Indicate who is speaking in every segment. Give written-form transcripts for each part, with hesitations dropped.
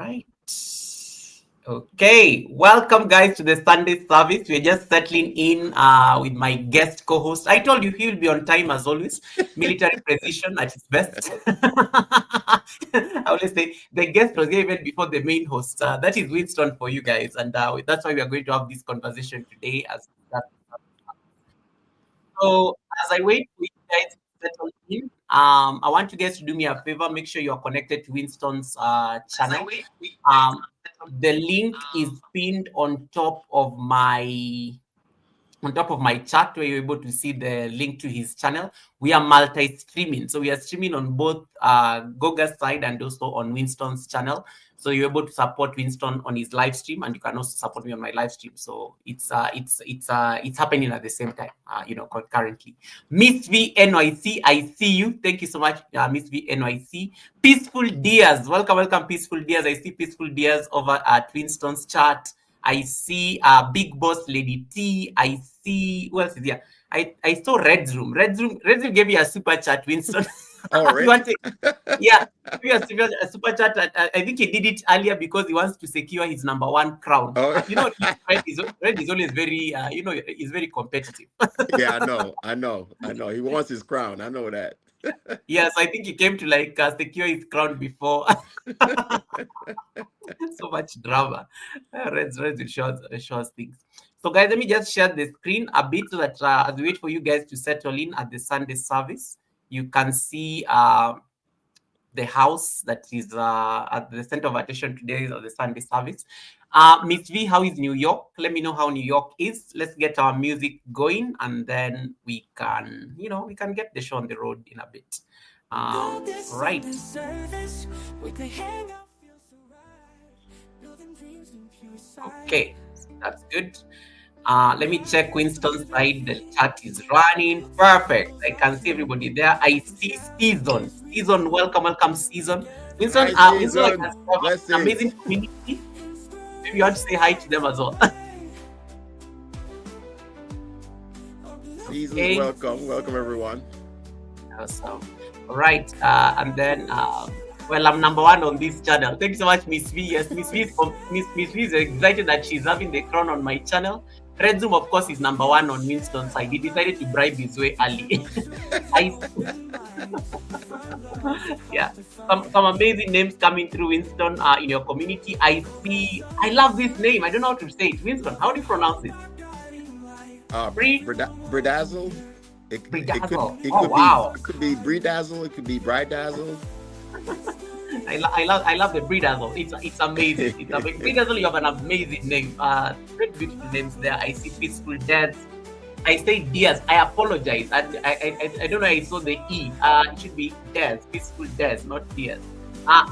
Speaker 1: Right. Okay. Welcome, guys, to the Sunday service. We're just settling in with my guest co-host. I told you he will be on time as always. Military precision at its best. I always say the guest was here even before the main host. That is Winston for you guys, and that's why we are going to have this conversation today. So as I wait for you guys to settle in, I want you guys to do me a favor. Make sure you are connected to Winston's channel. The link is pinned on top of my chat where you're able to see the link to his channel. We are multi-streaming. So we are streaming on both Goga's side and also on Winston's channel. So you're able to support Winston on his live stream, and you can also support me on my live stream. So it's happening at the same time, concurrently. Miss V NYC, I see you. Thank you so much, Miss V NYC. Peaceful Diaz, welcome, Peaceful Diaz. I see Peaceful Diaz over at Winston's chat. I see Big Boss Lady T. I see who else is here? I saw Red's Room. Red's Room gave me a super chat, Winston.
Speaker 2: Oh, really?
Speaker 1: You want yeah, a super chat. I think he did it earlier because he wants to secure his #1 crown.
Speaker 2: Oh.
Speaker 1: Red is always very, he's very competitive.
Speaker 2: Yeah, I know. He wants his crown. I know that.
Speaker 1: Yes, I think he came to secure his crown before. So much drama. Red's shows things. So guys, let me just share the screen a bit so that as we wait for you guys to settle in at the Sunday service, you can see the house that is at the center of attention today of the Sunday service. Miss V, how is New York? Let me know how New York is. Let's get our music going, and then we can get the show on the road in a bit. Right. Okay, that's good. Let me check Winston's side. The chat is running perfect. I can see everybody there. I see Season. Welcome, Season. Winston,
Speaker 2: Hi,
Speaker 1: Winston
Speaker 2: Season.
Speaker 1: has an amazing community. Maybe you want to say hi to them as well.
Speaker 2: Season,
Speaker 1: Okay.
Speaker 2: welcome everyone.
Speaker 1: Awesome. All right, and then well, I'm #1 on this channel. Thank you so much, Miss V. Yes, Miss V is excited that she's having the crown on my channel. Red Zoom, of course, is #1 on Winston's side. He decided to bribe his way early. Yeah, some amazing names coming through, Winston, in your community. I love this name. I don't know how to say it. Winston, how do you pronounce it?
Speaker 2: Bredazzle.
Speaker 1: Bredazzle.
Speaker 2: It could be Bredazzle. It could be Bridazzle.
Speaker 1: I love the Bredazzle. It's amazing. Bredazzle, you have an amazing name. Very beautiful names there. I see Peaceful Death. I say Diaz. I apologize. I don't know. I saw the E. It should be Diaz. Peaceful Diaz, not Diaz.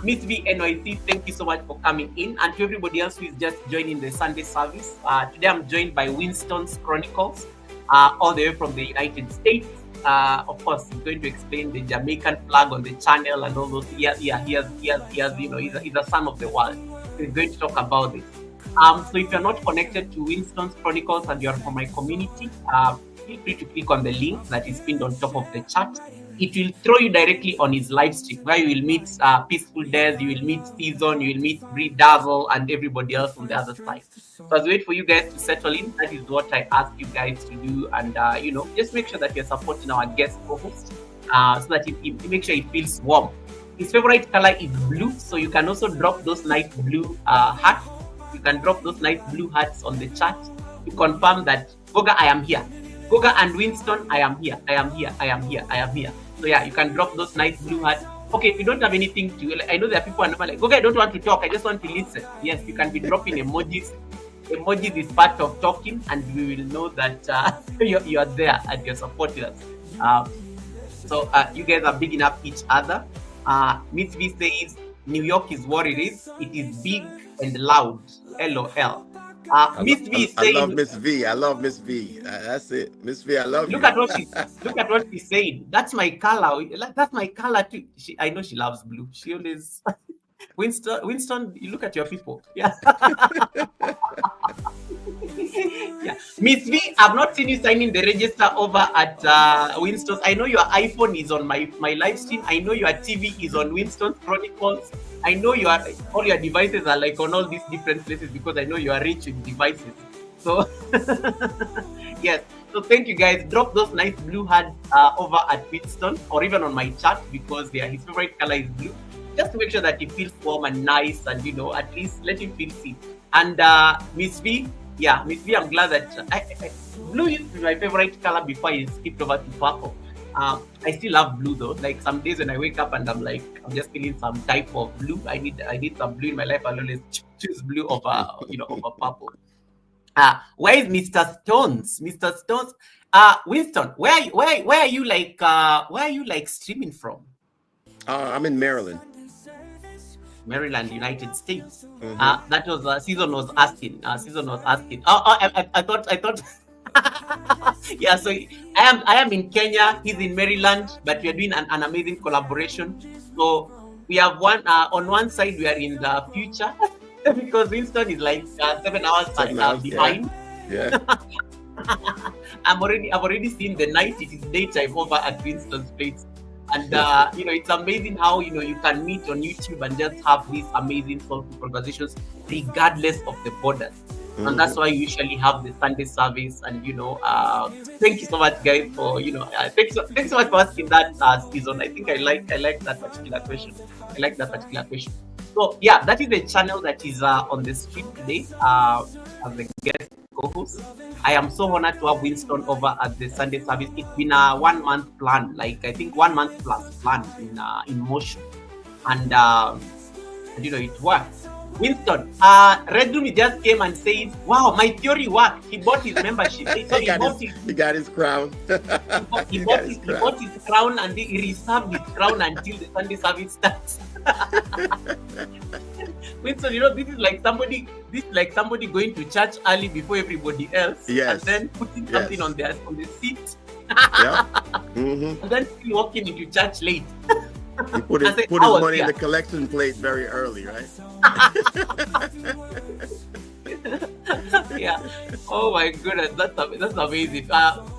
Speaker 1: Miss V NYC, thank you so much for coming in, and to everybody else who is just joining the Sunday service. Today I'm joined by Winston's Chronicles, all the way from the United States. Of course, he's going to explain the Jamaican flag on the channel and all those. He has, he's a son of the world. So he's going to talk about this. So if you're not connected to Winston's Chronicles and you're from my community, feel free to click on the link that is pinned on top of the chat. It will throw you directly on his live stream where you will meet Peaceful Death, you will meet Season, you will meet Bredazzle, and everybody else on the other side. So as we wait for you guys to settle in, that is what I ask you guys to do. And, just make sure that you're supporting our guest co-host so that it make sure it feels warm. His favorite color is blue, so you can also drop those nice blue hats. You can drop those nice blue hats on the chat to confirm that, Goga, I am here. Goga and Winston, I am here. So yeah, you can drop those nice blue hats. Okay, if you don't have anything to, I know there are people who are like, Goga, I don't want to talk, I just want to listen. Yes, you can be dropping emojis. Emojis is part of talking, and we will know that you are there and you're supporting us. So you guys are bigging up each other. Miss V says, New York is what it is. It is big and loud. LOL. Miss V is saying,
Speaker 2: I love Miss V. That's it. Miss V, I love you.
Speaker 1: Look at what she's saying. That's my color. That's my color too. I know she loves blue. She always Winston, you look at your people. Yeah. Yeah. Miss V, I've not seen you signing the register over at Winston's. I know your iPhone is on my live stream. I know your TV is on Winston's Chronicles. I know you are all your devices are like on all these different places because I know you are rich with devices. So yes. So thank you guys. Drop those nice blue hearts over at Winston or even on my chat because his favorite color is blue. Just to make sure that he feels warm and nice and at least let him feel seen. And Miss V, yeah, Miss V, I'm glad that blue used to be my favorite color before I skipped over to purple. I still love blue though. Like some days when I wake up and I'm just feeling some type of blue. I need some blue in my life. I'll always choose blue over over purple. Where is Mr. Stones? Mr. Stones. Winston, where are you streaming from?
Speaker 2: I'm in Maryland.
Speaker 1: Maryland, United States.
Speaker 2: Mm-hmm.
Speaker 1: That was Season was asking. I thought. Yeah, so I am in Kenya. He's in Maryland, but we are doing an amazing collaboration. So we have on one side we are in the future because Winston is like 7 hours behind.
Speaker 2: Yeah.
Speaker 1: I've already seen the night. It is daytime over at Winston's place. And it's amazing how you can meet on YouTube and just have these amazing soulful conversations regardless of the borders. Mm-hmm. And that's why you usually have the Sunday service. And thank you so much, guys, for thanks so much for asking that Season. I think I like that particular question. So yeah, that is the channel that is on the stream today as a guest co-host. I am so honored to have Winston over at the Sunday service. It's been a 1 month plan, like I think 1 month plus plan in motion, and it works. Winston, Red Room just came and said, "Wow, my theory worked." He bought his membership.
Speaker 2: He got his crown.
Speaker 1: He bought his crown and he reserved his crown until the Sunday service starts. Winston, this is like somebody going to church early before everybody else,
Speaker 2: yes,
Speaker 1: and then putting something on the seat,
Speaker 2: yeah. Mm-hmm.
Speaker 1: and then still walking into church late.
Speaker 2: He put his money in the collection plate very early, right?
Speaker 1: Yeah. Oh my goodness, that's amazing.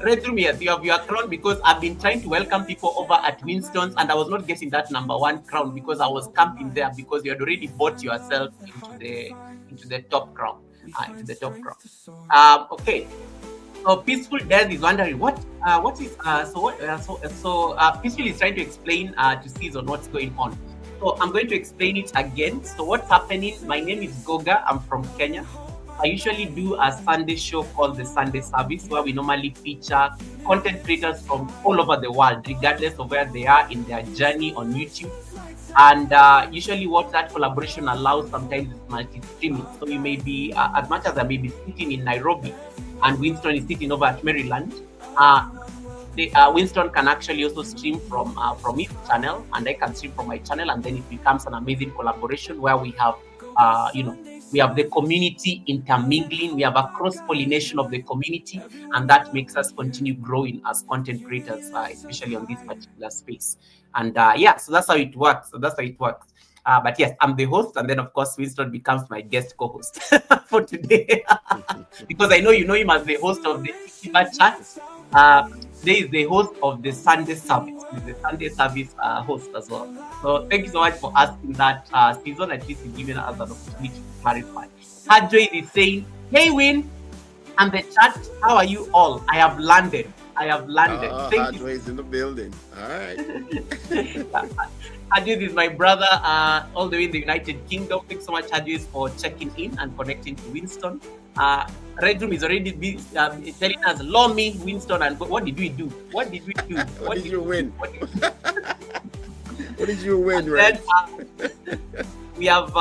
Speaker 1: Red Room, yes, you have your crown because I've been trying to welcome people over at Winston's and I was not getting that #1 crown because I was camping there because you had already bought yourself into the top crown. Okay. So Peaceful Death is wondering what is Peaceful is trying to explain to Season what's going on. So I'm going to explain it again. So what's happening? My name is Goga. I'm from Kenya. I usually do a Sunday show called the Sunday Service, where we normally feature content creators from all over the world, regardless of where they are in their journey on YouTube. And usually what that collaboration allows sometimes is multi-streaming. So you may be, as much as I may be sitting in Nairobi and Winston is sitting over at Maryland, Winston can actually also stream from his channel and I can stream from my channel, and then it becomes an amazing collaboration where we have, we have the community intermingling, we have a cross-pollination of the community, and that makes us continue growing as content creators, especially on this particular space. And so that's how it works. But yes, I'm the host, and then of course Winston becomes my guest co-host for today because I know you know him as the host of the Tiba Chat. Today is the host of the Sunday service. He's the Sunday service host as well. So thank you so much for asking that, Season. At least you've given us an opportunity to clarify. Hadjoy is saying, "Hey Win, and the chat, how are you all? I have landed. Thank you."
Speaker 2: Hadjoy is in the building. All right.
Speaker 1: Hadjoy is my brother, all the way in the United Kingdom. Thanks so much, Hadjoy, for checking in and connecting to Winston. Red Room is already telling us, "Lomi, Winston, and what did we do? What did
Speaker 2: you win? What did you win, Red?"
Speaker 1: We have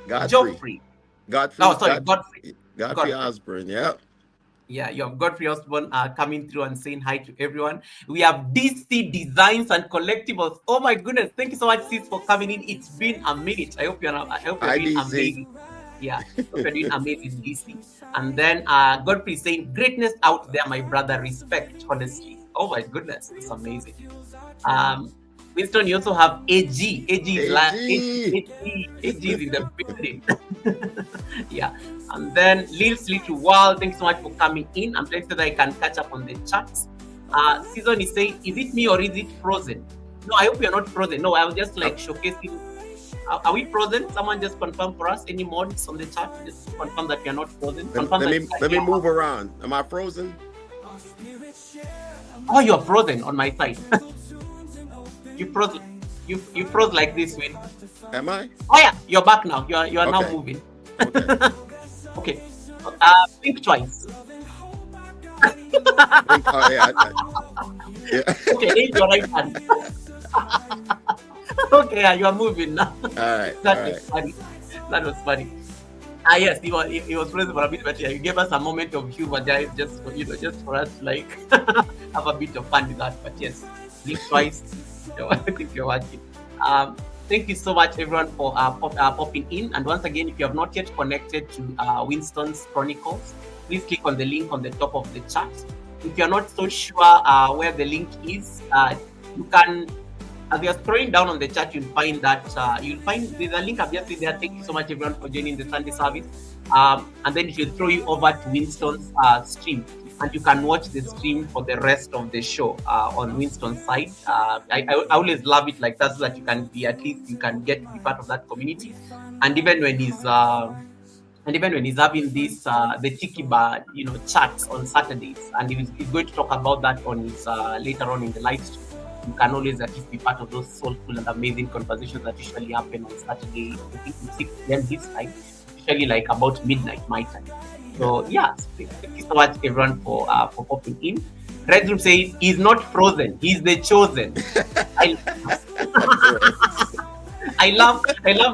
Speaker 2: Godfrey.
Speaker 1: Godfrey
Speaker 2: Osborne. Yeah.
Speaker 1: Yeah, you have Godfrey Osborne coming through and saying hi to everyone. We have DC Designs and Collectibles. Oh my goodness! Thank you so much, sis, for coming in. It's been a minute. I hope you're doing amazing. Yeah, hope you're doing amazing, DC. And then Godfrey saying, "Greatness out there, my brother. Respect, honestly." Oh my goodness, it's amazing. Winston, you also have AG. AG is in the building. Yeah. And then Lil's Little World, thanks so much for coming in. I'm glad that I can catch up on the chats. Season is saying, "Is it me or is it Frozen?" No, I hope you're not frozen. No, I was just like showcasing Are we frozen? Someone just confirm for us. Any mods on the chat? Just confirm that we are not frozen.
Speaker 2: Let,
Speaker 1: Confirm
Speaker 2: let
Speaker 1: that
Speaker 2: me let me move around. Am I frozen?
Speaker 1: Oh, you're frozen on my side. you froze. You froze like this, Win.
Speaker 2: Am I?
Speaker 1: Oh yeah, you're back now. You are now
Speaker 2: Okay.
Speaker 1: moving.
Speaker 2: Okay.
Speaker 1: Okay. Think twice.
Speaker 2: Oh yeah. Yeah.
Speaker 1: Okay, raise your right hand. Okay, yeah, you are moving now.
Speaker 2: All right.
Speaker 1: That
Speaker 2: All
Speaker 1: was
Speaker 2: right.
Speaker 1: funny. That was funny. Yes, he was present for a bit, but yeah, you gave us a moment of humor, guys, just for, just for us to like have a bit of fun with that. But yes, blink twice. I think you're watching. Thank you so much, everyone, for popping in. And once again, if you have not yet connected to Winston's Chronicles, please click on the link on the top of the chat. If you're not so sure where the link is, you can. As you're scrolling down on the chat, you'll find that there's a link obviously there. Thank you so much, everyone, for joining the Sunday service. And then it will throw you over to Winston's stream, and you can watch the stream for the rest of the show on Winston's side. I always love it like that, so that you can be, at least you can get to be part of that community. And even when he's having this the Tiki Bar, chats on Saturdays, and he's going to talk about that on his later on in the live stream. You can always at least be part of those soulful and amazing conversations that usually happen on Saturday, I think 6 p.m. his time, usually like about midnight my time. So yeah, thank you so much, everyone, for popping in. Red Room saying he's not frozen, he's the chosen. I love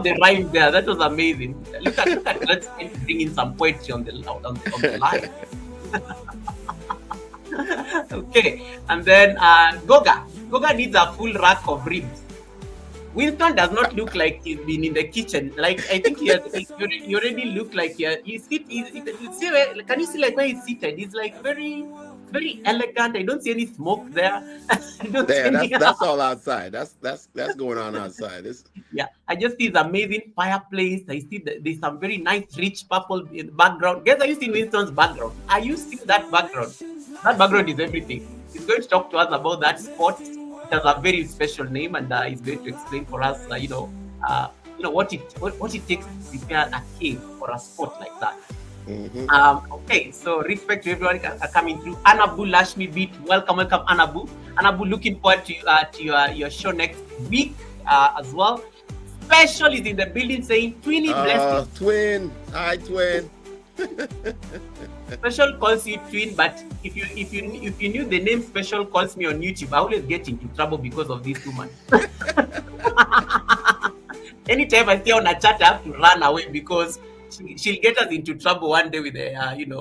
Speaker 1: the rhyme there. That was amazing. Look at let's bring in some poetry on the line. Okay, and then Goga needs a full rack of ribs. Winston does not look like he's been in the kitchen. Like, I think you already look like can you see like where he's seated? He's like very, very elegant. I don't see any smoke there.
Speaker 2: That's all outside. That's going on outside.
Speaker 1: Yeah, I just see the amazing fireplace. I see there's some very nice rich purple in the background. Guys, are you seeing Winston's background? Are you seeing that background? That background is everything. He's going to talk to us about that spot. It has a very special name, and he's going to explain for us, what it takes to prepare a cave or a spot like that.
Speaker 2: Mm-hmm.
Speaker 1: Okay, so respect to everyone coming through. Anabu Lashmi Beat, welcome Anabu. Anabu, looking forward to your show next week as well. Special is in the building saying Twinny bless you.
Speaker 2: Twin, hi Twin.
Speaker 1: Special calls you Twin, but if you knew the name Special calls me on YouTube, I always get into trouble because of this woman. Anytime I see her on a chat, I have to run away because she'll get us into trouble one day with I'm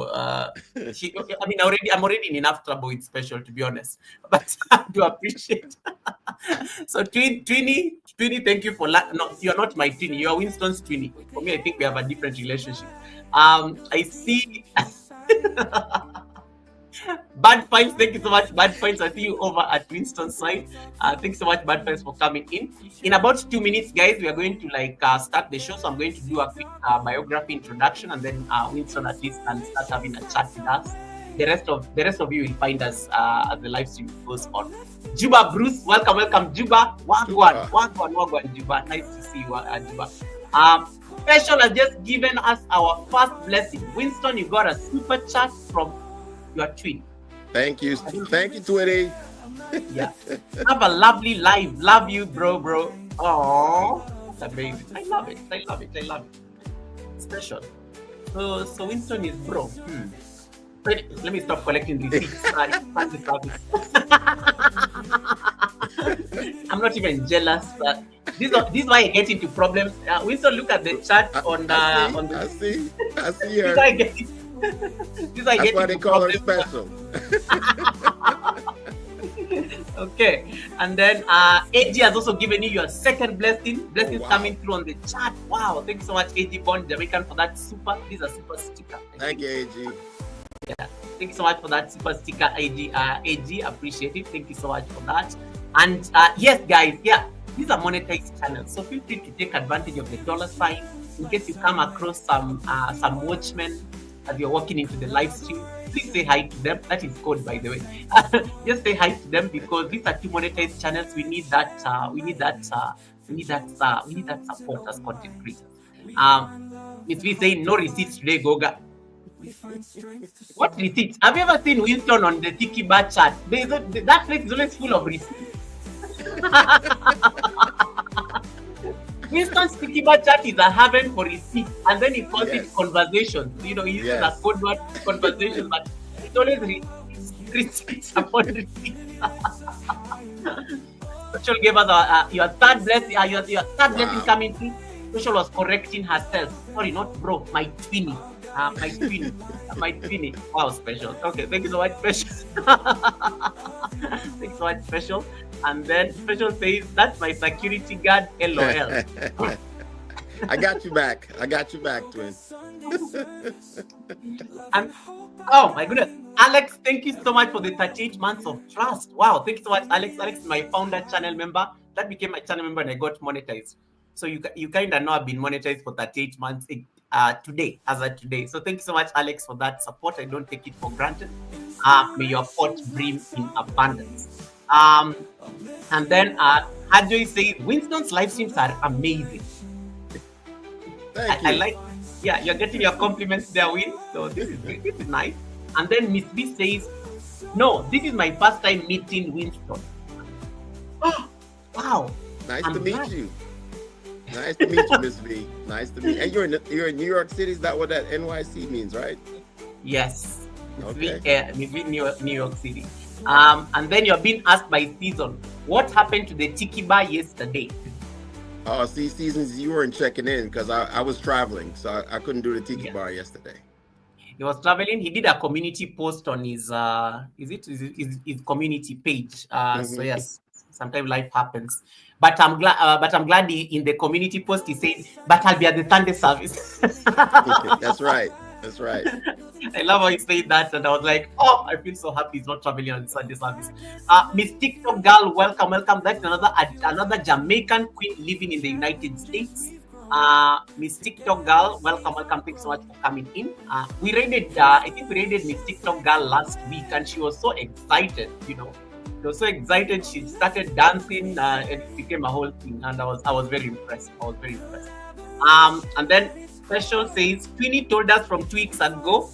Speaker 1: already in enough trouble with Special, to be honest. But I do appreciate. So Twinny, thank you for no, you're not my Twinny, you're Winston's Twinny. For me, I think we have a different relationship. I see Bad Finds, thank you so much, Bad Finds. I see you over at Winston's side. Thanks so much, Bad Finds, for coming in. In about 2 minutes, guys, we are going to start the show. So I'm going to do a quick biography introduction, and then Winston at least can start having a chat with us. The rest of you will find us as the live stream goes on. Juba Bruce, welcome Juba. Wagwan, Juba. Nice to see you, Juba. Special has just given us our first blessing. Winston, you got a super chat from your twin.
Speaker 2: Thank you, Twitty.
Speaker 1: Yeah. Have a lovely life. Love you, bro. Oh, it's amazing. I love it. Special. So Winston is bro. Wait, let me stop collecting receipts. I'm not even jealous. This is why I get into problems. Winston, look at the chat on the.
Speaker 2: I see her.
Speaker 1: That's
Speaker 2: why they call her special.
Speaker 1: Okay, and then AG has also given you your second blessing. Blessings coming through on the chat. Wow, thank you so much, AG Bond Jamaican, for that super. This is a super sticker.
Speaker 2: Thank you, AG.
Speaker 1: Yeah, thank you so much for that super sticker, AG. AG, appreciate it. Thank you so much for that. And yes, guys, these are monetized channels, so feel free to take advantage of the $sign in case you come across some watchmen as you're walking into the live stream. Please say hi to them. That is code, by the way. Just say hi to them because these are 2 monetized channels. We need that We need that support as content creators. Miss V saying no receipts today, Goga. What receipts? Have you ever seen Winston on the Tiki Bar chat? That place is always full of receipts. Winston's Tiki Bar chat is a heaven for receipts, and then he calls it conversations. You know, he uses a code word conversation, but it's always receipts upon receipts. Social gave us your third blessing, your third blessing coming through. Social was correcting herself. Sorry, not bro, my twinny. My twinny. My twinny. Wow, special. Okay, thank you so much, special. Thanks so much, special. And then special says, that's my security guard, LOL.
Speaker 2: I got you back. I got you back, twin.
Speaker 1: And oh my goodness, Alex, thank you so much for the 38 months of trust. Wow, thank you so much, Alex. Alex is my founder channel member. That became my channel member and I got monetized. So you kind of know I've been monetized for 38 months today, as of today. So thank you so much, Alex, for that support. I don't take it for granted. May your pot brim in abundance. And then Adjoy says, Winston's live streams are amazing.
Speaker 2: Thank you.
Speaker 1: I like, yeah, you're getting your compliments there, Win. So this is nice. And then Miss B says, no, this is my first time meeting Winston. Oh, wow.
Speaker 2: Nice to meet you. Nice to meet you, Miss V. Nice to meet you. And you're in New York City. Is that what that NYC means, right?
Speaker 1: Yes.
Speaker 2: Okay.
Speaker 1: Miss V, New York City. And then you're being asked by Season, what happened to the Tiki Bar yesterday?
Speaker 2: Oh, see, Seasons, you weren't checking in because I was traveling, so I couldn't do the Tiki Bar yesterday.
Speaker 1: He was traveling. He did a community post on his his community page. So yes, sometimes life happens. But I'm glad in the community post he said, but I'll be at the Sunday service.
Speaker 2: That's right. That's right.
Speaker 1: I love how he said that, and I was like, oh, I feel so happy he's not traveling on Sunday service. Miss TikTok girl, welcome. That's another Jamaican queen living in the United States. Miss TikTok girl, welcome. Thanks so much for coming in. We raided, I think we raided Miss TikTok girl last week, and she was so excited. You know, she was so excited. She started dancing, and it became a whole thing. And I was very impressed. And then Special says, Twinny told us from 2 weeks ago.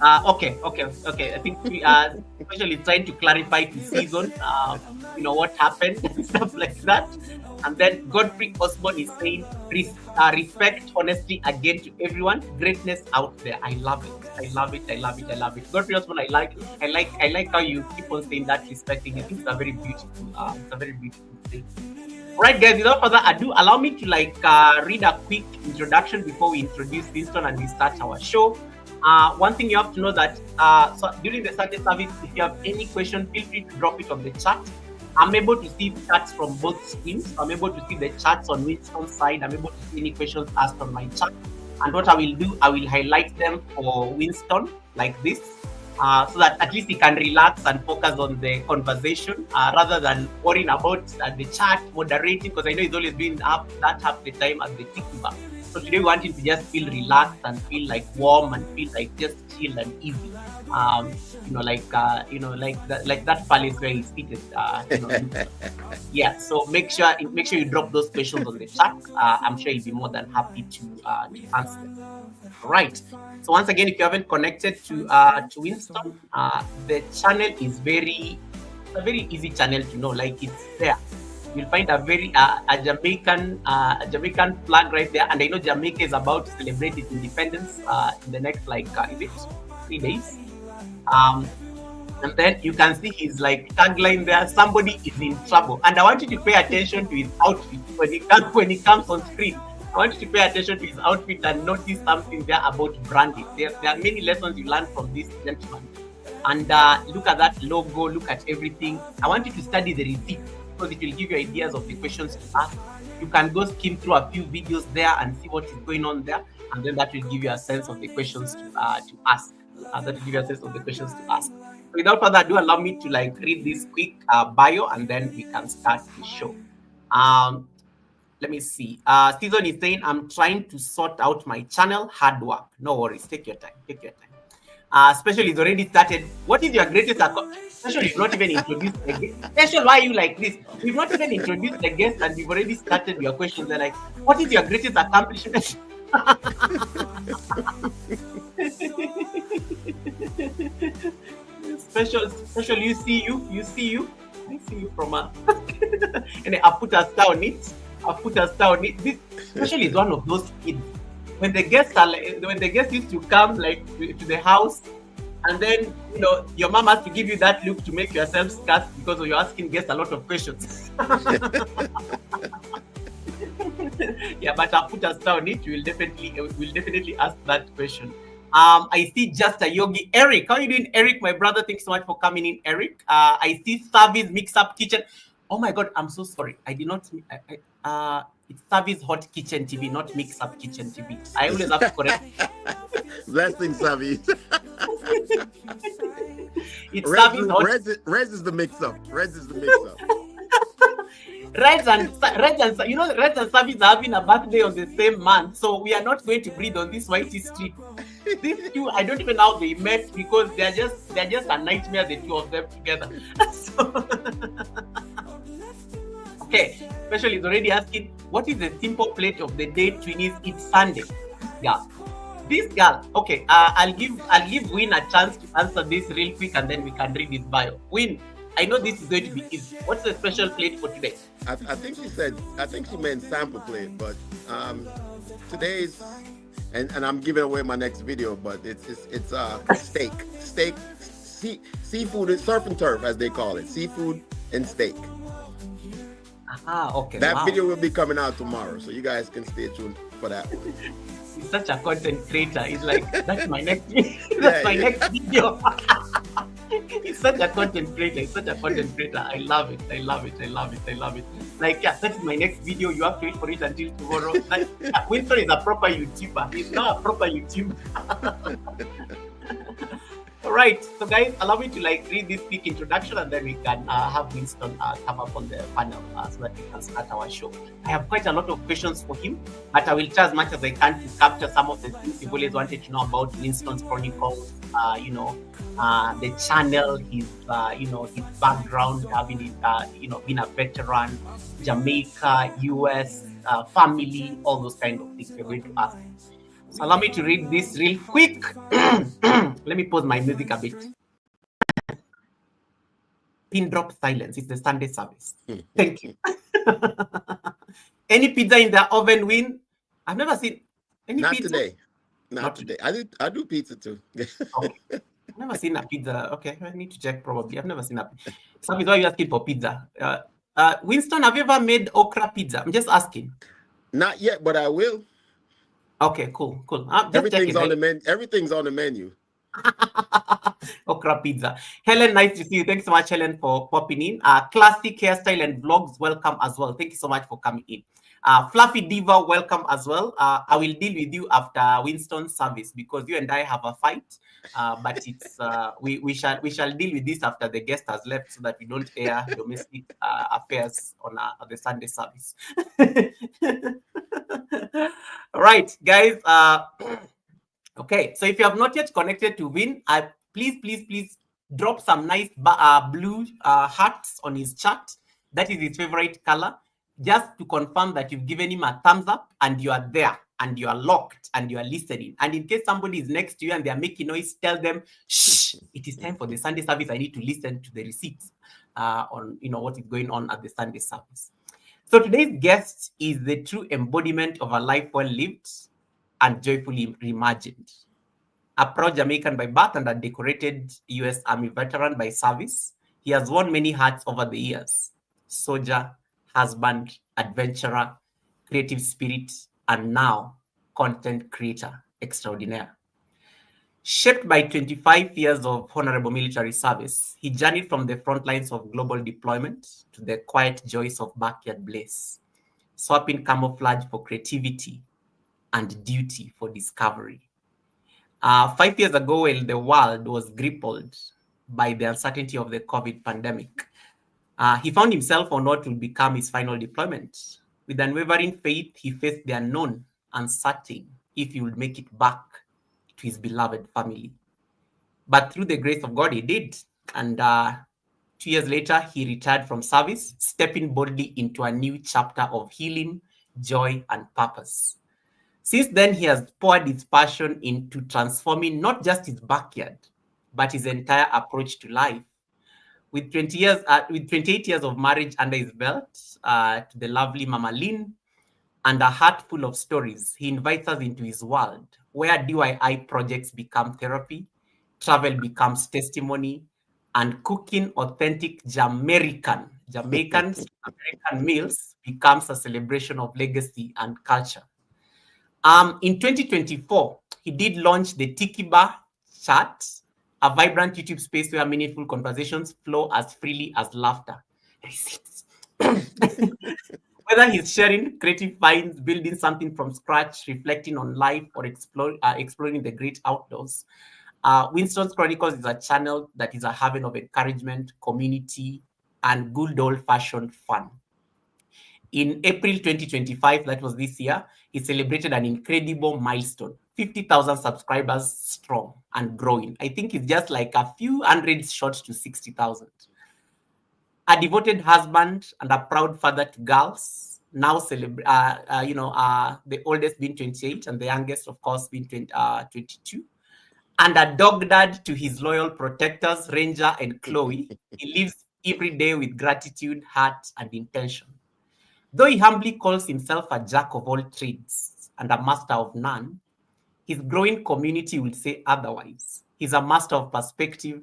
Speaker 1: Okay. I think Special is trying to clarify to Season, what happened and stuff like that. And then Godfrey Osborne is saying, respect, honesty again to everyone. Greatness out there. I love it. Godfrey Osborne, I like how you keep on saying that, respecting it. It's a very beautiful thing. Right, guys, without further ado, allow me to read a quick introduction before we introduce Winston and we start our show. One thing you have to know that so during the Sunday service, if you have any question, feel free to drop it on the chat. I'm able to see chats from both screens. I'm able to see the chats on Winston's side. I'm able to see any questions asked on my chat. And what I will do, I will highlight them for Winston like this. So that at least he can relax and focus on the conversation rather than worrying about the chat moderating, because I know he's always doing that half the time at the Tiki Bar. So today we want him to just feel relaxed and feel like warm and feel like just chill and easy. Like that palace where he's seated. Yeah. So make sure you drop those questions on the chat. I'm sure he'll be more than happy to answer them. Right. So once again, if you haven't connected to Winston, the channel is a very easy channel to know. Like, it's there. You'll find a Jamaican flag right there, and I know Jamaica is about to celebrate its independence in the next 3 days. And then you can see his tagline there. Somebody is in trouble, and I want you to pay attention to his outfit when he comes on screen. I want you to pay attention to his outfit and notice something there about branding. There are many lessons you learn from this gentleman. And look at that logo, look at everything. I want you to study the receipt because it will give you ideas of the questions to ask. You can go skim through a few videos there and see what is going on there. And then that will give you a sense of the questions to ask. So without further ado, allow me to read this quick bio and then we can start the show. Let me see. Season is saying, I'm trying to sort out my channel. Hard work. No worries. Take your time. Special is already started. What is your greatest Special, you've not even introduced the guest. Special, why are you like this? We've not even introduced the guest and you've already started your questions. They're like, what is your greatest accomplishment? Special, you see I see you from a and I put a star on it. This Special is one of those kids. When the guests used to come like to the house, and then your mom has to give you that look to make yourself scarce because you're asking guests a lot of questions. Yeah, but I'll put a star on it. We'll definitely ask that question. I see just a Yogi. Eric, how are you doing, Eric? My brother, thanks so much for coming in, Eric. I see Service Mix Up Kitchen. Oh my God, I'm so sorry. I did not. It's Service Hot Kitchen TV, not Mix Up Kitchen TV. I always have to correct.
Speaker 2: Blessing, Service.
Speaker 1: It's Service Hot.
Speaker 2: Reds is the mix-up. Reds is the mix-up.
Speaker 1: Reds and Service are having a birthday on the same month, so we are not going to breathe on this whitey street. These two, I don't even know how they met because they're just a nightmare, the two of them together. Okay, Special is already asking, what is the simple plate of the day Twinies eat Sunday? Yeah, this girl. Okay, I'll give Win a chance to answer this real quick, and then we can read his bio. Win, I know this is going to be easy. What's the special plate for today?
Speaker 2: I think she meant sample plate, but today's and I'm giving away my next video, but it's steak, seafood, surf and turf as they call it, seafood and steak.
Speaker 1: Okay.
Speaker 2: That video will be coming out tomorrow, so you guys can stay tuned for that one.
Speaker 1: He's such a content creator. He's like, that's my next next video. He's such a content creator. I love it. Like, yeah, that's my next video. You have to wait for it until tomorrow. Like, Winston is a proper YouTuber. He's not a proper YouTuber. All right, so guys, allow me to read this quick introduction, and then we can have Winston come up on the panel so that we can start our show. I have quite a lot of questions for him, but I will try as much as I can to capture some of the things you've always wanted to know about Winston's Chronicles. The channel, his background, having been a veteran, Jamaica, US, family, all those kind of things we're going to ask. So allow me to read this real quick. Let me pause my music a bit. Pin drop silence. It's the Sunday service. Thank you. Any pizza in the oven, Win? I've never seen any
Speaker 2: Not
Speaker 1: pizza.
Speaker 2: Today. Not today. I do pizza too.
Speaker 1: Okay. I've never seen a pizza. Okay, I need to check probably. I've never seen a pizza. Service, why are you asking for pizza? Winston, have you ever made okra pizza? I'm just asking.
Speaker 2: Not yet, but I will.
Speaker 1: Okay, cool.
Speaker 2: Everything's on the menu.
Speaker 1: Okra pizza. Helen, nice to see you. Thanks so much, Helen, for popping in. Classic hairstyle and vlogs, welcome as well. Thank you so much for coming in. Fluffy Diva, welcome as well. I will deal with you after Winston's service because you and I have a fight. But it's we shall deal with this after the guest has left so that we don't air domestic affairs on the Sunday service. All right, guys. Okay, so if you have not yet connected to Win, please drop some nice blue hearts on his chat. That is his favorite color. Just to confirm that you've given him a thumbs up and you are there and you are locked and you are listening. And in case somebody is next to you and they are making noise, tell them, shh, it is time for the Sunday service. I need to listen to the receipts on what is going on at the Sunday service. So today's guest is the true embodiment of a life well lived and joyfully reimagined. A proud Jamaican by birth and a decorated US Army veteran by service, he has worn many hats over the years. Soldier, husband, adventurer, creative spirit, and now content creator extraordinaire. Shaped by 25 years of honorable military service, he journeyed from the front lines of global deployment to the quiet joys of backyard bliss, swapping camouflage for creativity and duty for discovery. 5 years ago, while the world was crippled by the uncertainty of the COVID pandemic, he found himself on what will become his final deployment. With unwavering faith, he faced the unknown, uncertain if he would make it back to his beloved family. But through the grace of God, he did. And 2 years later, he retired from service, stepping boldly into a new chapter of healing, joy, and purpose. Since then, he has poured his passion into transforming not just his backyard, but his entire approach to life. With 28 years of marriage under his belt, to the lovely Mama Lynn, and a heart full of stories, he invites us into his world, where DIY projects become therapy, travel becomes testimony, and cooking authentic Jamaican American meals becomes a celebration of legacy and culture. In 2024, he did launch the Tiki Bar Chat, a vibrant YouTube space where meaningful conversations flow as freely as laughter. Receipts. Whether he's sharing creative finds, building something from scratch, reflecting on life, or exploring the great outdoors, Winston's Chronicles is a channel that is a haven of encouragement, community, and good old-fashioned fun. In April 2025, that was this year, he celebrated an incredible milestone, 50,000 subscribers strong and growing. I think it's just like a few hundred short to 60,000. A devoted husband and a proud father to girls, now the oldest being 28 and the youngest, of course, being 22. And a dog dad to his loyal protectors, Ranger and Chloe. He lives every day with gratitude, heart, and intention. Though he humbly calls himself a jack of all trades and a master of none, his growing community will say otherwise. He's a master of perspective,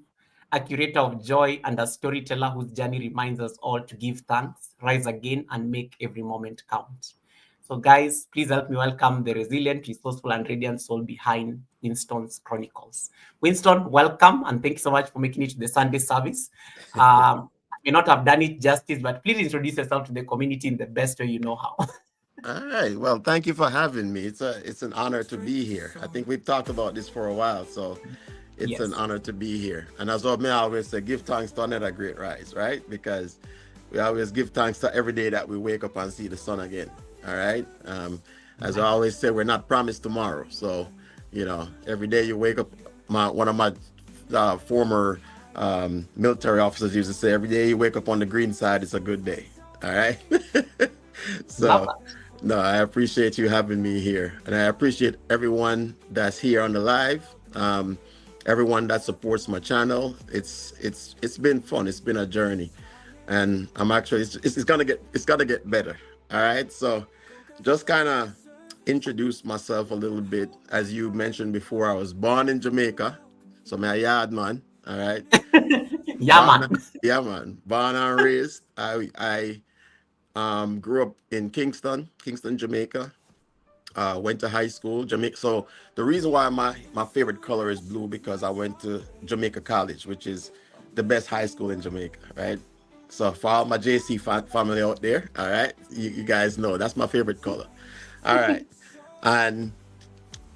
Speaker 1: a curator of joy, and a storyteller whose journey reminds us all to give thanks, rise again, and make every moment count. So, guys, please help me welcome the resilient, resourceful, and radiant soul behind Winston's Chronicles. Winston, welcome, and thank you so much for making it to the Sunday service. I may not have done it justice, but please introduce yourself to the community in the best way you know how.
Speaker 2: All right. Well, thank you for having me. It's an honor to be here. I think we've talked about this for a while, so it's an
Speaker 1: Yes.
Speaker 2: honor to be here. And as what me always say, give thanks to another great rise, right? Because we always give thanks to every day that we wake up and see the sun again. All right. As I always say, we're not promised tomorrow. So, every day you wake up. One of my former military officers used to say, every day you wake up on the green side, it's a good day. All right. So, no, I appreciate you having me here, and I appreciate everyone that's here on the live. Everyone that supports my channel. It's been fun. It's been a journey, and I'm actually it's gonna get better. All right. So, just kind of introduce myself a little bit. As you mentioned before, I was born in Jamaica, so I'm a yard man. All right.
Speaker 1: Yeah, man.
Speaker 2: Yeah, man. Born and raised. I grew up in Kingston, Jamaica. Went to high school, Jamaica. So the reason why my favorite color is blue, because I went to Jamaica College, which is the best high school in Jamaica, right? So for all my JC family out there, all right, you guys know that's my favorite color. All right. And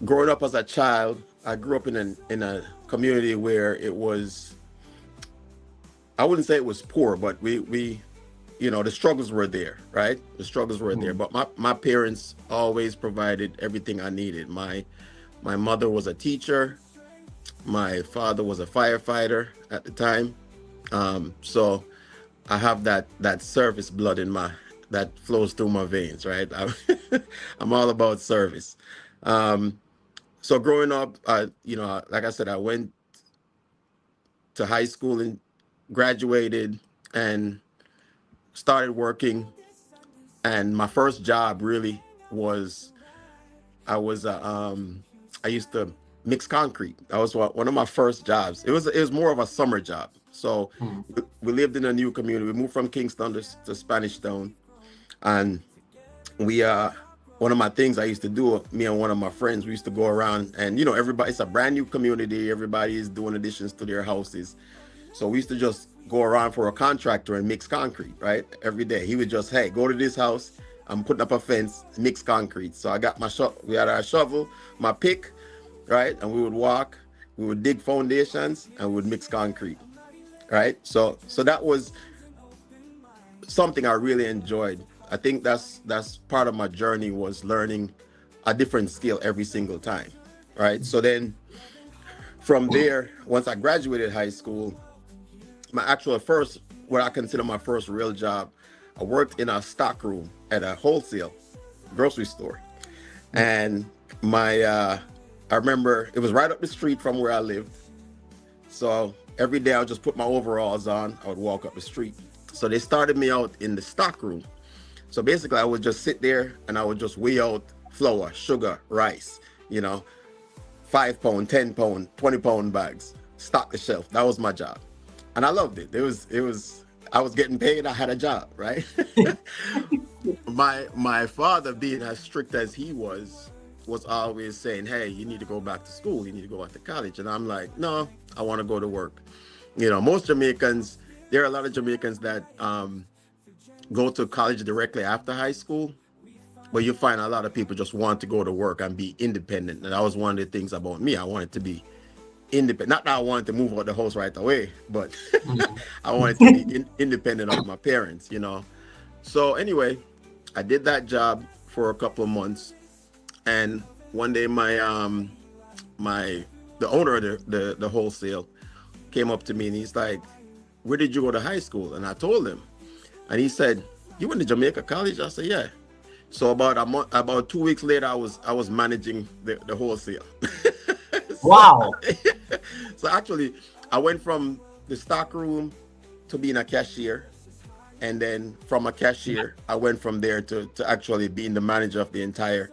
Speaker 2: growing up as a child, I grew up in a community where it was, I wouldn't say it was poor, but we the struggles were there, right? The struggles were there, but my parents always provided everything I needed. My mother was a teacher. My father was a firefighter at the time. So I have that service blood that flows through my veins, right? I'm all about service. So growing up, like I said, I went to high school and graduated and started working. And my first job really was, I used to mix concrete. That was one of my first jobs. It was more of a summer job. So we lived in a new community. We moved from Kingston to Spanish Town, and one of my things I used to do, me and one of my friends, we used to go around, and everybody, it's a brand new community. Everybody is doing additions to their houses. So we used to just go around for a contractor and mix concrete, right? Every day. He would just, hey, go to this house. I'm putting up a fence, mix concrete. So I got we had our shovel, my pick, right? And we would walk, we would dig foundations, and we would mix concrete, right? So that was something I really enjoyed. I think that's part of my journey, was learning a different skill every single time, right? So then From there, once I graduated high school, my actual first, what I consider my first real job, I worked in a stock room at a wholesale grocery store. And I remember it was right up the street from where I lived. So every day I would just put my overalls on, I would walk up the street. So they started me out in the stock room. So basically I would just sit there and I would just weigh out flour, sugar, rice, you know, 5 pound, 10 pound, 20 pound bags, stock the shelf. That was my job. And I loved it. I was getting paid, I had a job, right? My father, being as strict as he was always saying, hey, you need to go back to school, you need to go back to college. And I'm like, no, I want to go to work. You know, most Jamaicans, there are a lot of Jamaicans that go to college directly after high school, but you find a lot of people just want to go to work and be independent. And that was one of the things about me. I wanted to be independent. Not that I wanted to move out the house right away, but I wanted to be independent of my parents, you know. So anyway, I did that job for a couple of months, and one day the owner of the wholesale came up to me and he's like, where did you go to high school? And I told him, and he said, you went to Jamaica College? I said, yeah. So about 2 weeks later, I was managing the wholesale.
Speaker 1: Wow.
Speaker 2: So actually, I went from the stock room to being a cashier. And then from a cashier, I went from there to actually being the manager of the entire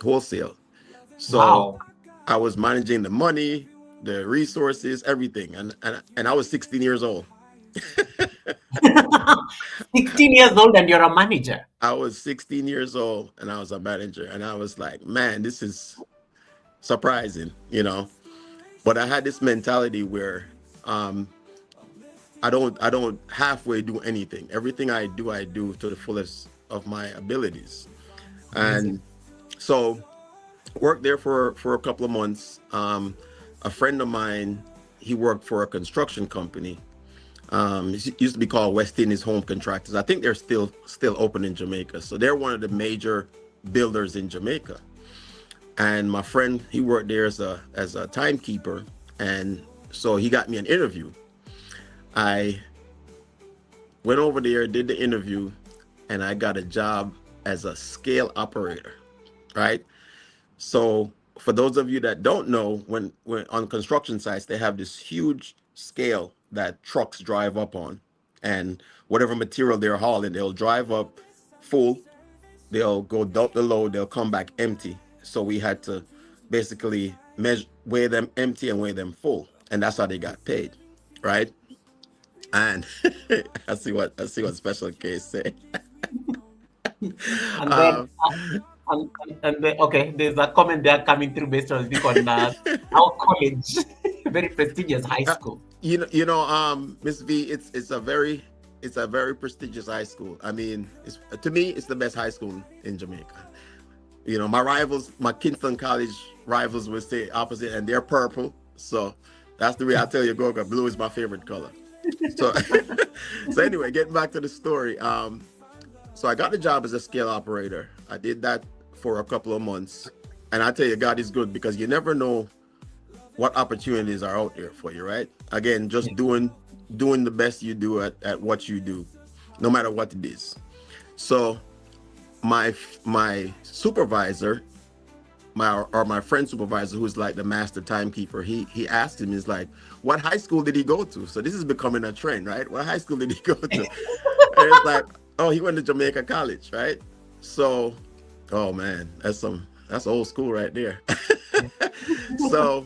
Speaker 2: wholesale. So
Speaker 1: Wow.
Speaker 2: I was managing the money, the resources, everything. And I was 16 years old.
Speaker 1: 16 years old and you're a manager.
Speaker 2: I was 16 years old and I was a manager. And I was like, man, this is surprising, you know. But I had this mentality where I don't halfway do anything. Everything I do to the fullest of my abilities. And so worked there for a couple of months. A friend of mine, he worked for a construction company. It used to be called West Indies Home Contractors. I think they're still open in Jamaica. So they're one of the major builders in Jamaica. And my friend, he worked there as a timekeeper. And so he got me an interview. I went over there, did the interview, and I got a job as a scale operator, right? So for those of you that don't know, when on construction sites, they have this huge scale that trucks drive up on, and whatever material they're hauling, they'll drive up full, they'll go dump the load, they'll come back empty. So we had to basically weigh them empty and weigh them full, and that's how they got paid, right? And I see what Special Case say.
Speaker 1: And then, and then, okay, there's a comment there coming through based on, I think, on our college, very prestigious high school.
Speaker 2: You know, Miss V, it's a very prestigious high school. I mean, to me, it's the best high school in Jamaica. You know, my rivals, my Kingston College rivals would say opposite, and they're purple. So that's the way I tell you, Goga, blue is my favorite color. So, so anyway, getting back to the story. So I got the job as a scale operator. I did that for a couple of months. And I tell you, God is good, because you never know what opportunities are out there for you, right? Again, just doing the best you do at what you do, no matter what it is. So my supervisor, my friend supervisor, who's like the master timekeeper, he asked him, he's like, what high school did he go to? So this is becoming a trend, right? What high school did he go to? And it's like, oh, he went to Jamaica College, right? So, oh man, that's old school right there. So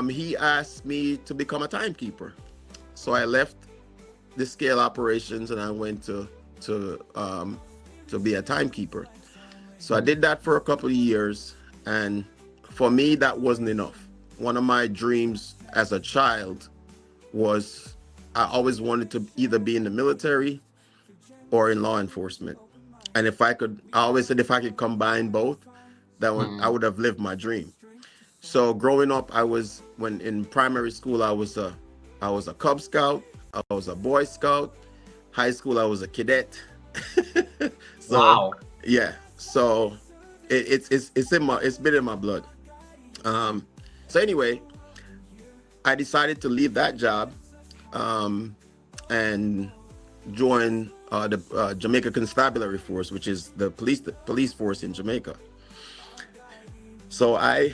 Speaker 2: he asked me to become a timekeeper. So I left the scale operations and I went to be a timekeeper. So I did that for a couple of years, and for me, that wasn't enough. One of my dreams as a child was I always wanted to either be in the military or in law enforcement. And I always said if I could combine both, I would have lived my dream. So growing up, when in primary school, I was a Cub Scout, I was a Boy Scout. High school, I was a cadet. So,
Speaker 1: wow.
Speaker 2: Yeah. So it's been in my blood. So anyway, I decided to leave that job and join the Jamaica Constabulary Force, which is the police force in Jamaica. So I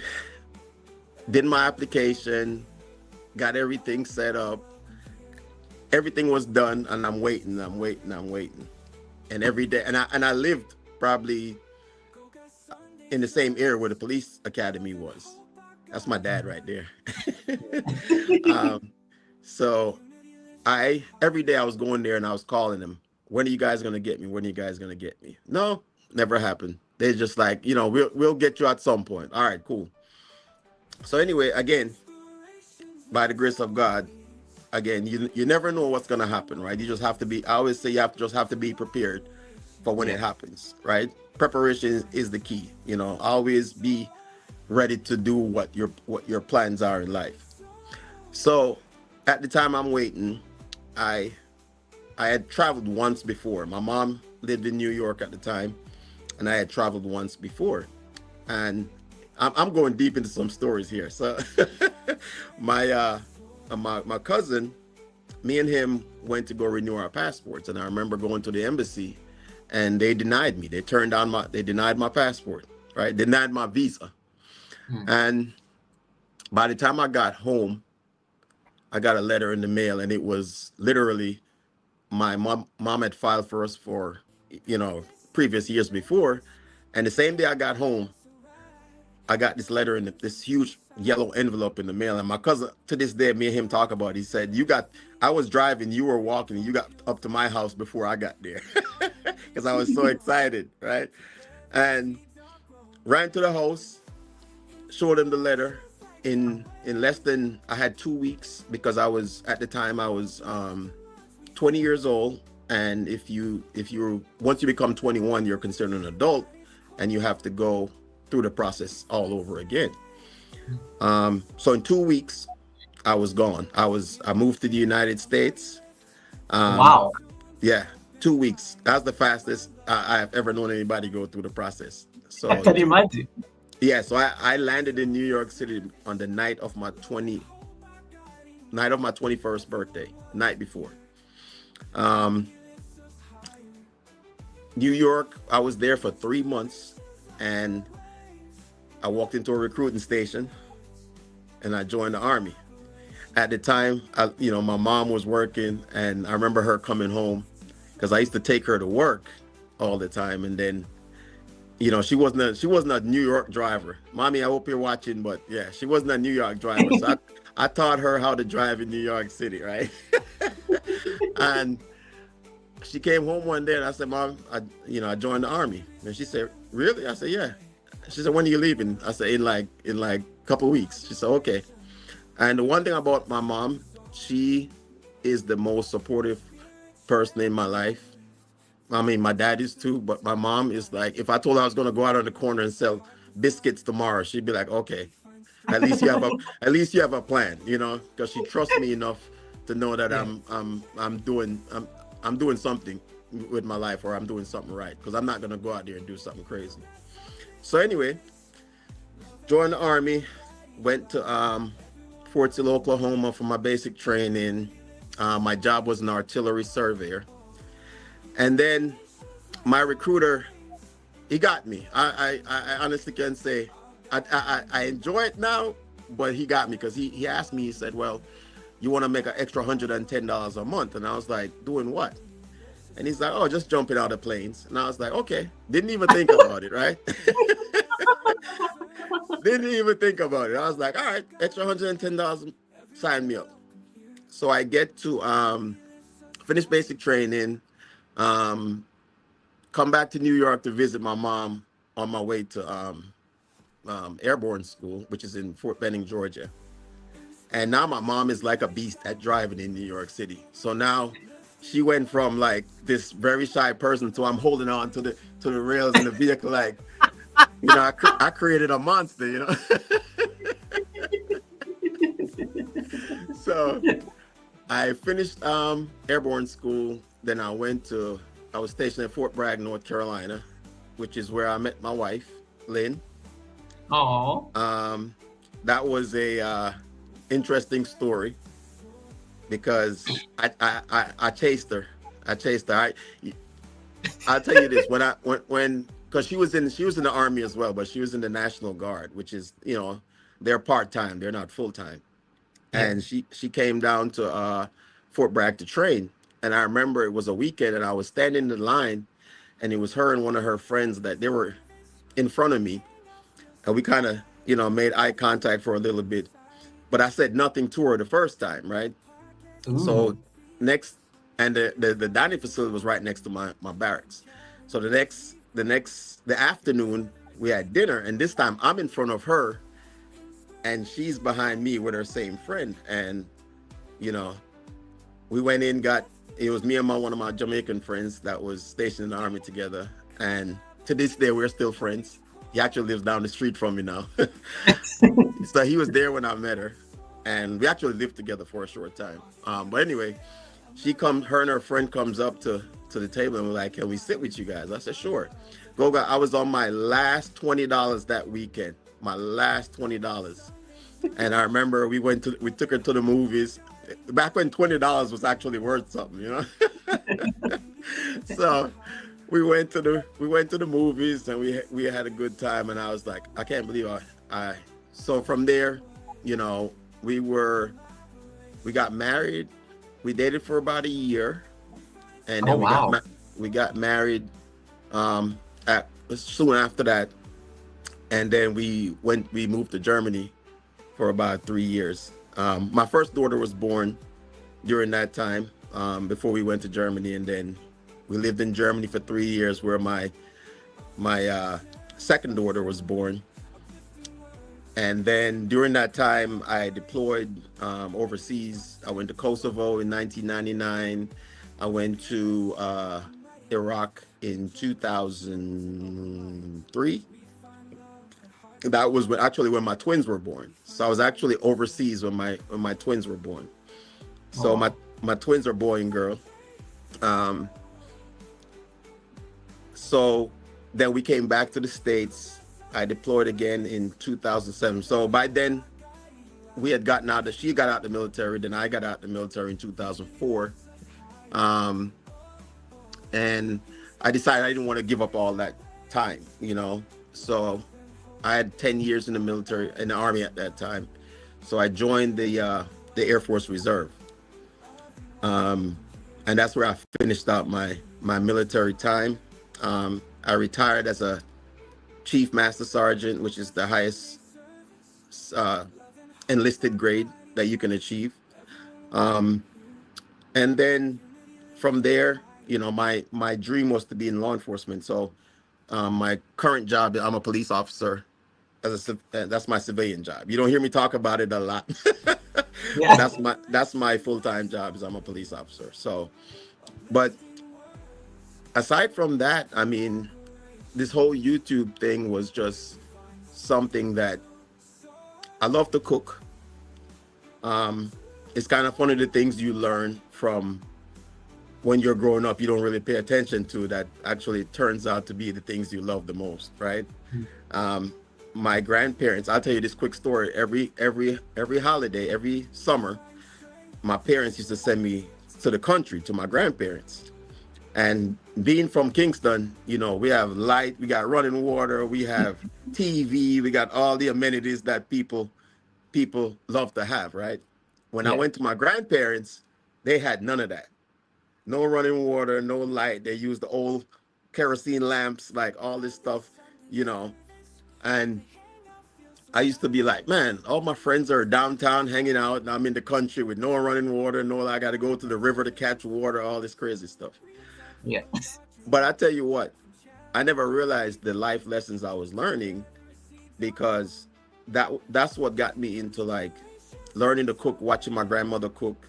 Speaker 2: did my application, got everything set up, everything was done, and I'm waiting. And every day, and I lived probably in the same area where the police academy was. That's my dad right there. So I every day I was going there and I was calling them. When are you guys gonna get me? When are you guys gonna get me? No, never happened. They're just like, we'll get you at some point. All right, cool. So anyway, again, by the grace of God, again, you never know what's gonna happen, right? You just have to be. I always say just have to be prepared for when it happens, right? Preparation is the key. Always be ready to do what your plans are in life. So at the time I'm waiting, I had traveled once before. My mom lived in New York at the time, and I had traveled once before. And I'm going deep into some stories here. So my cousin, me and him went to go renew our passports, and I remember going to the embassy, and they denied me. They denied my passport, right? Denied my visa. And by the time I got home, I got a letter in the mail, and it was literally my mom had filed for us for, previous years before. And the same day I got home, I got this letter in this huge yellow envelope in the mail. And my cousin, to this day, me and him talk about it. He said, I was driving, you were walking, and you got up to my house before I got there. Because I was so excited, right? And ran to the house, showed him the letter. In less than, I had 2 weeks, because at the time I was 20 years old. And once you become 21, you're considered an adult, and you have to go through the process all over again. So in 2 weeks, I was gone. I moved to the United States.
Speaker 1: Wow.
Speaker 2: Yeah, 2 weeks. That's the fastest I have ever known anybody go through the process. So
Speaker 1: I can imagine.
Speaker 2: yeah, so I landed in New York City on the night of my 21st birthday, night before. New York, I was there for 3 months, and I walked into a recruiting station, and I joined the Army. At the time, my mom was working, and I remember her coming home, because I used to take her to work all the time. And then, she wasn't a New York driver. Mommy, I hope you're watching, but yeah, she wasn't a New York driver. So I taught her how to drive in New York City, right? And she came home one day, and I said, Mom, I joined the Army. And she said, really? I said, yeah. She said, when are you leaving? I said, in like a couple weeks. She said, okay. And the one thing about my mom, she is the most supportive person in my life. I mean, my dad is too, but my mom is like, if I told her I was going to go out on the corner and sell biscuits tomorrow, she'd be like, okay, at least you have a plan, because she trusts me enough to know that I'm doing something with my life, or I'm doing something right, because I'm not going to go out there and do something crazy. So anyway, joined the Army, went to Fort Sill, Oklahoma for my basic training. My job was an artillery surveyor. And then my recruiter, he got me. I honestly can say I enjoy it now, but he got me, because he asked me, he said, well, you want to make an extra $110 a month? And I was like, doing what? And he's like, oh, just jumping out of planes. And I was like, okay. Didn't even think about it, right? Didn't even think about it. I was like, all right, extra $110, sign me up. So I get to finish basic training, come back to New York to visit my mom on my way to airborne school, which is in Fort Benning, Georgia. And now my mom is like a beast at driving in New York City. So now she went from like this very shy person to I'm holding on to the rails in the vehicle, like, I created a monster, So I finished airborne school. Then I was stationed at Fort Bragg, North Carolina, which is where I met my wife, Lynn.
Speaker 1: Oh.
Speaker 2: that was a interesting story because I chased her. I chased her. I'll tell you this: when because she was in the army as well, but she was in the National Guard, which is, they're part time, they're not full time.
Speaker 1: Yeah.
Speaker 2: And she came down to Fort Bragg to train. And I remember it was a weekend, and I was standing in the line, and it was her and one of her friends that they were in front of me, and we kind of made eye contact for a little bit, but I said nothing to her the first time, right?
Speaker 1: Ooh.
Speaker 2: So next, and the dining facility was right next to my barracks. So the afternoon we had dinner, and this time I'm in front of her, and she's behind me with her same friend, and you know we went in, got it was me and one of my Jamaican friends that was stationed in the army together, and to this day we're still friends. He actually lives down the street from me now. So he was there when I met her, and we actually lived together for a short time. But anyway, her and her friend comes up to the table and we're like, "Can we sit with you guys?" I said, "Sure." Goga, I was on my last $20 that weekend. My last $20. And I remember we took her to the movies. Back when $20 was actually worth something. So we went to the movies, and we had a good time, and I was like, I can't believe I so from there, you know, we got married. We dated for about a year, and
Speaker 1: Oh
Speaker 2: then
Speaker 1: wow.
Speaker 2: we got married at soon after that, and then we moved to Germany for about 3 years. My first daughter was born during that time, before we went to Germany, and then we lived in Germany for 3 years, where my second daughter was born. And then during that time, I deployed overseas. I went to Kosovo in 1999. I went to Iraq in 2003. That was actually when my twins were born. So I was actually overseas when my twins were born. So
Speaker 1: Oh.
Speaker 2: my twins are boy and girl. Um, so then we came back to the States. I deployed again in 2007. So by then she got out the military, then I got out the military in 2004. Um, and I decided I didn't want to give up all that time. So I had 10 years in the military, in the army at that time. So I joined the Air Force Reserve. And that's where I finished out my military time. I retired as a Chief Master Sergeant, which is the highest uh, enlisted grade that you can achieve. Um, and then from there, my dream was to be in law enforcement. So my current job, I'm a police officer. That's my civilian job. You don't hear me talk about it a lot, but
Speaker 1: Yeah.
Speaker 2: that's my full-time job, is I'm a police officer. So, but aside from that, I mean, this whole YouTube thing was just something that I love to cook. Um, it's kind of one of the things you learn from when you're growing up, you don't really pay attention to, that actually turns out to be the things you love the most, right? Um, my grandparents, I'll tell you this quick story. Every holiday, every summer, my parents used to send me to the country to my grandparents. And being from Kingston, we have light, we got running water, we have TV, we got all the amenities that people love to have, right? When I
Speaker 1: Yeah.
Speaker 2: went to my grandparents, they had none of that. No running water, no light. They used the old kerosene lamps, like all this stuff, you know. And I used to be like, man, all my friends are downtown hanging out, and I'm in the country with no running water, no, I got to go to the river to catch water, all this crazy stuff.
Speaker 1: Yeah.
Speaker 2: But I tell you what, I never realized the life lessons I was learning, because that's what got me into like learning to cook, watching my grandmother cook,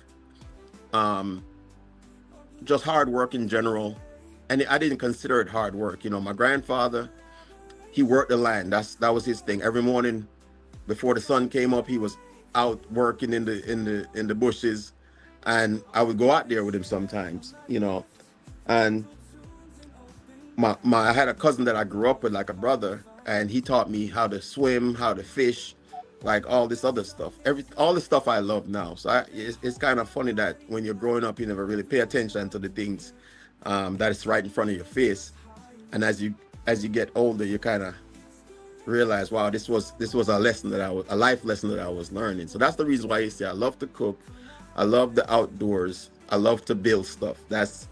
Speaker 2: um, just hard work in general. And I didn't consider it hard work. My grandfather, he worked the land. That was his thing. Every morning before the sun came up, he was out working in the bushes, and I would go out there with him sometimes. And I had a cousin that I grew up with, like a brother, and he taught me how to swim, how to fish, like all this other stuff. All the stuff I love now. So it's kind of funny that when you're growing up, you never really pay attention to the things that is right in front of your face, and as you get older, you kind of realize, wow, this was a life lesson that I was learning. So that's the reason why you see I love to cook, I love the outdoors, I love to build stuff. That's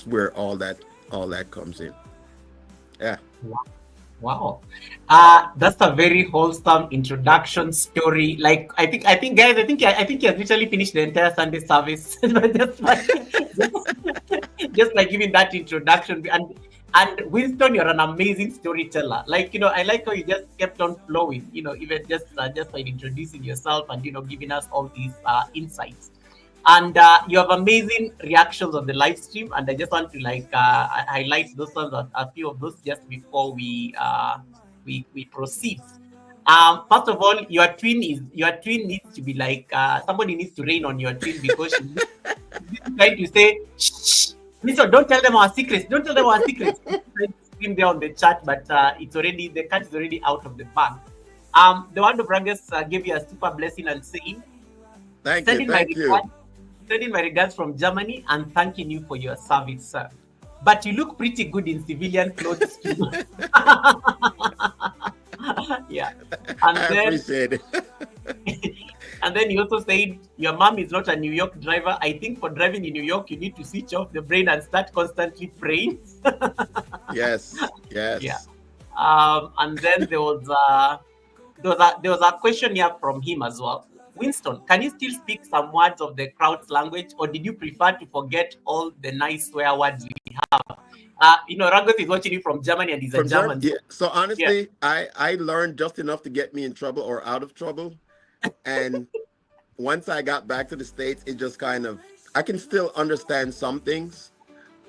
Speaker 2: where all that comes in. Yeah.
Speaker 1: Wow. Wow. That's a very wholesome introduction story. Like I think guys, I think he has literally finished the entire Sunday service. just by giving that introduction. And Winston, you're an amazing storyteller. Like, I like how you just kept on flowing, even just by introducing yourself and giving us all these insights. And you have amazing reactions on the live stream, and I just want to highlight those ones, a few of those, just before we proceed. First of all, your twin needs to be like, somebody needs to rain on your twin, because she's trying to say, shh, listen, don't tell them our secrets. Don't tell them our secrets. Scream there on the chat, but the cat is already out of the bag. The one of Bragas gave you a super blessing and saying,
Speaker 2: Thank you.
Speaker 1: sending my
Speaker 2: Thank you.
Speaker 1: regards, sending my regards from Germany and thanking you for your service, sir. But you look pretty good in civilian clothes too. Yeah. And
Speaker 2: I
Speaker 1: then
Speaker 2: appreciate it.
Speaker 1: and then you also said your mom is not a New York driver. I think for driving in New York, you need to switch off the brain and start constantly praying.
Speaker 2: Yes.
Speaker 1: Yeah.
Speaker 2: Yes.
Speaker 1: And then there was a question here from him as well. Winston, can you still speak some words of the crowd's language, or did you prefer to forget all the nice swear words we have? Ragos is watching you from Germany, and he's a
Speaker 2: From Germany.
Speaker 1: German.
Speaker 2: Yeah. So
Speaker 1: Yeah.
Speaker 2: honestly, I learned just enough to get me in trouble or out of trouble, and once I got back to the States, it just kind of, I can still understand some things.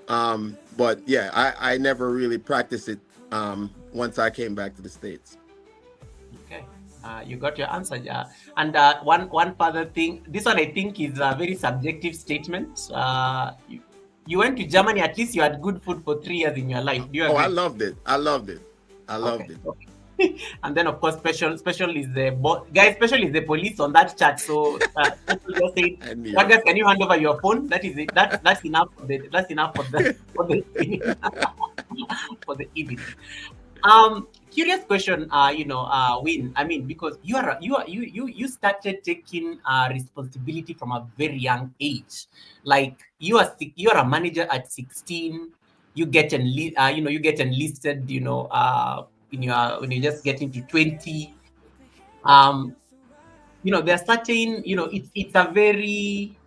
Speaker 2: But yeah, I never really practiced it once I came back to the States.
Speaker 1: Okay. You got your answer. Yeah. And one further thing, this one I think is a very subjective statement. You went to Germany, at least you had good food for 3 years in your life. Do you agree?
Speaker 2: Oh, I loved it. I loved it. I loved it.
Speaker 1: Okay. And then, of course, special is the guys. Special is the police on that chat. So people just say,
Speaker 2: And me.
Speaker 1: Ragas, can you hand over your phone? That is it. That's enough. That's enough for the for the evening. Curious question. Win. I mean, because you started taking responsibility from a very young age. Like you are a manager at 16. You get enlisted. When you just get into 20. There's certain. It's a very.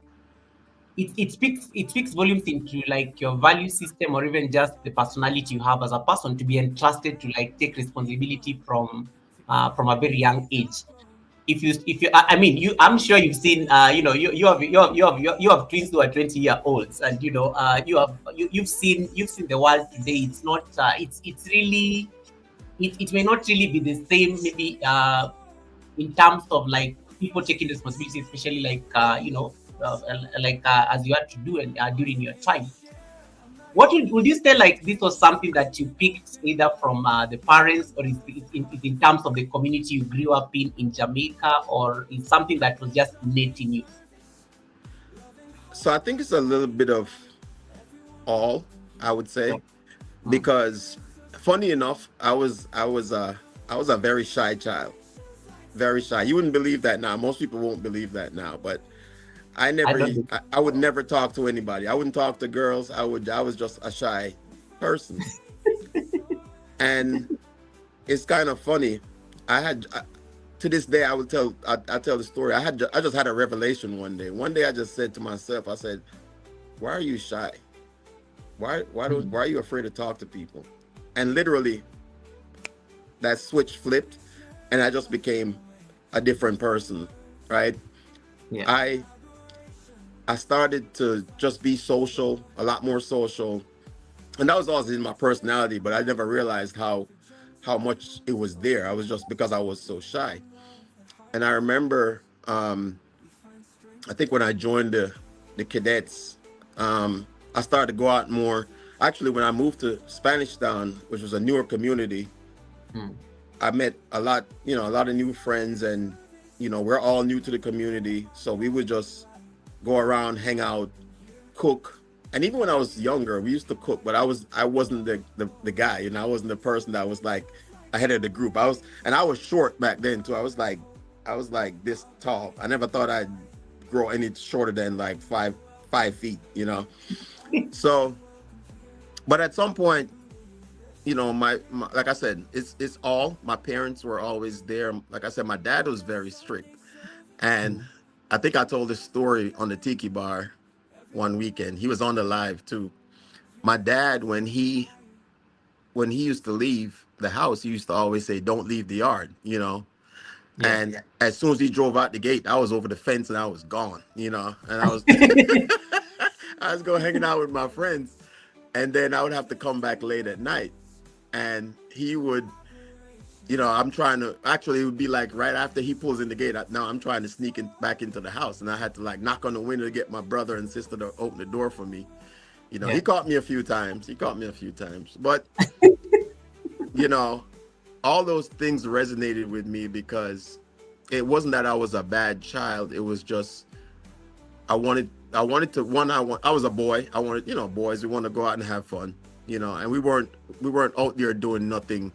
Speaker 1: It speaks volumes into like your value system, or even just the personality you have as a person, to be entrusted to like take responsibility from a very young age. If you I mean, I'm sure you've seen you have twins who are 20-year-olds, and you've seen the world today. It's not it's really it may not really be the same, maybe in terms of like people taking responsibility, especially like as you had to do during your time. What would you say, like, this was something that you picked either from the parents, or is in terms of the community you grew up in Jamaica, or is something that was just innate in you?
Speaker 2: So I think it's a little bit of all, I would say, because funny enough, I was a very shy child, very shy. You wouldn't believe that now. Most people won't believe that now, but I would never talk to anybody. I wouldn't talk to girls. I was just a shy person. And it's kind of funny. To this day, I tell the story. I just had a revelation one day. One day I just said to myself, I said, why are you shy? Why are you afraid to talk to people? And literally that switch flipped, and I just became a different person, right?
Speaker 1: Yeah.
Speaker 2: I started to just be social, a lot more social. And that was always in my personality, but I never realized how much it was there. I was just, because I was so shy. And I remember, I think when I joined the cadets, I started to go out more. Actually, when I moved to Spanish Town, which was a newer community, I met a lot of new friends, and we're all new to the community, so we would just go around, hang out, cook. And even when I was younger, we used to cook, but I wasn't the guy, I wasn't the person that was like ahead of the group. I was short back then too. I was like this tall. I never thought I'd grow any shorter than like 5 feet. So, but at some point, my like I said, it's all my parents were always there. Like I said, my dad was very strict, and
Speaker 1: Mm.
Speaker 2: I think I told this story on the Tiki Bar one weekend. He was on the live too. My dad, when he used to leave the house, he used to always say, "Don't leave the yard."
Speaker 1: Yeah.
Speaker 2: And as soon as he drove out the gate, I was over the fence and I was gone. And I was I was going hanging out with my friends, and then I would have to come back late at night, and he would. I'm trying to actually, it would be like right after he pulls in the gate. Now I'm trying to sneak back into the house, and I had to like knock on the window to get my brother and sister to open the door for me. He
Speaker 1: Yeah.
Speaker 2: caught me a few times. But you know, all those things resonated with me because it wasn't that I was a bad child. It was just I wanted to I was a boy. I wanted, boys, we want to go out and have fun, and we weren't out there doing nothing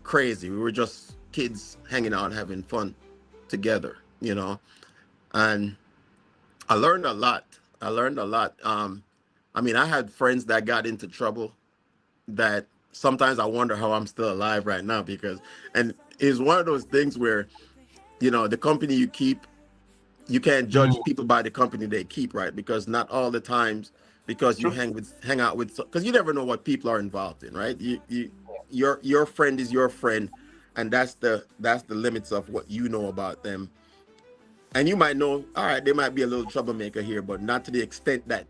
Speaker 2: crazy. We were just kids hanging out having fun together. And I learned a lot. I mean, I had friends that got into trouble that sometimes I wonder how I'm still alive right now, because and it's one of those things where the company you keep, you can't judge
Speaker 1: Mm.
Speaker 2: people by the company they keep, right? Because not all the times, because you
Speaker 1: True.
Speaker 2: hang out with, because you never know what people are involved in, right? Your friend is your friend, and that's the limits of what you know about them. And you might know, all right, they might be a little troublemaker here, but not to the extent that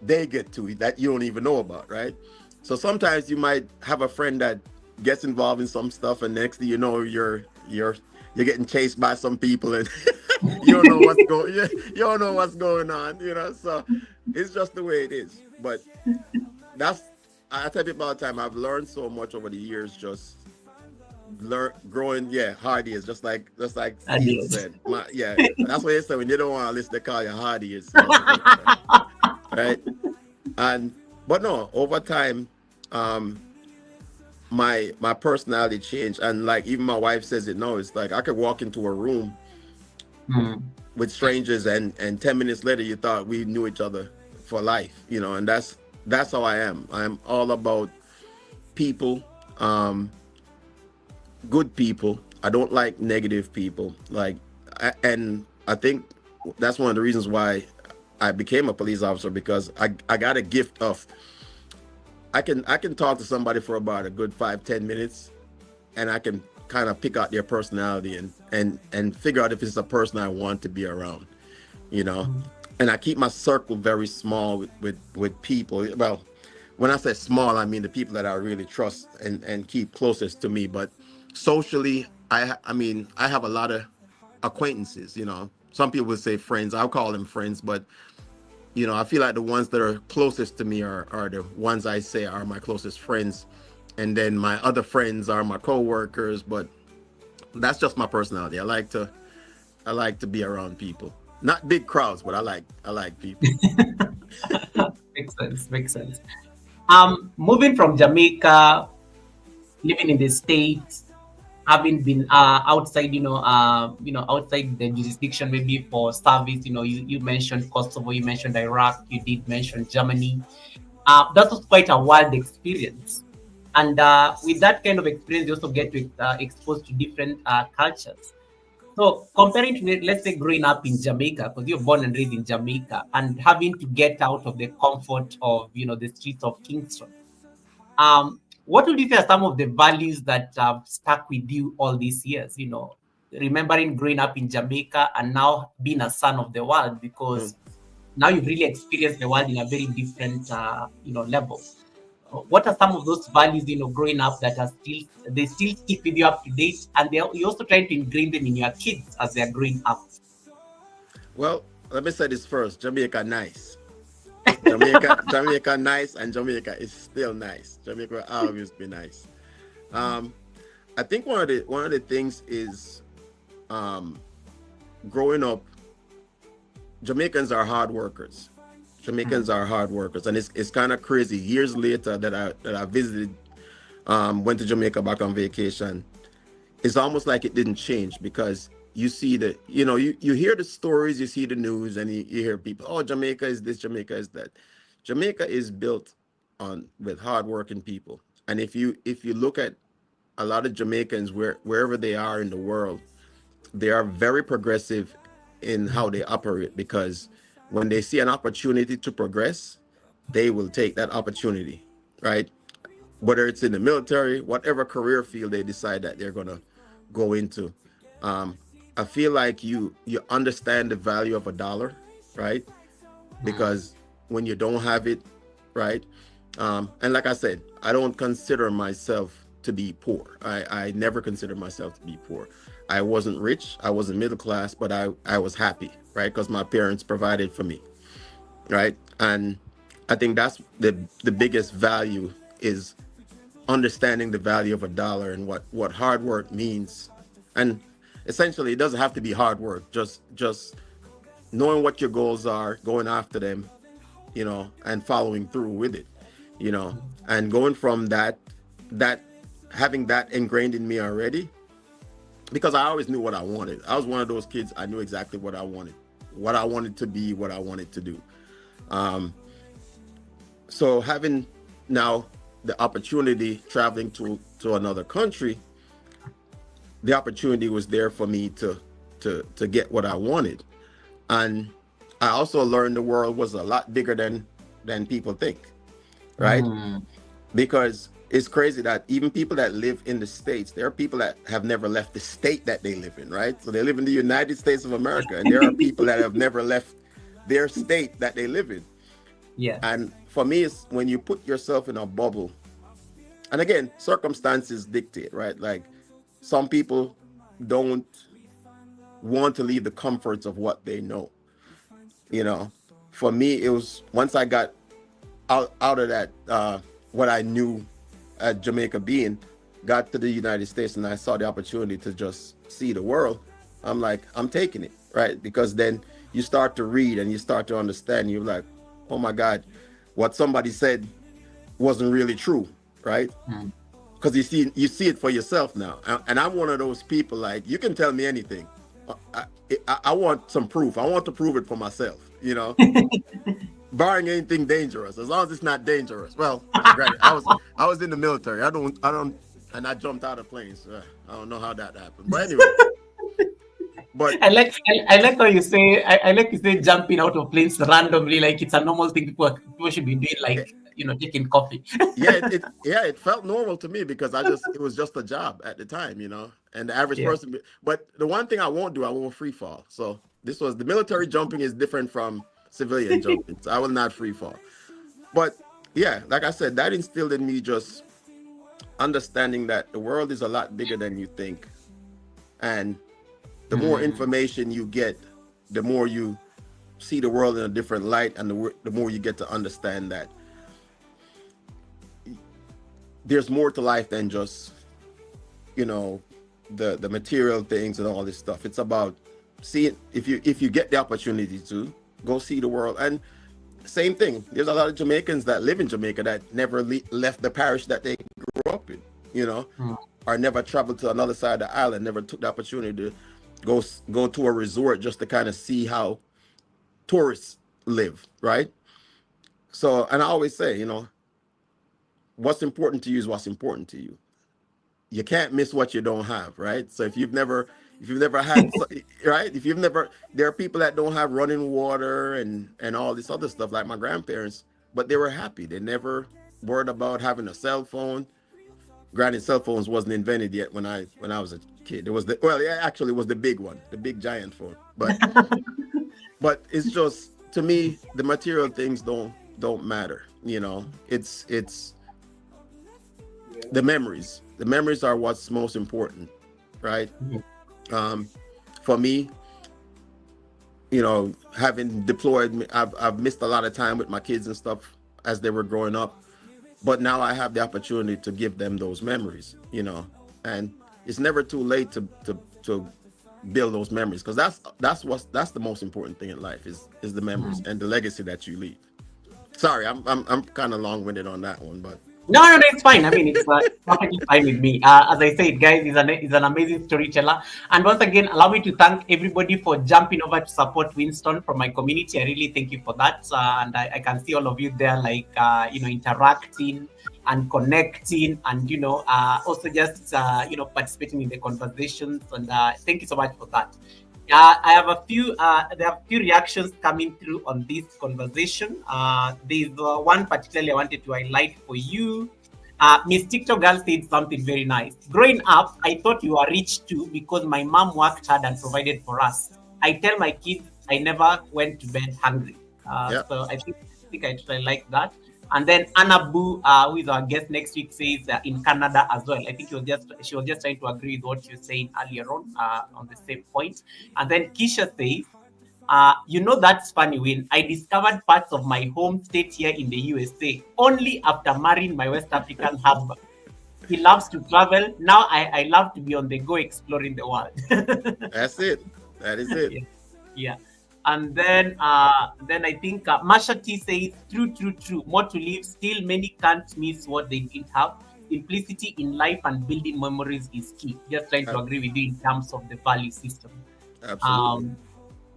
Speaker 2: they get to, that you don't even know about, right? So sometimes you might have a friend that gets involved in some stuff, and next thing you know, you're getting chased by some people, and you don't know what's going you don't know what's going on. So it's just the way it is. But that's I tell people all the time, I've learned so much over the years, just growing, yeah, hard ears, just like Caesar
Speaker 1: Adios.
Speaker 2: said. Yeah, that's what they say when you don't want to listen, they call you hard ears. So, right? And but no, over time, um, my personality changed, and like even my wife says it now. It's like I could walk into a room
Speaker 1: Mm.
Speaker 2: with strangers, and 10 minutes later you thought we knew each other for life. And that's how I am. I'm all about people, um, good people. I don't like negative people. And I think that's one of the reasons why I became a police officer, because I got a gift of, I can talk to somebody for about a good 5-10 minutes, and I can kind of pick out their personality, and figure out if it's a person I want to be around, you know.
Speaker 1: Mm.
Speaker 2: And I keep my circle very small with people. Well, when I say small, I mean the people that I really trust and keep closest to me. But socially, I mean, I have a lot of acquaintances. Some people would say friends. I'll call them friends, but I feel like the ones that are closest to me are the ones I say are my closest friends. And then my other friends are my coworkers, but that's just my personality. I like to be around people. Not big crowds, but I like people.
Speaker 1: Makes sense. Makes sense. Moving from Jamaica, living in the States, having been outside, outside the jurisdiction, maybe for service. You mentioned Kosovo, you mentioned Iraq, you did mention Germany. That was quite a wild experience. And with that kind of experience, you also get to exposed to different cultures. So comparing to, let's say, growing up in Jamaica, because you're born and raised in Jamaica, and having to get out of the comfort of, the streets of Kingston, what would you say are some of the values that have stuck with you all these years? Remembering growing up in Jamaica and now being a son of the world,
Speaker 2: Mm.
Speaker 1: because now you've really experienced the world in a very different, level. What are some of those values, growing up that are still stick with you up to date, and you're also trying to ingrain them in your kids as they're growing up?
Speaker 2: Well, let me say this first. Jamaica nice. Jamaica nice, and Jamaica is still nice. Jamaica will always be nice. Um, I think one of the things is um, growing up, Jamaicans are hard workers. Jamaicans are hard workers, and it's kind of crazy. Years later that I visited, went to Jamaica back on vacation. It's almost like it didn't change because you see the, you hear the stories, you see the news, and you hear people, oh, Jamaica is this, Jamaica is that. Jamaica is built on with hardworking people, and if you look at a lot of Jamaicans wherever they are in the world, they are very progressive in how they operate because when they see an opportunity to progress, they will take that opportunity, right? Whether it's in the military, whatever career field they decide that they're gonna go into. Um, I feel like you understand the value of a dollar, right? Because when you don't have it, right? And like I said, I don't consider myself to be poor. I never considered myself to be poor. I wasn't rich, I wasn't middle class, but I was happy, right? Because my parents provided for me, right? And I think that's the biggest value is understanding the value of a dollar and what hard work means. And essentially it doesn't have to be hard work, just knowing what your goals are, going after them, and following through with it, and going from that having that ingrained in me already, because I always knew what I wanted. I was one of those kids, I knew exactly what I wanted to be, what I wanted to do. um, so having now the opportunity traveling to another country, the opportunity was there for me to get what I wanted. And I also learned the world was a lot bigger than people think, right? Because it's crazy that even people that live in the States, there are people that have never left the state that they live in, right? So they live in the United States of America, and there are people that have never left their state that they live in.
Speaker 1: Yeah.
Speaker 2: And for me, it's when you put yourself in a bubble, and again, circumstances dictate, right? Like some people don't want to leave the comforts of what they know. You know, for me, it was once I got out of that, what I knew at Jamaica being, got to the United States, and I saw the opportunity to just see the world. I'm like, I'm taking it, right? Because then you start to read and you start to understand. You're like, oh my God, what somebody said wasn't really true, right? Because you see it for yourself now. And I'm one of those people, like, you can tell me anything. I want some proof. I want to prove it for myself, barring anything dangerous. As long as it's not dangerous. Well, granted, I was in the military. And I jumped out of planes. I don't know how that happened, but anyway. But
Speaker 1: I like how you say I like you say jumping out of planes randomly, like it's a normal thing people should be doing,
Speaker 2: eh,
Speaker 1: like taking coffee.
Speaker 2: yeah, it felt normal to me because it was just a job at the time, and the average
Speaker 1: Yeah.
Speaker 2: person. But the one thing I won't do, I won't free fall. So this was the military jumping is different from civilian jumping. So I will not free fall. But yeah, like I said, that instilled in me just understanding that the world is a lot bigger than you think, and the more information you get, the more you see the world in a different light, and the more you get to understand that there's more to life than just the material things and all this stuff. It's about seeing, if you get the opportunity to go see the world. And same thing, there's a lot of Jamaicans that live in Jamaica that never left the parish that they grew up in, or never traveled to another side of the island, never took the opportunity to go to a resort just to kind of see how tourists live, right? So, and I always say, what's important to you is what's important to you. You can't miss what you don't have, right? So if you've never had, right, if you've never, there are people that don't have running water and all this other stuff, like my grandparents, but they were happy. They never worried about having a cell phone. Granted, cell phones wasn't invented yet when I was a kid. It was yeah, actually it was the big one, the big giant phone. But it's just, to me, the material things don't matter. It's the memories. The memories are what's most important, right? Um, for me, having deployed, I've missed a lot of time with my kids and stuff as they were growing up, but now I have the opportunity to give them those memories, and it's never too late to build those memories, because that's the most important thing in life is the memories and the legacy that you leave. Sorry, I'm kind of long-winded on that one, but
Speaker 1: No, no, no, it's fine. I mean, it's perfectly fine with me. As I said, guys, he's an amazing storyteller. And once again, allow me to thank everybody for jumping over to support Winston from my community. I really thank you for that. And I can see all of you there, like, interacting and connecting and, also just, participating in the conversations. And thank you so much for that. I have there are a few reactions coming through on this conversation. There's one particularly I wanted to highlight for you. Miss TikTok girl said something very nice. Growing up, I thought you were rich too because my mom worked hard and provided for us. I tell my kids I never went to bed hungry.
Speaker 2: yeah,
Speaker 1: So I think I totally like that. And then Anna Boo, who is our guest next week, says in Canada as well. I think she was just trying to agree with what you were saying earlier on the same point. And then Keisha says, that's funny when I discovered parts of my home state here in the USA only after marrying my West African husband. He loves to travel. Now I love to be on the go exploring the world.
Speaker 2: that's it. That is it.
Speaker 1: Yeah. Yeah. And then I think Masha T says, true, true, true. More to live. Still, many can't miss what they didn't have. Simplicity in life and building memories is key. Just trying to agree with you in terms of the value system.
Speaker 2: Absolutely.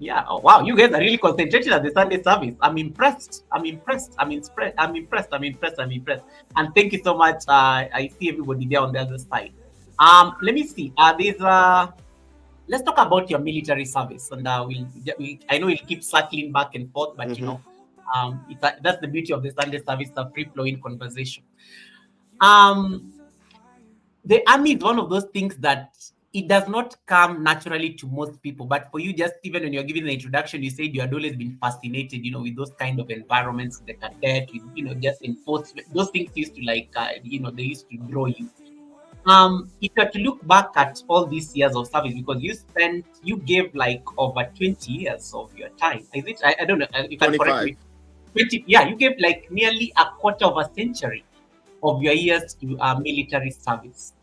Speaker 1: Yeah. Oh, wow. You guys are really concentrated at the Sunday service. I'm impressed. I'm impressed. And thank you so much. I see everybody there on the other side. Let me see. Let's talk about your military service, and I know we'll keep circling back and forth, but that's the beauty of the Sunday service, a free flowing conversation. Um, the army is one of those things that it does not come naturally to most people, but for you, just even when you're giving the introduction, you said you had always been fascinated, with those kind of environments, the cadet, with just enforcement. Those things used to they used to draw you. If you have to look back at all these years of service, because you gave like over 20 years of your time. Is it? I don't know. You can correct
Speaker 2: 25.
Speaker 1: me. 20. Yeah, you gave like nearly a quarter of a century of your years to military service.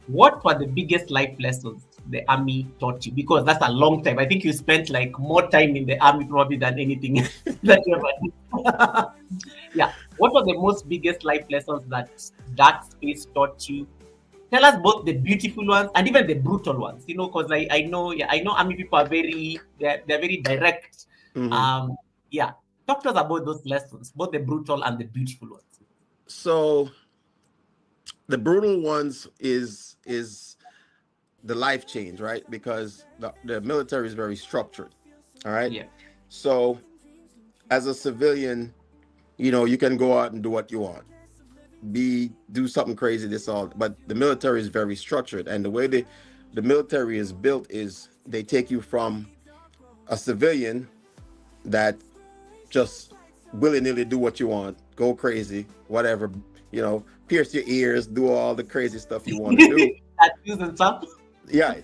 Speaker 1: What were the biggest life lessons the army taught you? Because that's a long time. I think you spent like more time in the army probably than anything that you ever did. Yeah. What were the most biggest life lessons that space taught you? Tell us both the beautiful ones and even the brutal ones. Because I know army people are they're very direct.
Speaker 2: Mm-hmm.
Speaker 1: Yeah. Talk to us about those lessons, both the brutal and the beautiful ones.
Speaker 2: So the brutal ones is the life change, right? Because the military is very structured. All right.
Speaker 1: Yeah.
Speaker 2: So as a civilian, you can go out and do what you want. Do something crazy, but the military is very structured. And the way the military is built is they take you from a civilian that just willy-nilly do what you want, go crazy, whatever, pierce your ears, do all the crazy stuff you want to do.
Speaker 1: Tattoos and stuff.
Speaker 2: Yeah,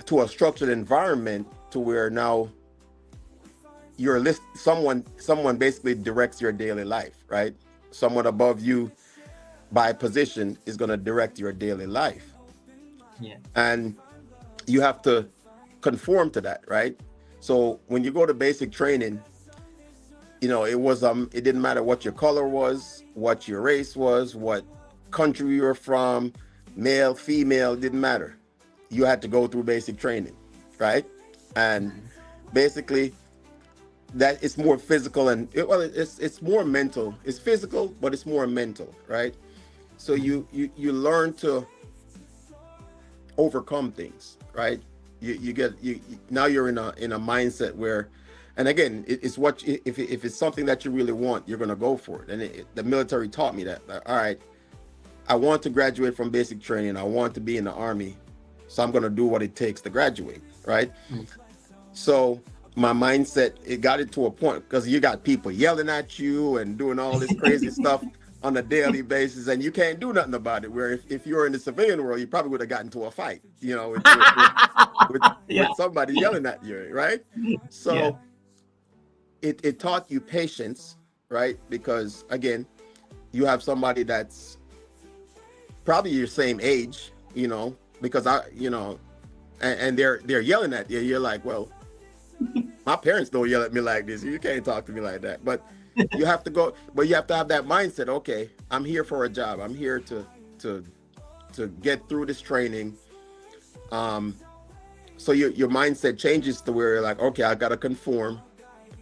Speaker 2: to a structured environment to where now someone basically directs your daily life, right? Someone above you by position is going to direct your daily life.
Speaker 1: Yeah.
Speaker 2: And you have to conform to that, right? So when you go to basic training, it didn't matter what your color was, what your race was, what country you were from, male, female, didn't matter. You had to go through basic training, right? And basically that it's more physical it's more mental. It's physical, but it's more mental, right? So you learn to overcome things, right? Now you're in a mindset where, and again, it's if it's something that you really want, you're gonna go for it. And the military taught me that. All right, I want to graduate from basic training. I want to be in the army, so I'm gonna do what it takes to graduate, right? So my mindset, it got it to a point because you got people yelling at you and doing all this crazy stuff on a daily basis, and you can't do nothing about it. Where if you're in the civilian world, you probably would have gotten to a fight, with somebody yelling at you, right? So it taught you patience, right? Because again, you have somebody that's probably your same age, because and they're yelling at you. You're like, well, my parents don't yell at me like this. You can't talk to me like that. But you have to go. But you have to have that mindset. Okay, I'm here for a job. I'm here to to get through this training. Um, so your mindset changes to where you're like, okay, I gotta conform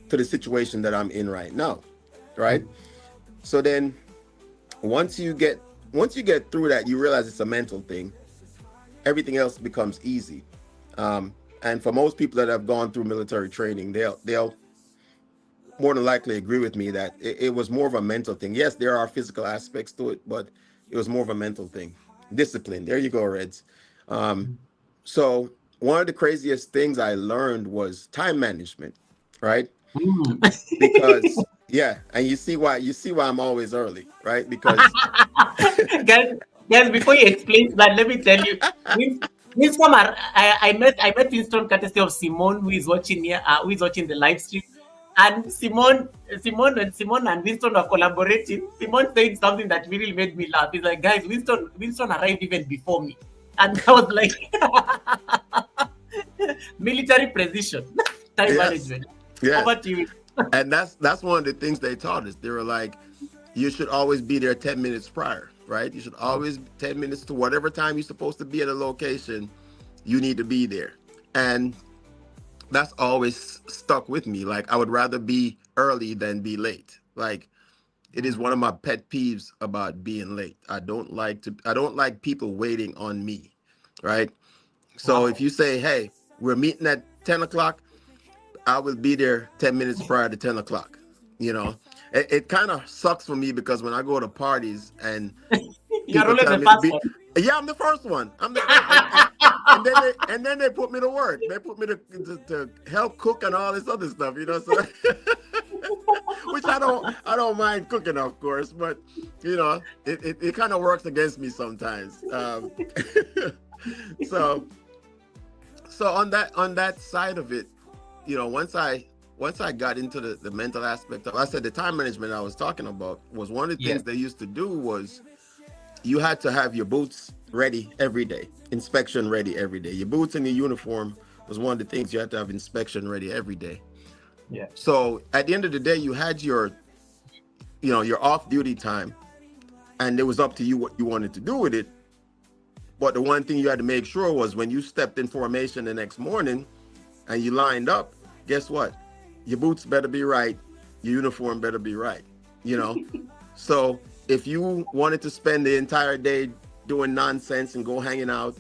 Speaker 2: to the situation that I'm in right now, right? So then once you get through that, you realize it's a mental thing. Everything else becomes easy. And for most people that have gone through military training, they'll more than likely agree with me that it was more of a mental thing. Yes, there are physical aspects to it, but it was more of a mental thing. Discipline. There you go, Reds. So one of the craziest things I learned was time management, right? Because yeah, and you see why I'm always early, right? Because
Speaker 1: guys, guys, before you explain that, let me tell you, Winston, I met Winston courtesy of Simone, who is watching here, who is watching the live stream. And Simone and Winston are collaborating. Simone said something that really made me laugh. He's like, guys, Winston arrived even before me. And I was like, military precision, time
Speaker 2: yes,
Speaker 1: management.
Speaker 2: yes.
Speaker 1: Over to you.
Speaker 2: And that's one of the things they taught us. They were like, you should always be there 10 minutes prior, right? You should always 10 minutes to whatever time you're supposed to be at a location, you need to be there. And that's always stuck with me. Like I would rather be early than be late. Like it is one of my pet peeves about being late. I don't like people waiting on me, right? So if
Speaker 1: Wow.
Speaker 2: you say, hey, we're meeting at 10 o'clock, I will be there 10 minutes prior to 10 o'clock. You know, it kind of sucks for me because when I go to parties and
Speaker 1: You're
Speaker 2: people
Speaker 1: always
Speaker 2: tell
Speaker 1: the
Speaker 2: me to
Speaker 1: first
Speaker 2: be,
Speaker 1: one.
Speaker 2: yeah, I'm the first one. I'm the and then they put me to work. They put me to help cook and all this other stuff, you know. So which I don't mind cooking, of course, but you know, it kind of works against me sometimes. So on that side of it, you know, once I got into the mental aspect of, I said the time management I was talking about was one of the
Speaker 1: Yeah.
Speaker 2: things they used to do was you had to have your boots ready every day, inspection ready every day. Your boots and your uniform was one of the things you had to have inspection ready every day.
Speaker 1: Yeah.
Speaker 2: So at the end of the day, you had your, you know, your off duty time, and it was up to you what you wanted to do with it. But the one thing you had to make sure was when you stepped in formation the next morning and you lined up, guess what? Your boots better be right. Your uniform better be right. You know? So if you wanted to spend the entire day doing nonsense and go hanging out,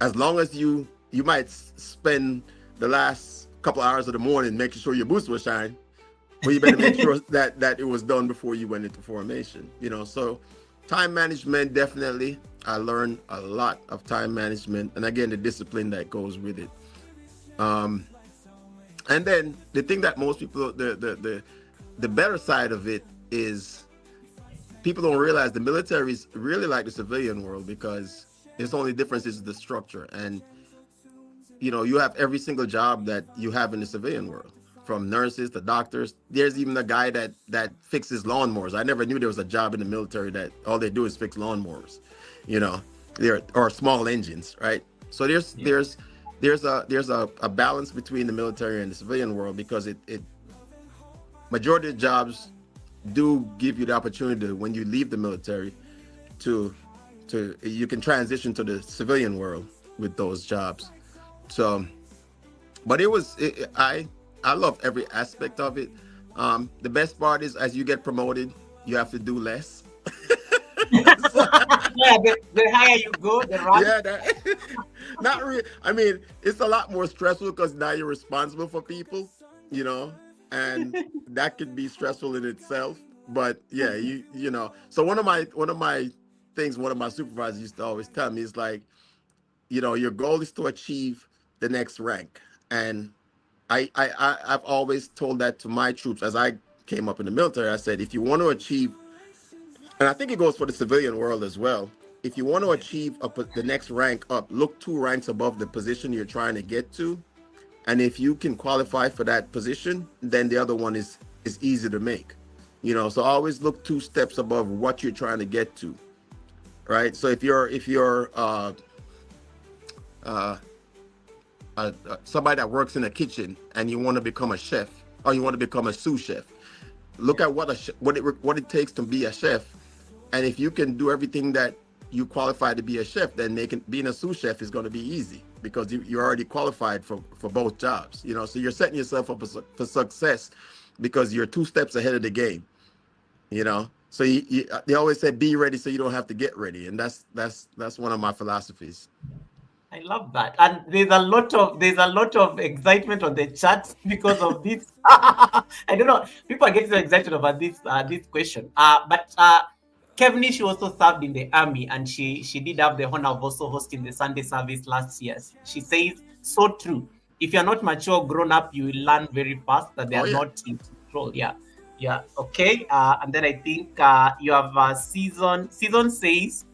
Speaker 2: as long as you might spend the last couple hours of the morning making sure your boots were shined, well, you better make sure that it was done before you went into formation. You know, so time management, definitely. I learned a lot of time management, and again, the discipline that goes with it. And then the thing that most people, the better side of it is people don't realize the military is really like the civilian world because its only difference is the structure. And you know, you have every single job that you have in the civilian world, from nurses to doctors. There's even a guy that fixes lawnmowers. I never knew there was a job in the military that all they do is fix lawnmowers, you know, or small engines, right? So there's a balance between the military and the civilian world because it majority of jobs do give you the opportunity to, when you leave the military to you can transition to the civilian world with those jobs. So, but I love every aspect of it. The best part is as you get promoted, you have to do less. So,
Speaker 1: Yeah, the higher you go, the rank.
Speaker 2: yeah, not really. I mean, it's a lot more stressful because now you're responsible for people, you know, and that could be stressful in itself. But yeah, you know. So one of my things, one of my supervisors used to always tell me is like, you know, your goal is to achieve the next rank, and I've always told that to my troops as I came up in the military. I said, if you want to achieve, and I think it goes for the civilian world as well. If you want to achieve the next rank up, look 2 ranks above the position you're trying to get to, and if you can qualify for that position, then the other one is easy to make. You know, so always look 2 steps above what you're trying to get to, right? So if you're somebody that works in a kitchen and you want to become a chef or you want to become a sous chef, look at what it takes to be a chef, and if you can do everything that you qualify to be a chef, then being a sous chef is going to be easy because you're already qualified for both jobs. So you're setting yourself up for success because you're 2 steps ahead of the game. So they always say be ready so you don't have to get ready, and that's one of my philosophies.
Speaker 1: I love that, and there's a lot of excitement on the chat because of this. I don't know, people are getting so excited about this question. But Kevin, she also served in the army, and she did have the honor of also hosting the Sunday service last year. She says, so true. If you're not mature, grown up, you will learn very fast that they
Speaker 2: Oh
Speaker 1: are
Speaker 2: yeah.
Speaker 1: not in control. Yeah, yeah. Okay. And then I think you have season. Season says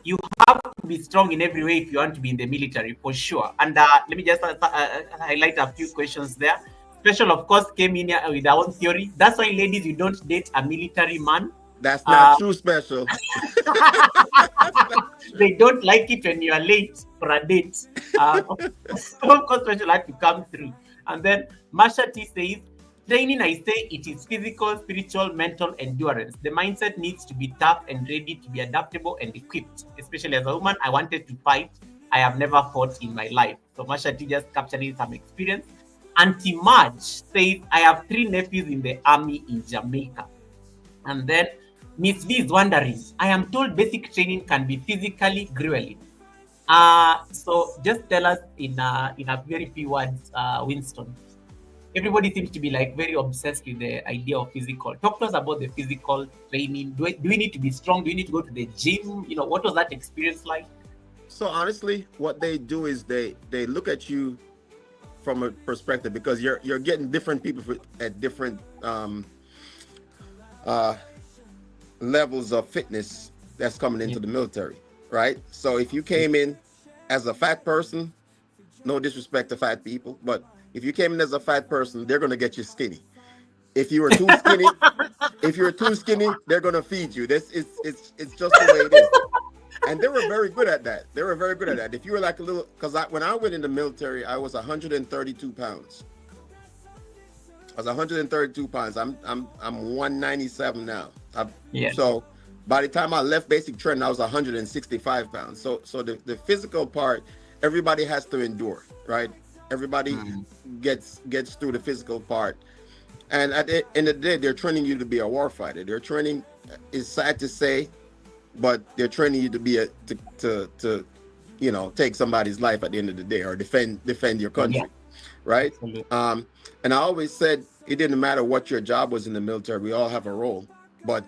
Speaker 1: you have to be strong in every way if you want to be in the military, for sure. And let me just highlight a few questions there. Special, of course, came in here with our own theory. That's why, ladies, you don't date a military man.
Speaker 2: That's not
Speaker 1: Uh,
Speaker 2: true, Special. That's not true.
Speaker 1: they don't like it when you are late for a date. Of course, special had to come through. And then Masha T says, training, I say it is physical, spiritual, mental endurance. The mindset needs to be tough and ready to be adaptable and equipped. Especially as a woman, I wanted to fight. I have never fought in my life. So Masha T just capturing some experience. Auntie Marge says, I have 3 nephews in the army in Jamaica. And then Miss V is wondering, I am told basic training can be physically grueling. So just tell us in a very few words, Winston. Everybody seems to be like very obsessed with the idea of physical. Talk to us about the physical training. Do we need to be strong? Do we need to go to the gym? What was that experience like?
Speaker 2: So honestly, what they do is they look at you from a perspective because you're getting different people at different uh, levels of fitness that's coming into the military, right? So if you came in as a fat person, no disrespect to fat people, but if you came in as a fat person, they're going to get you skinny. If you were too skinny, they're going to feed you. It's just the way it is. And they were very good at that. If you were like a little, because when I went in the military, I was 132 pounds. I was 132 pounds. I'm 197 now. So by the time I left basic training, I was 165 pounds. So the physical part, everybody has to endure, right? Everybody gets through the physical part. And at the end of the day, they're training you to be a warfighter. They're training, it's sad to say, but they're training you to be to take somebody's life at the end of the day or defend your country, right? And I always said it didn't matter what your job was in the military. We all have a role, but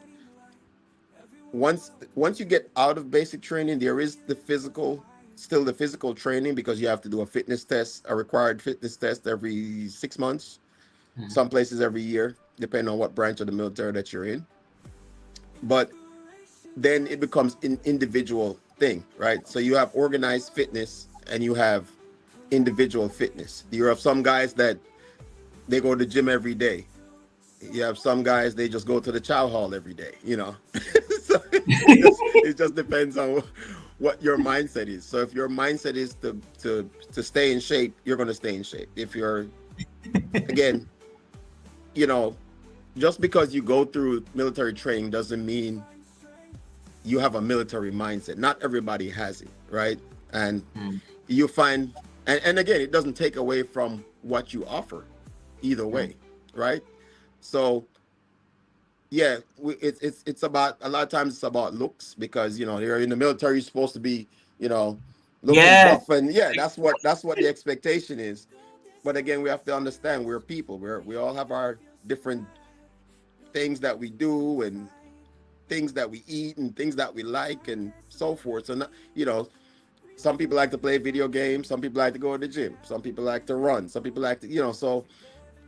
Speaker 2: once you get out of basic training, there is still the physical training because you have to do a required fitness test every 6 months. Some places every year, depending on what branch of the military that you're in. But then it becomes an individual thing, right? So you have organized fitness and you have individual fitness. You have some guys that they go to the gym every day. You have some guys, they just go to the chow hall every day, So it just depends on what your mindset is. So if your mindset is to stay in shape, you're going to stay in shape. If you're, again, just because you go through military training doesn't mean you have a military mindset. Not everybody has it, right? And you find, and again, it doesn't take away from what you offer either way, right? So yeah, it's about, a lot of times it's about looks because you're in the military, you're supposed to be looking buff, and that's what the expectation is. But again, we have to understand we're people. We all have our different things that we do and things that we eat and things that we like and so forth. So some people like to play video games, some people like to go to the gym, some people like to run, some people like to so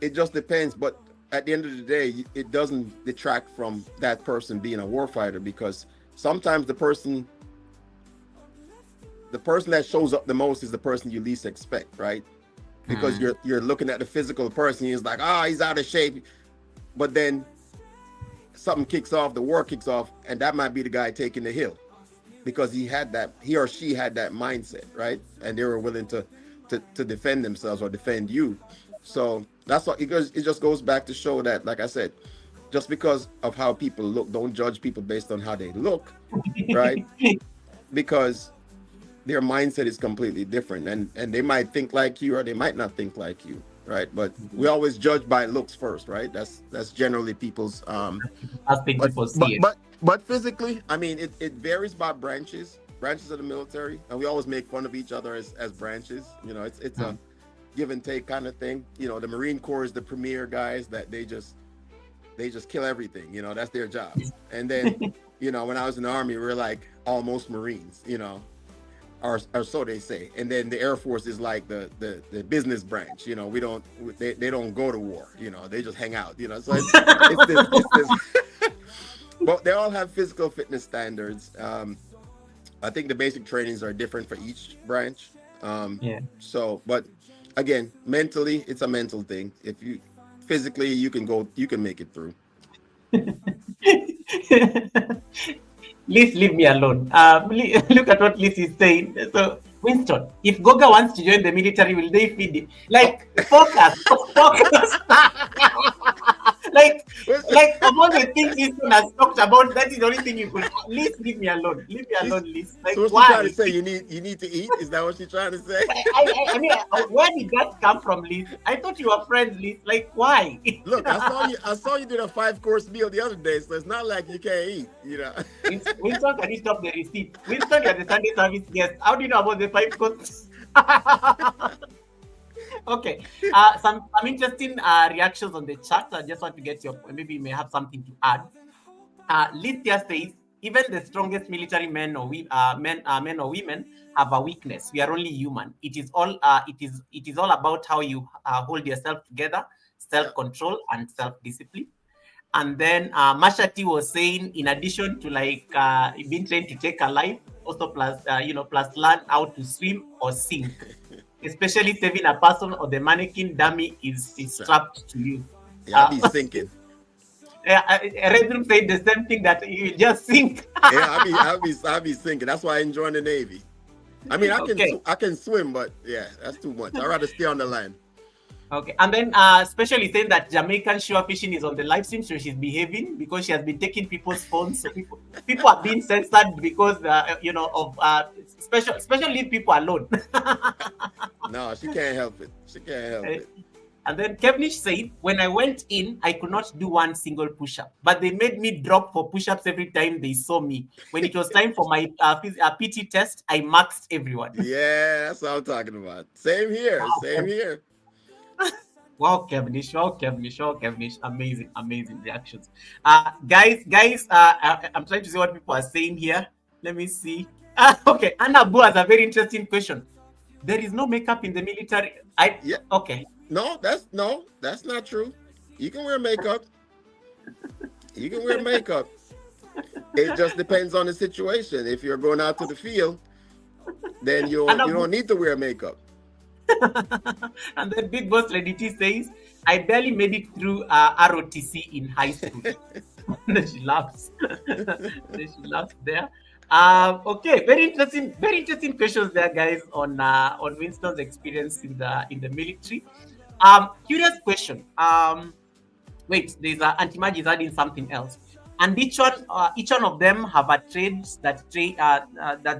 Speaker 2: it just depends. But at the end of the day, it doesn't detract from that person being a warfighter, because sometimes the person that shows up the most is the person you least expect, right? Because you're looking at the physical person, he's like, he's out of shape, but then something kicks off, the war kicks off, and that might be the guy taking the hill because he or she had that mindset, right? And they were willing to to defend themselves or defend you. So that's what it just goes back to show that, like I said, just because of how people look, don't judge people based on how they look, right? Because their mindset is completely different, and they might think like you or they might not think like you, right? But we always judge by looks first, right? That's generally people's
Speaker 1: As
Speaker 2: but
Speaker 1: people see
Speaker 2: but
Speaker 1: it.
Speaker 2: but but physically, I mean, it varies by branches of the military, and we always make fun of each other as branches. It's a give and take kind of thing. The Marine Corps is the premier guys that they just kill everything. That's their job. And then, when I was in the Army, we were like almost Marines. Or so they say. And then the Air Force is like the business branch. We don't they don't go to war. They just hang out. So it's this. But they all have physical fitness standards. I think the basic trainings are different for each branch.
Speaker 1: Yeah.
Speaker 2: So, but again, mentally, it's a mental thing. If you physically, you can make it through.
Speaker 1: Liz, leave me alone. Look at what Liz is saying. So, Winston, if Goga wants to join the military, will they feed him? Like, focus, focus. like of all the things Winston has talked about, that is the only thing you could. Liz, leave me alone. Leave me alone, Liz. Like,
Speaker 2: So what's
Speaker 1: why?
Speaker 2: she trying to say? You need to eat? Is that what she's trying to say?
Speaker 1: I mean, where did that come from, Liz? I thought you were friends, Liz. Like, why?
Speaker 2: Look, I saw you did a 5-course meal the other day, so it's not like you can't eat.
Speaker 1: Winston, can you stop the receipt? Winston, you're the Sunday service guest. How do you know about the 5 courses? Okay. Some interesting reactions on the chat. I just want to get your. Maybe you may have something to add. Lithia says, even the strongest military men or women have a weakness. We are only human. It is all about how you hold yourself together, self-control and self-discipline. And then Mashati was saying, in addition to being trained to take a life, also plus learn how to swim or sink, especially saving a person or the mannequin dummy is strapped to you.
Speaker 2: Yeah, I'll be sinking.
Speaker 1: Redrum said the same thing, that you just sink.
Speaker 2: Yeah, I'll be sinking. That's why I joined the Navy. I mean, I can swim, but yeah, that's too much. I'd rather stay on the land.
Speaker 1: Okay, and then especially saying that Jamaican shore fishing is on the live stream, so she's behaving because she has been taking people's phones. So people are being censored because of especially leave people alone.
Speaker 2: No, she can't help it. She can't help it.
Speaker 1: And then Kevnish said, when I went in, I could not do one single push-up, but they made me drop for push-ups every time they saw me. When it was time for my PT test, I maxed everyone.
Speaker 2: Yeah, that's what I'm talking about. Same here. Wow. Same here.
Speaker 1: Wow, Kevnish. Amazing reactions. Guys, I'm trying to see what people are saying here. Let me see. Okay, Anna Bu has a very interesting question. There is no makeup in the military. Okay.
Speaker 2: No, that's not true. You can wear makeup. It just depends on the situation. If you're going out to the field, then you don't need to wear makeup.
Speaker 1: And then Big Boss Lady T says, I barely made it through ROTC in high school. She laughs. She laughs there. Okay, very interesting questions there, guys, on Winston's experience in the military. Curious question. Wait, there's Auntie Maggie is adding something else. And each one of them have a trade that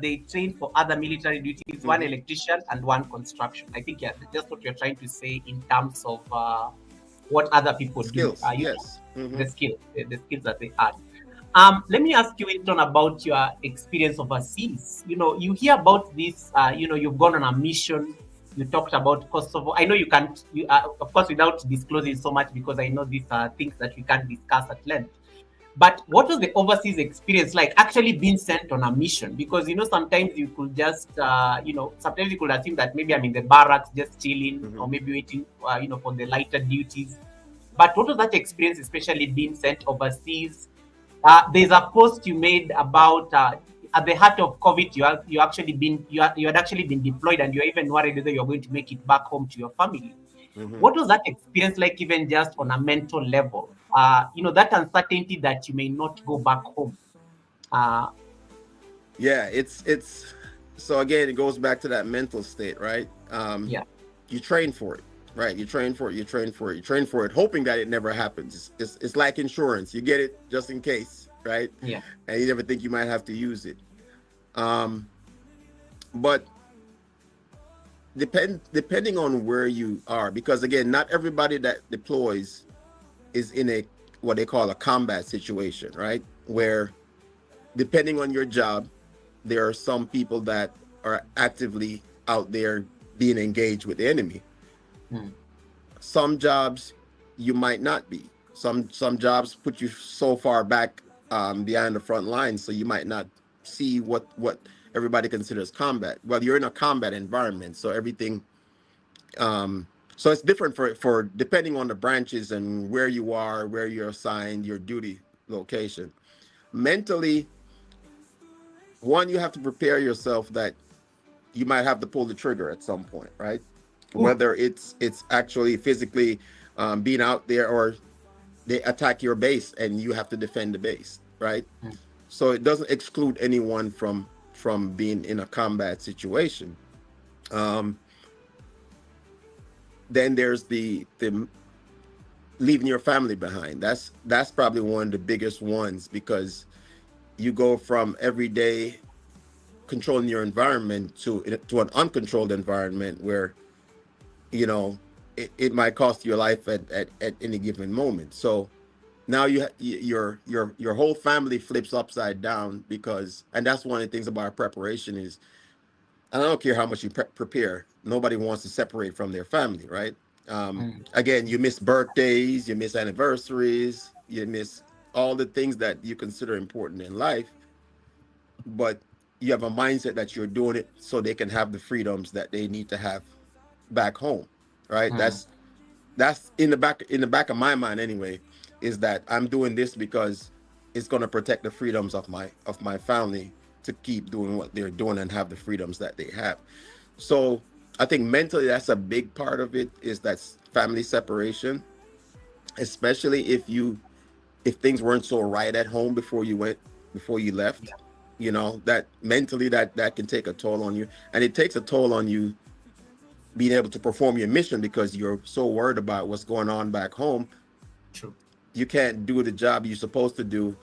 Speaker 1: they train for other military duties. Mm-hmm. One electrician and one construction. I think that's what you're trying to say in terms of what other people
Speaker 2: skills,
Speaker 1: do.
Speaker 2: Yes. Mm-hmm.
Speaker 1: The skills that they add. Let me ask you, Winston, about your experience overseas. You hear about this. You've gone on a mission. You talked about Kosovo. I know you can't. Of course, without disclosing so much, because I know these are things that we can't discuss at length. But what was the overseas experience like, actually being sent on a mission? Because sometimes you could just, sometimes you could assume that maybe I'm in the barracks just chilling, mm-hmm. or maybe waiting, for the lighter duties. But what was that experience, especially being sent overseas? There's a post you made about at the heart of COVID, you had actually been deployed, and you're even worried whether you're going to make it back home to your family. Mm-hmm. What was that experience like, even just on a mental level? That uncertainty that you may not go back home.
Speaker 2: Yeah, it's so again, it goes back to that mental state, right?
Speaker 1: Yeah.
Speaker 2: You train for it, right? You train for it, you train for it, you train for it, hoping that it never happens. It's like insurance. You get it just in case, right?
Speaker 1: Yeah.
Speaker 2: And you never think you might have to use it. Um, but depending on where you are, because again, not everybody that deploys is in a what they call a combat situation, right? Where depending on your job, there are some people that are actively out there being engaged with the enemy.
Speaker 1: Mm.
Speaker 2: Some jobs you might not be. Some jobs put you so far back behind the front lines, so you might not see what everybody considers combat. Well, you're in a combat environment, so everything. So it's different for depending on the branches and where you are, where you're assigned, your duty location. Mentally, one, you have to prepare yourself that you might have to pull the trigger at some point, right?
Speaker 1: Ooh.
Speaker 2: Whether it's actually physically being out there, or they attack your base and you have to defend the base, right?
Speaker 1: Mm.
Speaker 2: So it doesn't exclude anyone from being in a combat situation. Um, then there's the leaving your family behind. That's probably one of the biggest ones, because you go from every day controlling your environment to an uncontrolled environment where you know it might cost your life at any given moment. So now your whole family flips upside down, because and that's one of the things about preparation is, and I don't care how much you prepare, nobody wants to separate from their family, right?
Speaker 1: Mm.
Speaker 2: Again, you miss birthdays, you miss anniversaries, you miss all the things that you consider important in life, but you have a mindset that you're doing it so they can have the freedoms that they need to have back home, right?
Speaker 1: Mm.
Speaker 2: That's in the back of my mind anyway, is that I'm doing this because it's going to protect the freedoms of my family to keep doing what they're doing and have the freedoms that they have. So I think mentally that's a big part of it, is that family separation, especially if things weren't so right at home before you left.
Speaker 1: Yeah.
Speaker 2: That mentally that can take a toll on you, and it takes a toll on you being able to perform your mission, because you're so worried about what's going on back home.
Speaker 1: True.
Speaker 2: You can't do the job you're supposed to do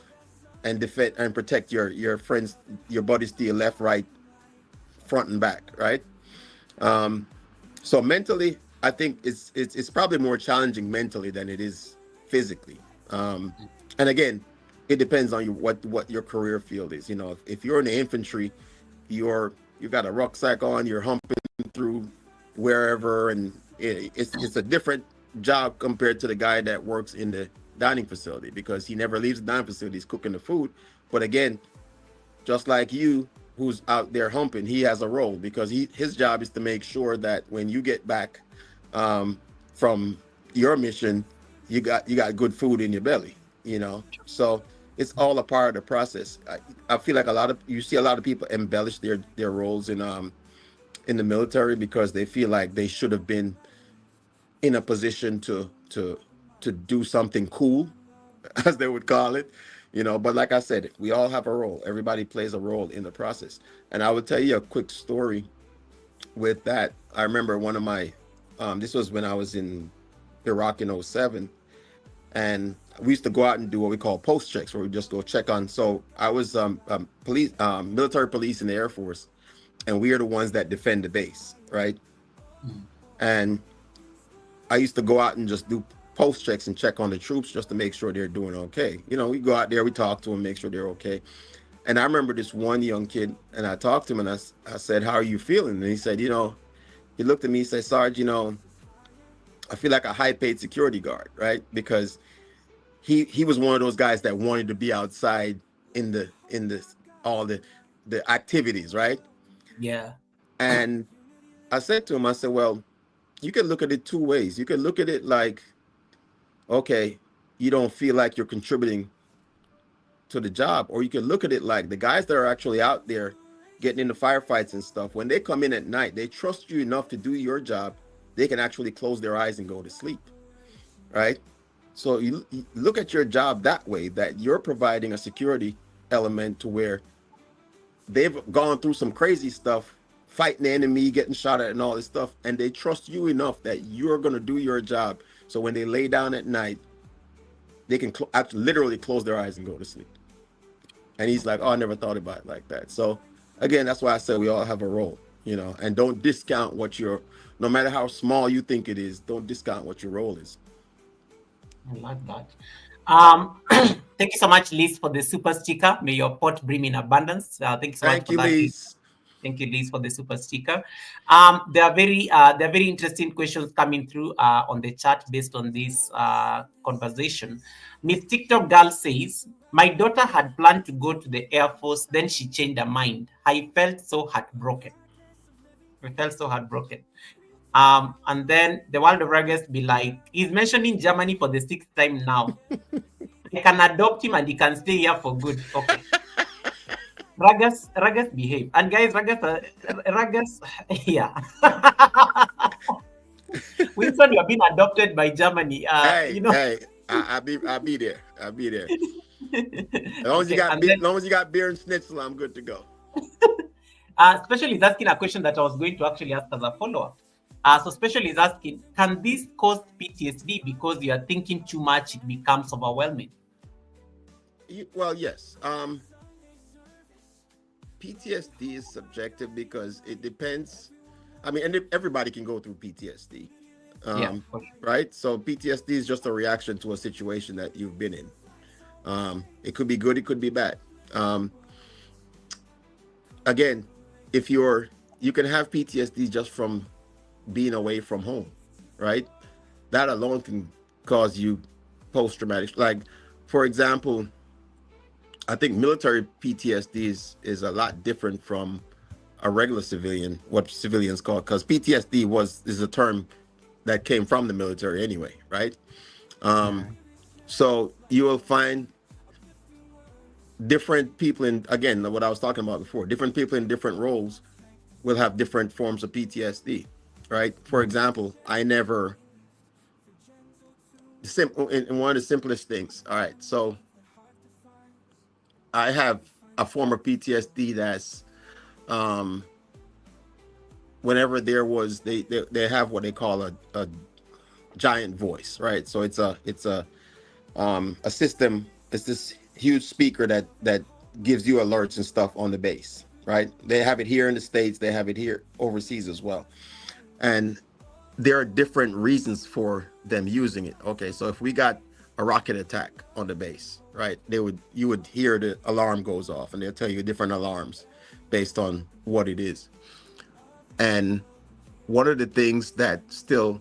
Speaker 2: and defend and protect your friends, your buddies to your left, right, front and back, right? um so mentally, I think it's probably more challenging mentally than it is physically. um and again, it depends on what your career field is. If you're in the infantry, you got a rucksack on, you're humping through wherever, and it's a different job compared to the guy that works in the dining facility, because he never leaves the dining facility, he's cooking the food. But again, just like you, who's out there humping, he has a role, because his job is to make sure that when you get back from your mission, you got good food in your belly. So it's all a part of the process. I feel like you see a lot of people embellish their roles in the military, because they feel like they should have been in a position to do something cool, as they would call it. But like I said, we all have a role. Everybody plays a role in the process. And I would tell you a quick story with that. I remember one of my this was when I was in Iraq in '07, and we used to go out and do what we call post checks, where we just go check on. So I was police, military police in the Air Force, and we are the ones that defend the base, right?
Speaker 1: Mm.
Speaker 2: And I used to go out and just do post checks and check on the troops, just to make sure they're doing okay. We go out there, we talk to them, make sure they're okay. And I remember this one young kid, and I talked to him, and I said, "How are you feeling?" And he said, he looked at me, he said, "Sarge, I feel like a high paid security guard," right? Because he was one of those guys that wanted to be outside in the all the activities, right?
Speaker 1: Yeah.
Speaker 2: And I said to him, I said, "Well, you can look at it two ways. You can look at it like, okay, you don't feel like you're contributing to the job, or you can look at it like the guys that are actually out there getting into firefights and stuff, when they come in at night, they trust you enough to do your job, they can actually close their eyes and go to sleep, right? So you look at your job that way, that you're providing a security element to where they've gone through some crazy stuff fighting the enemy, getting shot at, and all this stuff, and they trust you enough that you're gonna do your job. So when they lay down at night, they can actually literally close their eyes and go to sleep. And he's like, "Oh, I never thought about it like that." So again, that's why I said we all have a role, and don't discount what your, no matter how small you think it is, don't discount what your role is.
Speaker 1: I like that. Thank you so much, Liz, for the super sticker. May your pot bring in abundance. Thank you so much
Speaker 2: Thank
Speaker 1: for
Speaker 2: you,
Speaker 1: that.
Speaker 2: Lise.
Speaker 1: Thank you, Liz, for the super sticker. There are very interesting questions coming through on the chat based on this conversation. Miss TikTok Girl says, "My daughter had planned to go to the Air Force, then she changed her mind. I felt so heartbroken. I felt so heartbroken." And then the world of Ragas be like, he's mentioning Germany for the sixth time now. I can adopt him and he can stay here for good. Okay. Ragas behave. And guys, Ragas, yeah. Winston, you have been adopted by Germany.
Speaker 2: Hey, hey, I'll be there. I'll be there. As long as you
Speaker 1: Okay.
Speaker 2: got
Speaker 1: And then,
Speaker 2: as long as you got beer and schnitzel, I'm good to go.
Speaker 1: Special is asking a question that I was going to actually ask as a follow-up. So Special is asking, can this cause PTSD because you are thinking too much, it becomes overwhelming?
Speaker 2: Well, yes. PTSD is subjective because it depends. I mean, and everybody can go through PTSD,
Speaker 1: Yeah, for sure.
Speaker 2: right? So PTSD is just a reaction to a situation that you've been in. It could be good, it could be bad. Again, if you can have PTSD just from being away from home, right? That alone can cause you post-traumatic. Like, for example, I think military PTSD is a lot different from a regular civilian, what civilians call, because PTSD is a term that came from the military anyway, right? So you will find different people in, again, what I was talking about before, different people in different roles will have different forms of PTSD, right? For example, I never, in one of the simplest things, all right, so I have a form of PTSD that's, whenever there was, they have what they call a giant voice, right? So it's a system. It's this huge speaker that gives you alerts and stuff on the base, right? They have it here in the States. They have it here overseas as well. And there are different reasons for them using it. Okay, so if we got a rocket attack on the base, right? You would hear the alarm goes off, and they'll tell you different alarms based on what it is. And one of the things that still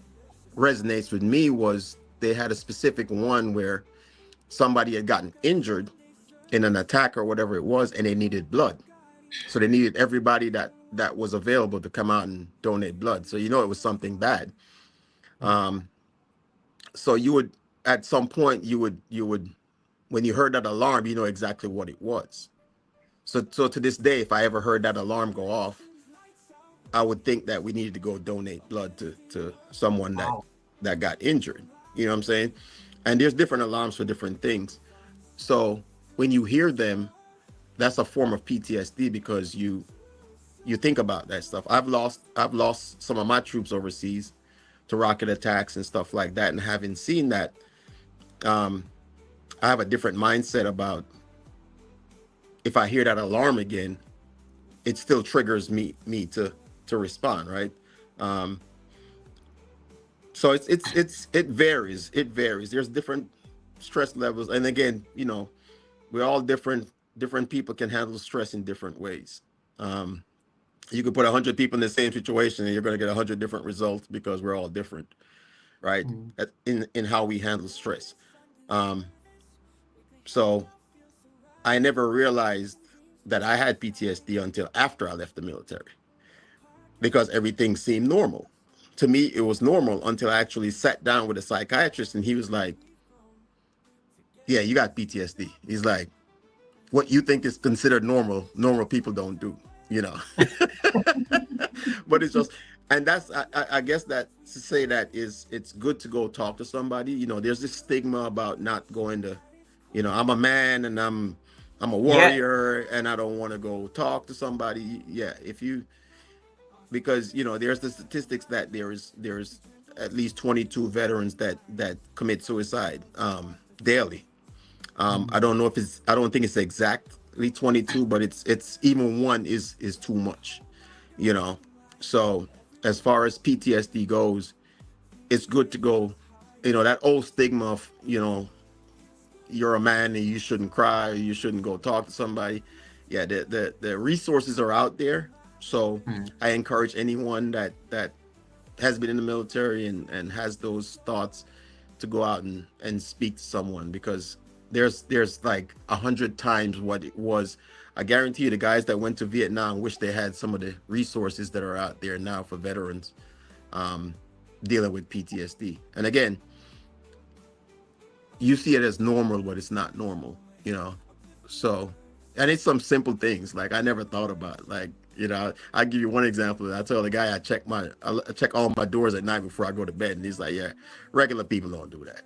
Speaker 2: resonates with me was they had a specific one where somebody had gotten injured in an attack or whatever it was, and they needed blood. So they needed everybody that was available to come out and donate blood. So it was something bad. So you would, at some point, you would when you heard that alarm, you know exactly what it was. So to this day, if I ever heard that alarm go off, I would think that we needed to go donate blood to someone
Speaker 1: Wow.
Speaker 2: that got injured. You know what I'm saying? And there's different alarms for different things. So when you hear them, that's a form of PTSD because you think about that stuff. I've lost some of my troops overseas to rocket attacks and stuff like that, and having seen that, I have a different mindset about, if I hear that alarm again, it still triggers me to respond, right? So it varies. It varies. There's different stress levels, and again, we're all different. Different people can handle stress in different ways. You could put 100 people in the same situation, and you're going to get 100 different results because we're all different, right? In how we handle stress. So I never realized that I had PTSD until after I left the military, because everything seemed normal. To me, it was normal until I actually sat down with a psychiatrist, and he was like, "Yeah, you got PTSD." He's like, "What you think is considered normal people don't do, you know." But it's just, and that's, I guess that to say that is, it's good to go talk to somebody. There's this stigma about not going to, I'm a man and I'm a
Speaker 1: Yeah.
Speaker 2: warrior and I don't want to go talk to somebody. Yeah, if you because there's the statistics that there's at least 22 veterans that commit suicide daily. I don't know if I don't think it's exactly 22, but it's even one is too much, you know. So as far as PTSD goes, it's good to go. That old stigma of you're a man and you shouldn't cry, you shouldn't go talk to somebody. Yeah, the resources are out there. So I encourage anyone that has been in the military and has those thoughts to go out and speak to someone, because there's like 100 times what it was. I guarantee you the guys that went to Vietnam wish they had some of the resources that are out there now for veterans dealing with PTSD. And again, you see it as normal, but it's not normal. So, and it's some simple things like I never thought about. Like, I give you one example. I tell the guy I check all my doors at night before I go to bed, and he's like, "Yeah, regular people don't do that."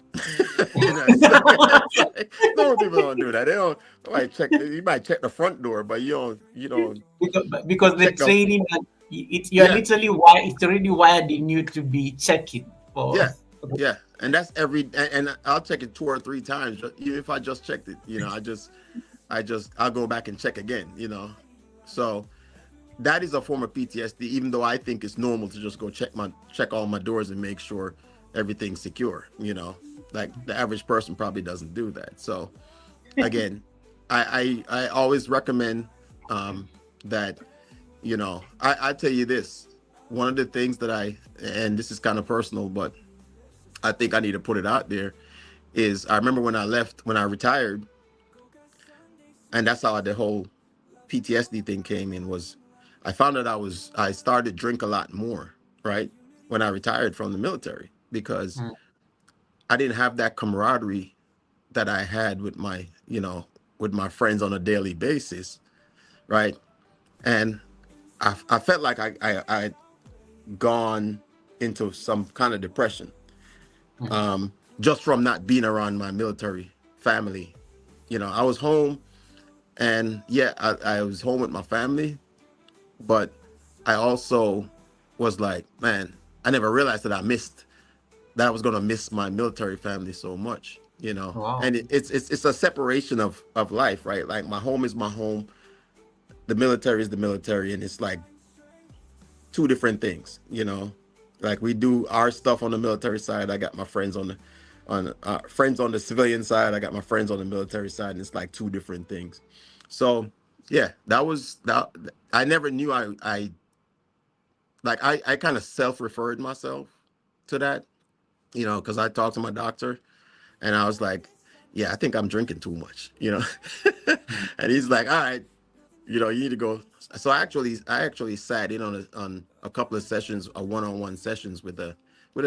Speaker 2: It's like, normal people don't do that. They don't. Like check. You might check the front door, but you don't.
Speaker 1: Because the
Speaker 2: Check out.
Speaker 1: training, you're
Speaker 2: Yeah,
Speaker 1: literally wired. It's already wired in you to be checking for.
Speaker 2: yeah, yeah. And that's and I'll check it 2 or 3 times. Even if I just checked it, I'll go back and check again. So that is a form of PTSD, even though I think it's normal to just go check all my doors and make sure everything's secure. Like the average person probably doesn't do that. So again, I always recommend that, I tell you this, one of the things that and this is kind of personal, but I think I need to put it out there, is I remember when I retired, and that's how the whole PTSD thing came in, was I found that I started to drink a lot more, right? When I retired from the military, because I didn't have that camaraderie that I had with my friends on a daily basis, right? And I felt like I'd gone into some kind of depression, just from not being around my military family. I was home, and yeah, I was home with my family, but I also was like, man, I never realized that I was going to miss my military family so much,
Speaker 1: Wow.
Speaker 2: and it's a separation of life, right? Like my home is my home, the military is the military, and it's like two different things. Like we do our stuff on the military side. I got my friends on the civilian side. I got my friends on the military side, and it's like two different things. So yeah, that. I never knew I kind of self-referred myself to that, because I talked to my doctor, and I was like, yeah, I think I'm drinking too much. And he's like, all right, you need to go. So I actually sat in on a couple of sessions, one-on-one sessions with a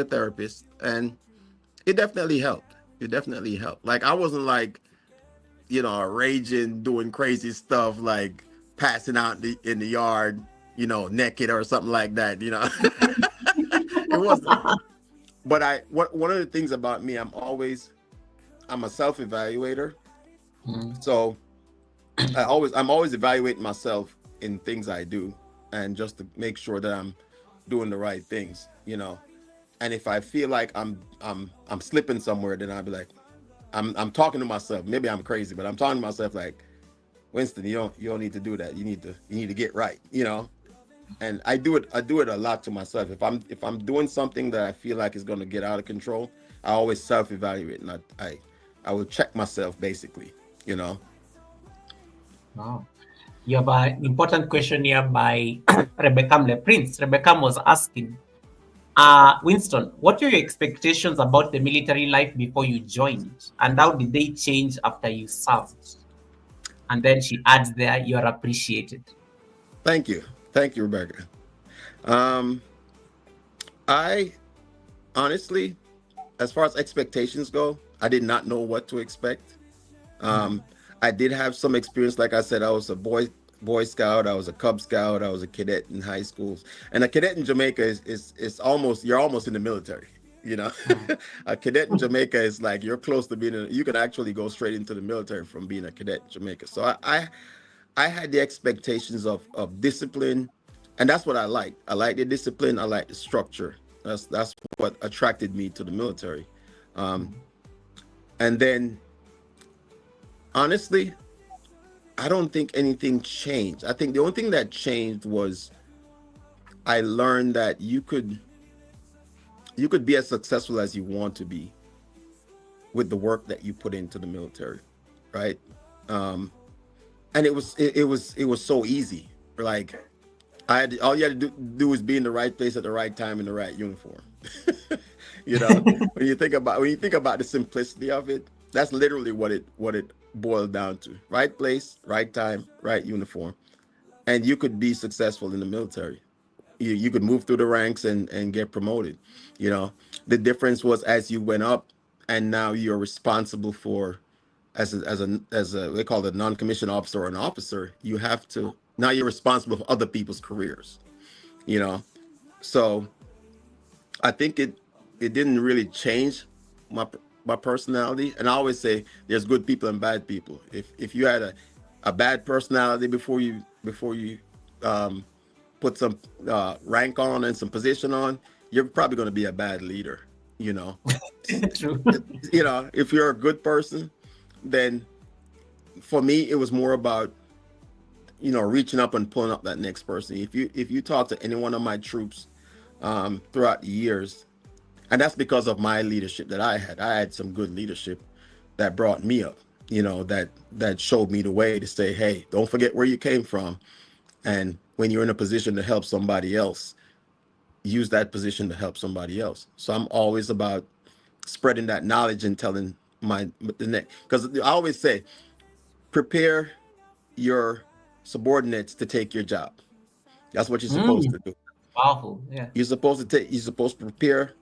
Speaker 2: therapist, and it definitely helped. It definitely helped. Like I wasn't like, raging, doing crazy stuff, like passing out in the yard, naked or something like that. It wasn't. But one of the things about me, I'm a self-evaluator. So I'm always evaluating myself in things I do, and just to make sure that I'm doing the right things. And if I feel like I'm slipping somewhere, then I'll be like, I'm talking to myself. Maybe I'm crazy, but I'm talking to myself like, Winston, you don't need to do that. You need to get right. And I do it a lot to myself. If I'm doing something that I feel like is going to get out of control, I always self-evaluate, and I will check myself basically.
Speaker 1: Wow. You have an important question here by Rebecca Prince. Rebecca was asking, Winston, what were your expectations about the military life before you joined, and how did they change after you served? And then she adds there, you are appreciated.
Speaker 2: Thank you, Rebecca. Um, I honestly, as far as expectations go, I did not know what to expect. I did have some experience. Like I said, I was a Boy Scout, I was a Cub Scout, I was a cadet in high schools. And a cadet in Jamaica is almost, you're almost in the military. A cadet in Jamaica is like you're close to you can actually go straight into the military from being a cadet in Jamaica. So I had the expectations of discipline, and that's what I like. I like the discipline. I like the structure. That's what attracted me to the military. Um, and then, honestly, I don't think anything changed. I think the only thing that changed was I learned that you could be as successful as you want to be with the work that you put into the military, right? Um, and it was so easy. Like all you had to do was be in the right place at the right time in the right uniform. You know, when you think about the simplicity of it, that's literally what it boiled down to. Right place, right time, right uniform. And you could be successful in the military. You could move through the ranks and get promoted. You know, the difference was as you went up, and now you're responsible for as a they call it a non-commissioned officer or an officer. You have to now you're responsible for other people's careers. You know, so I think it didn't really change my my personality. And I always say there's good people and bad people. If you had a bad personality before you um, put some rank on and some position on, you're probably going to be a bad leader. You know,
Speaker 1: True.
Speaker 2: if you're a good person, then for me it was more about reaching up and pulling up that next person. If you talk to any one of my troops throughout the years, and that's because of my leadership that I had some good leadership that brought me up, that showed me the way to say, hey, don't forget where you came from, and when you're in a position to help somebody else, use that position to help somebody else. So I'm always about spreading that knowledge and telling the next, because I always say, prepare your subordinates to take your job. That's what you're supposed
Speaker 1: Mm,
Speaker 2: to do.
Speaker 1: powerful. Yeah.
Speaker 2: You're supposed to prepare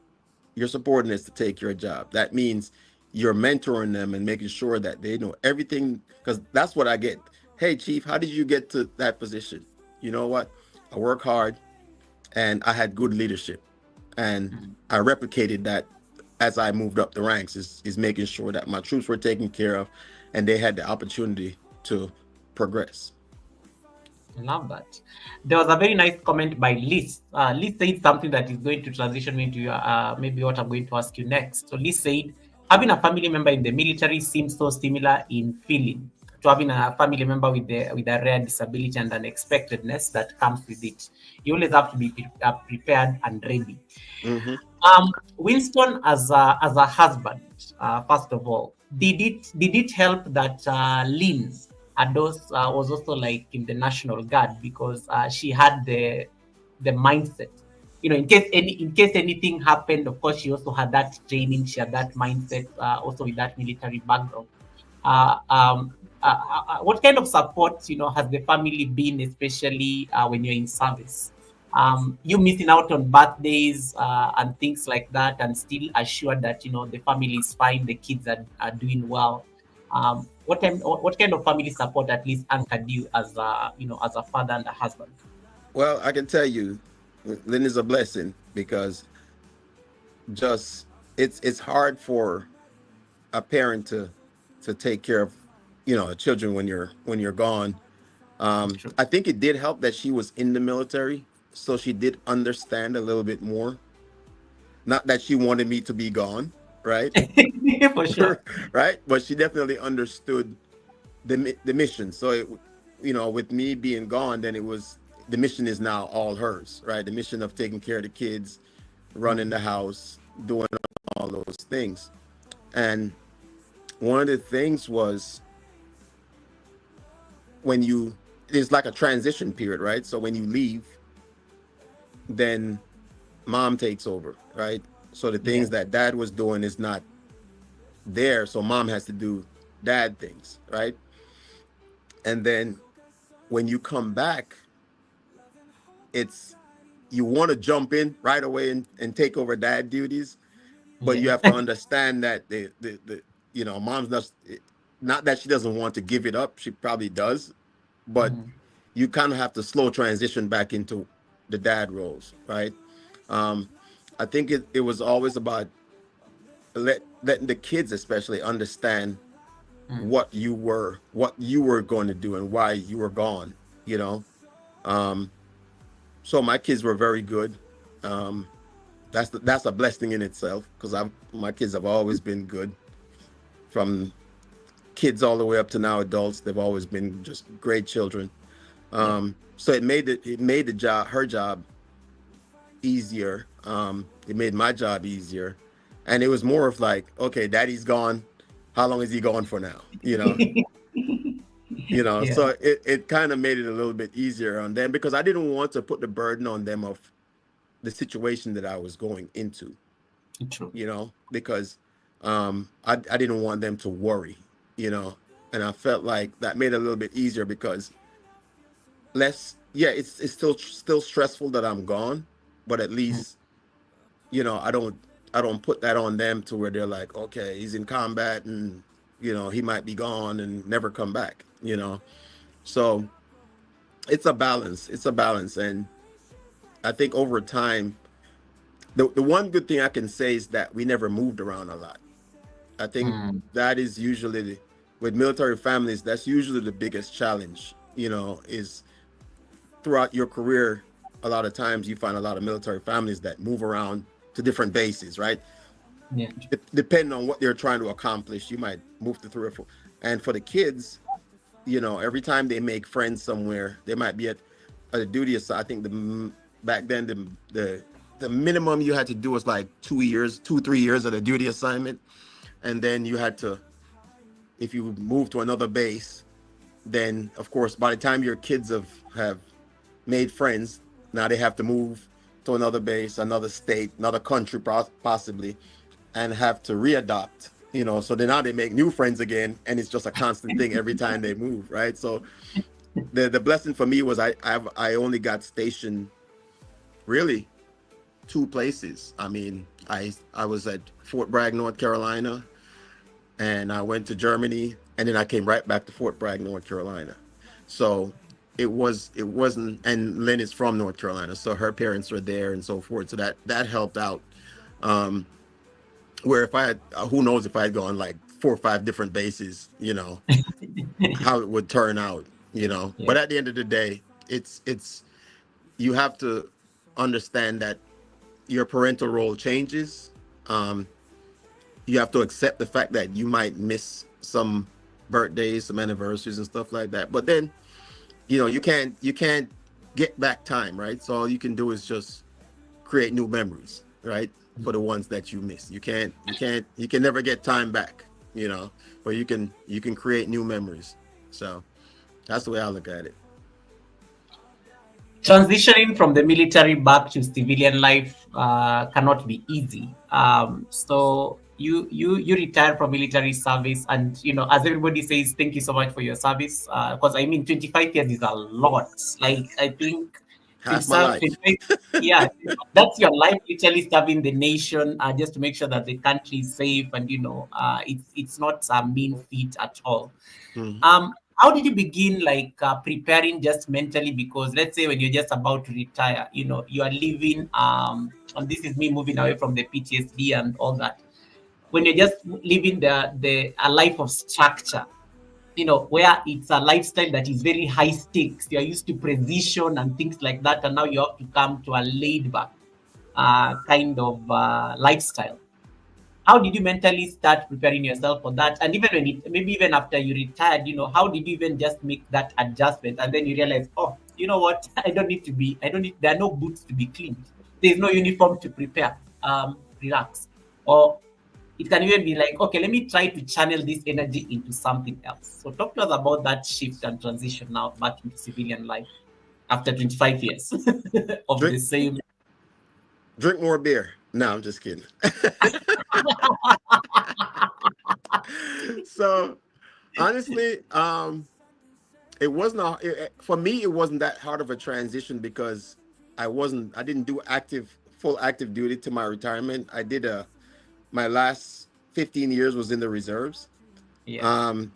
Speaker 2: your subordinates to take your job. That means you're mentoring them and making sure that they know everything, because that's what I get. Hey, chief, how did you get to that position? You know what? I work hard and I had good leadership, and
Speaker 1: Mhm.
Speaker 2: I replicated that as I moved up the ranks, is making sure that my troops were taken care of and they had the opportunity to progress.
Speaker 1: I love that. There was a very nice comment by Liz. Liz said something that is going to transition me into maybe what I'm going to ask you next. So Liz said, having a family member in the military seems so similar in feeling to having a family member with a rare disability and unexpectedness that comes with it. You always have to be prepared and ready.
Speaker 2: Hmm.
Speaker 1: Winston, as a husband, first of all, did it help that Lynn Ados was also like in the National Guard because she had the mindset. In case anything happened, of course, she also had that training, she had that mindset, also with that military background. Uh, um, what kind of support, has the family been, especially when you're in service? You missing out on birthdays and things like that, and still assured that the family is fine, the kids are doing well. What kind of family support at least anchored you as a father and a husband?
Speaker 2: Well, I can tell you, Lynn is a blessing, because just it's hard for a parent to take care of children when you're gone.
Speaker 1: True.
Speaker 2: I think it did help that she was in the military, so she did understand a little bit more. Not that she wanted me to be gone, right?
Speaker 1: For sure.
Speaker 2: Right, but she definitely understood the mission. So with me being gone, then it was the mission is now all hers, right? The mission of taking care of the kids, running the house, doing all those things. And one of the things was, when you it's like a transition period, right? So when you leave, then mom takes over, right? So the
Speaker 1: Yeah.
Speaker 2: things that dad was doing is not there, so mom has to do dad things, right? And then when you come back, it's you want to jump in right away and take over dad duties, but you
Speaker 1: Yeah.
Speaker 2: have to understand that mom's not that she doesn't want to give it up, she probably does, but
Speaker 1: Mhm.
Speaker 2: you kind of have to slow transition back into the dad roles, right? um I think it was always about letting the kids especially understand
Speaker 1: Mm.
Speaker 2: what you were going to do and why you were gone, you know. um So my kids were very good. Um, that's a blessing in itself because my kids have always been good from kids all the way up to now adults. They've always been just great children.
Speaker 1: Yeah.
Speaker 2: So it made the job her job easier. It made my job easier, and it was more of like, okay, daddy's gone. How long is he gone for now?
Speaker 1: Yeah.
Speaker 2: So it kind of made it a little bit easier on them because I didn't want to put the burden on them of the situation that I was going into,
Speaker 1: True.
Speaker 2: because I didn't want them to worry, you know, and I felt like that made it a little bit easier because yeah, it's still stressful that I'm gone, but at
Speaker 1: Mm.
Speaker 2: least, I don't put that on them to where they're like, okay, he's in combat and, he might be gone and never come back, So it's a balance. And I think over time, the one good thing I can say is that we never moved around a lot. I think
Speaker 1: Mm.
Speaker 2: that is usually with military families, that's usually the biggest challenge, is throughout your career. A lot of times you find a lot of military families that move around to different bases, right?
Speaker 1: Yeah.
Speaker 2: Depending on what they're trying to accomplish, you might move to 3 or 4. And for the kids, every time they make friends somewhere, they might be at a duty assignment. I think back then the minimum you had to do was like 2 years, 3 years at a duty assignment, and then you had to, if you move to another base, then of course by the time your kids have made friends, now they have to move to another base, another state, another country possibly, and have to readopt. So then now they make new friends again, and it's just a constant thing every time they move, right? So the blessing for me was I only got stationed really 2 places. I mean, I was at Fort Bragg, North Carolina, and I went to Germany, and then I came right back to Fort Bragg, North Carolina. So it wasn't, and Lynn is from North Carolina, so her parents were there and so forth. So that helped out. Um, where if I had, who knows if I had gone like 4 or 5 different bases, how it would turn out,
Speaker 1: Yeah.
Speaker 2: But at the end of the day, it's you have to understand that your parental role changes. Um, you have to accept the fact that you might miss some birthdays, some anniversaries and stuff like that. But then, you can't get back time, right? So all you can do is just create new memories, right? For the ones that you miss. You can never get time back, but you can create new memories. So that's the way I look at it.
Speaker 1: Transitioning from the military back to civilian life cannot be easy. So you retired from military service, and as everybody says, thank you so much for your service. Because I mean, 25 years is a lot. Like I think to
Speaker 2: Half my
Speaker 1: serve
Speaker 2: life.
Speaker 1: 25, yeah, that's your life literally serving the nation, just to make sure that the country is safe, and it's not a mean feat at all.
Speaker 2: Mhm.
Speaker 1: How did you begin like preparing just mentally? Because let's say when you're just about to retire, you are living and this is me moving away from the PTSD and all that. When you're just living the a life of structure, where it's a lifestyle that is very high stakes. You're used to precision and things like that, and now you have to come to a laid back kind of lifestyle. How did you mentally start preparing yourself for that? And even when maybe even after you retired, how did you even just make that adjustment? And then you realize, oh, you know what? I don't need, there are no boots to be cleaned. There's no uniform to prepare. Relax. Or it can even be like, okay, let me try to channel this energy into something else. So talk to us about that shift and transition now back into civilian life after 25 years of
Speaker 2: Drink
Speaker 1: the same.
Speaker 2: drink more beer. No, I'm just kidding. So honestly, it wasn't for me. It wasn't that hard of a transition because I didn't do full active duty to my retirement. My last 15 years was in the reserves.
Speaker 1: Yeah.
Speaker 2: Um,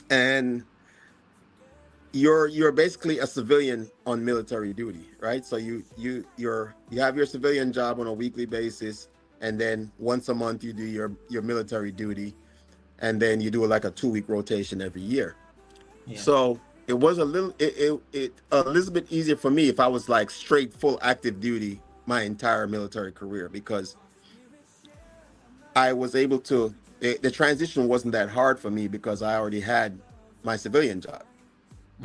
Speaker 2: and you're basically a civilian on military duty, right? So you have your civilian job on a weekly basis, and then once a month you do your military duty, and then you do like a 2-week rotation every year.
Speaker 1: Yeah.
Speaker 2: So it was a little bit easier for me if I was like straight full active duty my entire military career, because I was able to, the transition wasn't that hard for me because I already had my civilian job.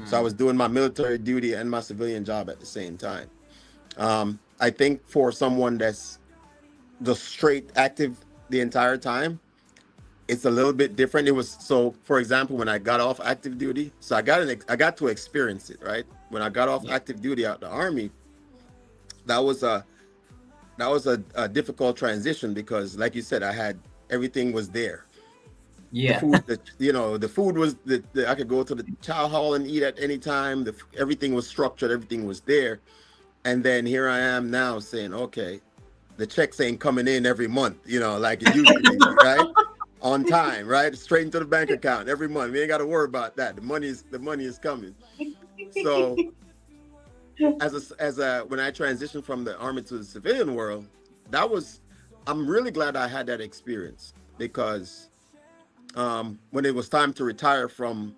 Speaker 2: So I was
Speaker 1: Mm.
Speaker 2: doing my military duty and my civilian job at the same time. I think for someone that's just straight active the entire time, it's a little bit different. It was, so for example, when I got off active duty, so I got to experience it, right? When I got off
Speaker 1: Yeah.
Speaker 2: active duty out the army, that was a a difficult transition because, like you said, I had everything was there. The
Speaker 1: Yeah.
Speaker 2: food, the food was I could go to the chow hall and eat at any time. Everything was structured, everything was there. And then here I am now saying, okay, the checks ain't coming in every month, like it used to be, right? On time, right? Straight into the bank account every month. We ain't got to worry about that. The money is coming. So when I transitioned from the army to the civilian world, that was I'm really glad I had that experience, because when it was time to retire from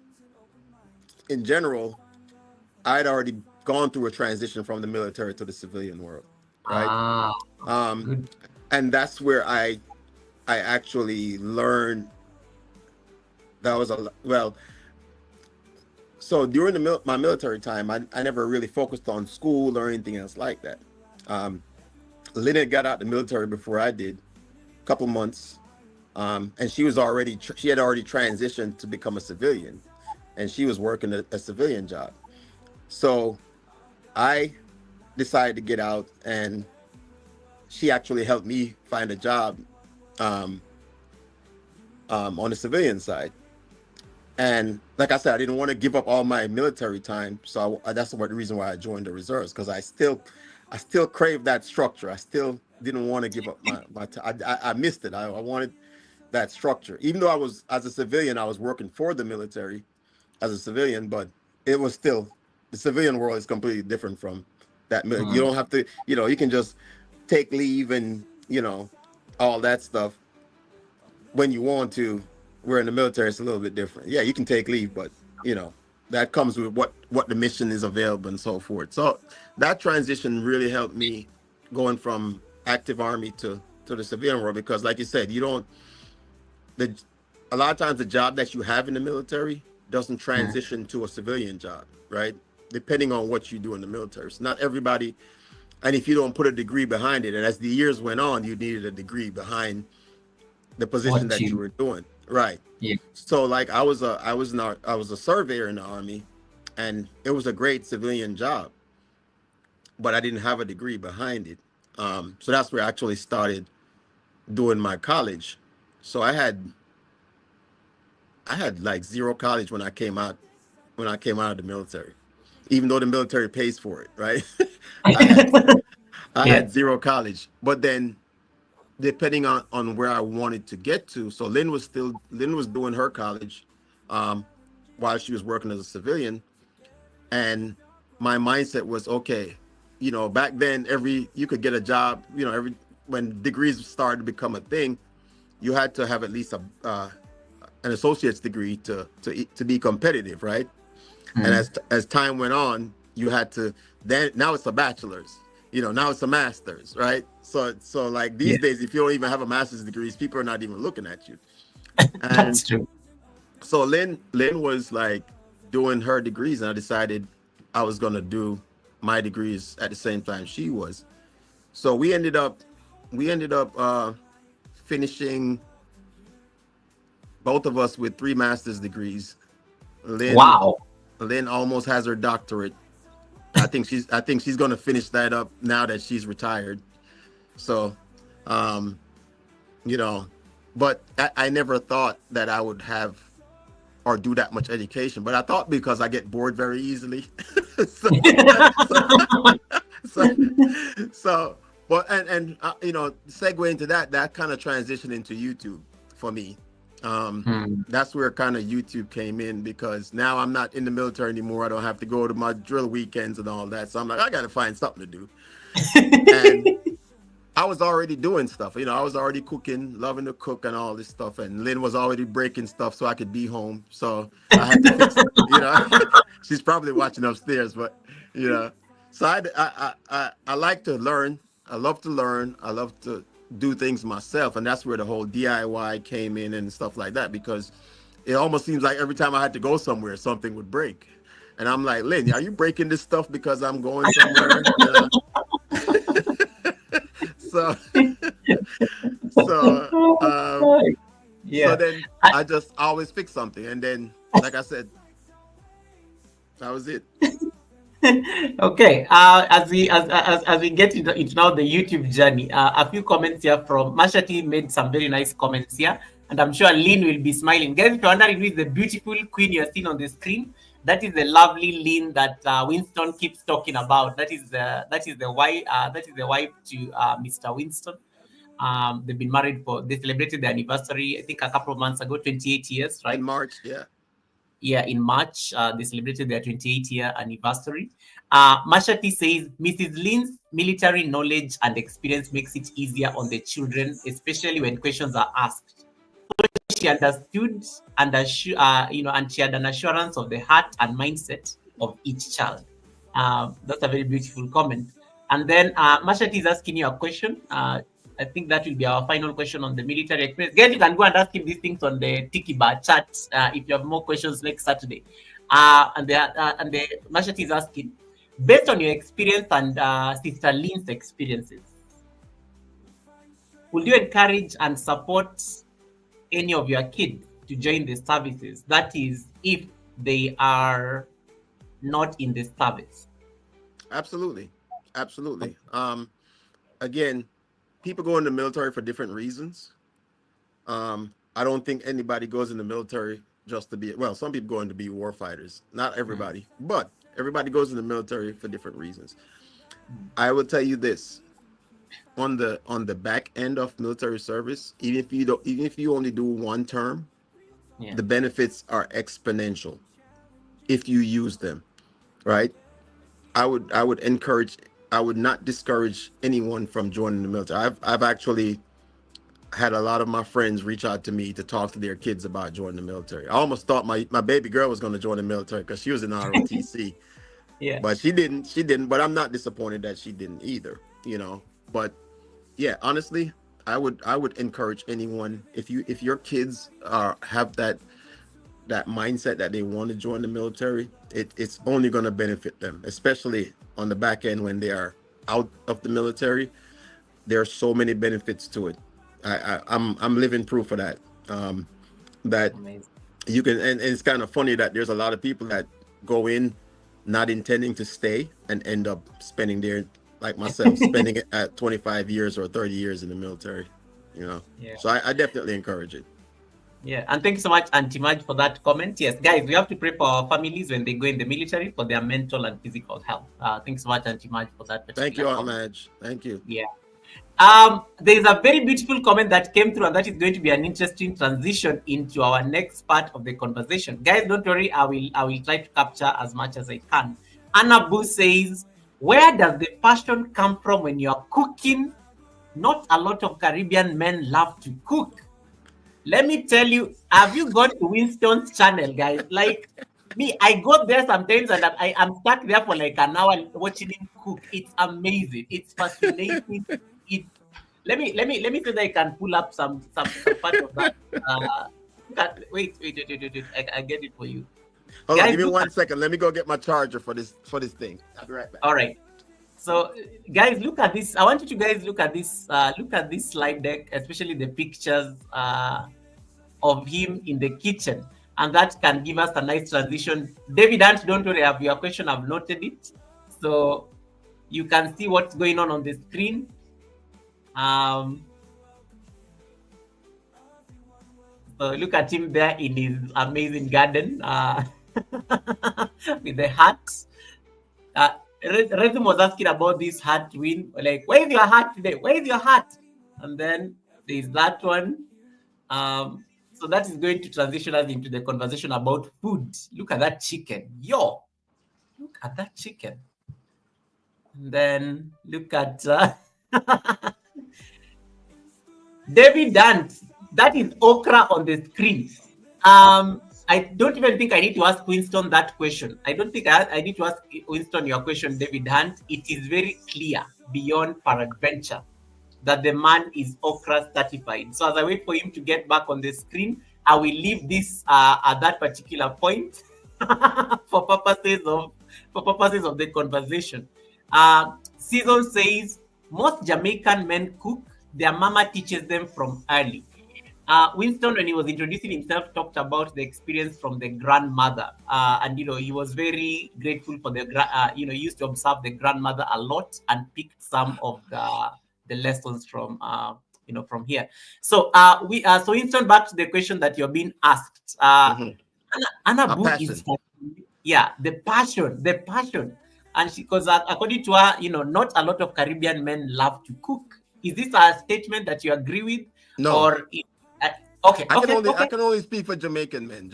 Speaker 2: in general, I'd already gone through a transition from the military to the civilian world, right?
Speaker 1: Ah,
Speaker 2: Um,
Speaker 1: good.
Speaker 2: and that's where I actually learned. That was a well. So during my military time, I never really focused on school or anything else like that. Um, Lynette got out the military before I did, a couple months, and she had already transitioned to become a civilian, and she was working a civilian job. So I decided to get out, and she actually helped me find a job um, on the civilian side. And like I said, I didn't want to give up all my military time, so that's the reason why I joined the reserves, because I still crave that structure. I still didn't want to give up my time. I missed it. I wanted that structure, even though I was as a civilian, I was working for the military as a civilian, but it was still the civilian world is completely different from that. You
Speaker 1: Mm.
Speaker 2: don't have to, you can just take leave and all that stuff when you want to. Where in the military, it's a little bit different. Yeah, you can take leave, but you know that comes with what the mission is available and so forth. So that transition really helped me going from active army to the civilian world, because, like you said, you don't the a lot of times the job that you have in the military doesn't
Speaker 1: Mm.
Speaker 2: transition to a civilian job, right? Depending on what you do in the military. So not everybody, and if you don't put a degree behind it, and as the years went on, you needed a degree behind the position
Speaker 1: What
Speaker 2: that you
Speaker 1: you?
Speaker 2: were doing, right?
Speaker 1: Yeah.
Speaker 2: So like I was a surveyor in the army, and it was a great civilian job, but I didn't have a degree behind it. So that's where I actually started doing my college. So I had like zero college when I came out of the military, even though the military pays for it, right? I had I
Speaker 1: Yeah.
Speaker 2: had zero college, but then depending on where I wanted to get to, so Lynn was doing her college, um, while she was working as a civilian, and my mindset was okay. Back then, you could get a job. Every when degrees started to become a thing, you had to have at least an associate's degree to be competitive, right? And
Speaker 1: Mm.
Speaker 2: as time went on, you had to then now it's a bachelor's, now it's a master's, right? So like
Speaker 1: Yeah.
Speaker 2: these days, if you don't even have a master's degrees, people are not even looking at you. And
Speaker 1: That's true.
Speaker 2: so Lynn was like doing her degrees, and I decided I was gonna do my degrees at the same time she was. So we ended up finishing, both of us, with three master's degrees. Lynn
Speaker 1: Wow.
Speaker 2: Lynn almost has her doctorate. I think she's gonna finish that up now that she's retired. So, um, you know, but I never thought that I would have or do that much education. But I thought, because I get bored very easily. so, so, so, so, but segue into that kind of transition into YouTube for me.
Speaker 1: Mm.
Speaker 2: That's where kind of YouTube came in, because now I'm not in the military anymore. I don't have to go to my drill weekends and all that. So I'm like, I got to find something to do. And I was already doing stuff. I was already cooking, loving to cook and all this stuff. And Lynn was already breaking stuff so I could be home. So I had to fix, she's probably watching upstairs, but, you know, so I like to learn. I love to learn. I love to do things myself. And that's where the whole DIY came in and stuff like that, because it almost seems like every time I had to go somewhere, something would break. And I'm like, Lynn, are you breaking this stuff because I'm going somewhere? So, so, so
Speaker 1: Yeah.
Speaker 2: then I just always fix something, and then, like I said, that was it.
Speaker 1: Okay. As we get into now the YouTube journey, a few comments here from Mashati made some very nice comments here, and I'm sure Lynn will be smiling. Guys, if you're wondering who is the beautiful queen you're seeing on the screen, that is the lovely Lynn that Winston keeps talking about. That is the wife to Mr. Winston. They've been married they celebrated their anniversary, I think, a couple of months ago, 28 years,
Speaker 2: In
Speaker 1: right?
Speaker 2: March, yeah.
Speaker 1: Yeah, in March, they celebrated their 28-year anniversary. Mashati says Mrs. Lynn's military knowledge and experience makes it easier on the children, especially when questions are asked. She understood and and she had an assurance of the heart and mindset of each child. That's a very beautiful comment. And then Mashati is asking you a question. I think that will be our final question on the military experience. Guys, you can go and ask him these things on the Tiki Bar chat if you have more questions next Saturday. And the Mashati is asking, based on your experience and Sister Lynn's experiences, would you encourage and support any of your kids to join the services? That is, if they are not in the service.
Speaker 2: Absolutely, absolutely. Again, people go in the military for different reasons. I don't think anybody goes in the military just to be, well, some people go in to be war fighters. Not everybody, but everybody goes in the military for different reasons. I will tell you this: on the back end of military service, even if you only do one term,
Speaker 1: Yeah.
Speaker 2: the benefits are exponential if you use them, right? I would not discourage anyone from joining the military. I've actually had a lot of my friends reach out to me to talk to their kids about joining the military. I almost thought my baby girl was going to join the military because she was in ROTC,
Speaker 1: Yeah.
Speaker 2: but she didn't, but I'm not disappointed that she didn't either. But yeah, honestly, I would encourage anyone, if your kids have that mindset that they want to join the military, it's only going to benefit them, especially on the back end when they are out of the military. There are so many benefits to it. I'm living proof of that. That
Speaker 1: Amazing.
Speaker 2: you can, and it's kind of funny that there's a lot of people that go in not intending to stay and end up spending their, like myself, spending it at 25 years or 30 years in the military.
Speaker 1: Yeah.
Speaker 2: So I definitely encourage it.
Speaker 1: Yeah. And thank you so much, Auntie Maj, for that comment. Yes, guys, we have to pray for our families when they go in the military for their mental and physical health. Thanks so much, Auntie Maj, for that
Speaker 2: Thank
Speaker 1: particular
Speaker 2: you, Aunt
Speaker 1: comment.
Speaker 2: Madge. Thank you.
Speaker 1: Yeah. There's a very beautiful comment that came through, and that is going to be an interesting transition into our next part of the conversation. Guys, don't worry, I will try to capture as much as I can. Anna Boo says, where does the passion come from when you're cooking? Not a lot of Caribbean men love to cook. Let me tell you, have you gone to Winston's channel, guys? Like me, I go there sometimes and I'm stuck there for like an hour watching him cook. It's amazing. It's fascinating. It let me see that I can pull up some part of that. Wait. I get it for you.
Speaker 2: Hold on,
Speaker 1: Guys,
Speaker 2: give me
Speaker 1: look at
Speaker 2: 1 second. Let me go get my charger for this thing. I'll be right back.
Speaker 1: all right. So guys, look at this. I want you to guys look at this slide deck, especially the pictures of him in the kitchen, and that can give us a nice transition. David Ant, don't worry, I have your question, I've noted it, so you can see what's going on the screen. So look at him there in his amazing garden with the hat. Rezum was asking about this hat win, like, where's your hat today? Where's your hat? And then there's that one. So that is going to transition us into the conversation about food. Look at that chicken. Yo, look at that chicken. And then look at David Dant, that is okra on the screen. I don't even think I need to ask Winston that question. I don't think I need to ask Winston your question, David Hunt. It is very clear beyond peradventure that the man is okra certified. So as I wait for him to get back on the screen, I will leave this at that particular point for purposes of the conversation. Season says most Jamaican men cook. Their mama teaches them from early. Winston, when he was introducing himself, talked about the experience from the grandmother, and he was very grateful for he used to observe the grandmother a lot and picked some of the lessons from here. So so Winston, back to the question that you're being asked.
Speaker 2: Mhm.
Speaker 1: Anna
Speaker 2: A
Speaker 1: Boo is
Speaker 2: passion.
Speaker 1: yeah, the passion, and because according to her, not a lot of Caribbean men love to cook. Is this a statement that you agree with,
Speaker 2: No,
Speaker 1: or uh, okay,
Speaker 2: I can
Speaker 1: okay,
Speaker 2: only I
Speaker 1: okay.
Speaker 2: can only speak for Jamaican men.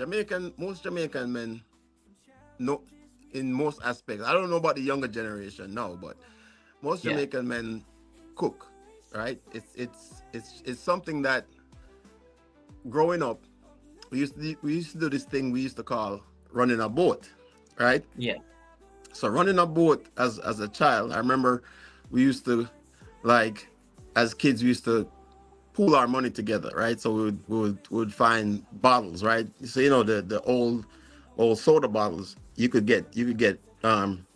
Speaker 2: Most Jamaican men, no, in most aspects. I don't know about the younger generation now, but most
Speaker 1: Yeah,
Speaker 2: Jamaican men cook, right? It's something that growing up we used to do this thing we used to call running a boat, right?
Speaker 1: yeah,
Speaker 2: So running a boat as a child, I remember we used to, like, as kids we used to pool our money together, right? So we would find bottles, right? So the old soda bottles, you could get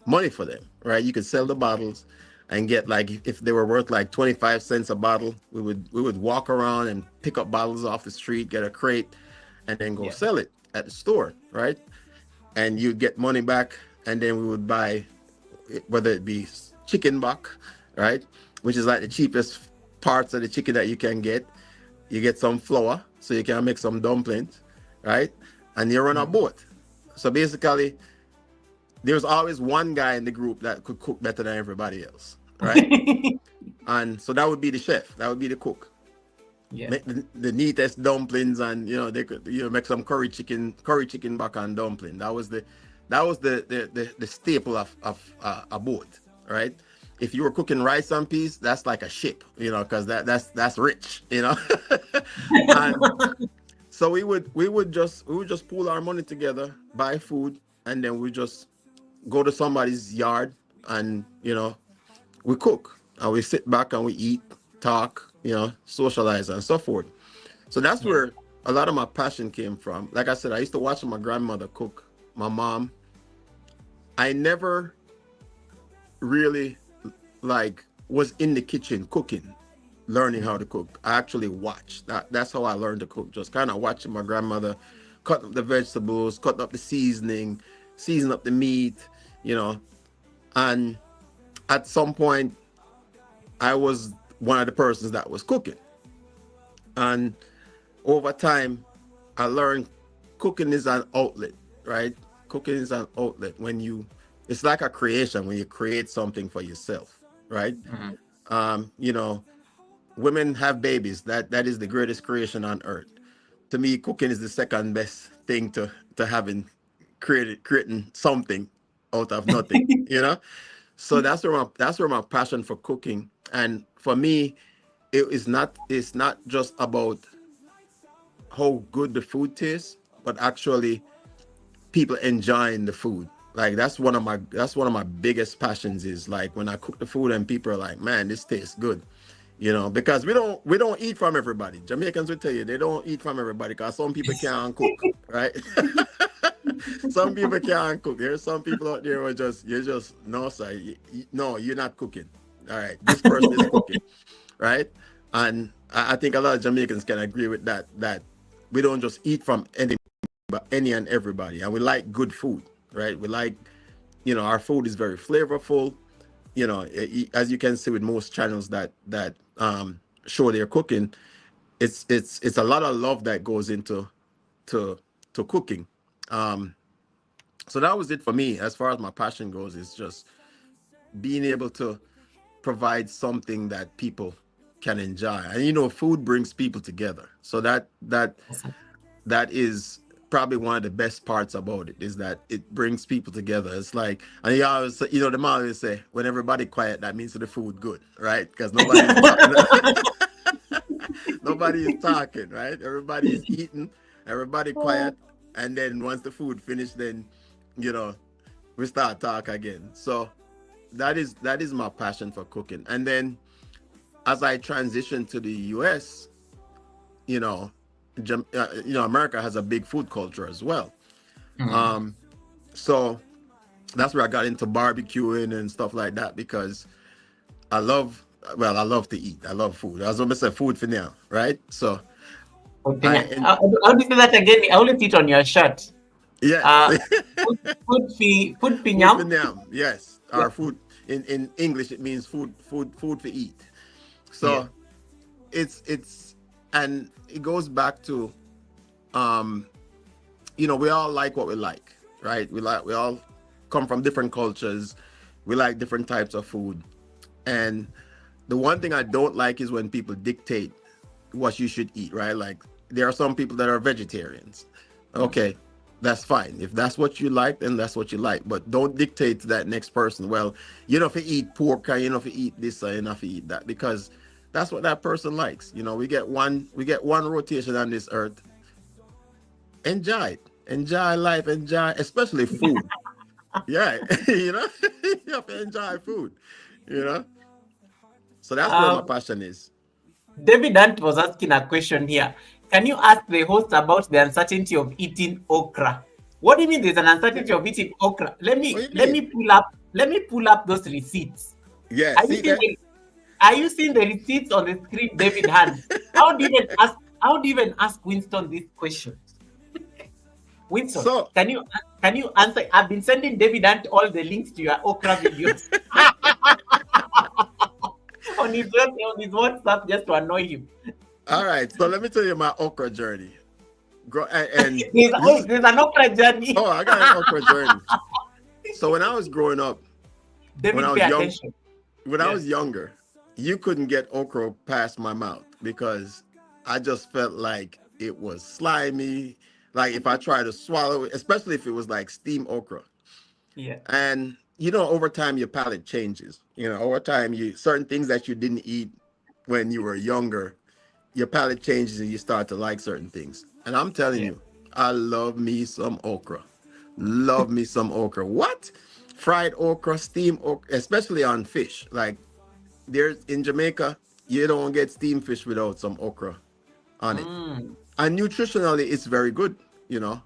Speaker 2: money for them, right? You could sell the bottles and get, like, if they were worth like 25 cents a bottle, we would walk around and pick up bottles off the street, get a crate, and then go
Speaker 1: yeah.
Speaker 2: sell it at the store, right? And you'd get money back, and then we would buy, whether it be chicken buck, right, which is like the cheapest parts of the chicken that you can get. You get some flour so you can make some dumplings, right? And you run a
Speaker 1: Mhm.
Speaker 2: boat. So basically, there's always one guy in the group that could cook better than everybody else, right? And so that would be the chef, that would be the cook.
Speaker 1: Yeah,
Speaker 2: Make the neatest dumplings, and they could make some curry chicken back and dumpling. That was the staple of a boat, right? If you were cooking rice and peas, that's like a ship, because that's rich, and so we would just pool our money together, buy food, and then we just go to somebody's yard, and we cook, and we sit back and we eat, talk, socialize and so forth. So that's
Speaker 1: yeah.
Speaker 2: where a lot of my passion came from. Like I said, I used to watch my grandmother cook, my mom. I never really, like, was in the kitchen cooking, learning how to cook. I actually watched. That's how I learned to cook. Just kind of watching my grandmother cut up the vegetables, cut up the seasoning, season up the meat, you know. And at some point, I was one of the persons that was cooking. And over time, I learned cooking is an outlet, right? Cooking is an outlet. It's like a creation when you create something for yourself, right?
Speaker 1: Mhm.
Speaker 2: Um, you know, Women have babies. That is the greatest creation on earth. To me, cooking is the second best thing to having creating something out of nothing. So that's where my passion for cooking, and for me, it's not just about how good the food tastes, but actually people enjoying the food. Like that's one of my biggest passions, is like when I cook the food and people are like, man, this tastes good. Because we don't eat from everybody. Jamaicans will tell you they don't eat from everybody, because some people can't cook, right? Some people can't cook. There's some people out there who are just no, sir, no, you're not cooking. All right, this person is cooking, right? And I think a lot of Jamaicans can agree with that we don't just eat from any and everybody, and we like good food, right? We like, our food is very flavorful. As you can see with most channels that show their cooking, it's a lot of love that goes into to to cooking. um so that was it for me. As far as my passion goes, it's just being able to provide something that people can enjoy. And food brings people together, so that is probably one of the best parts about it, is that it brings people together. It's like, and the mom always say, when everybody quiet, that means the food good, right? Because nobody's nobody is talking, right? Everybody is eating, everybody quiet, and then once the food finished, then you know we start talk again. So that is my passion for cooking. And then as I transitioned to the US, you know, America has a big food culture as well.
Speaker 1: Mm.
Speaker 2: Um, so that's where I got into barbecuing and stuff like that because I love, I love to eat. I love food. As I said, food for now, right? So I,
Speaker 1: Continue.
Speaker 2: and
Speaker 1: How do you say that again? I only see it on your shirt.
Speaker 2: yes,
Speaker 1: Uh, food
Speaker 2: food for
Speaker 1: pinyam.
Speaker 2: now. Yes,
Speaker 1: Yeah,
Speaker 2: our food in English it means food for eat.
Speaker 1: yeah,
Speaker 2: So it's and it goes back to um we all like what we like, right? We all come from different cultures. We like different types of food. And the one thing I don't like is when people dictate what you should eat, right? Like there are some people that are vegetarians. Okay, that's fine. If that's what you like, then that's what you like. But don't dictate to that next person, well, you know, if you eat pork or you know if you eat this or you know if you eat that, because that's what that person likes. We get one rotation on this earth. Enjoy it. Enjoy life, enjoy especially food. Yeah, you have to enjoy food, you know. So that's where my
Speaker 1: Um,
Speaker 2: passion is.
Speaker 1: David Ant was asking a question here. Can you ask the host about the uncertainty of eating okra? What do you mean there's an uncertainty of eating okra? Let
Speaker 2: What
Speaker 1: me
Speaker 2: do you
Speaker 1: let
Speaker 2: mean?
Speaker 1: me pull up let me pull up those receipts.
Speaker 2: Yeah,
Speaker 1: Are you
Speaker 2: see
Speaker 1: seeing
Speaker 2: that?
Speaker 1: the are you seeing the receipts on the screen, David Hand? How do you even ask Winston this question? Winston,
Speaker 2: So
Speaker 1: can you answer? I've been sending David Ant all the links to your okra videos on his WhatsApp just to annoy him.
Speaker 2: all right, so let me tell you my okra journey. And
Speaker 1: There's,
Speaker 2: this
Speaker 1: oh,
Speaker 2: is
Speaker 1: there's an okra journey.
Speaker 2: I got an okra journey. So when I was growing up, when I
Speaker 1: David, pay
Speaker 2: was young,
Speaker 1: attention.
Speaker 2: when I
Speaker 1: Yeah.
Speaker 2: was younger, you couldn't get okra past my mouth because I just felt like it was slimy. Like if I tried to swallow it, especially if it was like steamed okra.
Speaker 1: Yeah.
Speaker 2: And over time your palate changes. Over time you certain things that you didn't eat when you were younger, your palate changes and you start to like certain things. And I'm telling
Speaker 1: Yeah.
Speaker 2: you, I love me some okra. Love me some okra. What? Fried okra, steamed okra, especially on fish. Like there's in Jamaica, you don't get steamed fish without some okra on it.
Speaker 1: Mm.
Speaker 2: And nutritionally, it's very good. You know,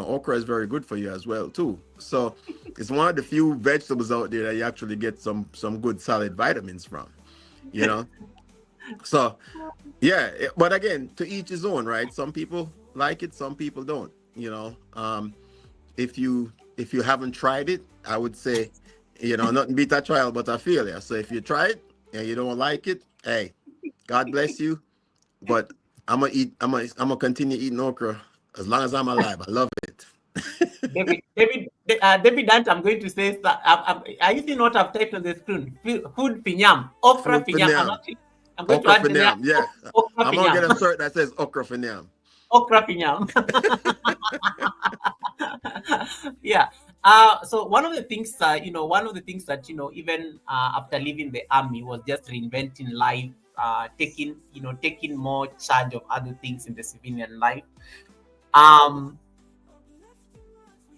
Speaker 2: okra is very good for you as well too. So it's one of the few vegetables out there that you actually get some good solid vitamins from. You know, so yeah. But again, to each his own, right? Some people like it, some people don't. If you haven't tried it, I would say, nothing beat a trial but a failure. So if you try it and you don't like it, hey, God bless you. But I'm gonna continue eating okra as long as I'm alive. I love it.
Speaker 1: David Dant, I'm going to say, are you seeing what I've typed on the screen? Food pinyam, okra
Speaker 2: Food for
Speaker 1: pinyam.
Speaker 2: now.
Speaker 1: I'm going to
Speaker 2: Okra
Speaker 1: add
Speaker 2: for
Speaker 1: there
Speaker 2: now. Yeah.
Speaker 1: okra
Speaker 2: I'm gonna get a
Speaker 1: pinyam,
Speaker 2: shirt that says okra for now.
Speaker 1: okra pinyam. Yeah. So one of the things that even after leaving the army was just reinventing life, taking more charge of other things in the civilian life. Um,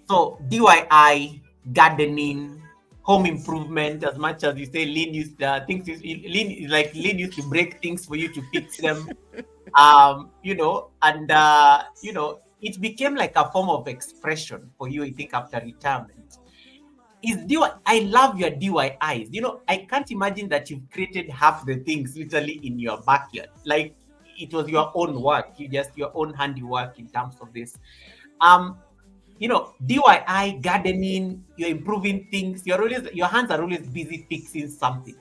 Speaker 1: So DIY, gardening, home improvement, as much as you say lean used lean used to break things for you to fix them. And it became like a form of expression for you, I think, after retirement. I love your DIYs. I can't imagine that you've created half the things literally in your backyard. Like it was your own work, your own handiwork in terms of this. Um, DIY, gardening, you're improving things, your hands are always busy fixing something.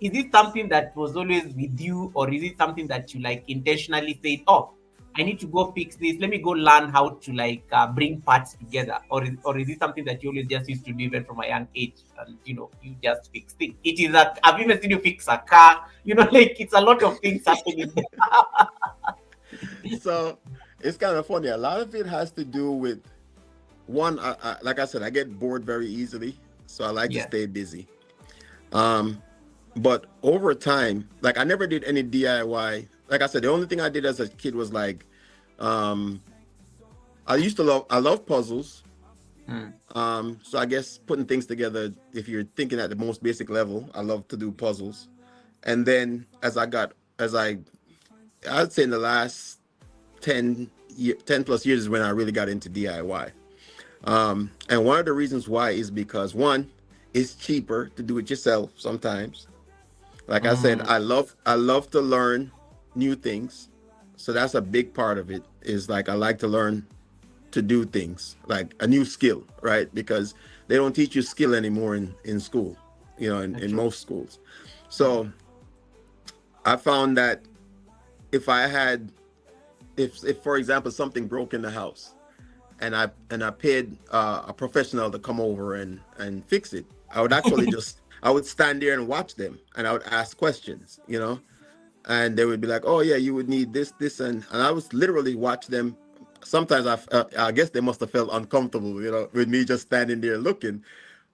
Speaker 1: Is it something that was always with you, or is it something that you like intentionally said, oh, I need to go fix this, let me go learn how to bring parts together, or is it something that you always just used to do even from a young age, and you just fix things? I've even seen you fix a car, like it's a lot of things happening there.
Speaker 2: So it's kind of funny. A lot of it has to do with one. Like I said, I get bored very easily, so I like to
Speaker 1: Yeah.
Speaker 2: stay busy. But over time, like I never did any DIY like I said, the only thing I did as a kid was like, um, I love puzzles.
Speaker 1: Mm.
Speaker 2: So I guess putting things together, if you're thinking at the most basic level, I love to do puzzles. And then I'd say in the last 10 plus years is when I really got into DIY. And one of the reasons why is because one, it's cheaper to do it yourself sometimes. Like I said,
Speaker 1: Mm.
Speaker 2: I love to learn new things. So that's a big part of it, is like I like to learn to do things, like a new skill, right? Because they don't teach you skill anymore in school, in
Speaker 1: True.
Speaker 2: most schools. So I found that if I had if for example something broke in the house, and I paid a professional to come over and fix it, I would stand there and watch them, and I would ask questions, and they would be like, "Oh yeah, you would need this," and I was literally watch them. Sometimes I guess they must have felt uncomfortable, with me just standing there looking.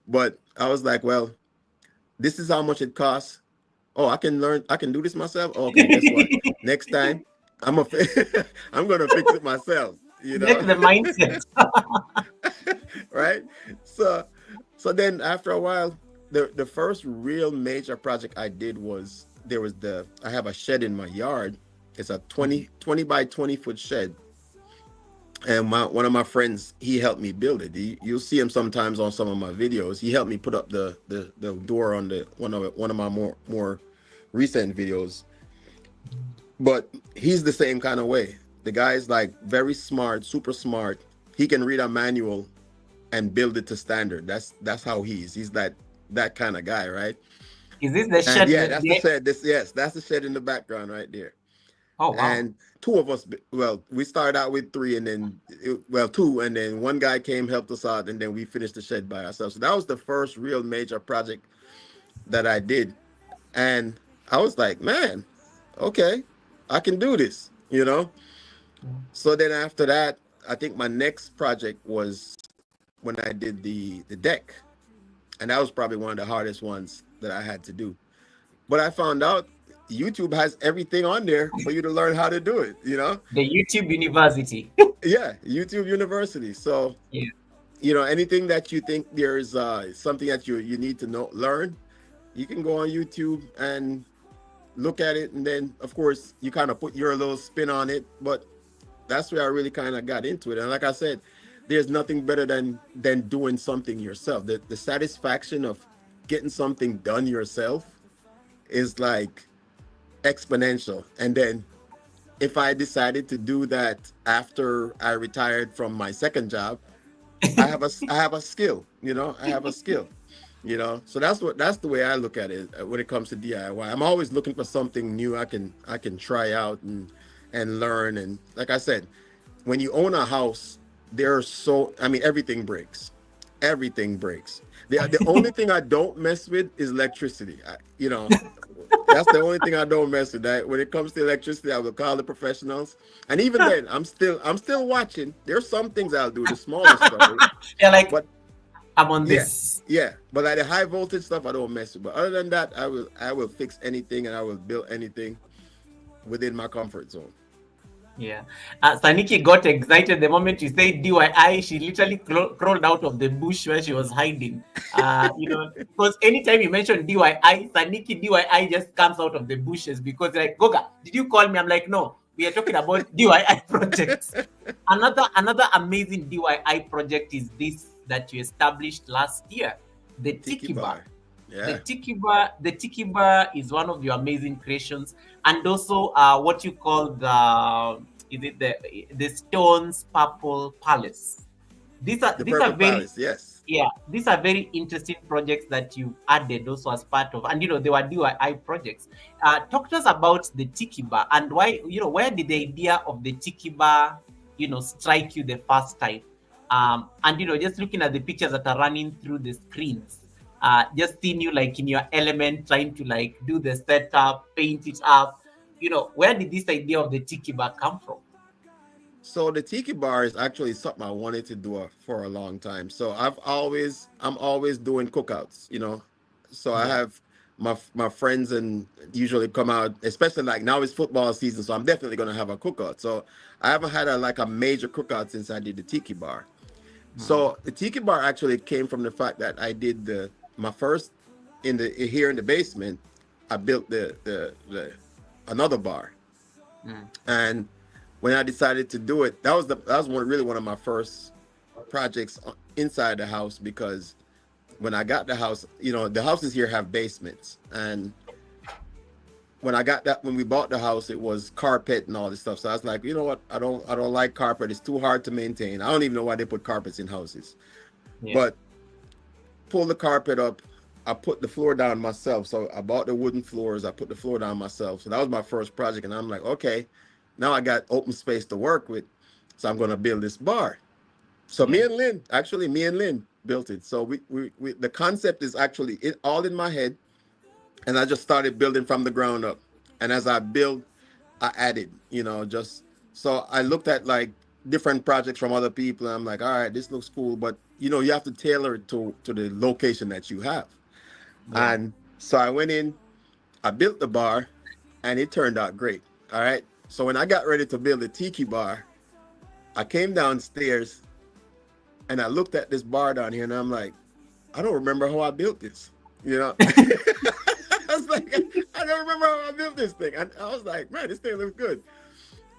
Speaker 2: But I was like, "Well, this is how much it costs. Oh, I can do this myself. Oh, okay, guess what? Next time, I'm gonna fix it myself."
Speaker 1: Get the mindset.
Speaker 2: Right? So so then after a while, the first real major project I did was, I have a shed in my yard. It's a 20 by 20-foot shed. And one of my friends, he helped me build it. You'll see him sometimes on some of my videos. He helped me put up the door on the one of my more recent videos. But he's the same kind of way. The guy's like very smart, super smart. He can read a manual and build it to standard. That's how he's that kind of guy, right?
Speaker 1: Is this the
Speaker 2: And
Speaker 1: shirt?
Speaker 2: yeah, that's the shed. That's the shed in the background right there.
Speaker 1: Oh wow.
Speaker 2: And two of us, well, we started out with three, and then two, and then one guy came, helped us out, and then we finished the shed by ourselves. So that was the first real major project that I did. And I was like, man, okay, I can do this. So then after that, I think my next project was when I did the deck, and that was probably one of the hardest ones that I had to do. But I found out YouTube has everything on there for you to learn how to do it.
Speaker 1: The YouTube University.
Speaker 2: Yeah, YouTube University. So,
Speaker 1: Yeah.
Speaker 2: anything that you think there's something that you need to learn, you can go on YouTube and look at it, and then of course you kind of put your little spin on it. But that's where I really kind of got into it. And like I said, there's nothing better than doing something yourself. The satisfaction of getting something done yourself is like exponential. And then if I decided to do that after I retired from my second job, I have a skill, I have a skill, so that's the way I look at it when it comes to DIY. I'm always looking for something new I can try out and learn. And like I said, when you own a house, I mean, everything breaks. The only thing I don't mess with is electricity. That's the only thing I don't mess with. When it comes to electricity, I will call the professionals. And even then, I'm still watching. There's some things I'll do, the smaller stuff.
Speaker 1: Yeah, like
Speaker 2: But
Speaker 1: I'm on
Speaker 2: yeah,
Speaker 1: this.
Speaker 2: yeah. But like the high voltage stuff, I don't mess with. But other than that, I will fix anything, and I will build anything within my comfort zone.
Speaker 1: Yeah. Saniki got excited the moment you said DIY. She literally crawled out of the bush where she was hiding. Because anytime you mention DIY, Saniki DIY just comes out of the bushes because like, Goga, did you call me? I'm like, no, we are talking about DIY projects. Another amazing DIY project is this that you established last year, the
Speaker 2: Tiki
Speaker 1: Tiki Bar.
Speaker 2: bar. Yeah.
Speaker 1: The Tiki Bar is one of your amazing creations, and also what you call the Stones Purple Palace.
Speaker 2: The
Speaker 1: These are
Speaker 2: Purple
Speaker 1: very,
Speaker 2: Palace. Yes.
Speaker 1: yeah, these are very interesting projects that you added also as part of, and they were DIY projects. Talk to us about the Tiki Bar and why, where did the idea of the Tiki Bar, strike you the first time? And just looking at the pictures that are running through the screens, just seeing you like in your element, trying to like do the setup, paint it up. Where did this idea of the Tiki Bar come from?
Speaker 2: So the tiki bar is actually something I wanted to do for a long time. So I'm always doing cookouts. So I
Speaker 1: Yeah.
Speaker 2: have my friends and usually come out, especially like now it's football season, so I'm definitely gonna have a cookout. So I haven't had a major cookout since I did the tiki bar.
Speaker 1: Mm.
Speaker 2: So the tiki bar actually came from the fact that I did my first in the here in the basement. I built the another bar,
Speaker 1: Mm.
Speaker 2: and when I decided to do it, that was really one of my first projects inside the house, because when I got the house, the houses here have basements, and when we bought the house, it was carpet and all this stuff. So I was like, you know what, I don't like carpet. It's too hard to maintain. I don't even know why they put carpets in houses.
Speaker 1: Yeah.
Speaker 2: But pull the carpet up, I put the floor down myself. So I bought the wooden floors, I put the floor down myself. So that was my first project, and I'm like, okay, now I got open space to work with, so I'm going to build this bar. So
Speaker 1: Yeah.
Speaker 2: me and Lynn built it. So we the concept is actually all in my head, and I just started building from the ground up. And as I build, I added, just so I looked at like different projects from other people, and I'm like, all right, this looks cool, but you have to tailor it to the location that you have.
Speaker 1: Yeah.
Speaker 2: And so I went in, I built the bar, and it turned out great. All right. So when I got ready to build the tiki bar, I came downstairs and I looked at this bar down here, and I'm like, I don't remember how I built this. I was like, I don't remember how I built this thing. And I was like, man, this thing looks good.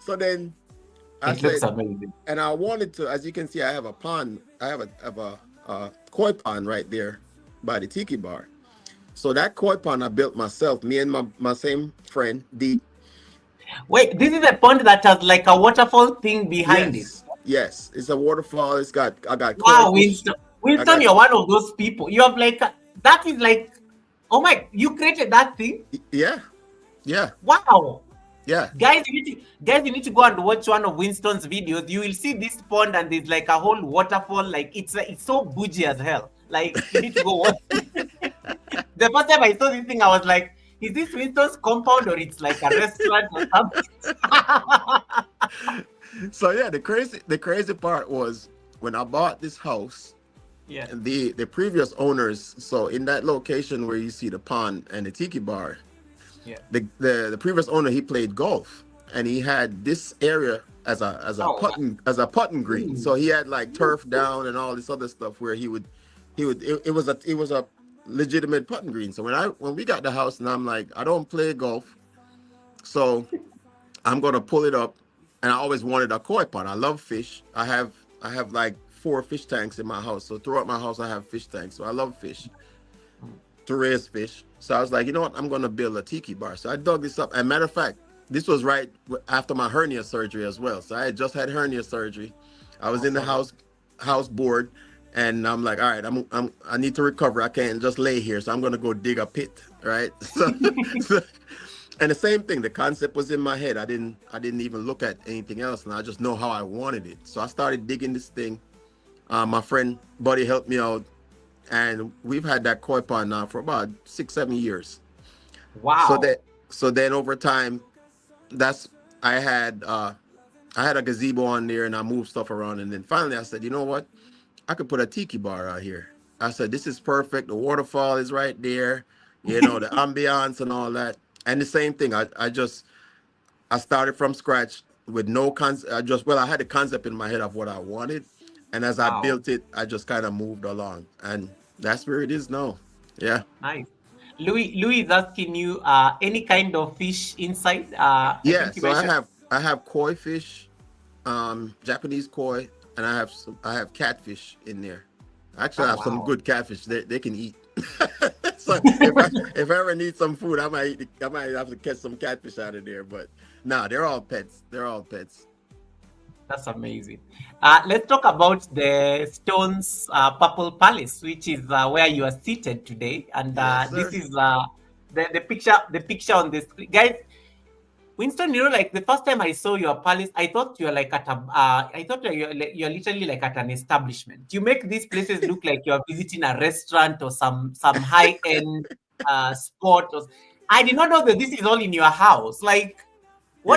Speaker 2: So then I
Speaker 1: It looks
Speaker 2: said,
Speaker 1: amazing.
Speaker 2: and I wanted to, as you can see, I have a pond. I have a koi pond right there by the tiki bar. So that koi pond I built myself, me and my same friend, D.
Speaker 1: Wait, this is a pond that has like a waterfall thing behind it.
Speaker 2: Yes. It's a waterfall. I got koi
Speaker 1: Wow,
Speaker 2: fish.
Speaker 1: Winston.
Speaker 2: I
Speaker 1: Winston,
Speaker 2: got,
Speaker 1: you're one of those people. You have like that is like, oh my, you created that thing.
Speaker 2: yeah, yeah,
Speaker 1: Wow.
Speaker 2: yeah.
Speaker 1: Guys, you need to go and watch one of Winston's videos. You will see this pond and there's like a whole waterfall. Like it's so bougie as hell. Like you need to go watch. The first time I saw this thing, I was like, is this Winston's compound or it's like a restaurant or something?
Speaker 2: So yeah, the crazy part was when I bought this house,
Speaker 1: Yeah.
Speaker 2: the previous owners, so in that location where you see the pond and the tiki bar,
Speaker 1: Yeah.
Speaker 2: the previous owner, he played golf, and he had this area as a
Speaker 1: Oh,
Speaker 2: putting green.
Speaker 1: ooh.
Speaker 2: So he had like turf down and all this other stuff where it was a legitimate putting green. So when we got the house, and I'm like, I don't play golf, so I'm gonna pull it up. And I always wanted a koi pond. I love fish. I have like 4 fish tanks in my house. So throughout my house I have fish tanks. So I love fish, to raise fish. So I was like, you know what? I'm gonna build a tiki bar. So I dug this up. And matter of fact, this was right after my hernia surgery as well. So I had just had hernia surgery. I was in the house board, and I'm like, all right, I need to recover. I can't just lay here. So I'm gonna go dig a pit, right? So and the same thing, the concept was in my head. I didn't even look at anything else, and I just know how I wanted it. So I started digging this thing. My friend Buddy helped me out, and we've had that koi pond now for about 6-7 years. So
Speaker 1: Wow.
Speaker 2: that so then over time, that's I had a gazebo on there, and I moved stuff around, and then finally I said, you know what? I could put a tiki bar out here. I said, this is perfect. The waterfall is right there, the ambiance and all that. And the same thing, I started from scratch with no concept. I had the concept in my head of what I wanted. And as I
Speaker 1: Wow.
Speaker 2: built it, I just kind of moved along. And that's where it is now. Yeah.
Speaker 1: Nice. Louis is asking you any kind of fish inside. I
Speaker 2: Yeah.
Speaker 1: think you
Speaker 2: So
Speaker 1: mentioned.
Speaker 2: I have koi fish, Japanese koi, and I have catfish in there. Actually, I
Speaker 1: Oh
Speaker 2: have some
Speaker 1: wow.
Speaker 2: good catfish. They can eat. So if I ever need some food, I might have to catch some catfish out of there. But nah, they're all pets. They're all pets.
Speaker 1: That's amazing. Let's talk about the Stones Purple Palace, which is where you are seated today. And
Speaker 2: Yes,
Speaker 1: this
Speaker 2: sir.
Speaker 1: is the picture on the screen. Guys, Winston, like the first time I saw your palace, I thought you're like at a, I thought you're literally like at an establishment. You make these places look like you're visiting a restaurant or some high end spot. I did not know that this is all in your house. Like,
Speaker 2: Yeah.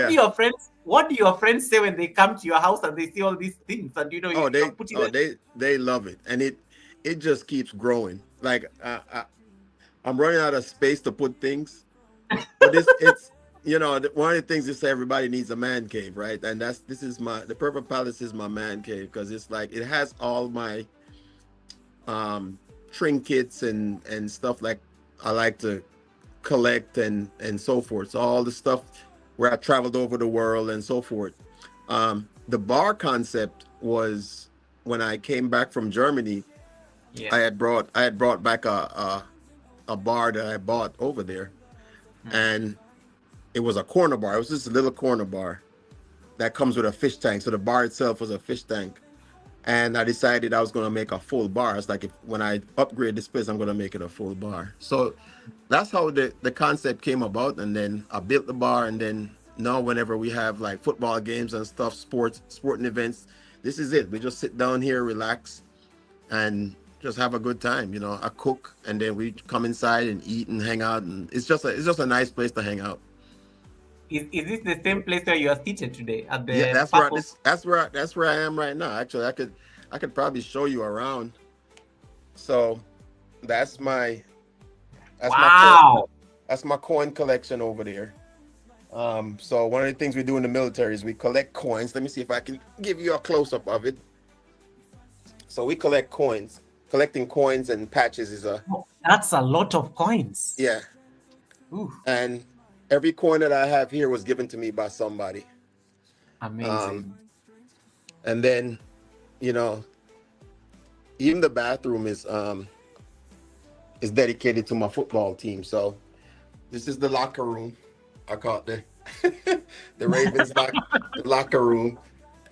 Speaker 1: what do your friends say when they come to your house and they see all these things and
Speaker 2: Oh,
Speaker 1: you're putting it?
Speaker 2: they love it, and it just keeps growing. Like I'm running out of space to put things. But it's one of the things they say everybody needs a man cave, right? And this is the Purple Palace is my man cave because it's like it has all my trinkets and stuff like I like to collect and so forth. So all the stuff where I traveled over the world and so forth. The bar concept was when I came back from Germany.
Speaker 1: Yeah.
Speaker 2: I had brought back a bar that I bought over there, and it was a corner bar. It was just a little corner bar that comes with a fish tank. So the bar itself was a fish tank, and I decided I was going to make a full bar. It's like when I upgrade this place, I'm going to make it a full bar. So that's how the concept came about, and then I built the bar, and then now whenever we have like football games and stuff, sporting events, this is it. We just sit down here, relax, and just have a good time. I cook, and then we come inside and eat and hang out, and it's just a nice place to hang out.
Speaker 1: Is this the same place where you are seated today at
Speaker 2: Yeah,
Speaker 1: the
Speaker 2: that's where
Speaker 1: purple?
Speaker 2: I am right now. Actually, I could probably show you around. So that's my that's my coin,
Speaker 1: Wow.
Speaker 2: that's my coin collection over there. So one of the things we do in the military is we collect coins. Let me see if I can give you a close up of it. So we collect coins. Collecting coins and patches is
Speaker 1: That's a lot of coins.
Speaker 2: yeah.
Speaker 1: Ooh,
Speaker 2: And every coin that I have here was given to me by somebody.
Speaker 1: amazing.
Speaker 2: And then, you know, even the bathroom is dedicated to my football team. So this is the locker room. I call it the Ravens locker room.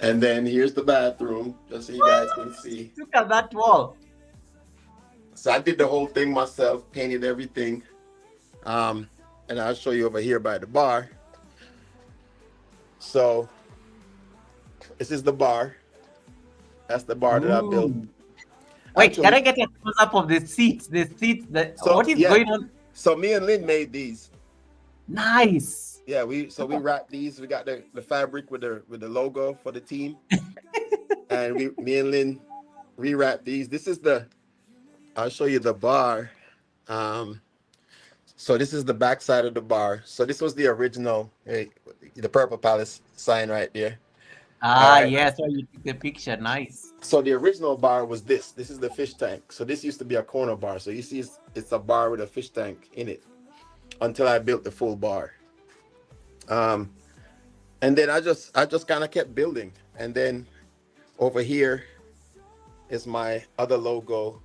Speaker 2: And then here's the bathroom, just so you guys can see.
Speaker 1: Look at that wall.
Speaker 2: So I did the whole thing myself, painted everything. And I'll show you over here by the bar. So this is the bar. That's the bar that I built.
Speaker 1: Ooh. Wait,
Speaker 2: Actually,
Speaker 1: can I get a close up of the seats? The seats.
Speaker 2: So,
Speaker 1: What is
Speaker 2: yeah.
Speaker 1: going on?
Speaker 2: So me and Lynn made these.
Speaker 1: Nice.
Speaker 2: Yeah, we wrapped these. We got the fabric with the logo for the team. And me and Lynn rewrapped these. I'll show you the bar. So this is the back side of the bar. So this was the original, the Purple Palace sign right there. Alright.
Speaker 1: Yes. So you took the picture. Nice.
Speaker 2: So the original bar was this. This is the fish tank. So this used to be a corner bar. So you see it's a bar with a fish tank in it until I built the full bar. And then I just kind of kept building. And then over here is my other logo,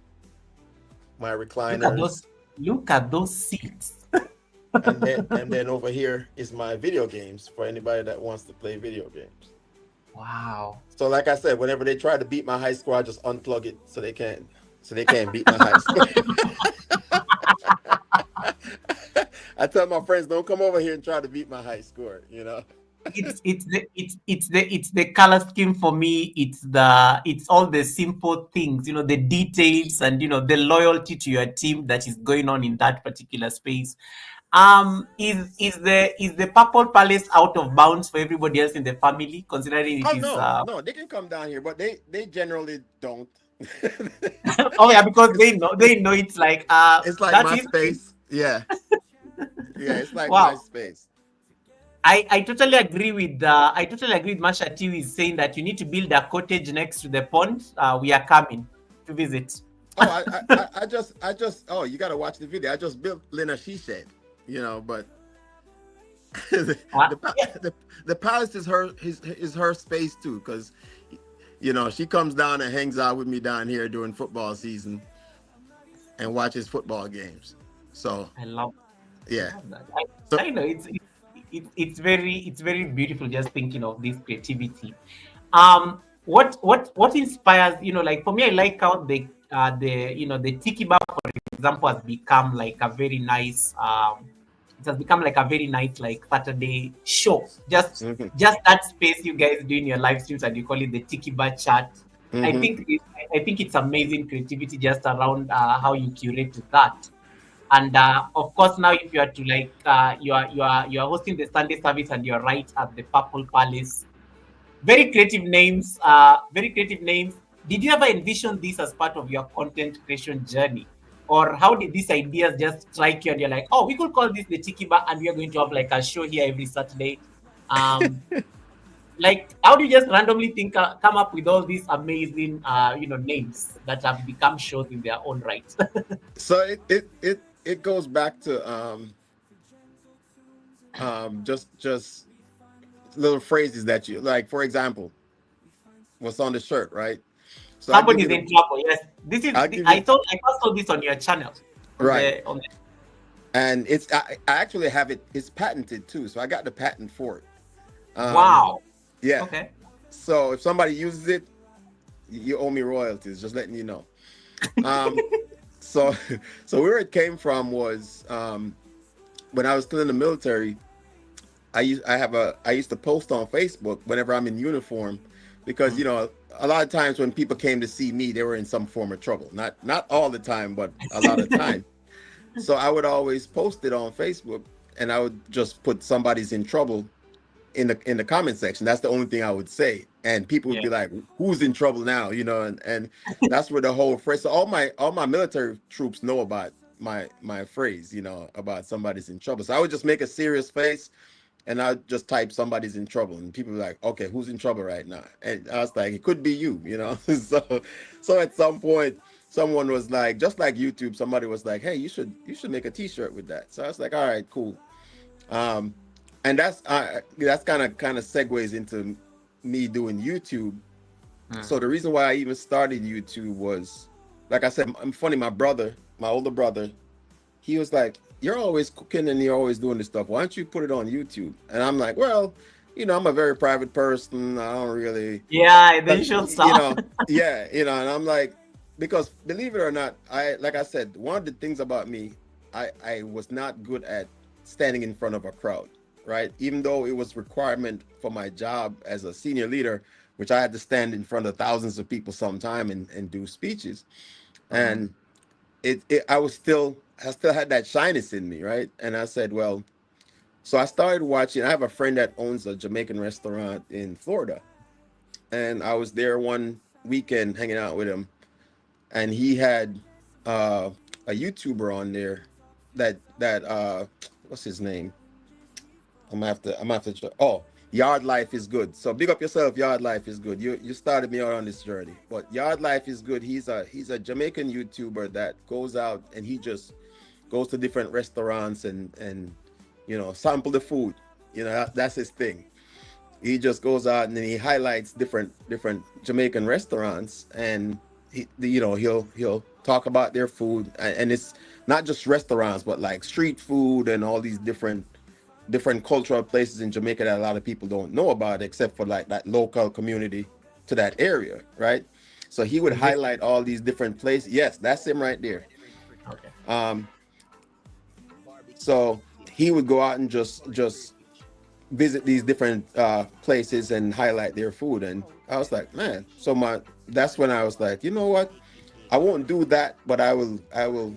Speaker 2: my recliners.
Speaker 1: Look at those seats.
Speaker 2: and then over here is my video games for anybody that wants to play video games.
Speaker 1: Wow.
Speaker 2: So like I said, whenever they try to beat my high score, I just unplug it so they can't beat my high score. I tell my friends, don't come over here and try to beat my high score,
Speaker 1: It's the color scheme for me. It's all the simple things, the details and the loyalty to your team that is going on in that particular space. Is the Purple Palace out of bounds for everybody else in the family, considering it is
Speaker 2: No, they can come down here, but they generally don't.
Speaker 1: oh yeah, because they know it's like
Speaker 2: it's like
Speaker 1: that
Speaker 2: my
Speaker 1: is
Speaker 2: space. Yeah. Yeah, it's like
Speaker 1: wow.
Speaker 2: my space.
Speaker 1: I totally agree with Masha T is saying that you need to build a cottage next to the pond. We are coming to visit.
Speaker 2: Oh, I just you gotta watch the video. I just built Lena she said, but the palace is her space too, because she comes down and hangs out with me down here during football season and watches football games. So
Speaker 1: I love
Speaker 2: yeah.
Speaker 1: I know it's very beautiful just thinking of this creativity. What inspires, like for me, I like how the tiki bar, for example, has become like a very nice it has become like a very nice like Saturday show. Just that space you guys do in your live streams and you call it the tiki bar chat. I think it's amazing creativity just around how you curate that. And of course, now if you are to like you are hosting the Sunday service and you're right at the Purple Palace, very creative names. Very creative names. Did you ever envision this as part of your content creation journey, or how did these ideas just strike you and you're like, oh, we could call this the Tiki Bar and we are going to have like a show here every Saturday? Um, like, how do you just randomly think, come up with all these amazing, names that have become shows in their own right?
Speaker 2: So it goes back to just little phrases that you like. For example, what's on the shirt, right? So I give
Speaker 1: Somebody's
Speaker 2: you the
Speaker 1: in trouble. Yes, this is.
Speaker 2: I give
Speaker 1: I
Speaker 2: you
Speaker 1: thought I first saw this on your channel, on
Speaker 2: right,
Speaker 1: the.
Speaker 2: and I actually have it. It's patented too, so I got the patent for it. Um,
Speaker 1: Wow.
Speaker 2: yeah.
Speaker 1: Okay.
Speaker 2: So if somebody uses it, you owe me royalties. Just letting you know. Um, so so where it came from was when I was still in the military. I used to post on Facebook whenever I'm in uniform, because
Speaker 1: Mm.
Speaker 2: a lot of times when people came to see me, they were in some form of trouble. Not all the time, but a lot of time. So I would always post it on Facebook, and I would just put somebody's in trouble in the comment section. That's the only thing I would say, and people would
Speaker 1: Yeah.
Speaker 2: be like, "Who's in trouble now?" And that's where the whole phrase. So all my military troops know about my phrase, about somebody's in trouble. So I would just make a serious face, and I just type somebody's in trouble, and people were like, okay, who's in trouble right now? And I was like, it could be you. So at some point, someone was like, just like YouTube, somebody was like, hey, you should make a T-shirt with that. So I was like, all right, cool. Um, and that's kind of segues into me doing YouTube.
Speaker 1: Mm.
Speaker 2: So the reason why I even started YouTube was, like I said, I'm funny. My older brother, he was like, you're always cooking and you're always doing this stuff. Why don't you put it on YouTube? And I'm like, well, I'm a very private person. I don't really,
Speaker 1: Yeah. Then
Speaker 2: but
Speaker 1: should start.
Speaker 2: yeah, and I'm like, because believe it or not, like I said, one of the things about me, I was not good at standing in front of a crowd, right? Even though it was requirement for my job as a senior leader, which I had to stand in front of thousands of people sometime and do speeches.
Speaker 1: Mhm.
Speaker 2: And I still had that shyness in me, right? And I said, well, so I started watching. I have a friend that owns a Jamaican restaurant in Florida, and I was there one weekend hanging out with him, and he had uh, a YouTuber on there that what's his name? Oh, Yard Life is Good. So big up yourself. Yard Life is Good. You started me out on this journey, but Yard Life is Good. He's a Jamaican YouTuber that goes out and he just goes to different restaurants and sample the food. That's his thing. He just goes out and then he highlights different Jamaican restaurants, and he'll talk about their food, and it's not just restaurants but like street food and all these different cultural places in Jamaica that a lot of people don't know about, except for like that local community to that area, right? So he would
Speaker 1: Is it?
Speaker 2: highlight all these different places. Yes, that's him right there.
Speaker 1: Okay.
Speaker 2: Um, so he would go out and just visit these different places and highlight their food. And I was like, man, that's when I was like, you know what? I won't do that, but I will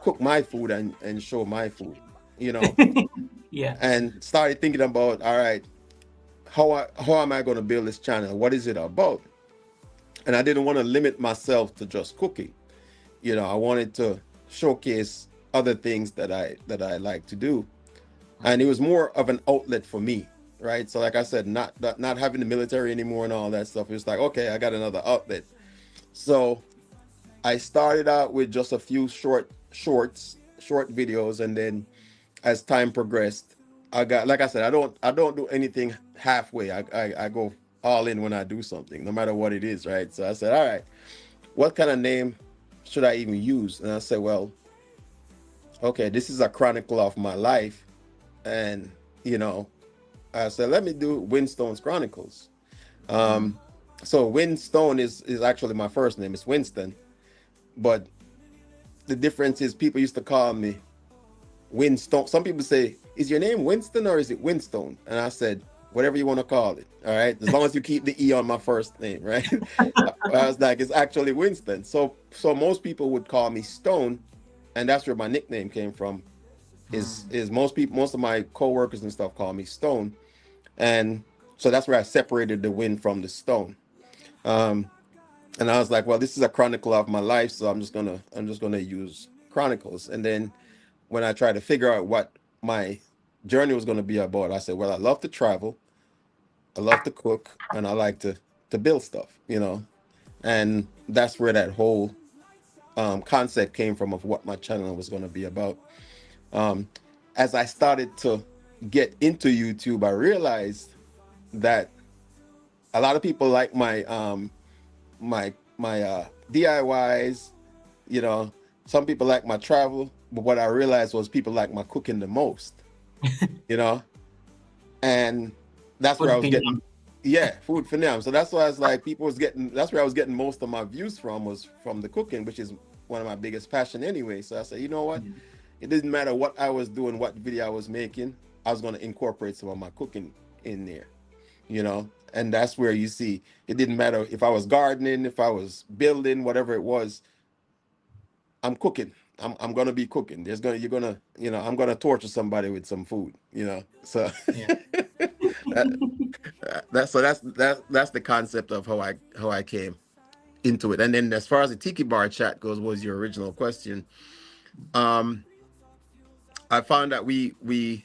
Speaker 2: cook my food and show my food, you know,
Speaker 1: Yeah.
Speaker 2: and started thinking about, all right, how am I going to build this channel? What is it about? And I didn't want to limit myself to just cooking. I wanted to showcase other things that I like to do, and it was more of an outlet for me, right? So like I said, not having the military anymore and all that stuff, it was like, okay, I got another outlet. So I started out with just a few short videos, and then as time progressed, I got, like I said, I don't do anything halfway. I go all in when I do something, no matter what it is, right? So I said, all right, what kind of name should I even use? And I said, well, okay, this is a chronicle of my life, and you know I said, let me do Winstone's Chronicles.
Speaker 1: Mm.
Speaker 2: um so Winstone is actually my first name. It's Winston, but the difference is people used to call me Winstone. Some people say, is your name Winston or is it Winstone? And I said, whatever you want to call it, all right, as long as you keep the E on my first name, right? I was like, it's actually Winston. So most people would call me Stone, and that's where my nickname came from. Is most of my co-workers and stuff call me Stone, and so that's where I separated the Win from the Stone. um And I was like, well, this is a chronicle of my life, so I'm just gonna use chronicles. And then when I tried to figure out what my journey was gonna be about, I said, well, I love to travel, I love to cook, and I like to build stuff, and that's where that whole concept came from of what my channel was going to be about. Um, as I started to get into YouTube, I realized that a lot of people like my DIYs. You know, some people like my travel, but what I realized was people like my cooking the most. You know, and that's where I
Speaker 1: Good
Speaker 2: was
Speaker 1: thing.
Speaker 2: getting, yeah, food for them. So that's why I was like, people was getting, that's where I was getting most of my views from, was from the cooking, which is one of my biggest passion anyway. So I said, you know what, it didn't matter what I was doing, what video I was making, I was going to incorporate some of my cooking in there, and that's where you see it didn't matter if I was gardening, if I was building, whatever it was, I'm cooking. I'm gonna be cooking. There's gonna you're gonna I'm gonna torture somebody with some food. So
Speaker 1: Yeah.
Speaker 2: that, that's the concept of how I came into it. And then as far as the tiki bar chat goes, was your original question. Um, I found that we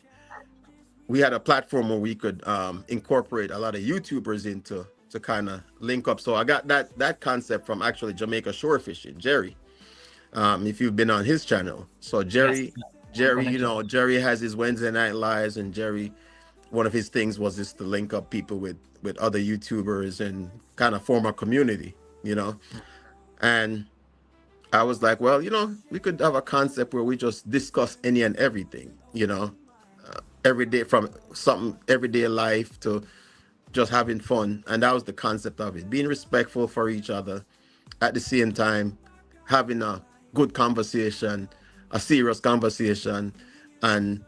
Speaker 2: had a platform where we could incorporate a lot of YouTubers into to kind of link up. So I got that concept from actually Jamaica Shore Fishing, Jerry. If you've been on his channel. So
Speaker 1: Yes.
Speaker 2: Jerry,
Speaker 1: Connection.
Speaker 2: Jerry has his Wednesday night lives, and Jerry, one of his things was just to link up people with other YouTubers and kind of form a community. And I was like, well, we could have a concept where we just discuss any and everything, every day, from something everyday life to just having fun. And that was the concept of it, being respectful for each other, at the same time having a good conversation, a serious conversation, and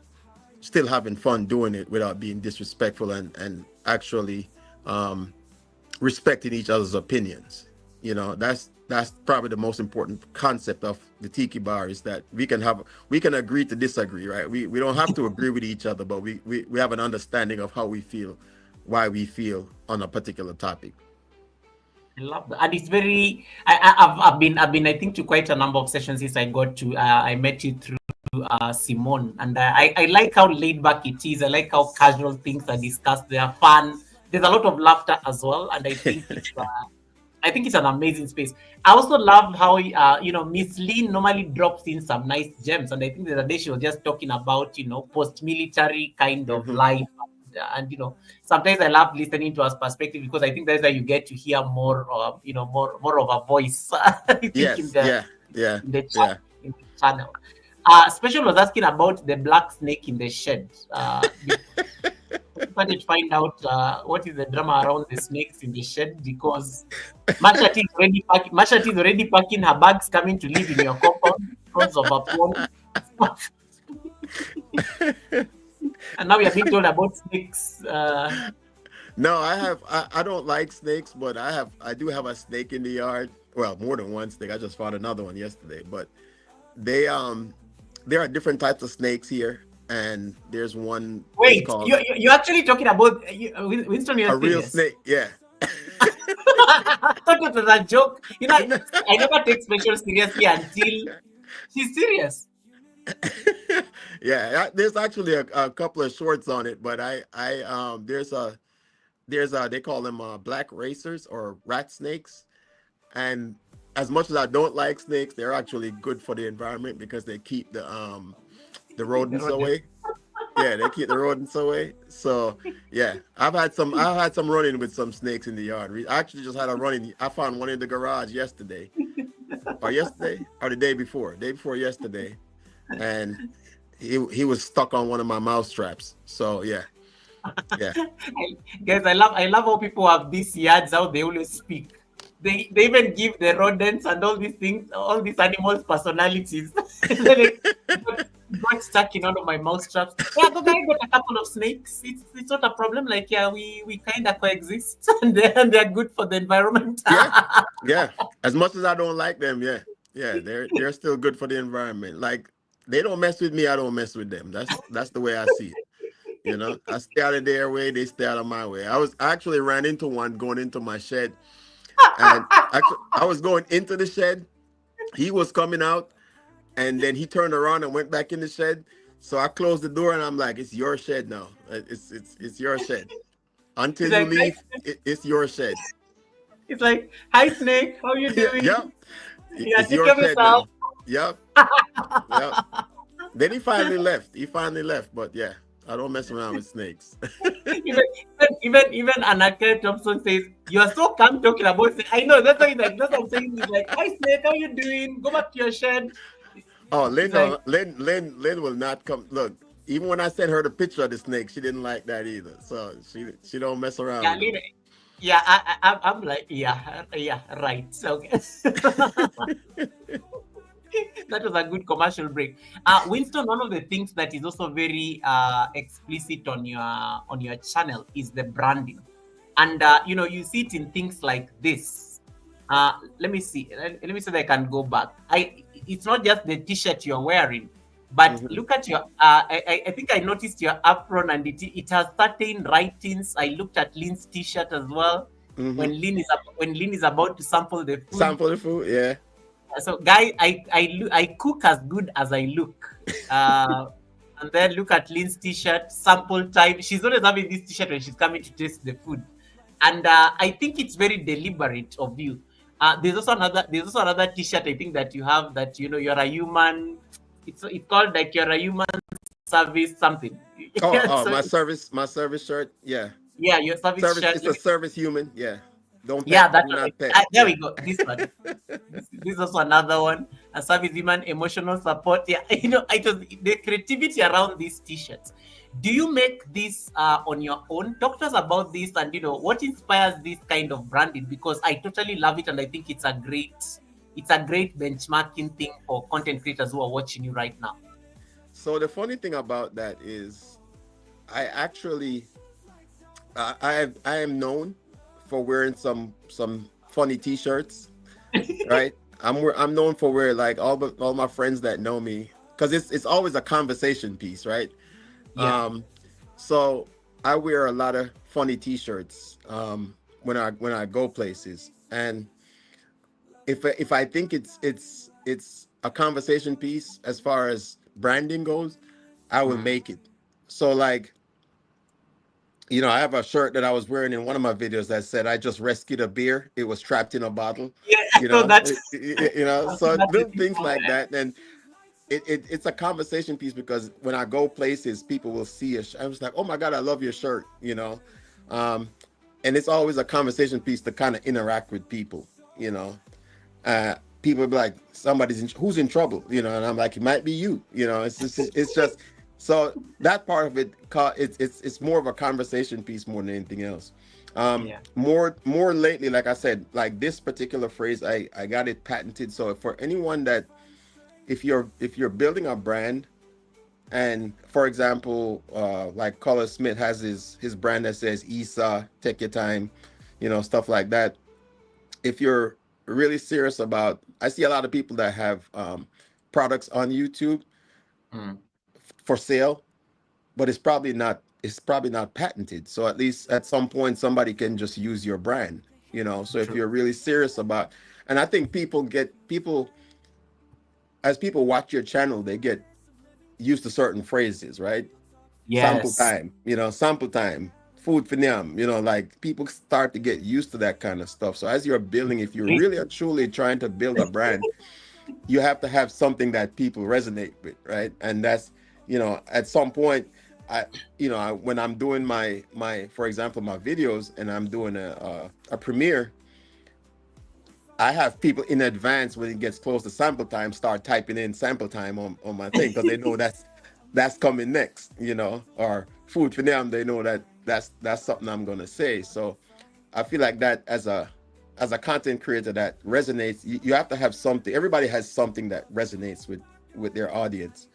Speaker 2: still having fun doing it without being disrespectful, and actually respecting each other's opinions. That's probably the most important concept of the tiki bar, is that we can agree to disagree, right? We don't have to agree with each other, but we have an understanding of how we feel, why we feel on a particular topic.
Speaker 1: I love that, and it's very. I've been I think to quite a number of sessions since I got to. I met you through Simone, and I like how laid back it is. I like how casual things are discussed. They are fun. There's a lot of laughter as well, and I think it's an amazing space. I also love how Miss Lynn normally drops in some nice gems, and I think the other day she was just talking about post-military kind of
Speaker 2: Hmm.
Speaker 1: life, and sometimes I love listening to her perspective because I think that's where you get to hear more, more of a voice. I think in
Speaker 2: Yes,
Speaker 1: the
Speaker 2: yeah, yeah,
Speaker 1: in the chat
Speaker 2: yeah.
Speaker 1: in the channel. Special was asking about the black snake in the shed. Started to find out what is the drama around the snakes in the shed because Mashati is already packing her bags, coming to live in your compound because of a pond. And now we are being told about snakes.
Speaker 2: No, I don't like snakes, but I do have a snake in the yard. Well, more than one snake. I just found another one yesterday. But they there are different types of snakes here, and there's one is
Speaker 1: Wait,
Speaker 2: called
Speaker 1: you're actually talking about Winston? You're
Speaker 2: a real
Speaker 1: serious?
Speaker 2: snake. Yeah.
Speaker 1: I thought it was a joke.
Speaker 2: No.
Speaker 1: I never take special seriously until she's serious.
Speaker 2: Yeah, there's actually a couple of shorts on it, but there's a they call them black racers or rat snakes. And as much as I don't like snakes, they're actually good for the environment because they keep the
Speaker 1: The
Speaker 2: rodents
Speaker 1: rodent.
Speaker 2: away. Yeah, they keep the rodents away. So yeah, I've had some running with some snakes in the yard. We actually just had a running. I found one in the garage yesterday or the day before yesterday, and he was stuck on one of my mouse traps. So yeah, yeah.
Speaker 1: Guys, I love how people have these yards, how they always speak. They even give the rodents and all these things, all these animals personalities. And then got stuck in one of my mouse traps. Yeah, Goga, I got a couple of snakes. It's not a problem. Like, yeah, we kind of coexist, and they're good for the environment.
Speaker 2: Yeah, yeah. As much as I don't like them, yeah, yeah, they're still good for the environment. Like, they don't mess with me, I don't mess with them. That's the way I see it. I stay out of their way, they stay out of my way. I actually ran into one going into my shed, And actually, I was going into the shed. He was coming out, and then he turned around and went back in the shed. So I closed the door, and I'm like, "It's your shed now. It's your shed. Until
Speaker 1: It's
Speaker 2: you
Speaker 1: like, hi,
Speaker 2: leave, it's your shed."
Speaker 1: it's like, hi Snake, how you
Speaker 2: Yeah,
Speaker 1: doing?
Speaker 2: yep.
Speaker 1: Yeah,
Speaker 2: It's
Speaker 1: take
Speaker 2: your
Speaker 1: care of
Speaker 2: shed
Speaker 1: yourself.
Speaker 2: now. Yep, yep. Then he finally left. He finally left. But yeah, I don't mess around with snakes.
Speaker 1: Even Anake Thompson says, you are so calm talking about snake. I know that's why like that's what I'm saying. He's like, hi Snake, how you doing? Go back to your shed.
Speaker 2: Oh,
Speaker 1: It's like,
Speaker 2: Lynn will not come. Look, even when I sent her the picture of the snake, she didn't like that either. So she don't mess around
Speaker 1: yeah,
Speaker 2: with them.
Speaker 1: yeah, I'm like, yeah, yeah, right. So okay. That was a good commercial break. Winston, one of the things that is also very explicit on your channel is the branding, and you see it in things like this. Let me see. Let me see if I can go back. It's not just the T-shirt you're wearing, but
Speaker 2: Hmm.
Speaker 1: look at your. I think I noticed your apron, and it has certain writings. I looked at Lynn's T-shirt as well.
Speaker 2: Hmm.
Speaker 1: When Lynn is about to sample the food,
Speaker 2: Sample the food, yeah.
Speaker 1: so, guy, I cook as good as I look. Uh, and then look at Lynn's t-shirt, sample time. She's always having this t-shirt when she's coming to taste the food, and I think it's very deliberate of you. There's also another t-shirt I think that you have that you're a human. It's called like you're a human service something.
Speaker 2: Oh,
Speaker 1: So
Speaker 2: my service shirt, yeah.
Speaker 1: yeah, your service
Speaker 2: Service,
Speaker 1: shirt.
Speaker 2: it's a service human, yeah. Don't
Speaker 1: Yeah,
Speaker 2: pet,
Speaker 1: that
Speaker 2: do
Speaker 1: one.
Speaker 2: not pet,
Speaker 1: There we
Speaker 2: yeah.
Speaker 1: go. This one. This is also another one. A service human emotional support. Yeah, it was the creativity around these t-shirts. Do you make this on your own? Talk to us about this and what inspires this kind of branding, because I totally love it and I think it's a great benchmarking thing for content creators who are watching you right now.
Speaker 2: So the funny thing about that is I actually I am known for wearing some funny t-shirts, right? I'm known for wearing like all my friends that know me, because it's always a conversation piece, right?
Speaker 1: Yeah.
Speaker 2: Um, so I wear a lot of funny T-shirts when I go places, and if I think it's a conversation piece as far as branding goes, I will
Speaker 1: Mm.
Speaker 2: make it. So like, I have a shirt that I was wearing in one of my videos that said I just rescued a beer. It was trapped in a bottle.
Speaker 1: Yeah, I saw that. I saw
Speaker 2: So
Speaker 1: that
Speaker 2: little things
Speaker 1: before.
Speaker 2: like that, and it's a conversation piece, because when I go places, people will see a I was like, oh my God, I love your shirt. Um, and it's always a conversation piece to kind of interact with people, you know. People be like, who's in trouble, and I'm like, it might be you, it's just so that part of it, it's more of a conversation piece more than anything else.
Speaker 1: Yeah.
Speaker 2: More lately, like I said, like this particular phrase, I got it patented. So for anyone that, if you're building a brand, and for example, like Color Smith has his brand that says Isa, take your time, stuff like that. If you're really serious about, I see a lot of people that have products on YouTube
Speaker 1: Mm.
Speaker 2: for sale, but it's probably not patented. So at least at some point somebody can just use your brand. So if
Speaker 1: True.
Speaker 2: you're really serious about, and I think people, as people watch your channel, they get used to certain phrases, right? Sample
Speaker 1: Yes.
Speaker 2: time, sample time, food for them, like people start to get used to that kind of stuff. So as you're building, if you're really are truly trying to build a brand, you have to have something that people resonate with, right? And that's, at some point, when I'm doing for example, my videos, and I'm doing a premiere, I have people in advance, when it gets close to sample time, start typing in sample time on my thing, because they know that's coming next. Or food for them, they know that's something I'm gonna say. So I feel like that, as a content creator, that resonates. You have to have something. Everybody has something that resonates with their audience,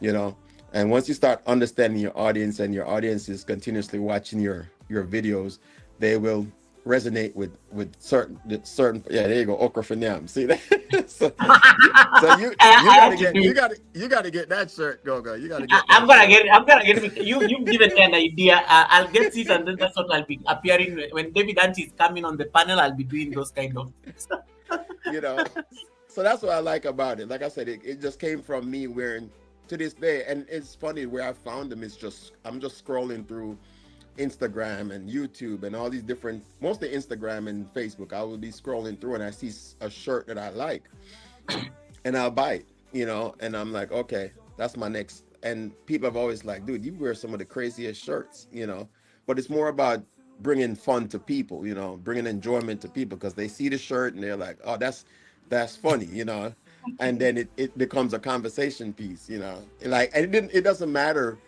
Speaker 2: you know. And once you start understanding your audience, and your audience is continuously watching your videos, they will resonate with certain. Yeah, there you go, okra for them. See that? so, you
Speaker 1: I
Speaker 2: gotta
Speaker 1: had to
Speaker 2: get
Speaker 1: do it.
Speaker 2: you gotta get that shirt, Goga. You gotta get
Speaker 1: I'm
Speaker 2: that
Speaker 1: gonna
Speaker 2: shirt.
Speaker 1: get it. I'm gonna get it. You've given me an idea. I'll get it, and then that's what I'll be appearing when David Ant is coming on the panel. I'll be doing those kind of things.
Speaker 2: You know, so that's what I like about it. Like I said, it just came from me wearing to this day, and it's funny where I found them is just I'm just scrolling through Instagram and YouTube and all these different, mostly Instagram and Facebook. I will be scrolling through and I see a shirt that I like, and I'll buy it, and I'm like, okay, that's my next. And people have always like, dude, you wear some of the craziest shirts. But it's more about bringing fun to people, bringing enjoyment to people because they see the shirt and they're like, oh, that's funny. And then it becomes a conversation piece. Like, and it doesn't matter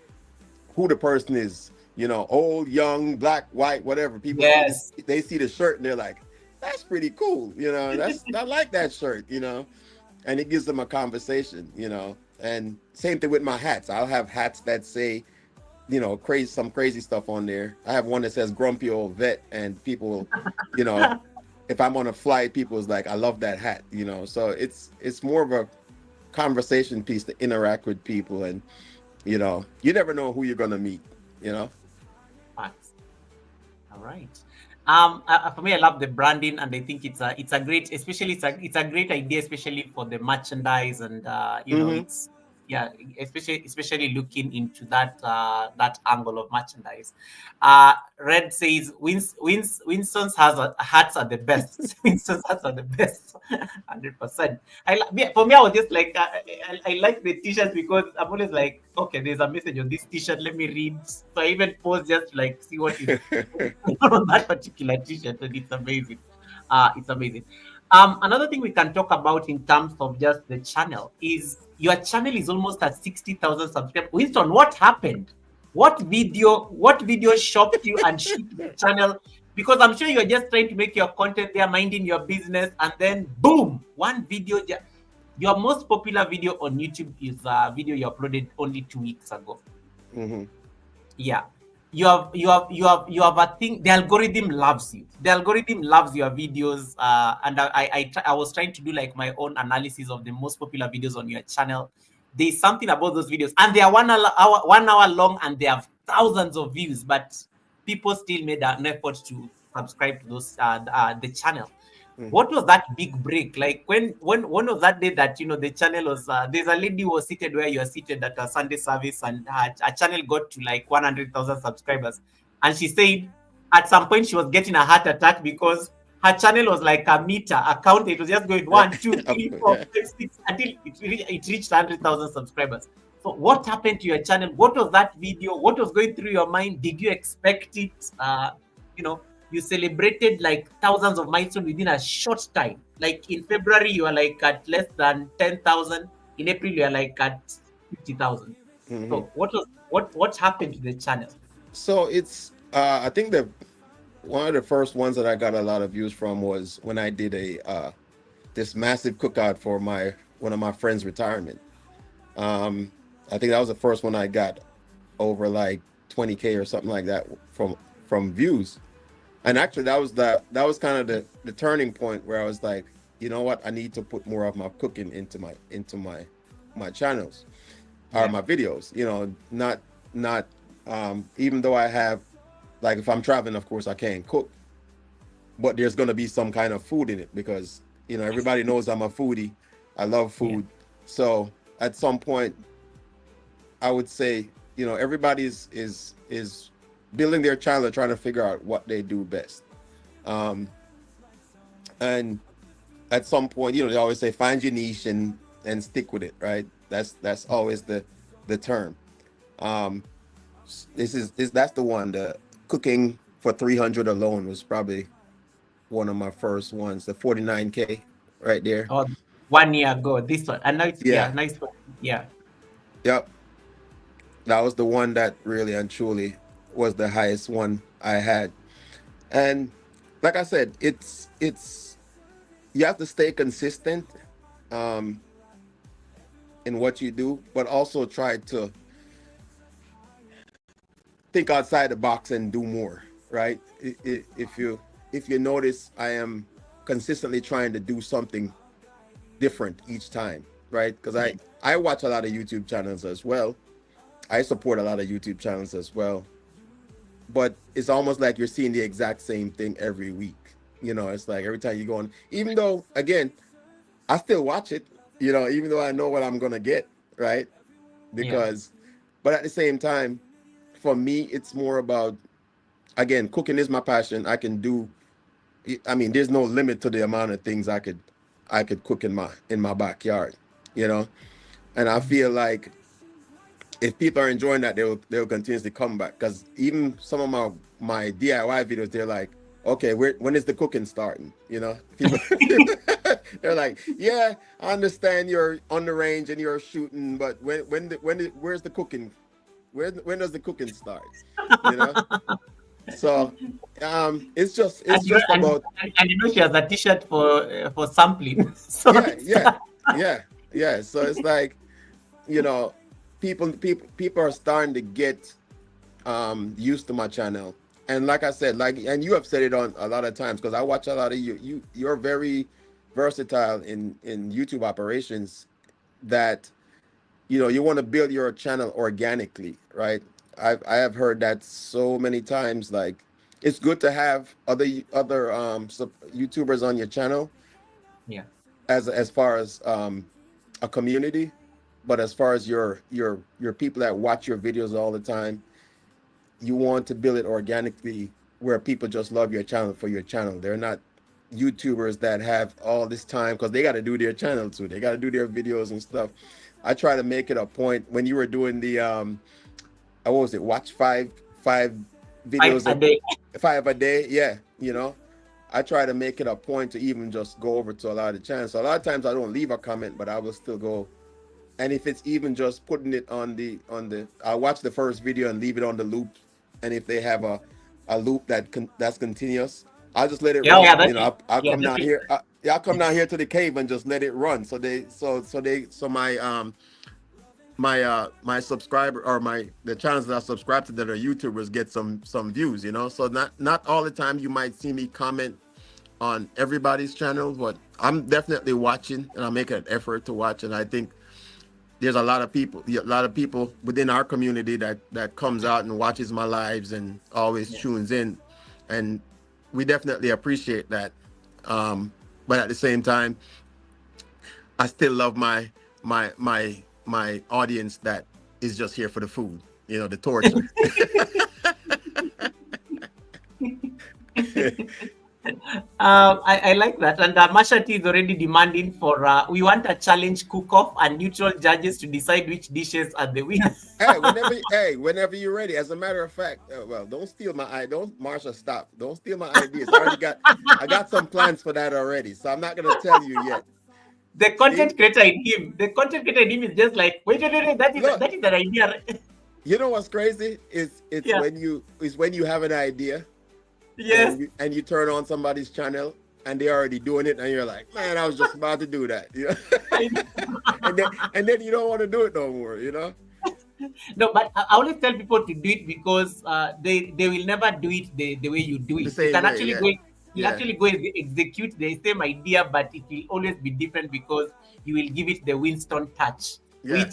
Speaker 2: who the person is, old, young, black, white, whatever. People see this,
Speaker 1: Yes.
Speaker 2: they see the shirt and they're like, that's pretty cool, I like that shirt. And it gives them a conversation. And same thing with my hats. I'll have hats that say, some crazy stuff on there. I have one that says grumpy old vet, and people, you know, if I'm on a flight, people's like, I love that hat. So it's more of a conversation piece to interact with people, and you never know who you're gonna meet.
Speaker 1: Facts. All right. For me, I love the branding, and I think it's a great, especially it's a great idea, especially for the merchandise, and
Speaker 2: Mm-hmm.
Speaker 1: it's yeah, especially looking into that angle of merchandise. Red says Winston's hats are the best. Winston's hats are the best, 100%. For me, I was just like I like the t-shirts because I'm always like, okay, there's a message on this t-shirt. Let me read. So I even post just to, like, see what is on that particular t-shirt, and it's amazing. It's amazing. Another thing we can talk about in terms of just the channel is your channel is almost at 60,000 subscribers. Winston, what happened? What video shocked you and shook the channel? Because I'm sure you're just trying to make your content there, minding your business, and then boom, one video. Your most popular video on YouTube is a video you uploaded only 2 weeks ago.
Speaker 2: Mm-hmm.
Speaker 1: Yeah, you have a thing. The algorithm loves you. The algorithm loves your videos. And I was trying to do like my own analysis of the most popular videos on your channel. There's something about those videos, and they are 1 hour long, and they have thousands of views, but people still made an effort to subscribe to those the channel.
Speaker 2: Mm-hmm.
Speaker 1: What was that big break like? When was that day that the channel was there's a lady who was seated where you are seated at a Sunday service, and her channel got to like 100,000 subscribers, and she said at some point she was getting a heart attack because her channel was like a meter, a count. It was just going one, two, three, four,
Speaker 2: Yeah.
Speaker 1: five, six until it reached 100,000 subscribers. So what happened to your channel? What was that video? What was going through your mind? Did you expect it? You know, you celebrated like thousands of milestones within a short time. Like in February, you are like at less than 10,000. In April, you are like at 50,000.
Speaker 2: Mm-hmm.
Speaker 1: So what happened to the channel?
Speaker 2: So it's I think that one of the first ones that I got a lot of views from was when I did a this massive cookout for one of my friends' retirement. I think that was the first one I got over like 20K or something like that from views. And actually that was kind of the turning point where I was like, you know what, I need to put more of my cooking into my channels or
Speaker 1: Yeah.
Speaker 2: my videos. Not even though I have, like, if I'm traveling, of course I can't cook, but there's going to be some kind of food in it because everybody knows I'm a foodie. I love
Speaker 1: Yeah.
Speaker 2: food. So at some point I would say, everybody is building their channel, trying to figure out what they do best. um and at some point, they always say find your niche and stick with it, right? That's always the term. um that's the one. The cooking for 300 alone was probably one of my first ones. The 49K right there.
Speaker 1: Or 1 year ago, this one. And now it's, yeah,
Speaker 2: Yeah.
Speaker 1: nice one. Yeah.
Speaker 2: Yep. That was the one that really and truly was the highest one I had. And like I said, it's you have to stay consistent um in what you do, but also try to think outside the box and do more, right? If if you notice, I am consistently trying to do something different each time, right? Because I watch a lot of YouTube channels as well. I support a lot of YouTube channels as well, but it's almost like you're seeing the exact same thing every week. It's like every time you go on, even though again, I still watch it, even though I know what I'm gonna get, right?
Speaker 1: Yeah.
Speaker 2: Because, but at the same time, for me, it's more about, again, cooking is my passion. I can do, I mean, there's no limit to the amount of things I could cook in my backyard, you know. And I feel like if people are enjoying that, they'll continuously come back. Because even some of my DIY videos, they're like, okay, when is the cooking starting? People they're like, yeah, I understand you're on the range and you're shooting, but where's the cooking? When does the cooking start? You know. So it's
Speaker 1: And
Speaker 2: just about
Speaker 1: she has a T-shirt for sampling. So
Speaker 2: yeah, yeah, yeah, yeah. So it's like, you know, people are starting to get used to my channel. And like I said, and you have said it on a lot of times, because I watch a lot of you're very versatile in YouTube operations, that you want to build your channel organically, right? I have heard that so many times. Like, it's good to have other YouTubers on your channel,
Speaker 1: yeah,
Speaker 2: as far as a community, but as far as your people that watch your videos all the time, you want to build it organically, where people just love your channel for your channel. They're not YouTubers that have all this time, because they got to do their channel too. They got to do their videos and stuff. I try to make it a point, when you were doing the what was it, watch five videos
Speaker 1: a day.
Speaker 2: 5 a day, yeah. I try to make it a point to even just go over to a lot of the channels. So a lot of times I don't leave a comment, but I will still go. And if it's even just putting it I'll watch the first video and leave it on the loop. And if they have a loop that's continuous, I'll just let it
Speaker 1: Yeah,
Speaker 2: run.
Speaker 1: yeah, that's it.
Speaker 2: I'll
Speaker 1: Yeah,
Speaker 2: come
Speaker 1: that's
Speaker 2: down
Speaker 1: it.
Speaker 2: here. I'll come down here to the cave and just let it run. So my subscriber, or the channels that I subscribe to that are YouTubers, get some views. So not all the time you might see me comment on everybody's channel, but I'm definitely watching, and I make an effort to watch. And I think there's a lot of people within our community that comes out and watches my lives and always
Speaker 1: Yeah.
Speaker 2: tunes in, and we definitely appreciate that. But at the same time, I still love my audience that is just here for the food, the torture.
Speaker 1: I like that. And Mashati is already demanding for, we want a challenge cook-off and neutral judges to decide which dishes are the winners.
Speaker 2: Whenever you're ready. As a matter of fact, well, don't steal don't, Marsha, stop. Don't steal my ideas. I got some plans for that already, so I'm not gonna tell you yet.
Speaker 1: The content creator in him is just like, wait, that
Speaker 2: Look,
Speaker 1: is an idea.
Speaker 2: you know what's crazy is it's
Speaker 1: Yeah.
Speaker 2: when you have an idea,
Speaker 1: Yes.
Speaker 2: and you turn on somebody's channel and they're already doing it, and you're like, man, I was just about to do that. And then you don't want to do it no more.
Speaker 1: No, but I always tell people to do it, because they will never do it the way you do
Speaker 2: The
Speaker 1: it. You
Speaker 2: same
Speaker 1: can
Speaker 2: way,
Speaker 1: actually
Speaker 2: yeah.
Speaker 1: go you
Speaker 2: Yeah.
Speaker 1: actually go and execute the same idea, but it will always be different, because you will give it the Winston touch,
Speaker 2: Yeah.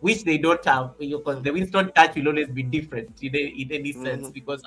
Speaker 1: which they don't have, because the Winston touch will always be different in any sense.
Speaker 2: Mhm.
Speaker 1: Because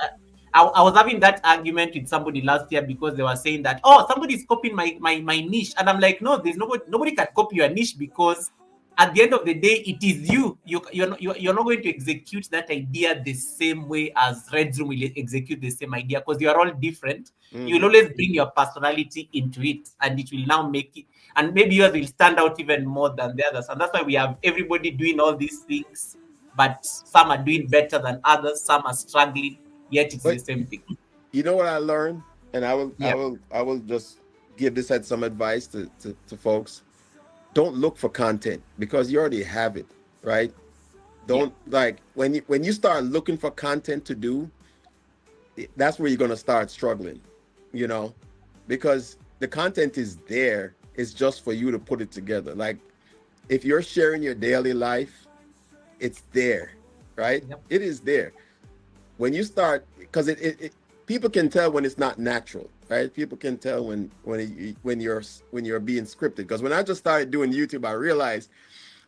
Speaker 1: I was having that argument with somebody last year, because they were saying that, oh, somebody's copying my niche, and I'm like, no, there's nobody can copy your niche, because at the end of the day, it is you. You're not going to execute that idea the same way as Red Room will execute the same idea, because you are all different. You will
Speaker 2: Mhm.
Speaker 1: always bring your personality into it, and it will now make it. And maybe yours will stand out even more than the others. And that's why we have everybody doing all these things, but some are doing better than others. Some are struggling, yet it's the
Speaker 2: But
Speaker 1: same thing.
Speaker 2: you know what I learned, and
Speaker 1: Yeah,
Speaker 2: I will just give this as some advice to folks. Don't look for content, because you already have it, right?
Speaker 1: yeah,
Speaker 2: Don't, like, when you start looking for content to do, that's where you're gonna start struggling, you know, because the content is there. It's just for you to put it together. Like, if you're sharing your daily life, it's there, right?
Speaker 1: yep,
Speaker 2: It is there. When you start, because people can tell when it's not natural, right? People can tell when you're being scripted. Because when I just started doing YouTube, I realized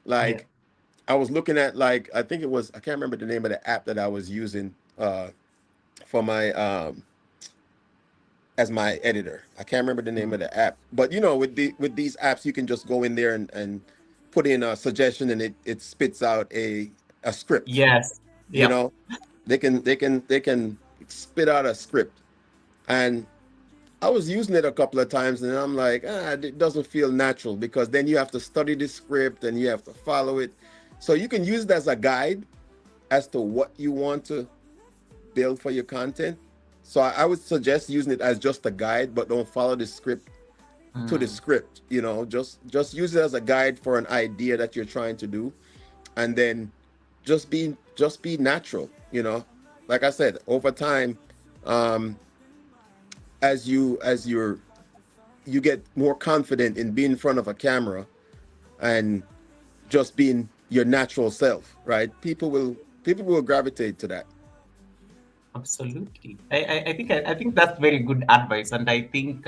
Speaker 1: Yeah.
Speaker 2: like I was looking at like I think it was I can't remember the name of the app that I was using for my as my editor. I can't remember the name of the app, but you know, with these apps, you can just go in there and put in a suggestion, and it spits out a script.
Speaker 1: Yes.
Speaker 2: You
Speaker 1: Yep.
Speaker 2: know, they can spit out a script, and I was using it a couple of times, and I'm like, it doesn't feel natural because then you have to study the script and you have to follow it. So you can use it as a guide as to what you want to build for your content. So I would suggest using it as just a guide, but don't follow the script to the
Speaker 1: Mm,
Speaker 2: script. You know, just use it as a guide for an idea that you're trying to do, and then just be natural. You know, like I said, over time, um, you get more confident in being in front of a camera and just being your natural self, right? People will gravitate to that.
Speaker 1: absolutely. I think that's very good advice, and I think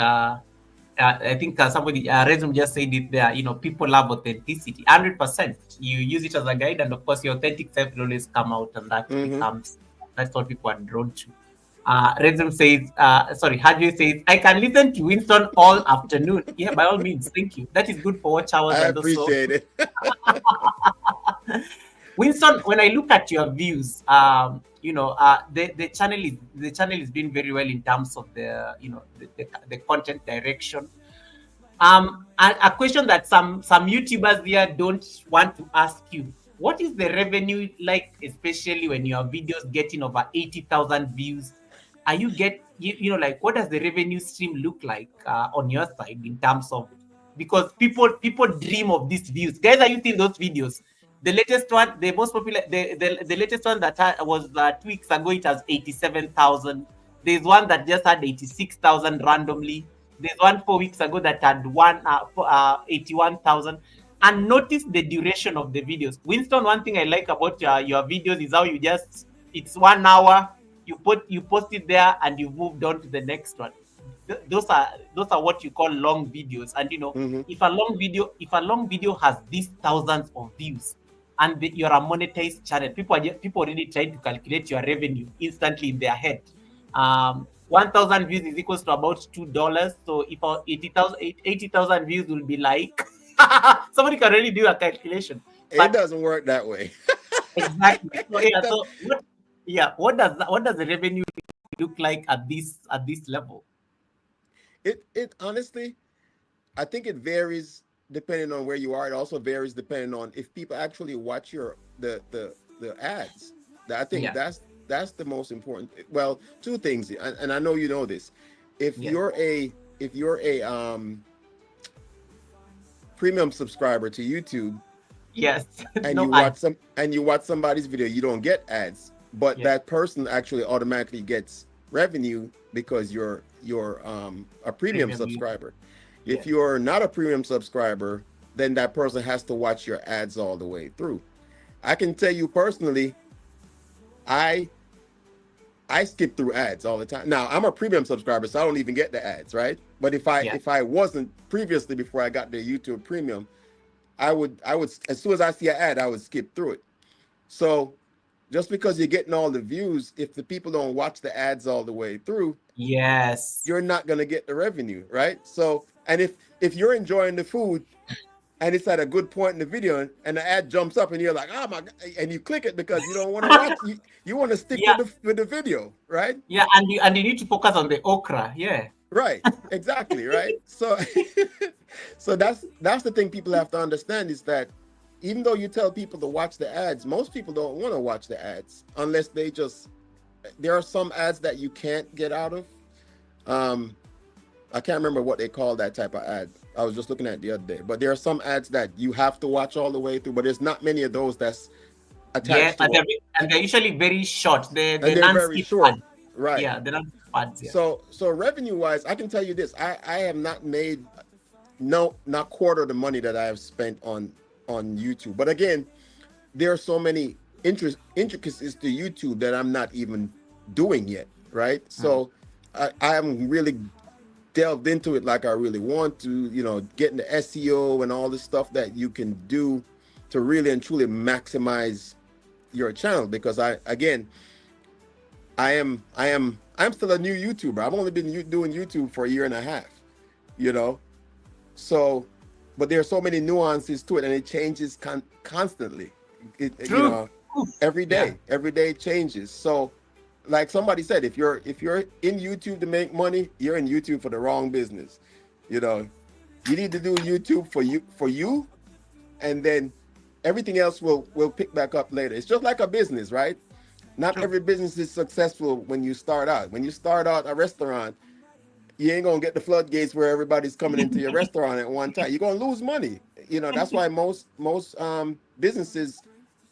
Speaker 1: somebody Resume just said it there. You know, people love authenticity. 100%. You use it as a guide, and of course, your authentic self will always come out, and
Speaker 2: Hmm.
Speaker 1: that's what people are drawn to. Resume says, sorry, Hadley says, I can listen to Winston all afternoon. Yeah, by all means, thank you. That is good for watch hours
Speaker 2: I
Speaker 1: and also
Speaker 2: appreciate it.
Speaker 1: Winston, when I look at your views, the channel is doing very well in terms of the content direction. A question that some YouTubers here don't want to ask you: what is the revenue like, especially when your videos getting over 80,000 views? Are you get you know like what does the revenue stream look like on your side in terms of because people dream of these views. Guys, are you seeing those videos? The latest one, the most popular, the latest one that was 2 weeks ago, it has 87,000. There's one that just had 86,000 randomly. There's one 4 weeks ago that had 81,000. And notice the duration of the videos. Winston, one thing I like about your videos is how it's 1 hour, you post it there and you moved on to the next one. Those are what you call long videos. And
Speaker 2: Hmm.
Speaker 1: if a long video has these thousands of views and you're a monetized channel, people already trying to calculate your revenue instantly in their head. 1,000 views is equals to about $2. So if 80,000 views will be like, somebody can already do a calculation.
Speaker 2: It
Speaker 1: But
Speaker 2: doesn't work that way.
Speaker 1: exactly. So
Speaker 2: It
Speaker 1: yeah.
Speaker 2: does-
Speaker 1: What does the revenue look like at this level?
Speaker 2: it honestly, I think it varies depending on where you are. It also varies depending on if people actually watch the ads. I think
Speaker 1: Yeah.
Speaker 2: that's the most important. Well, two things, and I know you know this. If
Speaker 1: Yeah.
Speaker 2: you're a if you're a premium subscriber to YouTube
Speaker 1: Yes.
Speaker 2: and
Speaker 1: No ads.
Speaker 2: you watch somebody's video, you don't get ads, but
Speaker 1: Yeah.
Speaker 2: that person actually automatically gets revenue because you're a premium
Speaker 1: Premium user.
Speaker 2: subscriber. If
Speaker 1: Yes.
Speaker 2: you're not a premium subscriber, then that person has to watch your ads all the way through. I can tell you personally, I I skip through ads all the time. Now I'm a premium subscriber, so I don't even get the ads, right? But
Speaker 1: Yeah.
Speaker 2: if I wasn't previously before I got the YouTube premium, I would as soon as I see an ad, I would skip through it. So just because you're getting all the views, if the people don't watch the ads all the way through,
Speaker 1: Yes.
Speaker 2: you're not gonna get the revenue, right? So and if you're enjoying the food and it's at a good point in the video and the ad jumps up and you're like, oh my god, and you click it because you don't want to watch you want to stick
Speaker 1: Yeah.
Speaker 2: with the video, right?
Speaker 1: Yeah. And you need to focus on the okra. Yeah.
Speaker 2: Right, exactly, right. So so that's the thing people have to understand is that even though you tell people to watch the ads, most people don't want to watch the ads unless they just there are some ads that you can't get out of. um I can't remember what they call that type of ad. I was just looking at it the other day, but there are some ads that you have to watch all the way through, but there's not many of those that's
Speaker 1: Yeah.
Speaker 2: attached to it,
Speaker 1: And they're usually very short. The
Speaker 2: and they're very
Speaker 1: non-skip
Speaker 2: short,
Speaker 1: ads.
Speaker 2: right?
Speaker 1: Yeah. The non-skip ads. Yeah.
Speaker 2: So revenue wise, I can tell you this: I have not made no not quarter the money that I have spent on YouTube. But again, there are so many intricacies to YouTube that I'm not even doing yet, right?
Speaker 1: Mm.
Speaker 2: So I am really delved into it like I really want to, getting the SEO and all the stuff that you can do to really and truly maximize your channel. Because I'm still a new YouTuber. I've only been doing YouTube for a year and a half, you know. So, but there are so many nuances to it, and it changes constantly.
Speaker 1: True.
Speaker 2: Every
Speaker 1: Yeah.
Speaker 2: day it changes. So, like somebody said, if you're in YouTube to make money, you're in YouTube for the wrong business. You know, you need to do YouTube for you, and then everything else will pick back up later. It's just like a business, right? Not
Speaker 1: True.
Speaker 2: every business is successful when you start out. When you start out a restaurant, you ain't gonna get the floodgates where everybody's coming into your restaurant at one time. You're gonna lose money. That's why most businesses,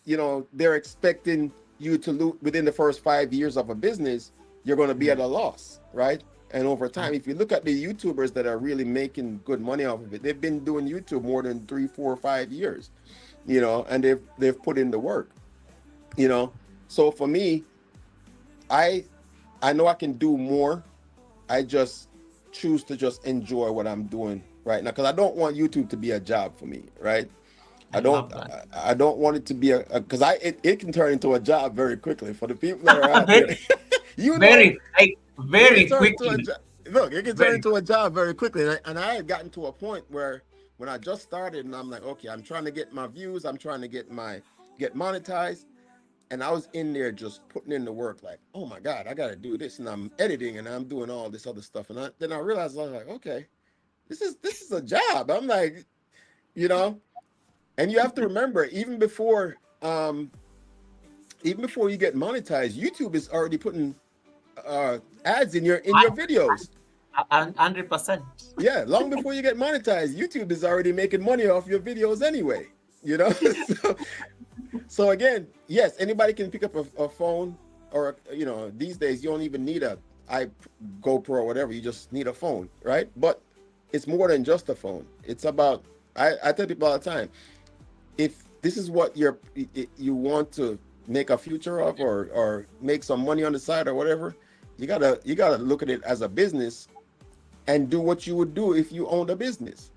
Speaker 2: they're expecting you to lose within the first 5 years of a business. You're gonna be at a loss, right? And over time, if you look at the YouTubers that are really making good money off of it, they've been doing YouTube more than 3, 4, 5 years, and they've put in the work, you know. So for me, I know I can do more. I just choose to just enjoy what I'm doing right now, because I don't want YouTube to be a job for me, right?
Speaker 1: I love that.
Speaker 2: I don't want it to be because it can turn into a job very quickly for the people that are out there.
Speaker 1: Very,
Speaker 2: You know,
Speaker 1: very, like,
Speaker 2: it can
Speaker 1: very
Speaker 2: turn into a
Speaker 1: quickly.
Speaker 2: job. Look, it can turn
Speaker 1: Very.
Speaker 2: into a job very quickly, and I had gotten to a point where when I just started, and I'm like, okay, I'm trying to get my views, I'm trying to get monetized, and I was in there just putting in the work, like, oh my God, I got to do this, and I'm editing, and I'm doing all this other stuff, and then I realized I was like, okay, this is a job. I'm like, you know, and you have to remember, even before you get monetized, YouTube is already putting ads in your videos.
Speaker 1: 100%.
Speaker 2: Yeah, long before you get monetized, YouTube is already making money off your videos anyway. So again, yes, anybody can pick up a phone, or these days you don't even need a GoPro or whatever. You just need a phone, right? But it's more than just a phone. It's about, I tell people all the time, if this is what you want to make a future of, or make some money on the side or whatever, you gotta look at it as a business and do what you would do if you owned a business,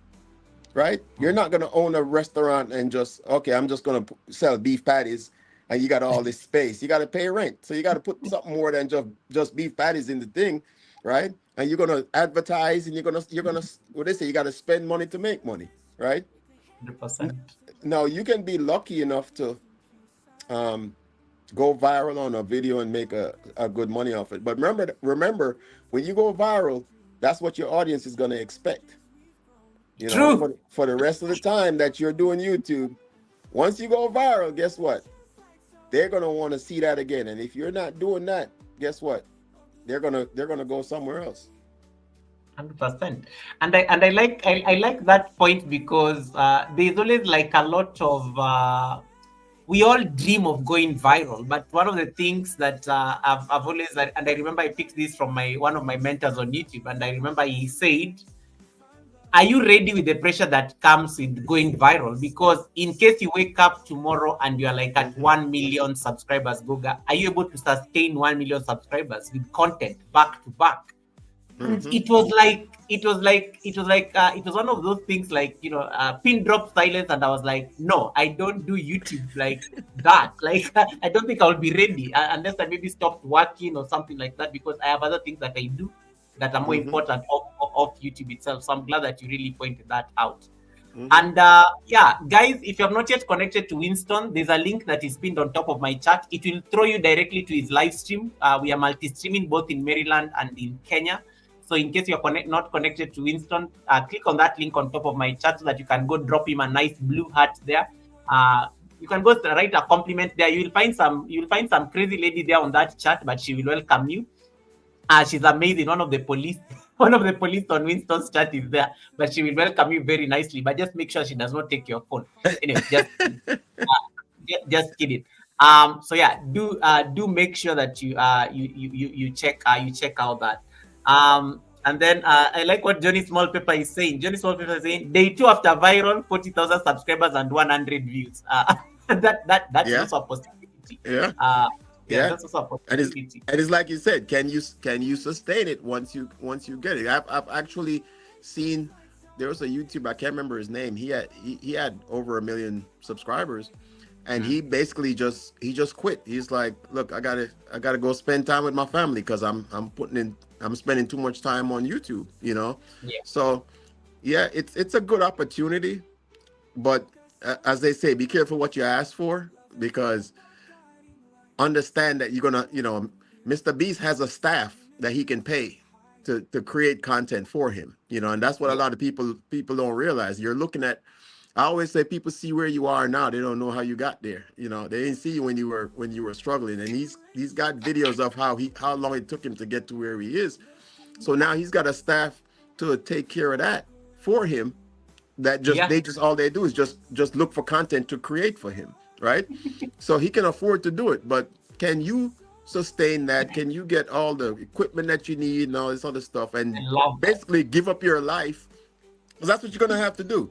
Speaker 2: right? You're not going to own a restaurant and just, okay, I'm just going to sell beef patties, and you got all this space. You got to pay rent. So you got to put something more than just beef patties in the thing, right? And you're going to advertise, and you're going to, what they say, you got to spend money to make money, right?
Speaker 1: 100%.
Speaker 2: Now, you can be lucky enough to go viral on a video and make a good money off it. But remember, when you go viral, that's what your audience is going to expect.
Speaker 1: True.
Speaker 2: For the rest of the time that you're doing YouTube, once you go viral, guess what? They're going to want to see that again. And if you're not doing that, guess what? They're going to go somewhere else.
Speaker 1: 100%. And I like that point, because there's always like a lot of we all dream of going viral, but one of the things that I've always, and I remember I picked this from one of my mentors on YouTube, and I remember he said, are you ready with the pressure that comes with going viral? Because in case you wake up tomorrow and you're like at 1 million subscribers, Goga, are you able to sustain 1 million subscribers with content back to back? And it was one of those things, like, pin drop silence. And I was like, no, I don't do YouTube like that. Like, I don't think I'll be ready unless I maybe stopped working or something like that, because I have other things that I do that are more important of YouTube itself. So I'm glad that you really pointed that out. And guys, if you have not yet connected to Winston, there's a link that is pinned on top of my chat. It will throw you directly to his live stream. We are multi-streaming both in Maryland and in Kenya. So in case you're not connected to Winston, click on that link on top of my chat so that you can go drop him a nice blue heart there. You can go write a compliment there. You'll find some crazy lady there on that chat, but she will welcome you. She's amazing. One of the police on Winston's chat is there, but she will welcome you very nicely. But just make sure she does not take your phone. Anyway, just kidding. So yeah, do make sure that you check out that. And then I like what Johnny Smallpaper is saying. Johnny Smallpaper is saying, day 2 after viral, 40,000 subscribers and 100 views. That is also a possibility.
Speaker 2: Yeah.
Speaker 1: Yeah,
Speaker 2: Yeah,
Speaker 1: that's also a
Speaker 2: and
Speaker 1: possibility.
Speaker 2: it's like you said, can you sustain it once you get it? I've actually seen there was a YouTuber, I can't remember his name. He had over 1 million subscribers, and
Speaker 1: Mm.
Speaker 2: he basically just quit. He's like, look, I gotta go spend time with my family because I'm spending too much time on YouTube, you know.
Speaker 1: Yeah.
Speaker 2: So yeah, it's a good opportunity, but as they say, be careful what you ask for, because understand that you're gonna, Mr. Beast has a staff that he can pay to create content for him, and that's what a
Speaker 1: Yeah.
Speaker 2: lot of people don't realize. You're looking at, I always say, people see where you are now, they don't know how you got there. They didn't see you when you were struggling, and he's got videos of how long it took him to get to where he is. So now he's got a staff to take care of that for him, that
Speaker 1: Yeah.
Speaker 2: just all they do is just look for content to create for him, right? So he can afford to do it, but can you sustain that? Can you get all the equipment that you need and all this other stuff,
Speaker 1: I
Speaker 2: and
Speaker 1: love that.
Speaker 2: basically give up your life? Because that's what you're gonna have to do.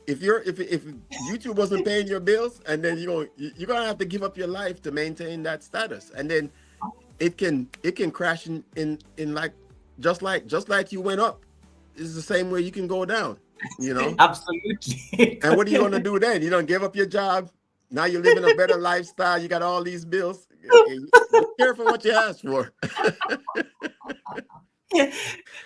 Speaker 2: If YouTube wasn't paying your bills, and then you're gonna have to give up your life to maintain that status, and then it can crash in like, just like you went up, is the same way you can go down, you know.
Speaker 1: Absolutely.
Speaker 2: And what are you going to do then? You don't give up your job. Now you're living a better lifestyle. You got all these bills. Be careful what you ask for.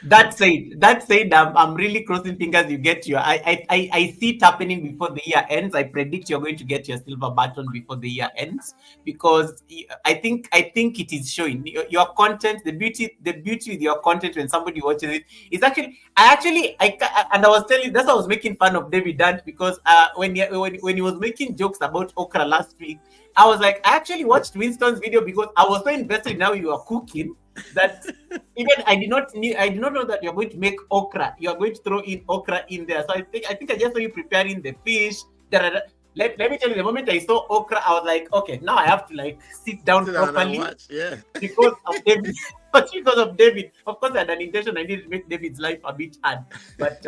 Speaker 1: That said, I'm really crossing fingers you get your. I see it happening before the year ends. I predict you're going to get your silver button before the year ends, because I think it is showing your content. The beauty with your content when somebody watches it is actually. And I was telling, that's why I was making fun of David Dant, because when he was making jokes about okra last week, I was like, I actually watched Winston's video because I was so invested in how you are cooking that even I did not know that you're going to make okra. You're going to throw in okra in there. So I think I just saw you preparing the fish. Da, da, da. Let me tell you, the moment I saw okra, I was like, okay, now I have to like sit down
Speaker 2: Sit down and
Speaker 1: properly
Speaker 2: watch. Yeah.
Speaker 1: because of David. But because of David, of course, I had an intention. I needed to make David's life a bit hard. But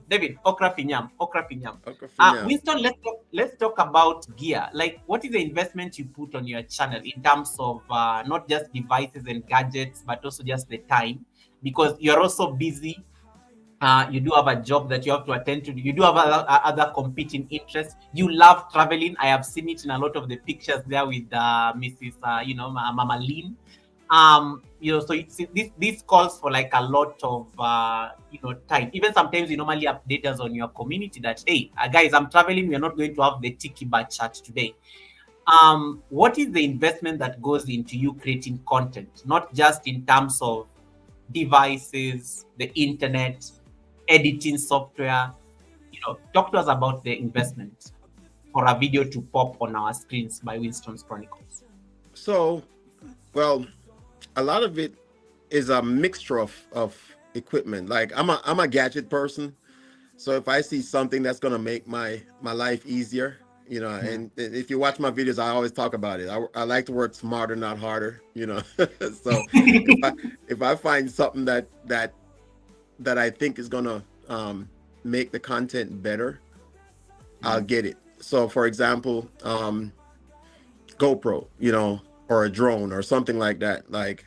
Speaker 1: David, okra pinyam, okra pinyam.
Speaker 2: Okay, for now.
Speaker 1: Winston, let's talk about gear. Like, what is the investment you put on your channel in terms of not just devices and gadgets, but also just the time? Because you're also busy. You do have a job that you have to attend to. You do have other competing interests. You love traveling. I have seen it in a lot of the pictures there with Mrs. Mama Lynn. So this calls for like a lot of time. Even sometimes you normally update us on your community that, hey, guys, I'm traveling, we're not going to have the tiki bar chat today. What is the investment that goes into you creating content, not just in terms of devices, the internet, editing software? Talk to us about the investment for a video to pop on our screens by Winston's Chronicles.
Speaker 2: So, well, a lot of it is a mixture of equipment. Like, I'm a gadget person. So if I see something that's gonna make my life easier,
Speaker 1: Mm.
Speaker 2: and if you watch my videos, I always talk about it. I like to work smarter, not harder. So if I find something that I think is gonna make the content better, I'll
Speaker 1: Mm.
Speaker 2: get it. So for example, GoPro, or a drone or something like that. Like,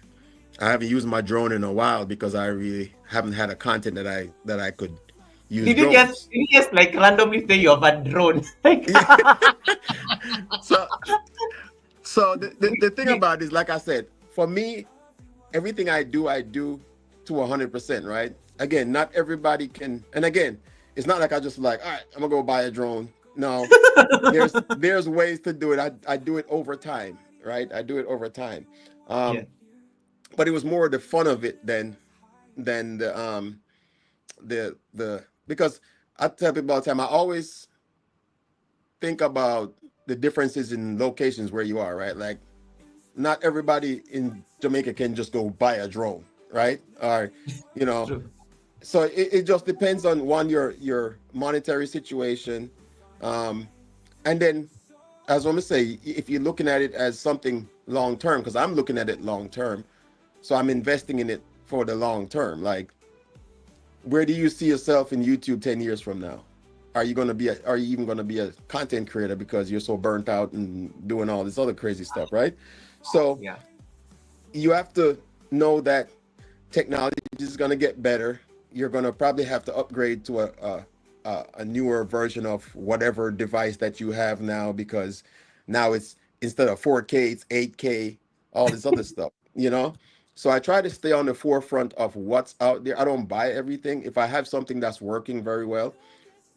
Speaker 2: I haven't used my drone in a while because I really haven't had a content that I could use
Speaker 1: Did you just
Speaker 2: drones.
Speaker 1: did you just like randomly say you have a drone? Like,
Speaker 2: Yeah. So the thing about it is, like I said, for me, everything I do to 100%, right? Again, not everybody can, and again, it's not like I just like, all right, I'm gonna go buy a drone. No, there's ways to do it. I do it over time, right? I do it over time.
Speaker 1: yeah.
Speaker 2: Um, but it was more the fun of it than the because I tell people all the time, I always think about the differences in locations where you are, right? Like, not everybody in Jamaica can just go buy a drone, right? Or, you know,
Speaker 1: True.
Speaker 2: so it just depends on one, your monetary situation. Um, and then, as I'm gonna say, if you're looking at it as something long term, because I'm looking at it long term, so I'm investing in it for the long term. Like, where do you see yourself in YouTube 10 years from now? Are you even gonna be a content creator because you're so burnt out and doing all this other crazy stuff, right? So
Speaker 1: Yeah.
Speaker 2: you have to know that technology is going to get better. You're going to probably have to upgrade to a newer version of whatever device that you have now, because now it's, instead of 4K, it's 8K, all this other stuff, you know? So I try to stay on the forefront of what's out there. I don't buy everything. If I have something that's working very well,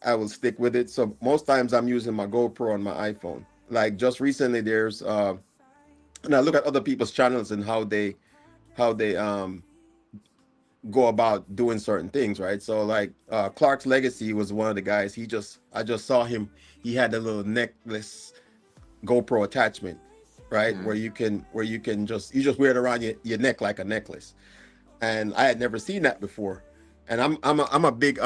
Speaker 2: I will stick with it. So most times I'm using my GoPro on my iPhone. Like just recently, and I look at other people's channels and how they go about doing certain things, right? So like Clark's Legacy was one of the guys. I just saw him. He had a little necklace GoPro attachment, right,
Speaker 1: Mm.
Speaker 2: where you just wear it around your neck like a necklace. And I had never seen that before. And I'm a big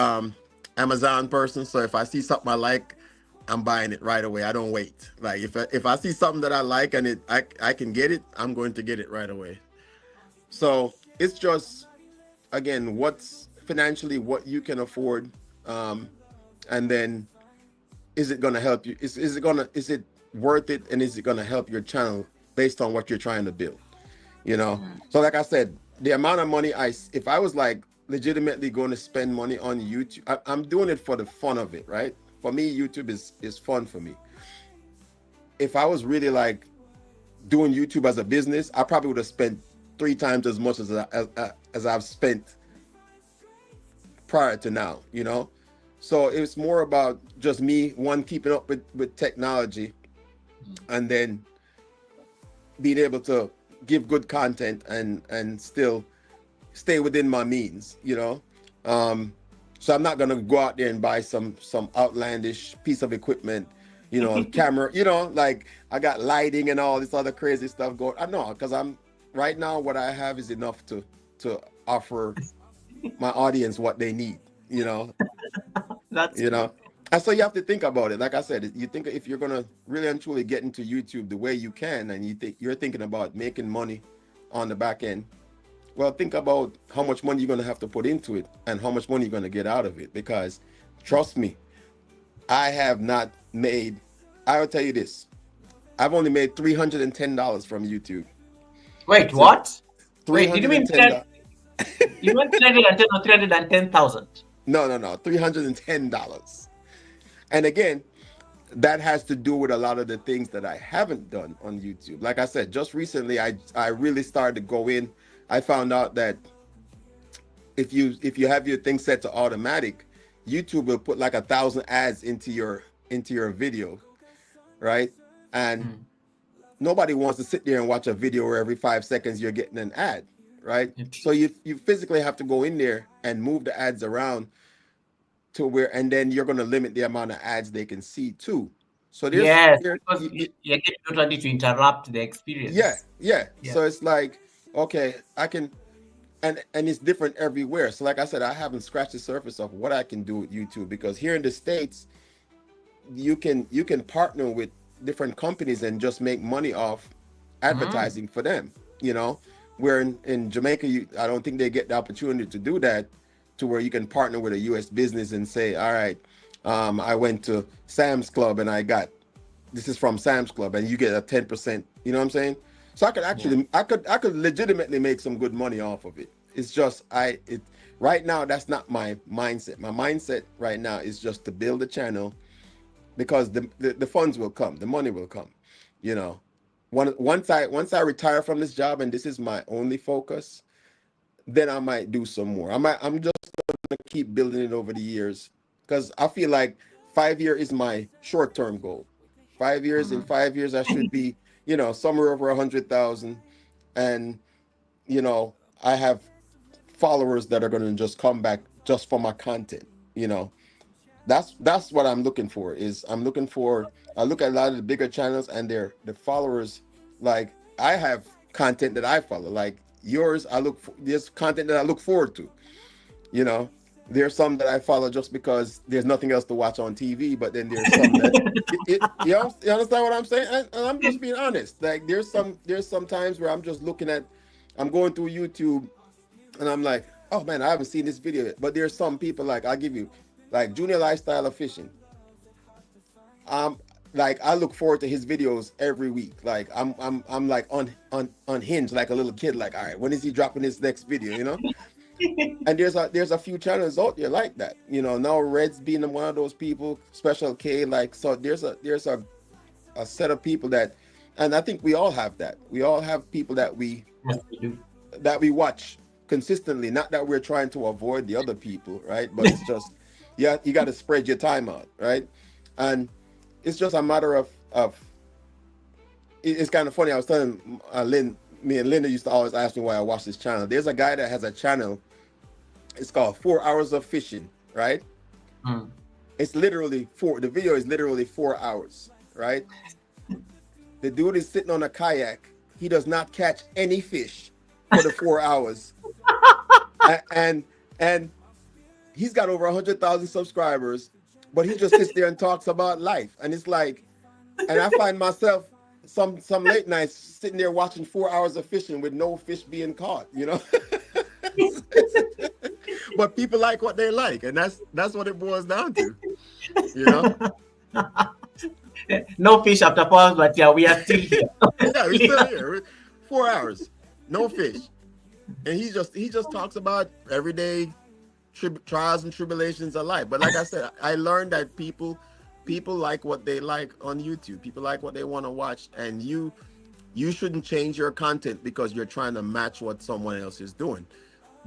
Speaker 2: Amazon person, so if I see something I like, I'm buying it right away. I don't wait. Like if I see something that I like and I can get it, I'm going to get it right away. So it's just, again, what's financially what you can afford, um, and then is it going to help you? Is it worth it, and is it going to help your channel based on what you're trying to build? You know.
Speaker 1: Mm.
Speaker 2: So like I said, the amount of money if I was like legitimately going to spend money on YouTube, I'm doing it for the fun of it, right? For me, YouTube is fun for me. If I was really like doing YouTube as a business, I probably would have spent 3 times as much as I've spent prior to now, you know? So it's more about just me, one, keeping up with technology, and then being able to give good content and still stay within my means, you know? So I'm not gonna go out there and buy some outlandish piece of equipment, you know, camera, you know, like I got lighting and all this other crazy stuff going. I know, because I'm right now what I have is enough to offer my audience what they need, you know,
Speaker 1: That's
Speaker 2: you
Speaker 1: good.
Speaker 2: know. And so you have to think about it. Like I said, you think if you're gonna really and truly get into YouTube the way you can, and you're thinking about making money on the back end, well, think about how much money you're gonna have to put into it and how much money you're gonna get out of it. Because trust me, I have not made. I will tell you this: I've only made $310 from YouTube.
Speaker 1: Wait,
Speaker 2: That's it.
Speaker 1: what?
Speaker 2: Three
Speaker 1: Wait, did you
Speaker 2: hundred
Speaker 1: mean
Speaker 2: and ten dollars.
Speaker 1: you meant 310 or 310,000?
Speaker 2: No, $310. And again, that has to do with a lot of the things that I haven't done on YouTube. Like I said, just recently, I really started to go in. I found out that if you have your thing set to automatic, YouTube will put like 1,000 ads into your video, right? And
Speaker 1: Mm.
Speaker 2: nobody wants to sit there and watch a video where every 5 seconds you're getting an ad, right? So
Speaker 1: True.
Speaker 2: you physically have to go in there and move the ads around to where, and then you're going to limit the amount of ads they can see too. So
Speaker 1: Yes, because you don't want it to interrupt the
Speaker 2: yeah,
Speaker 1: experience.
Speaker 2: yeah.
Speaker 1: Yeah.
Speaker 2: So it's like, okay, I can, and it's different everywhere. So like I said, I haven't scratched the surface of what I can do with YouTube, because here in the States, you can partner with different companies and just make money off
Speaker 1: Mm.
Speaker 2: advertising for them, you know. Where in Jamaica, I don't think they get the opportunity to do that, to where you can partner with a US business and say, all right, I went to Sam's Club and I got, this is from Sam's Club, and you get a 10%, you know what I'm saying? So I could
Speaker 1: Yeah.
Speaker 2: actually, I could legitimately make some good money off of it. It's just, right now, that's not my mindset. My mindset right now is just to build a channel, because the funds will come, the money will come, you know. Once I retire from this job and this is my only focus, then I might do some more. I'm just gonna keep building it over the years, because I feel like 5 year is my short term goal. 5 years, in
Speaker 1: Mm.
Speaker 2: 5 years I should be, you know, somewhere over 100,000, and you know, I have followers that are gonna just come back just for my content, you know. That's what I'm looking for. Is I'm looking for I look at a lot of the bigger channels and the followers. Like, I have content that I follow, like yours. There's content that I look forward to, you know. There's some that I follow just because there's nothing else to watch on TV, but then there's some that you understand what I'm saying? And I'm just being honest. Like, there's some times where I'm going through YouTube, and I'm like, oh man, I haven't seen this video yet. But there's some people, like, I'll give you, like, Junior Lifestyle of Fishing. Um, like I look forward to his videos every week. Like I'm like unhinged like a little kid. Like, all right, when is he dropping his next video? You know. And there's a few channels out there like that. You know, now Red's being one of those people, Special K. Like, so there's a set of people that, and I think we all have that. We all have people that we
Speaker 1: Yes, we do.
Speaker 2: watch consistently. Not that we're trying to avoid the other people, right? But it's just, yeah, you got to spread your time out, right? And it's just a matter of. It's kind of funny. I was telling me and Linda used to always ask me why I watch this channel. There's a guy that has a channel. It's called 4 Hours of Fishing, right?
Speaker 1: Mm.
Speaker 2: It's literally the video is literally 4 hours, right? The dude is sitting on a kayak. He does not catch any fish for the 4 hours. and he's got over 100,000 subscribers, but he just sits there and talks about life. And it's like, and I find myself some late nights sitting there watching 4 hours of fishing with no fish being caught, you know. But people like what they like, and that's what it boils down to, you know.
Speaker 1: No fish after 4 hours, but yeah, we are still here.
Speaker 2: Yeah, we're still here. 4 hours, no fish, and he just talks about everyday trials and tribulations of life. But like I said, I learned that people like what they like on YouTube. People like what they want to watch, and you shouldn't change your content because you're trying to match what someone else is doing.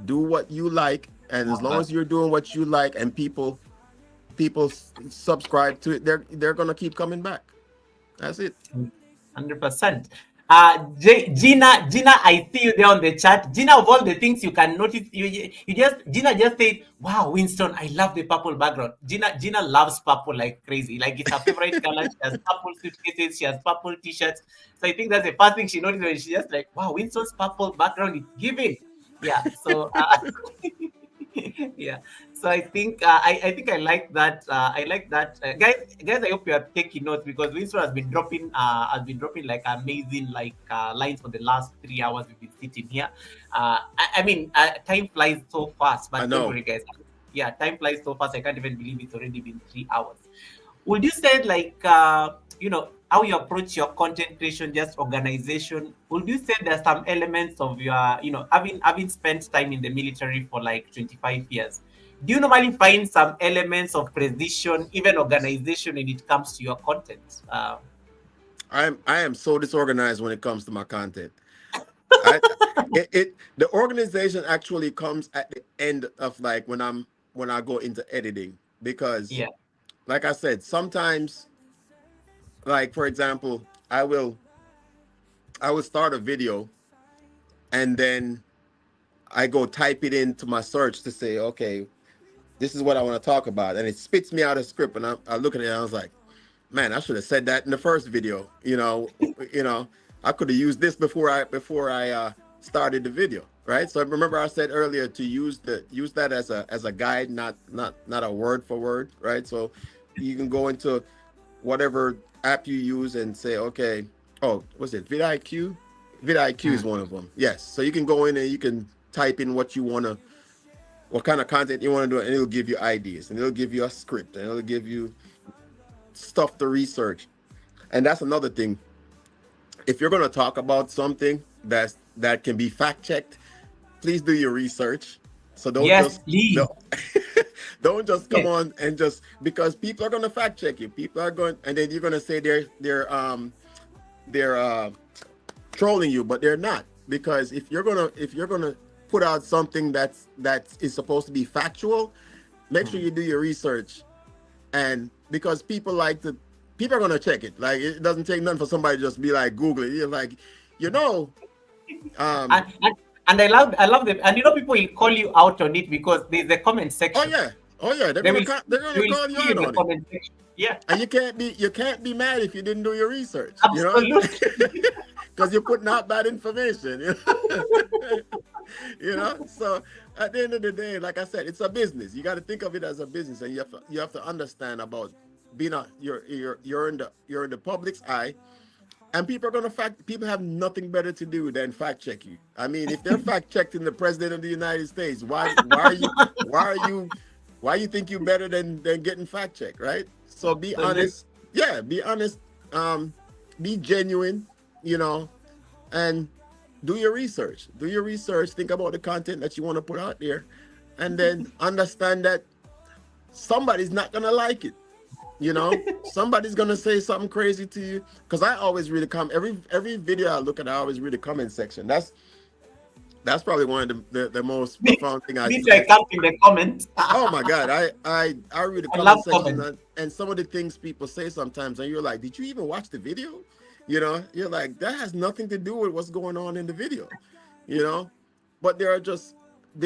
Speaker 2: Do what you like, and as long as you're doing what you like, and people subscribe to it, they're gonna keep coming back. That's it.
Speaker 1: 100%. Gina, I see you there on the chat. Gina, of all the things you can notice, Gina just said, "Wow, Winston, I love the purple background." Gina loves purple like crazy. Like, it's her favorite color. She has purple suitcases. She has purple t-shirts. So I think that's the first thing she noticed when she just like, "Wow, Winston's purple background is giving." Yeah. So yeah. So I think I like that. I like that, guys. I hope you are taking notes, because Winston has been dropping like amazing lines for the last 3 hours we've been sitting here. I mean, time flies so fast,
Speaker 2: I
Speaker 1: but don't
Speaker 2: know.
Speaker 1: worry, guys. Yeah, time flies so fast. I can't even believe it's already been 3 hours. Would you say, like, how you approach your content creation, just organization? Would you say there's some elements of your, having spent time in the military for like 25 years, do you normally find some elements of precision, even organization, when it comes to your content?
Speaker 2: I am so disorganized when it comes to my content. The organization actually comes at the end of like when I go into editing, because
Speaker 1: Yeah.
Speaker 2: like I said, sometimes, like for example, I will start a video, and then I go type it into my search to say, okay, this is what I want to talk about, and it spits me out a script, and I look at it and I was like, man, I should have said that in the first video. I could have used this before I started the video, right? So remember I said earlier to use that as a guide, not a word for word, right? So you can go into whatever app you use and say, okay, oh, what's it? vidIQ? vidIQ is one of them. Yes. So you can go in and you can type in what kind of content you want to do, and it'll give you ideas, and it'll give you a script, and it'll give you stuff to research. And that's another thing. If you're going to talk about something that can be fact checked, please do your research. So don't don't just come on and just, because people are going to fact check you. People are going, and then you're going to say they're trolling you, but they're not. Because if you're gonna put out something that is supposed to be factual, make sure you do your research. And because people are gonna check it. Like, it doesn't take nothing for somebody to just be like, Google it. You're like,
Speaker 1: and I love them. And people will call you out on it, because there's a comment section.
Speaker 2: Oh yeah, they're gonna call you out on it.
Speaker 1: Yeah.
Speaker 2: And you can't be mad if you didn't do your research.
Speaker 1: Absolutely.
Speaker 2: Because you're putting out bad information. So at the end of the day, like I said, it's a business. You got to think of it as a business, and you have to understand about being you're in the public's eye, and people have nothing better to do than fact check you. I mean, if they're fact checking the president of the United States, why you think you're better than getting fact checked, right? So be honest. yeah, be honest, be genuine, you know, and do your research. Do your research. Think about the content that you want to put out there, and then understand that somebody's not gonna like it. You know, somebody's gonna say something crazy to you. Because I always read the comment. Every video I look at, I always read the comment section. That's probably one of the most
Speaker 1: Me,
Speaker 2: profound thing
Speaker 1: me too, I
Speaker 2: I
Speaker 1: can't in the comments.
Speaker 2: oh my god, I read the
Speaker 1: I love
Speaker 2: comment section,
Speaker 1: comments.
Speaker 2: and some of the things people say sometimes, and you're like, did you even watch the video? You know, you're like, that has nothing to do with what's going on in the video, you know. But there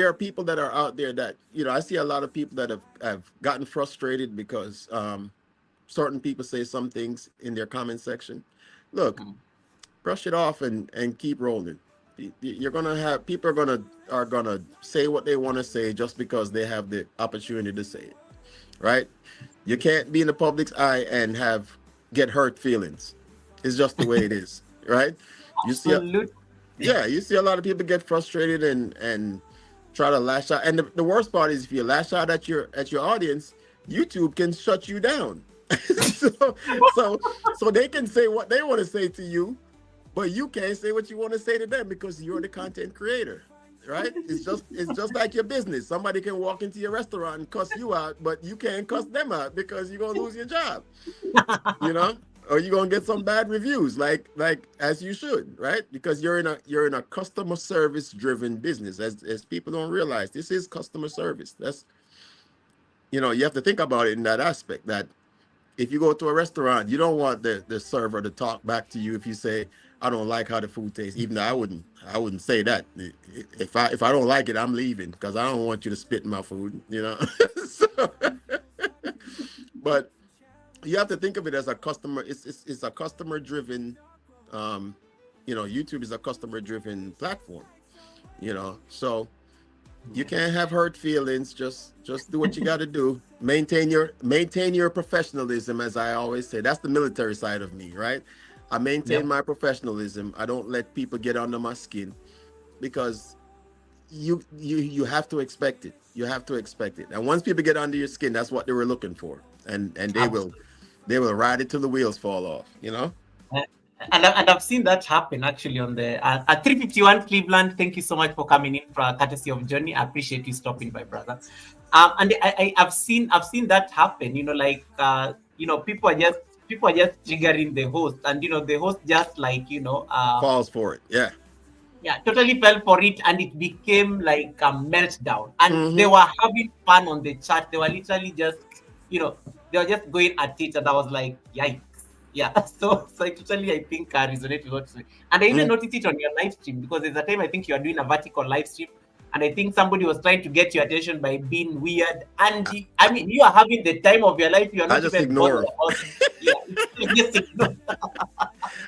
Speaker 2: are people that are out there that, you know, I see a lot of people that have gotten frustrated because certain people say some things in their comment section. Look,
Speaker 1: Mm.
Speaker 2: brush it off and keep rolling. You're gonna have people are gonna say what they want to say just because they have the opportunity to say it, right? You can't be in the public's eye and have get hurt feelings. It's just the way it is, right? You see,
Speaker 1: Absolutely.
Speaker 2: yeah, you see a lot of people get frustrated and try to lash out. And the worst part is if you lash out at your audience, YouTube can shut you down. so so so they can say what they want to say to you, but you can't say what you want to say to them because you're the content creator, right? It's just like your business. Somebody can walk into your restaurant and cuss you out, but you can't cuss them out because you're gonna lose your job, you know, or you're gonna get some bad reviews, like as you should, right? Because you're in a customer service driven business. As people don't realize, this is customer service. That's, you know, you have to think about it in that aspect. That if you go to a restaurant, you don't want the server to talk back to you if you say, I don't like how the food tastes. Even though I wouldn't say that. If I don't like it, I'm leaving because I don't want you to spit in my food, you know. So, but you have to think of it as a customer. It's a customer driven. Um, you know, YouTube is a customer driven platform. You know, so you can't have hurt feelings. Just do what you got to do. Maintain your professionalism, as I always say. That's the military side of me, right? I maintain
Speaker 1: Yep.
Speaker 2: my professionalism. I don't let people get under my skin because you have to expect it. You have to expect it. And once people get under your skin, that's what they were looking for, and
Speaker 1: Absolutely.
Speaker 2: they will ride it till the wheels fall off. You know.
Speaker 1: Uh, and I've seen that happen actually on the at 351 Cleveland. Thank you so much for coming in for courtesy of Johnny. I appreciate you stopping by, brother. And I've seen that happen. You know, like people are just triggering the host, and the host just like
Speaker 2: Falls for it. Yeah.
Speaker 1: yeah, totally fell for it, and it became like a meltdown. And they
Speaker 2: Mm-hmm.
Speaker 1: were having fun on the chat. They were literally just, they were just going at it, and I was like, yikes. Yeah, so I totally, I think, resonate with what you say. And I even
Speaker 2: Mm.
Speaker 1: noticed it on your live stream because there's a time I think you are doing a vertical live stream, and I think somebody was trying to get your attention by being weird. And I mean, you are having the time of your life. You are
Speaker 2: I
Speaker 1: not
Speaker 2: just
Speaker 1: even bothered
Speaker 2: ignore them.
Speaker 1: about. Yeah, you just ignore.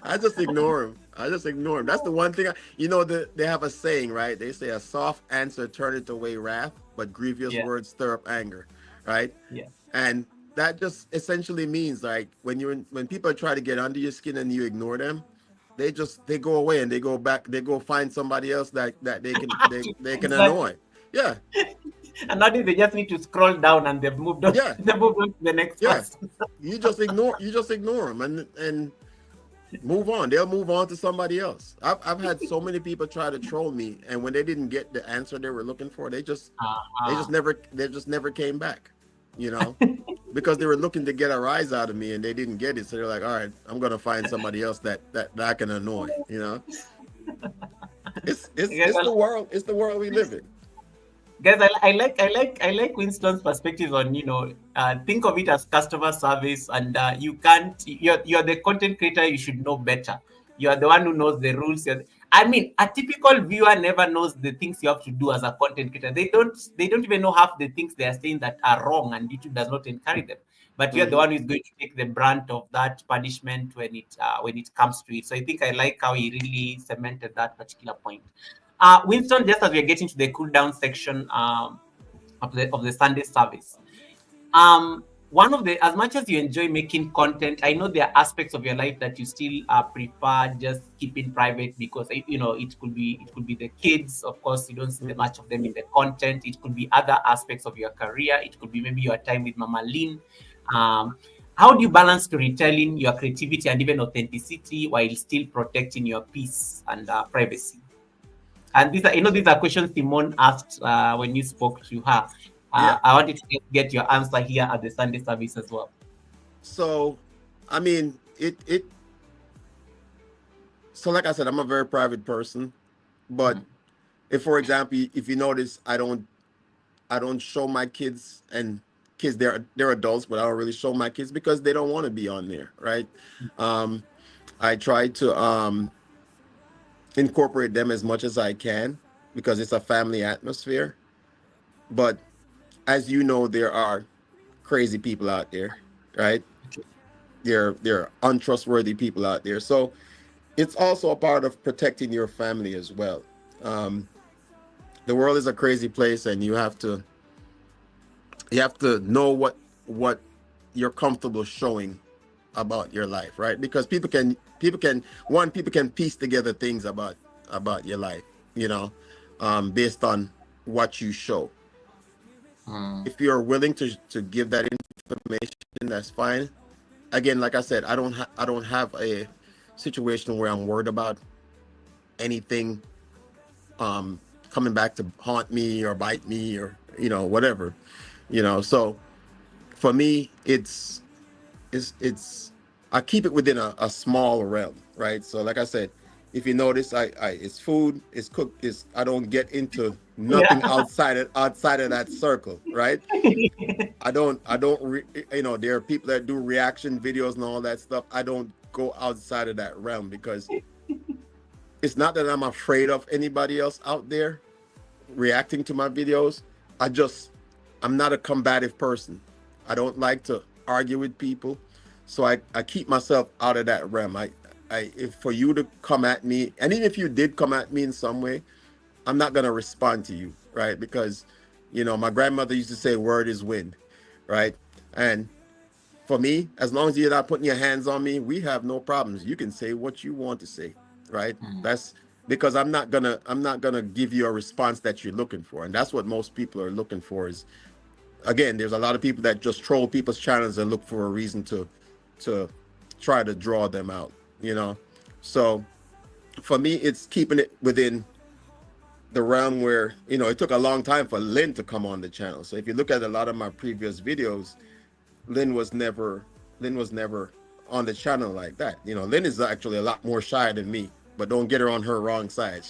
Speaker 2: I just ignore him. I just ignore him. That's the one thing. You know, they have a saying, right? They say a soft answer turneth away wrath, but grievous
Speaker 1: Yeah,
Speaker 2: words stir up anger, right?
Speaker 1: yeah.
Speaker 2: And that just essentially means like when people try to get under your skin and you ignore them, they go away and they go back. They go find somebody else that they can
Speaker 1: Exactly.
Speaker 2: annoy. Yeah,
Speaker 1: And nowadays they just need to scroll down and they've moved on.
Speaker 2: yeah,
Speaker 1: They moved on to the next
Speaker 2: yeah.
Speaker 1: person.
Speaker 2: You just ignore them and move on. They'll move on to somebody else. I've had so many people try to troll me, and when they didn't get the answer they were looking for,
Speaker 1: Uh-huh.
Speaker 2: they just never came back, you know, because they were looking to get a rise out of me and they didn't get it. So they're like, all right, I'm gonna find somebody else that I can annoy, you know.
Speaker 1: Guys,
Speaker 2: It's the world. It's the world we live in.
Speaker 1: I like Winston's perspective on think of it as customer service, and you can't you're the content creator. You should know better. You are the one who knows the rules. I mean, a typical viewer never knows the things you have to do as a content creator. They don't even know half the things they are saying that are wrong, and YouTube does not encourage them. But you're the
Speaker 2: Hmm.
Speaker 1: one who's going to take the brunt of that punishment when it comes to it. So I think I like how he really cemented that particular point. Winston, just as we're getting to the cool down section of the Sunday service, one of the as much as you enjoy making content, I know there are aspects of your life that you still prefer just keeping private because it could be the kids. Of course, you don't see the much of them in the content. It could be other aspects of your career. It could be maybe your time with Mama Lynn. Um, How do you balance storytelling, your creativity, and even authenticity while still protecting your peace and privacy? And these are, these are questions Simone asked when you spoke to her.
Speaker 2: Yeah.
Speaker 1: I wanted to get your answer here at the Sunday service as well.
Speaker 2: So, I mean, it. So, like I said, I'm a very private person, but
Speaker 1: Mm.
Speaker 2: if, for example, if you notice, I don't show my kids, and kids, they're adults, but I don't really show my kids because they don't want to be on there, right? Um, I try to incorporate them as much as I can because it's a family atmosphere. But as you know, there are crazy people out there, right? There are untrustworthy people out there. So it's also a part of protecting your family as well. Um, the world is a crazy place, and you have to know what you're comfortable showing about your life, right? Because people can piece together things about your life, you know, based on what you show.
Speaker 1: Mm.
Speaker 2: If you're willing to give that information, that's fine. Again, like I said, I don't have a situation where I'm worried about anything um coming back to haunt me or bite me or whatever, so for me it's I keep it within a small realm, right? So like I said, if you notice, I it's food, it's cooked, is I don't get into nothing
Speaker 1: Yeah.
Speaker 2: outside of that circle, right? I don't there are people that do reaction videos and all that stuff. I don't go outside of that realm because it's not that I'm afraid of anybody else out there reacting to my videos. I just I'm not a combative person. I don't like to argue with people. So I keep myself out of that realm. I if for you to come at me, and even if you did come at me in some way, I'm not gonna respond to you, right? Because my grandmother used to say word is wind, right? And for me, as long as you're not putting your hands on me, we have no problems. You can say what you want to say, right?
Speaker 1: Mm.
Speaker 2: That's because I'm not gonna give you a response that you're looking for, and that's what most people are looking for. Is again, there's a lot of people that just troll people's channels and look for a reason to try to draw them out, you know. So for me, it's keeping it within the realm where it took a long time for Lynn to come on the channel. So if you look at a lot of my previous videos, Lynn was never Lynn was never on the channel like that. Lynn is actually a lot more shy than me, but don't get her on her wrong side.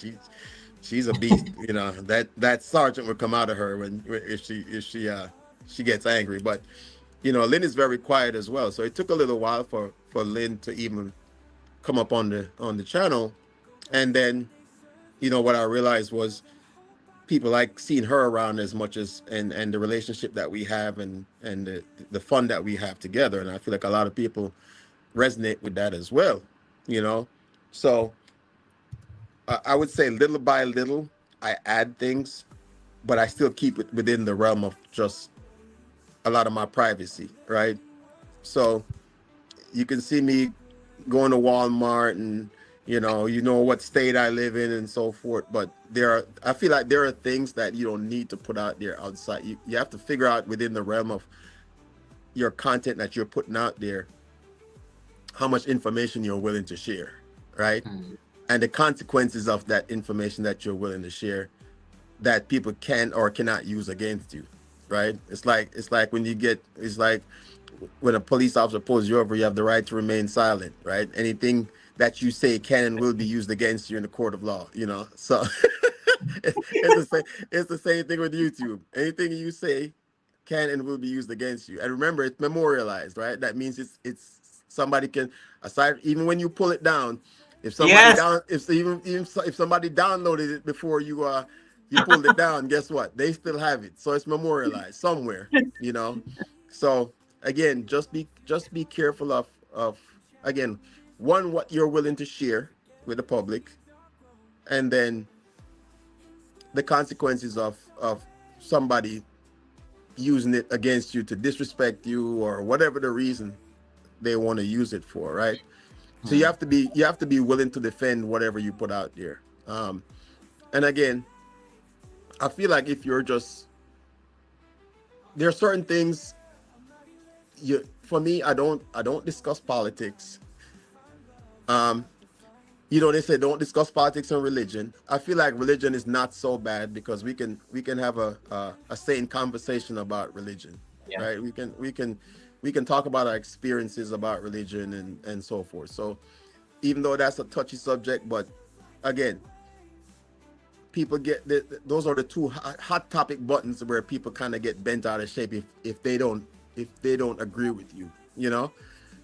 Speaker 2: She's a beast. That sergeant would come out of her if she gets angry. But Lynn is very quiet as well. So it took a little while for Lynn to even come up on the channel. And then what I realized was people like seeing her around as much as and the relationship that we have and the fun that we have together, and I feel like a lot of people resonate with that as well, you know so I would say little by little I add things, but I still keep it within the realm of just a lot of my privacy, right? So you can see me going to Walmart and what state I live in and so forth. But I feel like there are things that you don't need to put out there outside. You have to figure out within the realm of your content that you're putting out there, how much information you're willing to share, right?
Speaker 1: Mm.
Speaker 2: And the consequences of that information that you're willing to share that people can or cannot use against you, right? It's like when a police officer pulls you over, you have the right to remain silent, right? Anything that you say can and will be used against you in the court of law, So it's the same thing with YouTube. Anything you say can and will be used against you. And remember, it's memorialized, right? That means it's somebody can aside even when you pull it down,
Speaker 1: Yes.
Speaker 2: if somebody downloaded it before you pulled it down, guess what? They still have it. So it's memorialized somewhere, you know. So again, just be careful of again, one, what you're willing to share with the public, and then the consequences of somebody using it against you to disrespect you or whatever the reason they want to use it for, right? So
Speaker 1: Mm.
Speaker 2: you have to be willing to defend whatever you put out there. And again, I feel like if you're just there are certain things for me, I don't discuss politics. Um, they say don't discuss politics and religion. I feel like religion is not so bad because we can have a sane conversation about religion,
Speaker 1: Yeah.
Speaker 2: right? We can talk about our experiences about religion and so forth. So even though that's a touchy subject, but again, people get those are the two hot topic buttons where people kind of get bent out of shape if they don't agree with you, you know.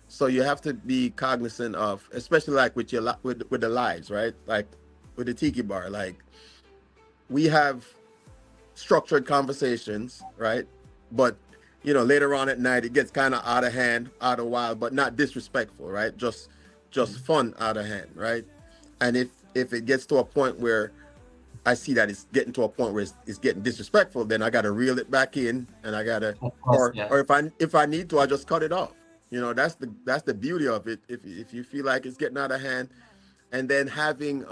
Speaker 2: So you have to be cognizant of, especially like with with the lives, right? Like with the tiki bar, like we have structured conversations, right? But later on at night it gets kind of out of hand, out of wild, but not disrespectful, right? Just fun out of hand, right? And if it gets to a point where I see that it's getting to a point where it's getting disrespectful, then I got to reel it back in, and I gotta,
Speaker 1: Of course,
Speaker 2: or
Speaker 1: yeah.
Speaker 2: if I need to, I just cut it off. That's the beauty of it. If you feel like it's getting out of hand, and then having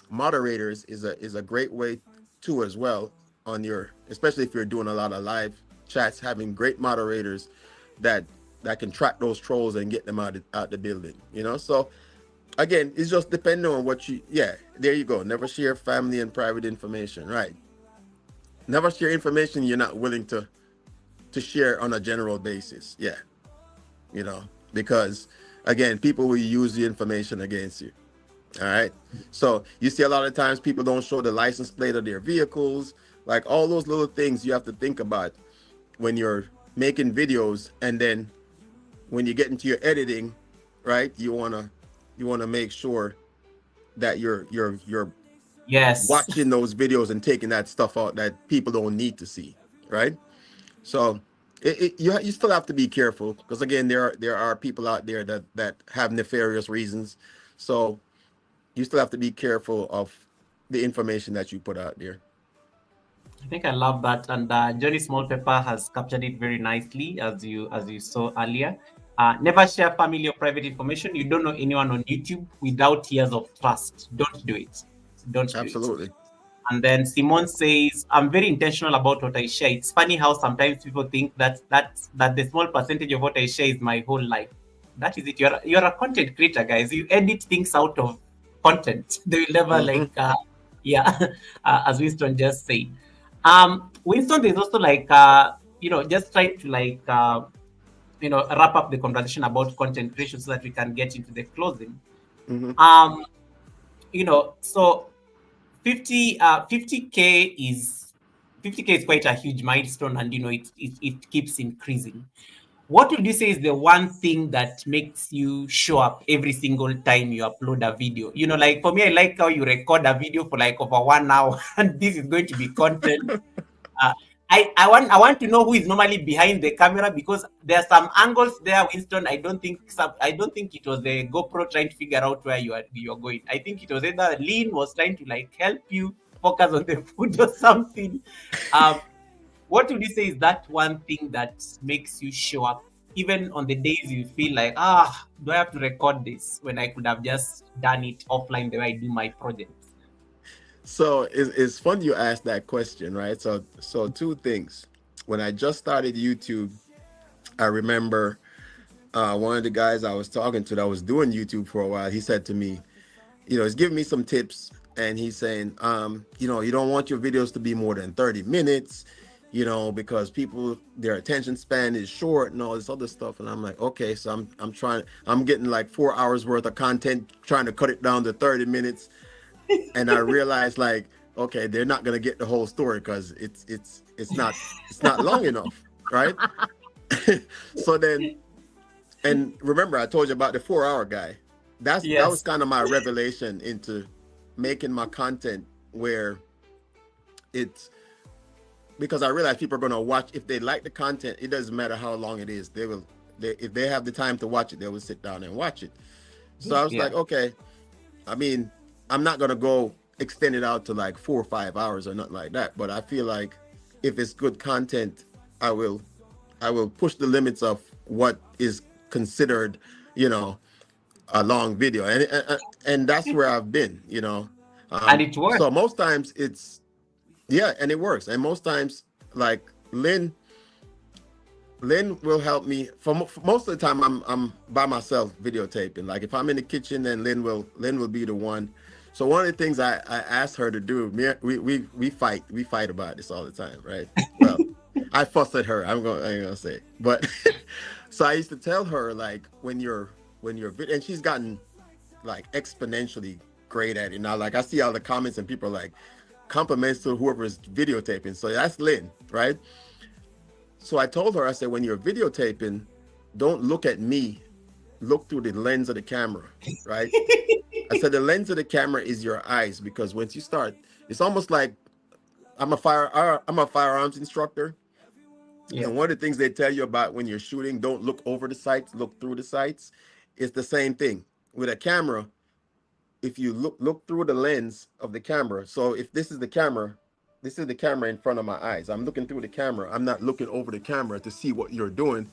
Speaker 2: moderators is a great way too as well on your, especially if you're doing a lot of live chats, having great moderators that can track those trolls and get them out the building. So again, it's just depending on what yeah, there you go. Never share family and private information, right? Never share information you're not willing to share on a general basis. Yeah, you know, because again, people will use the information against you. All right. So you see a lot of times people don't show the license plate of their vehicles, like all those little things you have to think about when you're making videos, and then when you get into your editing, right? You wanna make sure that you're
Speaker 1: Yes.
Speaker 2: watching those videos and taking that stuff out that people don't need to see, right? So you still have to be careful because again, there are people out there that have nefarious reasons. So you still have to be careful of the information that you put out there.
Speaker 1: I think I love that, and Johnny Smallpepper has captured it very nicely, as you saw earlier. Never share family or private information. You don't know anyone on YouTube without years of trust. Don't do it. Don't do it.
Speaker 2: Absolutely.
Speaker 1: And then Simone says, "I'm very intentional about what I share. It's funny how sometimes people think that the small percentage of what I share is my whole life. That is it. You're a content creator, guys. You edit things out of content. They will never
Speaker 2: Hmm.
Speaker 1: yeah, as Winston just said. Winston is also like, just trying to wrap up the conversation about content creation so that we can get into the closing.
Speaker 2: Hmm.
Speaker 1: Um, so 50k is quite a huge milestone, and it keeps increasing. What would you say is the one thing that makes you show up every single time you upload a video? Like for me, I like how you record a video for like over 1 hour, and this is going to be content. Uh, I want to know who is normally behind the camera, because there are some angles there, Winston. I don't think it was the GoPro trying to figure out where you are going. I think it was either Lean was trying to like help you focus on the food or something. Um, what would you say is that one thing that makes you show up even on the days you feel like, do I have to record this when I could have just done it offline the way I do my projects?
Speaker 2: So it's fun you asked that question, right? So two things. When I just started YouTube, I remember one of the guys I was talking to that was doing YouTube for a while. He said to me, he's giving me some tips, and he's saying, you don't want your videos to be more than 30 minutes, because people, their attention span is short and all this other stuff. And I'm like, okay, so I'm getting like 4 hours worth of content, trying to cut it down to 30 minutes. And I realized, like, okay, they're not gonna get the whole story because it's not long enough, right? So then, and remember, I told you about the 4 hour guy. That was
Speaker 1: Yes.
Speaker 2: kind of my revelation into making my content where it's, because I realize people are gonna watch if they like the content. It doesn't matter how long it is. If they have the time to watch it, they will sit down and watch it. So I was
Speaker 1: Yeah.
Speaker 2: like, okay, I mean, I'm not gonna go extend it out to like 4 or 5 hours or nothing like that. But I feel like if it's good content, I will push the limits of what is considered, you know, a long video, and that's where I've been,
Speaker 1: And it works.
Speaker 2: So most times it's, yeah, and it works, and most times, like Lynn, Lynn will help me for most of the time. I'm by myself videotaping. Like if I'm in the kitchen, then Lynn will be the one. So one of the things I asked her to do, we fight about this all the time, right? Well, I fuss at her. I ain't gonna say, but so I used to tell her like and she's gotten like exponentially great at it now. Like I see all the comments and people are like compliments to whoever's videotaping. So that's Lynn, right? So I told her, I said, when you're videotaping, don't look at me, look through the lens of the camera, right? I said the lens of the camera is your eyes, because once you start, it's almost like I'm a firearms instructor.
Speaker 1: Yeah.
Speaker 2: And one of the things they tell you about when you're shooting, don't look over the sights, look through the sights. It's the same thing with a camera. If you look through the lens of the camera. So if this is the camera in front of my eyes. I'm looking through the camera. I'm not looking over the camera to see what you're doing,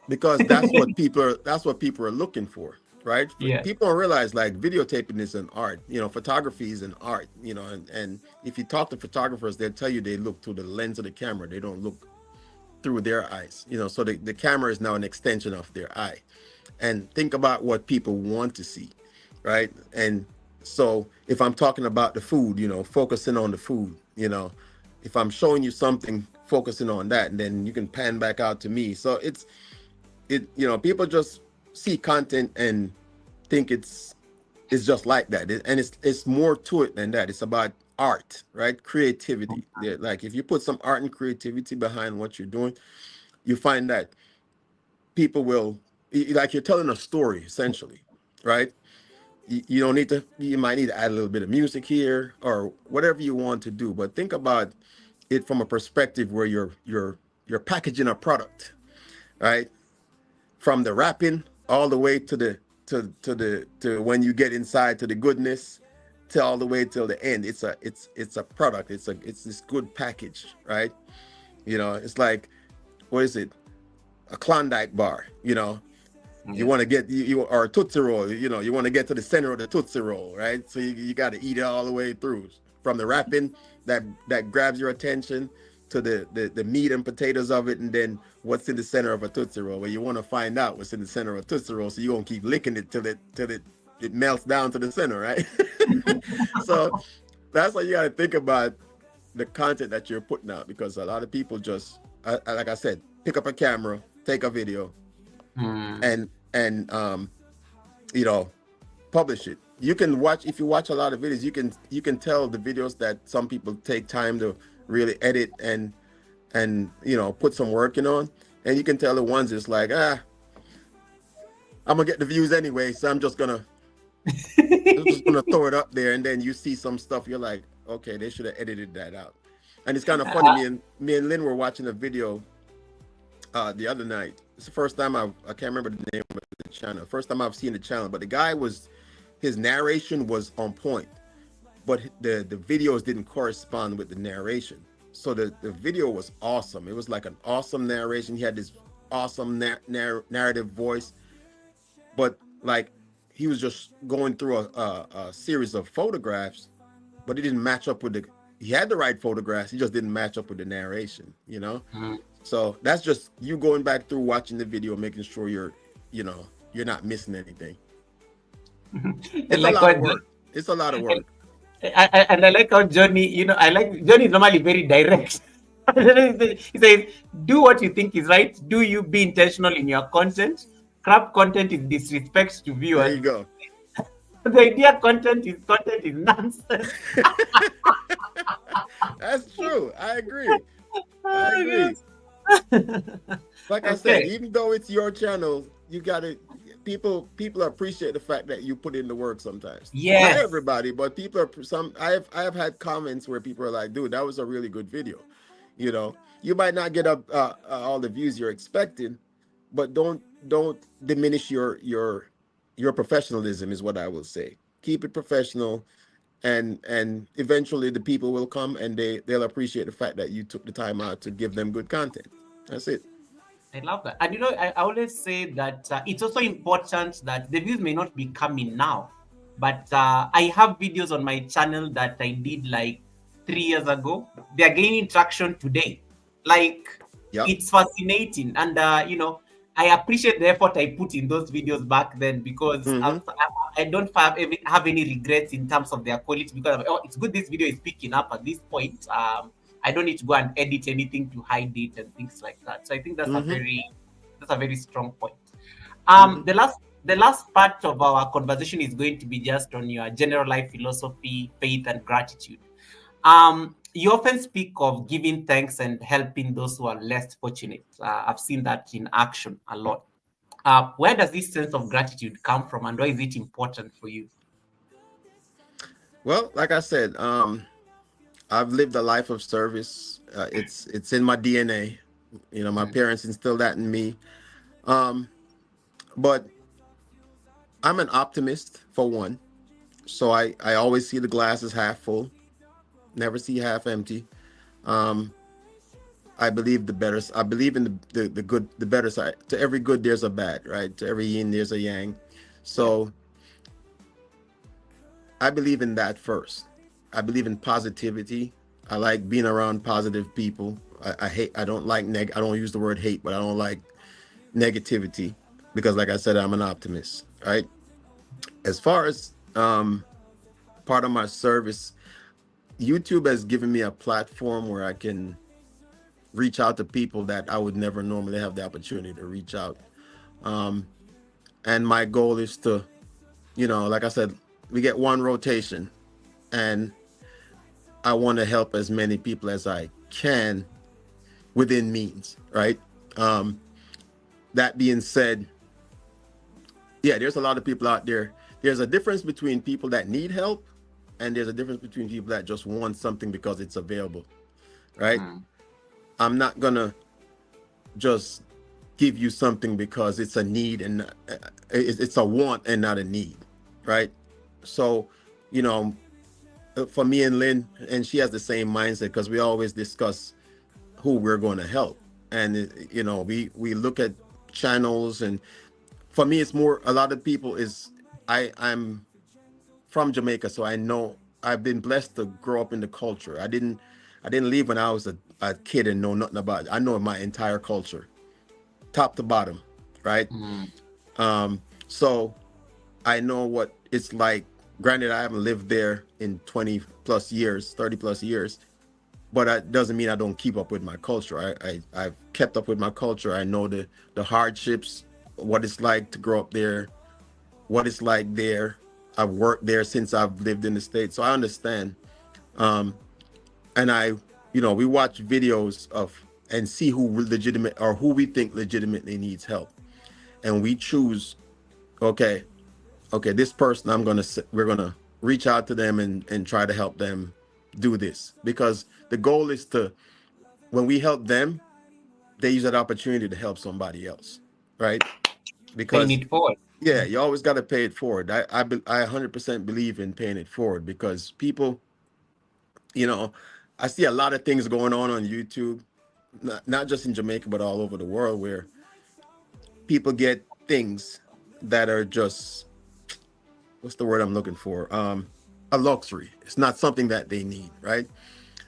Speaker 2: because that's what people are looking for, right?
Speaker 1: Yeah.
Speaker 2: People don't realize like videotaping is an art. Photography is an art. And if you talk to photographers, they'll tell you they look through the lens of the camera. They don't look through their eyes. So the camera is now an extension of their eye. And think about what people want to see, right? And so if I'm talking about the food, focusing on the food, if I'm showing you something, focusing on that, and then you can pan back out to me. So people just see content and think it's just like that. And it's more to it than that. It's about art, right? Creativity. Yeah, like if you put some art and creativity behind what you're doing, you find that people will, like, you're telling a story essentially, right? You don't need to, you might need to add a little bit of music here or whatever you want to do, but think about it from a perspective where you're packaging a product, right? From the wrapping all the way to to when you get inside to the goodness, to all the way till the end. It's a product. It's this good package, right? It's like, what is it? A Klondike bar, you want to get you or a Tootsie Roll, you want to get to the center of the Tootsie Roll, right? So you got to eat it all the way through, from the wrapping that grabs your attention to the meat and potatoes of it, and then what's in the center of a Tootsie Roll. Well, you want to find out what's in the center of a Tootsie Roll, so you're gonna keep licking it till it melts down to the center, right? So that's what you got to think about, the content that you're putting out, because a lot of people just, like I said, pick up a camera, take a video, and publish it. You can watch, if you watch a lot of videos, you can tell the videos that some people take time to really edit and put some work in on, and you can tell the ones that's like, I'm gonna get the views anyway, so I'm just gonna throw it up there. And then you see some stuff, you're like, okay, they should have edited that out. And it's kind of funny. Me and Lynn were watching a video the other night. It's the first time I can't remember the name of the channel. First time I've seen the channel, but the guy his narration was on point, but the videos didn't correspond with the narration. So the video was awesome. It was like an awesome narration. He had this awesome narrative voice, but like he was just going through a series of photographs, but it didn't match up with he had the right photographs. He just didn't match up with the narration, So that's just you going back through, watching the video, making sure you're not missing anything. It's a lot of work. It's a lot of work.
Speaker 1: And I like how Johnny, I like Johnny is normally very direct. He says, do what you think is right. Do you be intentional in your content? Crap content is disrespect to viewers.
Speaker 2: There you go.
Speaker 1: The idea content is nonsense.
Speaker 2: That's true. I agree. Like I said, even though it's your channel, you gotta people appreciate the fact that you put in the work sometimes.
Speaker 1: Yes.
Speaker 2: Not everybody, but people are I have had comments where people are like, dude, that was a really good video. You might not get up all the views you're expecting, but don't diminish your professionalism, is what I will say. Keep it professional, and eventually the people will come, and they'll appreciate the fact that you took the time out to give them good content. That's it.
Speaker 1: I love that. And I always say that it's also important that the views may not be coming now, but I have videos on my channel that I did like 3 years ago. They are gaining traction today. Like
Speaker 2: Yep.
Speaker 1: it's fascinating. And I appreciate the effort I put in those videos back then, because
Speaker 2: Mm-hmm.
Speaker 1: I don't have any regrets in terms of their quality, because oh, it's good this video is picking up at this point. I don't need to go and edit anything to hide it and things like that. So I think
Speaker 2: Mm-hmm.
Speaker 1: that's a very strong point.
Speaker 2: Mm-hmm.
Speaker 1: The last part of our conversation is going to be just on your general life philosophy, faith, and gratitude. You often speak of giving thanks and helping those who are less fortunate. I've seen that in action a lot. Where does this sense of gratitude come from, and why is it important for you?
Speaker 2: Well, like I said, I've lived a life of service. It's in my DNA. You know, my
Speaker 1: Mm,
Speaker 2: parents instilled that in me. Um, but I'm an optimist for one, so I always see the glass as half full, never see half empty. Um, I believe the better. I believe in the good, the better side. To every good, there's a bad, right? To every yin, there's a yang.
Speaker 1: yeah.
Speaker 2: So I believe in that first. I believe in positivity. I like being around positive people. I hate. I don't like neg. I don't use the word hate, but I don't like negativity because, like I said, I'm an optimist. Right. As far as part of my service, YouTube has given me a platform where I can reach out to people that I would never normally have the opportunity to reach out. Um, and my goal is to, like I said, we get one rotation, and I want to help as many people as I can within means, right? Um, that being said, yeah, there's a lot of people out there. There's a difference between people that need help, and there's a difference between people that just want something because it's available, right?
Speaker 1: Mm,
Speaker 2: I'm not gonna just give you something because it's a need and it's a want and not a need, right? So, you know, for me and Lynn, and she has the same mindset because we always discuss who we're going to help, and we look at channels, and for me, it's more. A lot of people is I'm from Jamaica, so I know I've been blessed to grow up in the culture. I didn't leave when I was a kid and know nothing about it. I know my entire culture, top to bottom, right?
Speaker 1: mm,
Speaker 2: So I know what it's like. Granted, I haven't lived there in 20 plus years, 30 plus years, but that doesn't mean I don't keep up with my culture. I've kept up with my culture. I know the hardships, what it's like to grow up there, what it's like there. I've worked there since I've lived in the States, so I understand. Um, and we watch videos of and see who legitimate or who we think legitimately needs help, and we choose. Okay, this person we're gonna reach out to them and try to help them do this because the goal is to when we help them, they use that opportunity to help somebody else, right?
Speaker 1: paying
Speaker 2: Because
Speaker 1: it forward.
Speaker 2: yeah, you always got to pay it forward. I 100% believe in paying it forward because people, you know, I see a lot of things going on YouTube, not just in Jamaica but all over the world where people get things that are just what's the word I'm looking for? A luxury. It's not something that they need, right?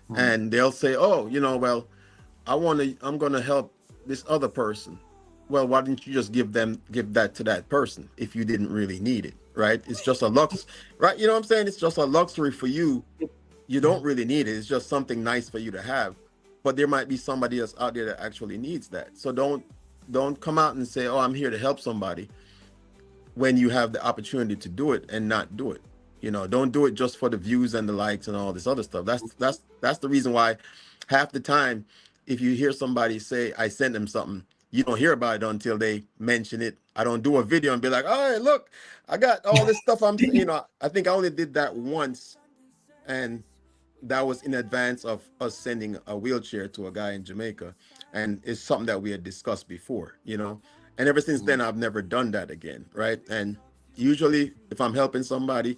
Speaker 1: Mm,
Speaker 2: And they'll say, "Oh, well, I'm going to help this other person." Well, why didn't you just give that to that person if you didn't really need it, right? It's just a lux, right? You know what I'm saying? It's just a luxury for you. You don't really need it. It's just something nice for you to have. But there might be somebody else out there that actually needs that. So don't come out and say, "Oh, I'm here to help somebody," when you have the opportunity to do it and not do it. Don't do it just for the views and the likes and all this other stuff. That's the reason why half the time if you hear somebody say I sent them something, you don't hear about it until they mention it. I don't do a video and be like, "All right, look, I got all this stuff." I think I only did that once, and that was in advance of us sending a wheelchair to a guy in Jamaica, and it's something that we had discussed before. And ever since
Speaker 1: mm,
Speaker 2: then, I've never done that again, right? And usually, if I'm helping somebody,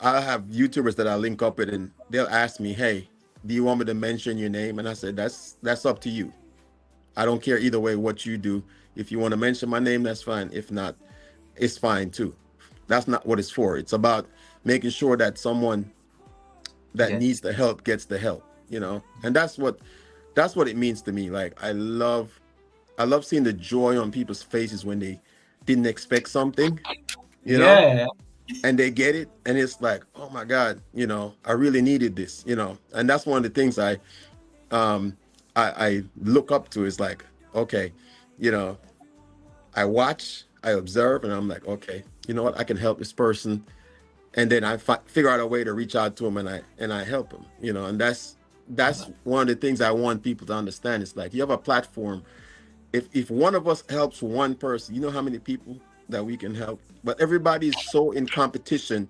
Speaker 2: I have YouTubers that I link up with, and they'll ask me, "Hey, do you want me to mention your name?" And I said, "That's up to you. I don't care either way what you do. If you want to mention my name, that's fine. If not, it's fine too. That's not what it's for. It's about making sure that someone that
Speaker 1: yes.
Speaker 2: needs the help gets the help. And that's what that's what it means to me. Like I love seeing the joy on people's faces when they didn't expect something, you know,
Speaker 1: Yeah.
Speaker 2: and they get it, and it's like, oh my God, I really needed this, and that's one of the things um I look up to is like, okay, you know, I watch, I observe, and I'm like, okay, you know what, I can help this person, and then I figure out a way to reach out to him, and I help him, and that's one of the things I want people to understand. It's like you have a platform. If one of us helps one person, you know how many people that we can help. But everybody's so in competition.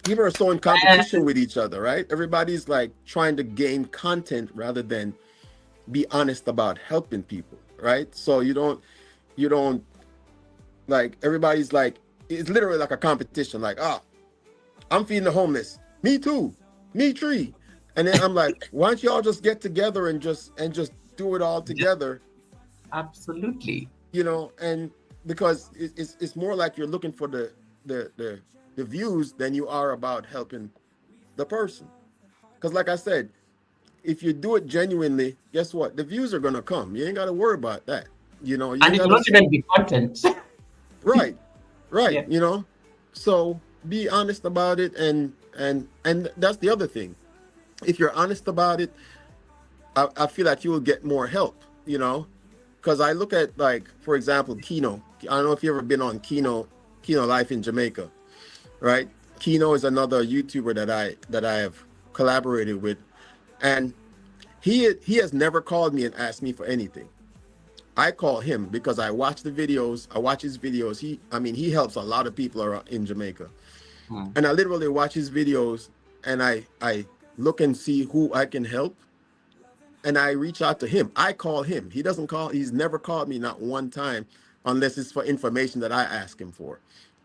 Speaker 2: People are so in competition with each other, right? Everybody's like trying to gain content rather than be honest about helping people, right? So you don't like, everybody's like, it's literally like a competition. Like, I'm feeding the homeless. Me too. Me tree. And then I'm like, why don't y'all just get together and just do it all together?
Speaker 1: Absolutely.
Speaker 2: And because it's more like you're looking for the views than you are about helping the person. Because like I said, if you do it genuinely, guess what? The views are gonna come. You ain't gotta worry about that. You
Speaker 1: And
Speaker 2: ain't
Speaker 1: it will
Speaker 2: gotta.
Speaker 1: not even be content.
Speaker 2: Right, right.
Speaker 1: Yeah.
Speaker 2: So be honest about it, and that's the other thing. If you're honest about it, I feel like you will get more help. Because I look at, like, for example, Kino. I don't know if you've ever been on Kino Life in Jamaica, right? Kino is another YouTuber that I have collaborated with, and he has never called me and asked me for anything. I call him because I watch the videos. I watch his videos. He helps a lot of people around in Jamaica,
Speaker 1: Hmm.
Speaker 2: and I literally watch his videos, and I look and see who I can help, and I reach out to him. I call him. He doesn't call. He's never called me, not one time, unless it's for information that I ask him for,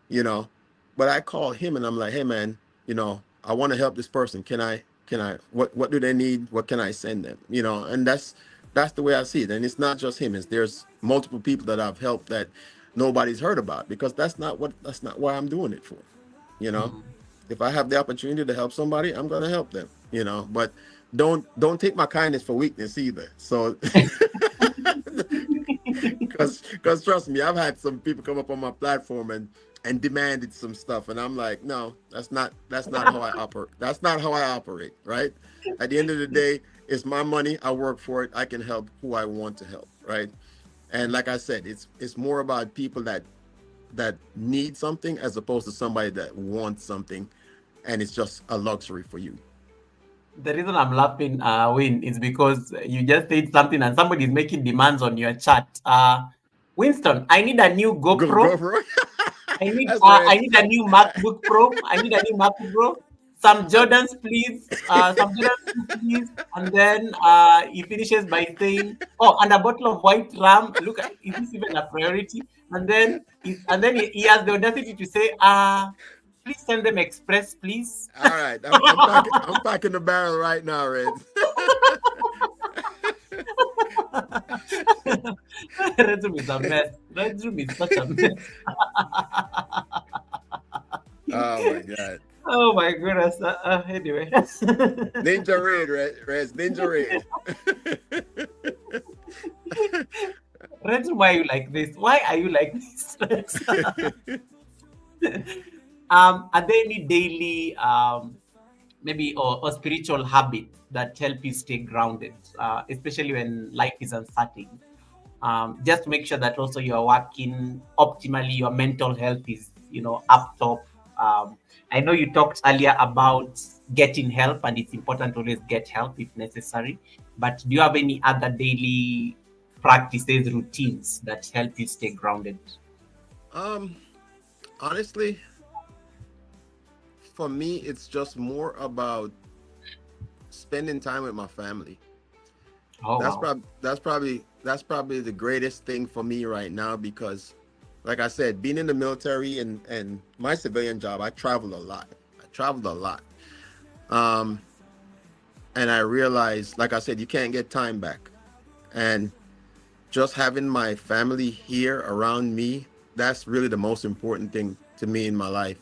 Speaker 2: you know. But I call him and I'm like, hey man, I want to help this person. Can I? What do they need? What can I send them? And that's the way I see it. And it's not just him. There's multiple people that I've helped that nobody's heard about, because that's not why I'm doing it for. You know,
Speaker 1: Hmm.
Speaker 2: if I have the opportunity to help somebody, I'm gonna help them. But don't take my kindness for weakness either. So, because trust me, I've had some people come up on my platform and demanded some stuff, and I'm like, no, that's not how I operate. That's not how I operate, right? At the end of the day, it's my money. I work for it. I can help who I want to help, right? And like I said, it's more about people that need something, as opposed to somebody that wants something and it's just a luxury for you.
Speaker 1: The reason I'm laughing, Win, is because you just said something and somebody is making demands on your chat. Winston, I need a new
Speaker 2: Go
Speaker 1: GoPro.
Speaker 2: for it.
Speaker 1: I need
Speaker 2: That's
Speaker 1: uh, I
Speaker 2: Reds.
Speaker 1: need a new MacBook Pro. I need a new MacBook Pro. Some Jordans, please. Some Jordans, please. And then he finishes by saying, "Oh, and a bottle of white rum. Look, is this even a priority?" And then he has the audacity to say, please send them express, please."
Speaker 2: All right, I'm packing the barrel right now, Reds.
Speaker 1: Red Room is a mess. Red Room is such a mess.
Speaker 2: Oh my God.
Speaker 1: Oh my goodness. Anyway.
Speaker 2: Ninja Raid, Reds. Ninja Raid.
Speaker 1: Red Room, why are you like this? Why are you like this? Are there any daily, maybe or spiritual habits that help you stay grounded, especially when life is uncertain? Just to make sure that also you are working optimally, your mental health is, up top. Um, I know you talked earlier about getting help, and it's important to always get help if necessary. But do you have any other daily practices, routines that help you stay grounded?
Speaker 2: um, Honestly, for me, it's just more about spending time with my family.
Speaker 1: Oh
Speaker 2: That's
Speaker 1: wow.
Speaker 2: probably that's probably the greatest thing for me right now, because, like I said, being in the military and my civilian job, I traveled a lot. I traveled a lot. Um, and I realized, like I said, you can't get time back. And just having my family here around me, that's really the most important thing to me in my life.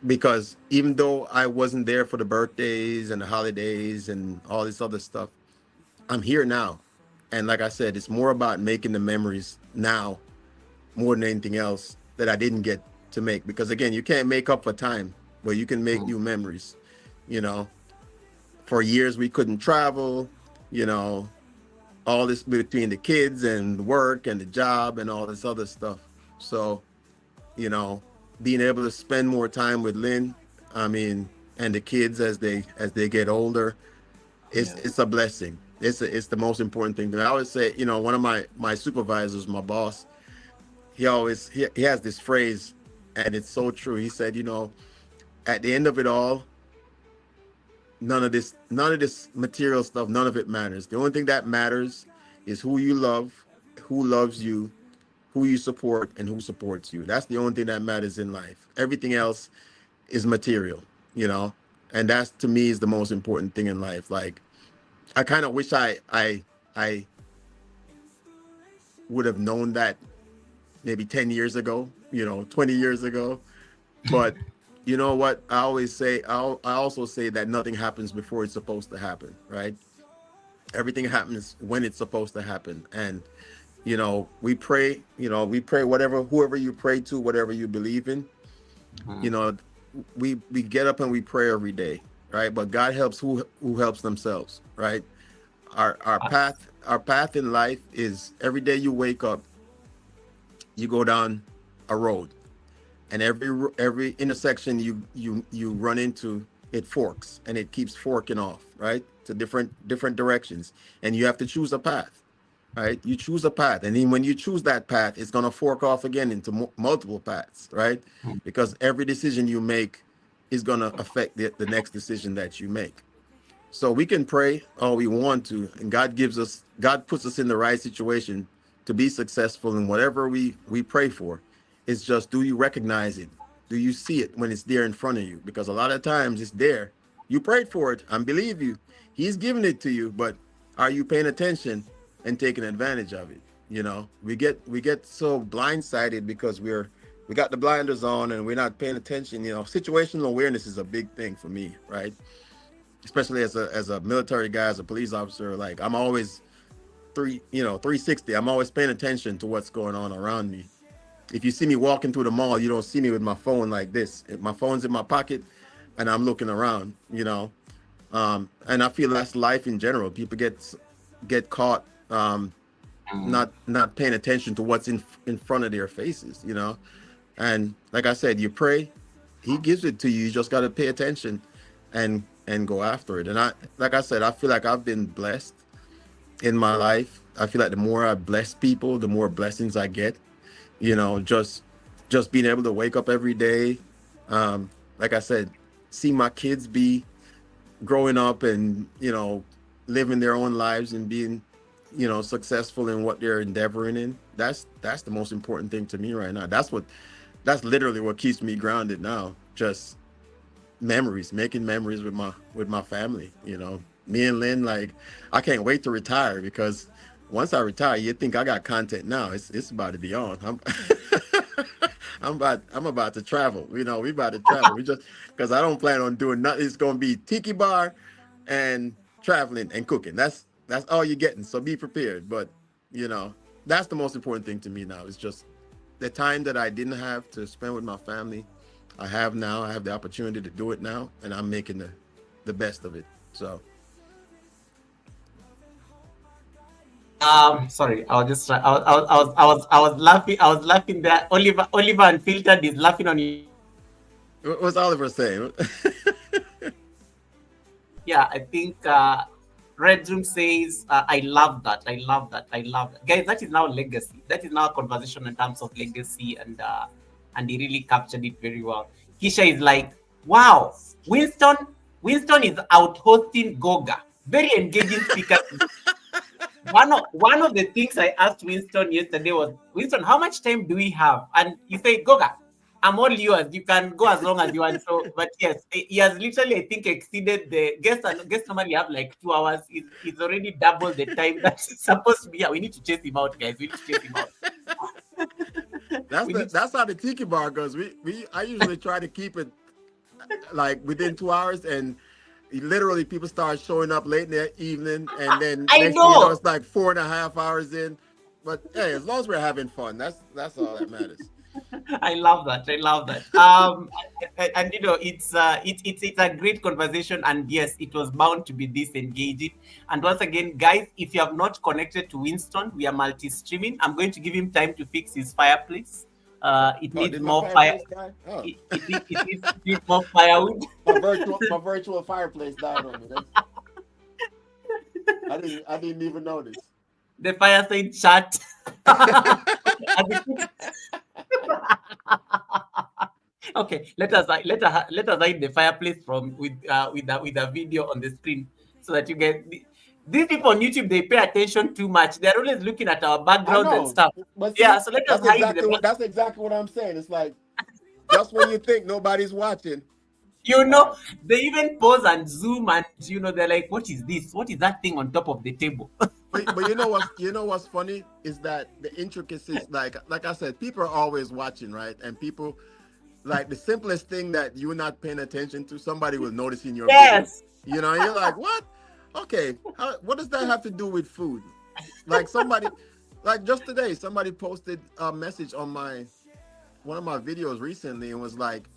Speaker 2: Because even though I wasn't there for the birthdays and the holidays and all this other stuff, I'm here now. And like I said, it's more about making the memories now more than anything else that I didn't get to make. Because again, you can't make up for time, but you can make
Speaker 1: Mm.
Speaker 2: new memories. You know, for years we couldn't travel, you know, all this between the kids and work and the job and all this other stuff. So, you know, being able to spend more time with Lynn, I mean, and the kids as they get older,
Speaker 1: Yeah.
Speaker 2: it's a blessing. It's the most important thing. I always say, you know, one of my supervisors, my boss, he has this phrase, and it's so true. He said, you know, at the end of it all, none of this material stuff, none of it matters. The only thing that matters is who you love, who loves you, who you support, and who supports you. That's the only thing that matters in life. Everything else is material, you know, and that's to me is the most important thing in life. Like I kind of wish I would have known that maybe 10 years ago, you know, 20 years ago. But you know what? I also say that nothing happens before it's supposed to happen, right? Everything happens when it's supposed to happen. And, you know, we pray whatever, whoever you pray to, whatever you believe in, you
Speaker 1: Mm.
Speaker 2: know, we get up and we pray every day, right? But God helps who helps themselves, right? Our path in life is every day you wake up, you go down a road, and every intersection you run into, it forks and it keeps forking off, right, to different directions, and you have to choose a path, right? You choose a path, and then when you choose that path, it's going to fork off again into multiple paths, right?
Speaker 1: Mm.
Speaker 2: Because every decision you make is going to affect the next decision that you make. So we can pray all we want to, and God puts us in the right situation to be successful in whatever we pray for. It's just, do you recognize it? Do you see it when it's there in front of you? Because a lot of times it's there. You prayed for it, I believe you. He's giving it to you, but are you paying attention and taking advantage of it? You know, we get so blindsided because we got the blinders on and we're not paying attention. You know, situational awareness is a big thing for me, right? Especially as a military guy, as a police officer. Like I'm always 360. I'm always paying attention to what's going on around me. If you see me walking through the mall, you don't see me with my phone like this. My phone's in my pocket and I'm looking around, you know. And I feel that's life in general. People get caught
Speaker 1: Mm.
Speaker 2: not paying attention to what's in front of their faces, you know. And like I said, you pray, he gives it to you. You just got to pay attention and go after it. And like I said, I feel like I've been blessed in my life. I feel like the more I bless people, the more blessings I get. You know, just being able to wake up every day, like I said, see my kids be growing up and, you know, living their own lives and being, you know, successful in what they're endeavoring in. That's the most important thing to me right now. That's literally what keeps me grounded now. Just memories, making memories with my family. You know, me and Lynn, like, I can't wait to retire because once I retire, you think I got content now. It's about to be on. I'm about to travel. You know, we about to travel. We just because I don't plan on doing nothing. It's gonna be tiki bar and traveling and cooking. That's all you're getting. So be prepared. But you know, that's the most important thing to me now. It's just the time that I didn't have to spend with my family. I have now. I have the opportunity to do it now, and I'm making the best of it. So
Speaker 1: Sorry, I was just I was laughing. I was laughing there. Oliver Unfiltered is laughing on your behalf.
Speaker 2: what's Oliver saying?
Speaker 1: Yeah, I think Red Room says, I love that. I love that. I love that. Guys, that is now legacy. That is now a conversation in terms of legacy, and he really captured it very well. Kisha is like, wow, Winston, Winston is out hosting Goga. Very engaging speaker. One of the things I asked Winston yesterday was, Winston, how much time do we have? And he said, Goga, I'm all yours. You can go as long as you want. So, but yes, he has literally, I think, exceeded the guests. And guests normally have like 2 hours. He's already doubled the time that's supposed to be. Yeah, we need to chase him out, guys. We need to chase him out. We need to.
Speaker 2: That's how the tiki bar goes. I usually try to keep it like within 2 hours, and literally people start showing up late in the evening, and then
Speaker 1: I
Speaker 2: next thing you know,
Speaker 1: know.
Speaker 2: it's like 4.5 hours in. But hey, as long as we're having fun, that's all that matters.
Speaker 1: I love that. I love that. And you know, it's a great conversation, and yes, it was bound to be this engaging. And once again, guys, if you have not connected to Winston, we are multi-streaming. I'm going to give him time to fix his fireplace. It
Speaker 2: Oh,
Speaker 1: needs
Speaker 2: did my
Speaker 1: more fire.
Speaker 2: fireplace die? Oh,
Speaker 1: It needs more firewood.
Speaker 2: my virtual fireplace died on me. I didn't even notice.
Speaker 1: The fireside chat. As it keeps- Okay, let us hide the fireplace from with a video on the screen so that you get these people on YouTube. They pay attention too much. They're always looking at our
Speaker 2: I
Speaker 1: backgrounds and
Speaker 2: know,
Speaker 1: stuff.
Speaker 2: but
Speaker 1: Yeah,
Speaker 2: see,
Speaker 1: so let us
Speaker 2: that's
Speaker 1: hide the
Speaker 2: exactly what
Speaker 1: back.
Speaker 2: I'm saying. It's like just when you think nobody's watching.
Speaker 1: You
Speaker 2: Uh,
Speaker 1: know, they even pause and zoom, and you know they're like, "What is this? What is that thing on top of the table?"
Speaker 2: but you know what's funny is that the intricacies, like I said, people are always watching, right? And people, like, the simplest thing that you're not paying attention to, somebody will notice in your video.
Speaker 1: Yes.
Speaker 2: You're like, what? Okay, what does that have to do with food? Like somebody, like just today, somebody posted a message on my one of my videos recently and was like,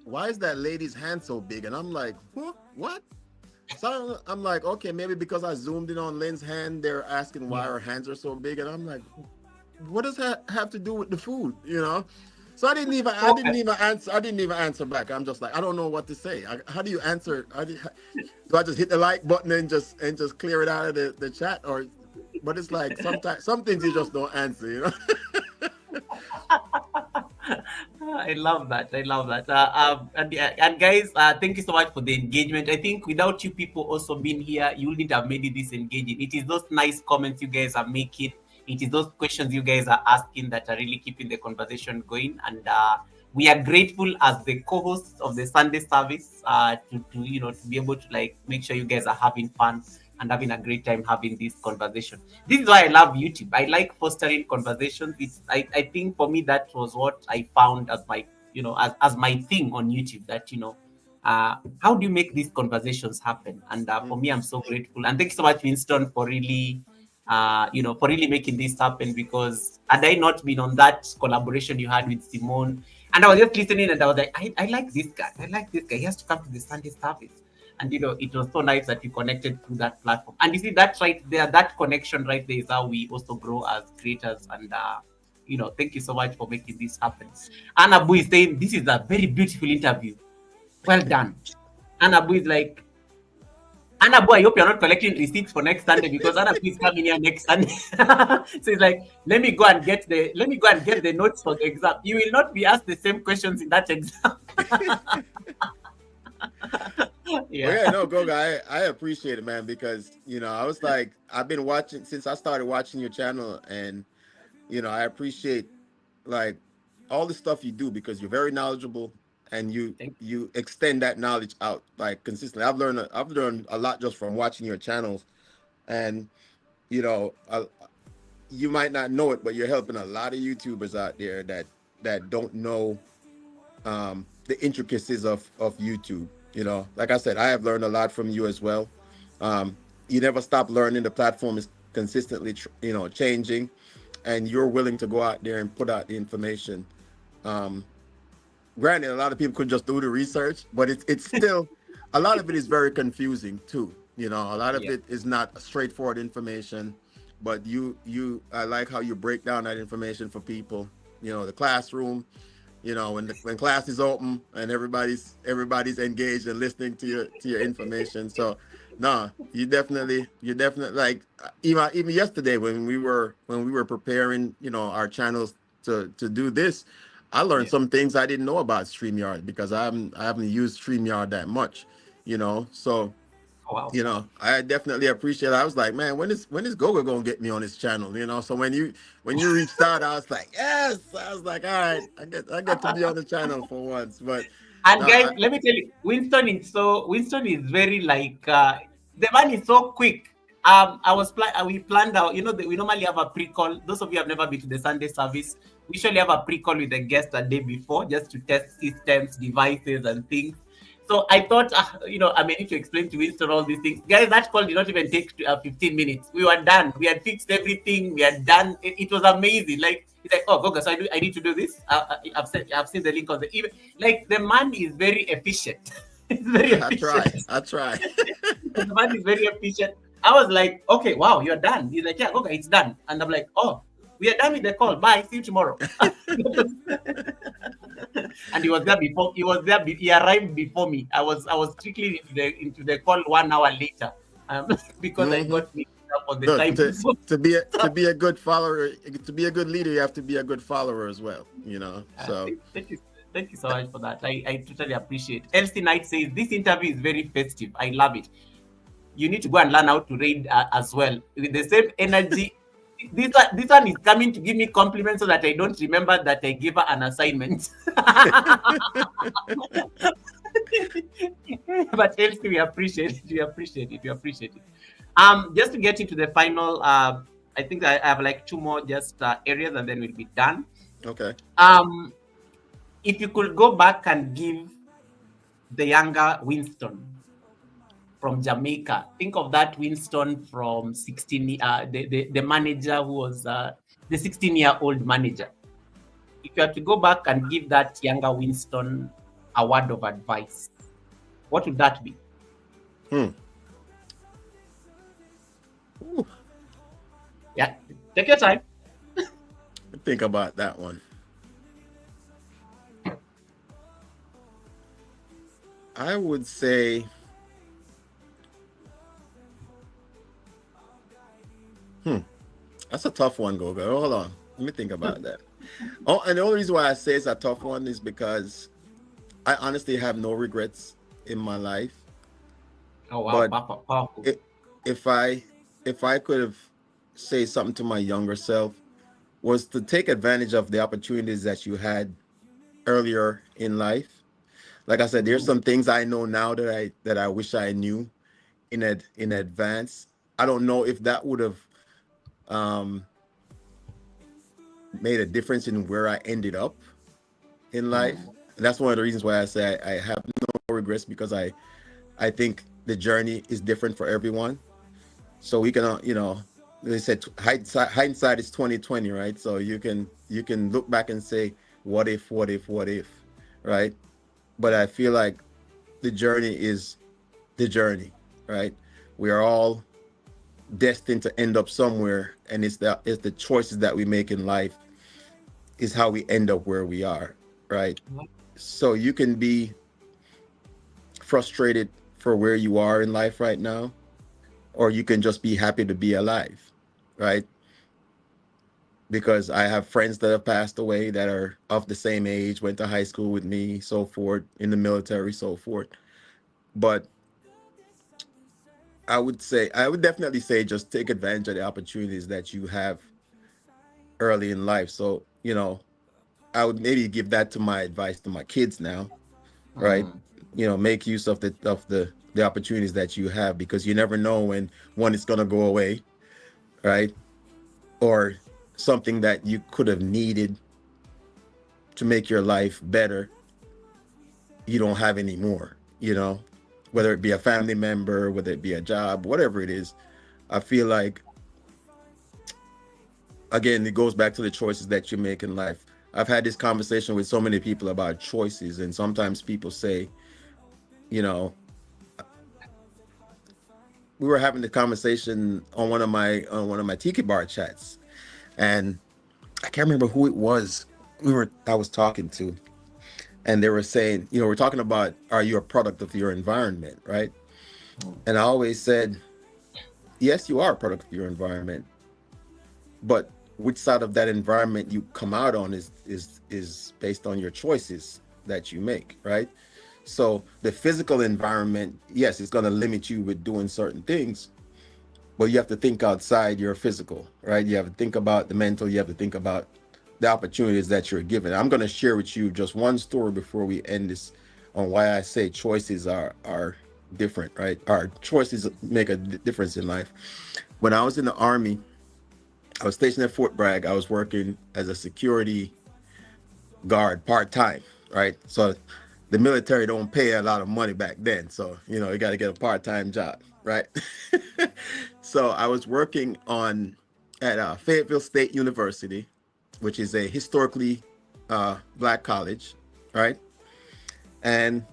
Speaker 2: "Why is that lady's hand so big?" And I'm like, "Huh? What?" So I'm like, okay, maybe because I zoomed in on Lynn's hand, they're asking why
Speaker 1: Yeah.
Speaker 2: her hands are so big, and I'm like, what does that have to do with the food? So I didn't even answer back. I'm just like, I don't know what to say. How do you answer? Do I just hit the like button and just clear it out of the chat, or? But it's like sometimes some things you just don't answer.
Speaker 1: I love that. I love that. And guys, thank you so much for the engagement. I think without you people also being here, you wouldn't have made it this engaging. It is those nice comments you guys are making. It is those questions you guys are asking that are really keeping the conversation going. And we are grateful as the co-hosts of the Sunday service to be able to like make sure you guys are having fun and having a great time having this conversation. This is why I love YouTube. I like fostering conversations. I think for me that was what I found as my as my thing on YouTube. That how do you make these conversations happen? And for me, I'm so grateful. And thank you so much, Winston, for really for really making this happen. Because had I not been on that collaboration you had with Simone, and I was just listening, and I was like, I like this guy. I like this guy. He has to come to the Sunday service. And it was so nice that you connected through that platform. And you see, that's right there, that connection right there is how we also grow as creators. And thank you so much for making this happen. Anna Boo is saying this is a very beautiful interview. Well done. Anna Boo is like, Anna Boo, I hope you're not collecting receipts for next Sunday, because Anna Boo is coming here next Sunday. So it's like, let me go and get the notes for the exam. You will not be asked the same questions in that exam.
Speaker 2: Well,
Speaker 1: Yeah.
Speaker 2: yeah, no, Goga, I appreciate it, man, because I was like, I've been watching since I started watching your channel, and I appreciate, like, all the stuff you do because you're very knowledgeable, and you
Speaker 1: Thank
Speaker 2: you extend that knowledge out like consistently. I've learned a lot just from watching your channels, and you know, uh, you might not know it, but you're helping a lot of YouTubers out there that don't know the intricacies of YouTube. Like I said, I have learned a lot from you as well. You never stop learning. The platform is consistently, changing, and you're willing to go out there and put out the information. Um, Granted, a lot of people could just do the research, but it's still a lot of it is very confusing too. A lot of
Speaker 1: Yeah.
Speaker 2: it is not straightforward information, but I like how you break down that information for people. The classroom, when class is open and everybody's engaged and listening to your information. So no, you definitely like, even yesterday when we were preparing, our channels to do this, I learned
Speaker 1: Yeah.
Speaker 2: some things I didn't know about StreamYard because I haven't used StreamYard that much. So
Speaker 1: Wow.
Speaker 2: I definitely appreciate it. I was like, man, when is Goga gonna get me on his channel? So when you reached out, I was like, yes. I was like, all right, I get to be on the channel for once. But
Speaker 1: And
Speaker 2: no,
Speaker 1: guys, let me tell you, Winston is very like the man is so quick. We planned out. We normally have a pre-call. Those of you who have never been to the Sunday service, we usually have a pre-call with the guest a day before, just to test systems, devices, and things. So I thought, I may need to explain to Winston all these things. Guys, that call did not even take 15 minutes. We were done. We had fixed everything. We had done. It was amazing. Like, he's like, oh, Goga, so I need to do this. I've seen the link on the email. Like, the man is very efficient. He's very
Speaker 2: I try.
Speaker 1: efficient.
Speaker 2: I try.
Speaker 1: The man is very efficient. I was like, okay, wow, you're done. He's like, yeah, Goga, it's done. And I'm like, oh, we are done with the call. Bye. See you tomorrow. And he was there before. He was there. He arrived before me. I was strictly into the call 1 hour later, because I
Speaker 2: Hmm.
Speaker 1: got mixed up on the
Speaker 2: Look,
Speaker 1: time. So,
Speaker 2: to be a good follower, to be a good leader, you have to be a good follower as well. You know. So
Speaker 1: thank you so much for that. I totally appreciate. Elsie Knight says this interview is very festive. I love it. You need to go and learn how to read as well with the same energy. This one is coming to give me compliments so that I don't remember that I gave her an assignment. But Elsie, we appreciate it. We appreciate it. We appreciate it. Just to get into the final, I think I have like two more just areas, and then we'll be done.
Speaker 2: okay.
Speaker 1: If you could go back and give the younger Winston from Jamaica, think of that Winston from 16, the manager who was the 16-year-old manager. If you had to go back and give that younger Winston a word of advice, what would that be?
Speaker 2: Ooh.
Speaker 1: Yeah, take your time.
Speaker 2: Think about that one. I would say, that's a tough one, Goga. Hold on. Let me think about that. Oh, and the only reason why I say it's a tough one is because I honestly have no regrets in my life.
Speaker 1: Oh wow,
Speaker 2: But
Speaker 1: powerful.
Speaker 2: if I could have say something to my younger self, was to take advantage of the opportunities that you had earlier in life. Like I said, there's some things I know now that I wish I knew in advance. I don't know if that would have um, made a difference in where I ended up in life. And that's one of the reasons why I say I have no regrets, because I think the journey is different for everyone. So we can, they said hindsight is 2020, right? So you can look back and say, what if, right? But I feel like the journey is the journey, right? We are all destined to end up somewhere, and it's the choices that we make in life is how we end up where we are, right? So you can be frustrated for where you are in life right now, or you can just be happy to be alive, right? Because I have friends that have passed away that are of the same age, went to high school with me, so forth, in the military, so forth. But I would definitely say just take advantage of the opportunities that you have early in life. So, I would maybe give that to my advice to my kids now, right? Make use of the opportunities that you have, because you never know when one is going to go away, right? Or something that you could have needed to make your life better, you don't have anymore, whether it be a family member, whether it be a job, whatever it is. I feel like, again, it goes back to the choices that you make in life. I've had this conversation with so many people about choices, and sometimes people say, we were having the conversation on one of my tiki bar chats, and I can't remember who it was I was talking to, and they were saying, we're talking about, are you a product of your environment, right? And I always said, yes, you are a product of your environment, but which side of that environment you come out on is based on your choices that you make, right? So the physical environment, yes, it's going to limit you with doing certain things, but you have to think outside your physical, right? You have to think about the mental, you have to think about the opportunities that you're given. I'm going to share with you just one story before we end this, on why I say choices are different, right? Our choices make a difference in life. When I was in the Army, I was stationed at Fort Bragg. I was working as a security guard part-time, right? So the military don't pay a lot of money back then, so you got to get a part-time job, right? So I was working on at Fayetteville State University, which is a historically black college, right? And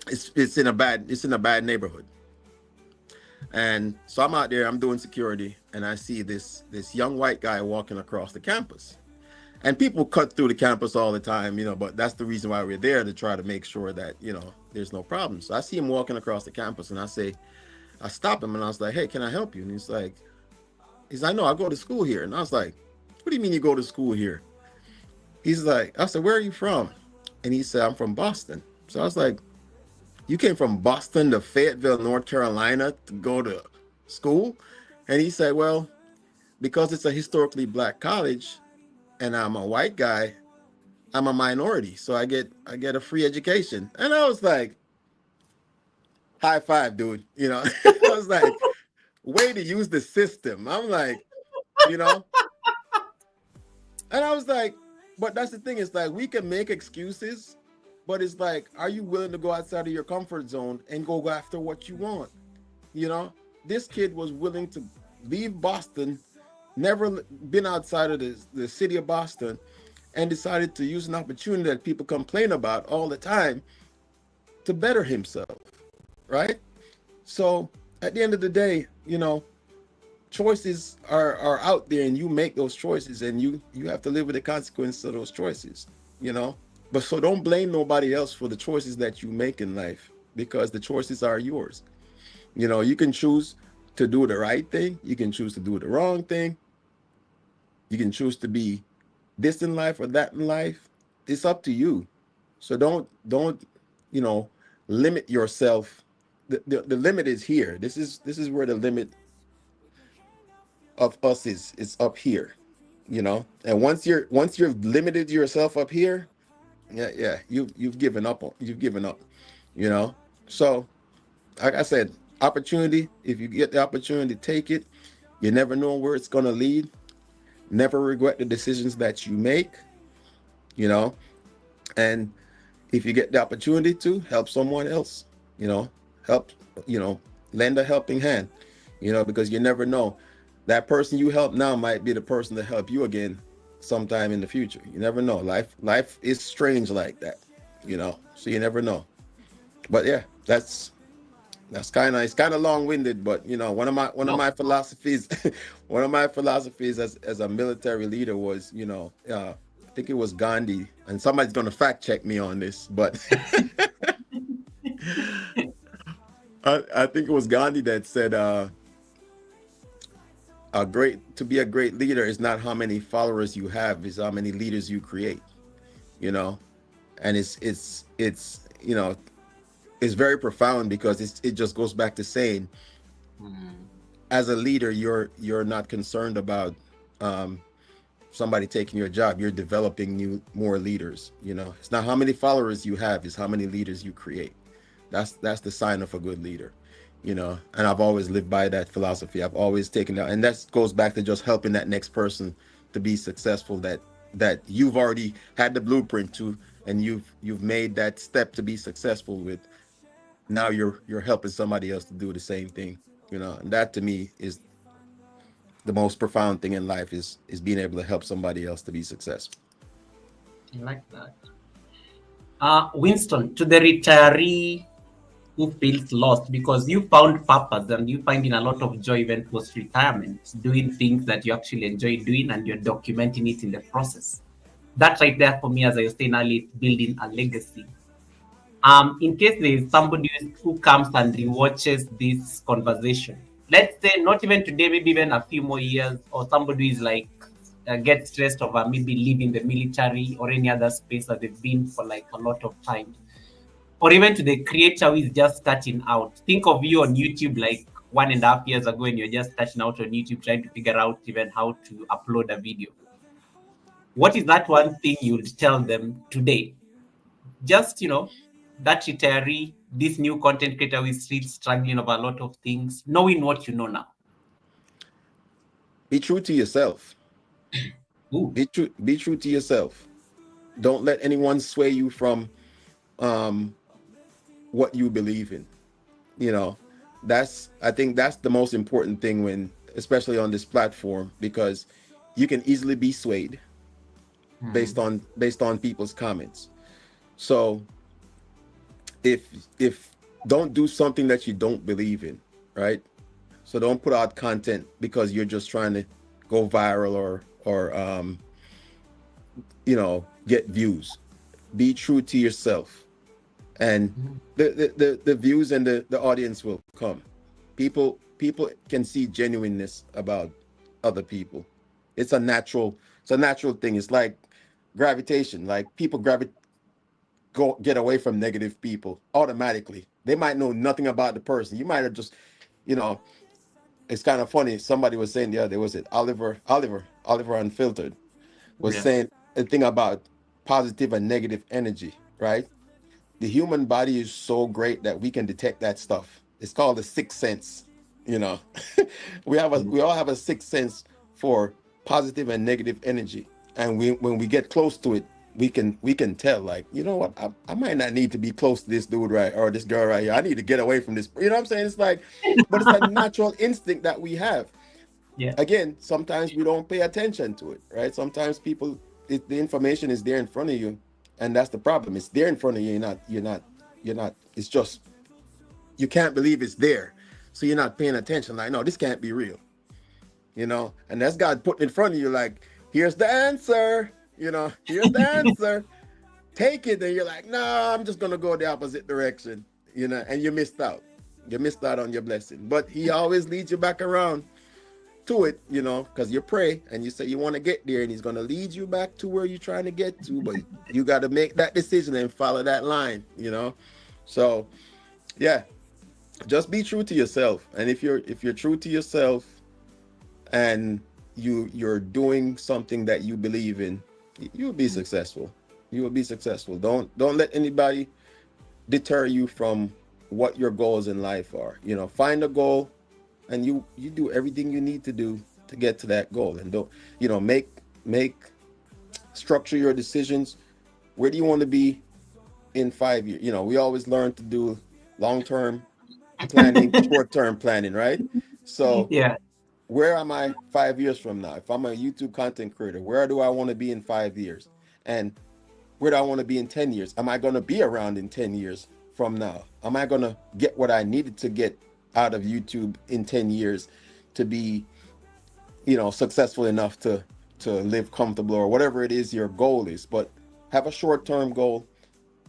Speaker 2: it's in a bad neighborhood. And so I'm out there, I'm doing security, and I see this young white guy walking across the campus. And people cut through the campus all the time, but that's the reason why we're there, to try to make sure that, there's no problem. So I see him walking across the campus, and I stop him, and I was like, "Hey, can I help you?" And he's like, "No, I go to school here." And I was like, "What do you mean you go to school here?" He's like, I said, "Where are you from?" And he said, "I'm from Boston." So I was like, "You came from Boston to Fayetteville, North Carolina to go to school?" And he said, "Well, because it's a historically black college and I'm a white guy, I'm a minority, so I get a free education." And I was like, "High five, dude." I was like, way to use the system. I'm like, you know, and I was like, but that's the thing. It's like we can make excuses, but it's like, are you willing to go outside of your comfort zone and go after what you want? You know, this kid was willing to leave Boston, never been outside of the city of Boston, and decided to use an opportunity that people complain about all the time to better himself, right? So at the end of the day, choices are out there, and you make those choices, and you have to live with the consequences of those choices, you know. But so don't blame nobody else for the choices that you make in life, because the choices are yours. You can choose to do the right thing, you can choose to do the wrong thing, you can choose to be this in life or that in life. It's up to you. So don't limit yourself. The limit is here. This is where the limit of us is up here, and once you've limited yourself up here, yeah, you've given up. You've given up, you know. So like I said, opportunity, if you get the opportunity, take it. You never know where it's going to lead. Never regret the decisions that you make, you know. And if you get the opportunity to help someone else, you know help, you know lend a helping hand, because you never know, that person you help now might be the person to help you again sometime in the future. You never know. Life is strange like that, so you never know. But yeah, that's kind of, it's kind of long-winded, but one of my
Speaker 1: No.
Speaker 2: philosophies one of my philosophies as a military leader was, I think it was Gandhi, and somebody's going to fact check me on this, but I think it was Gandhi that said, to be a great leader is not how many followers you have, is how many leaders you create, you know and it's very profound, because it just goes back to saying,
Speaker 1: Mm.
Speaker 2: as a leader, you're not concerned about um, somebody taking your job. You're developing more leaders. It's not how many followers you have, it's how many leaders you create. That's the sign of a good leader. And I've always lived by that philosophy. I've always taken that, and that goes back to just helping that next person to be successful, that you've already had the blueprint to, and you've made that step to be successful with. Now you're helping somebody else to do the same thing. And that to me is the most profound thing in life, is being able to help somebody else to be successful.
Speaker 1: I like that. Winston, to the retiree who feels lost, because you found purpose and you finding a lot of joy even post retirement, doing things that you actually enjoy doing, and you're documenting it in the process. That right there for me, as I was saying earlier, building a legacy. In case there is somebody who comes and rewatches this conversation, let's say not even today, maybe even a few more years, or somebody is like get stressed over maybe leaving the military or any other space that they've been for like a lot of time, or even to the creator who is just starting out. Think of you on YouTube like 1.5 years ago, and you're just starting out on YouTube trying to figure out even how to upload a video. What is that one thing you would tell them today? Just, that retiree, this new content creator who is still struggling over a lot of things, knowing what you know now.
Speaker 2: Be true to yourself.
Speaker 1: Ooh.
Speaker 2: Be true to yourself. Don't let anyone sway you from um, what you believe in. You know, I think that's the most important thing when, especially on this platform, because you can easily be swayed
Speaker 1: Mm.
Speaker 2: based on people's comments. So if don't do something that you don't believe in, right? So don't put out content because you're just trying to go viral or get views. Be true to yourself, and
Speaker 1: Mm.
Speaker 2: the views and the audience will come. People can see genuineness about other people. It's a natural thing. It's like gravitation. Like people go get away from negative people automatically. They might know nothing about the person. You might have just, you know, it's kind of funny. Somebody was saying the other day, was it Oliver Unfiltered was
Speaker 1: Yeah.
Speaker 2: saying a thing about positive and negative energy, right? The human body is so great that we can detect that stuff. It's called the sixth sense. You know, we all have a sixth sense for positive and negative energy, and when we get close to it, we can tell, like, you know what, I might not need to be close to this dude right or this girl right here. I need to get away from this. You know what I'm saying? It's like, but it's a natural instinct that we have.
Speaker 1: Yeah.
Speaker 2: Again, sometimes we don't pay attention to it, right? Sometimes the information is there in front of you, and that's the problem. It's there in front of you. You're not. It's just you can't believe it's there, so you're not paying attention. Like, no, this can't be real, And that's God putting in front of you, like, here's the answer. Here's the answer. Take it, and you're like, no, I'm just gonna go the opposite direction. And you missed out. You missed out on your blessing. But He always leads you back around to it, because you pray and you say you want to get there, and He's going to lead you back to where you're trying to get to, but you got to make that decision and follow that line. So yeah, just be true to yourself. And if you're true to yourself, and you're doing something that you believe in, you'll be successful. You will be successful. Don't let anybody deter you from what your goals in life are. Find a goal, and you do everything you need to do to get to that goal, and don't make structure your decisions. Where do you want to be in 5 years? We always learn to do long-term planning, short-term planning, right? So
Speaker 1: Yeah.
Speaker 2: where am I 5 years from now? If I'm a YouTube content creator, where do I want to be in 5 years? And where do I want to be in 10 years? Am I going to be around in 10 years from now? Am I going to get what I needed to get out of YouTube in 10 years to be, successful enough to live comfortable, or whatever it is your goal is? But have a short-term goal,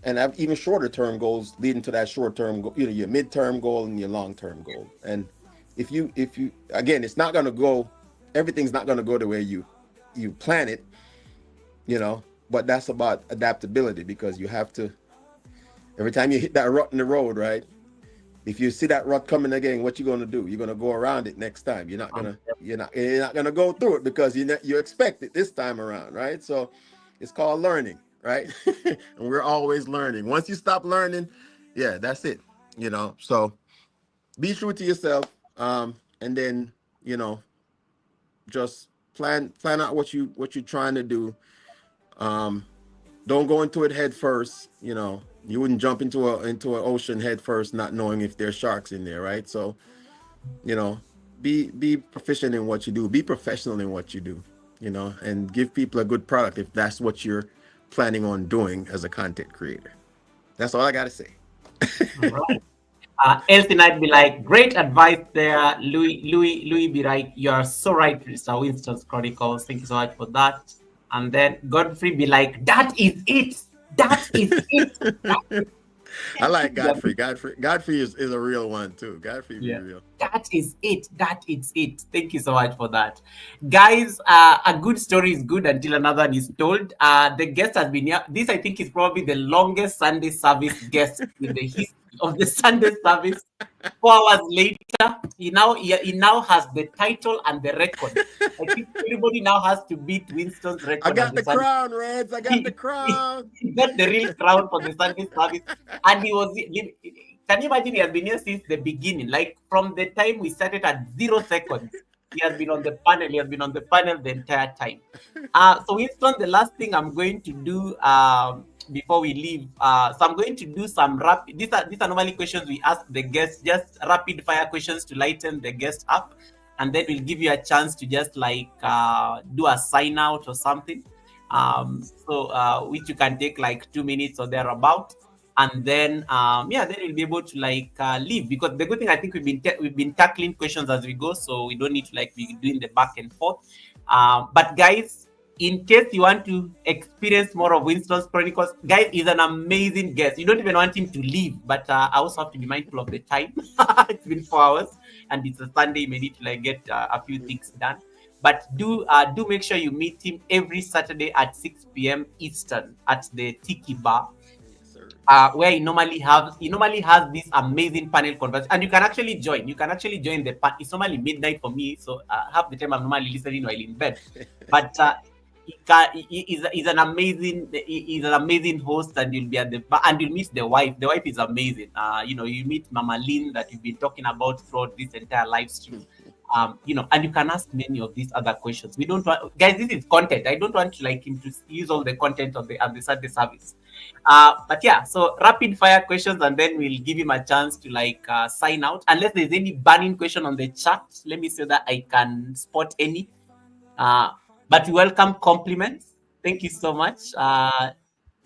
Speaker 2: and have even shorter term goals leading to that short-term goal, your mid-term goal and your long-term goal. And if you again, it's not going to go, everything's not going to go the way you plan it, but that's about adaptability, because you have to, every time you hit that rut in the road, right? If you see that rut coming again, what you going to do? You're going to go around it next time. You're not going to go through it, because you expect it this time around, right? So it's called learning, right? And we're always learning. Once you stop learning, yeah, that's it. So be true to yourself, and then, you know just plan out what you're trying to do. um don't go into it head first. You wouldn't jump into an ocean head first, not knowing if there's sharks in there, right? So, you know be proficient in what you do, be professional in what you do, and give people a good product if that's what you're planning on doing as a content creator. That's all I gotta say.
Speaker 1: All right. Elsie I'd be like, great advice there. Louis be like, you're so right, Mr. Winston's Chronicles. Thank you so much for that. And then Godfrey be like, that is it. That is it.
Speaker 2: I like
Speaker 1: Yeah.
Speaker 2: Godfrey. Godfrey is a real one too. Godfrey be
Speaker 1: Yeah.
Speaker 2: real.
Speaker 1: That is it. That is it. Thank you so much for that. Guys, a good story is good until another one is told. The guest has been here. This, I think, is probably the longest Sunday service guest in the history of the Sunday service. 4 hours later, he now has the title and the record. I think everybody now has to beat Winston's
Speaker 2: I
Speaker 1: record as
Speaker 2: got
Speaker 1: the
Speaker 2: the
Speaker 1: Sunday.
Speaker 2: crown, Reds. I got the crown.
Speaker 1: He got the real crown for the Sunday service, and he was. Can you imagine? He has been here since the beginning, like from the time we started at 0 seconds. He has been on the panel. He has been on the panel the entire time. So Winston, the last thing I'm going to do, before we leave. So I'm going to do some rapid. These are normally questions we ask the guests, just rapid fire questions to lighten the guest up, and then we'll give you a chance to just like do a sign out or something. Which you can take like 2 minutes or thereabout, and then then we'll be able to like leave, because the good thing, I think we've been tackling questions as we go, so we don't need to like be doing the back and forth. But guys, in case you want to experience more of Winston's Chronicles, guys, he's an amazing guest. You don't even want him to leave, but I also have to be mindful of the time. It's been 4 hours, and it's a Sunday. You may need to like get a few things done. But do make sure you meet him every Saturday at 6 p.m. Eastern at the Tiki Bar, where he normally has this amazing panel conversation, and you can actually join. You can actually join the panel. It's normally midnight for me, so half the time I'm normally listening while in bed. But he's an amazing host, and you'll be at the bar, and you'll meet the wife. The wife is amazing. You meet Mama Lynn that you've been talking about throughout this entire live stream. And you can ask many of these other questions. We don't want, guys, this is content. I don't want to like him to use all the content of the Sunday service. But yeah, so rapid fire questions, and then we'll give him a chance to like sign out. Unless there's any burning question on the chat, let me see that I can spot any. But we welcome compliments. Thank you so much.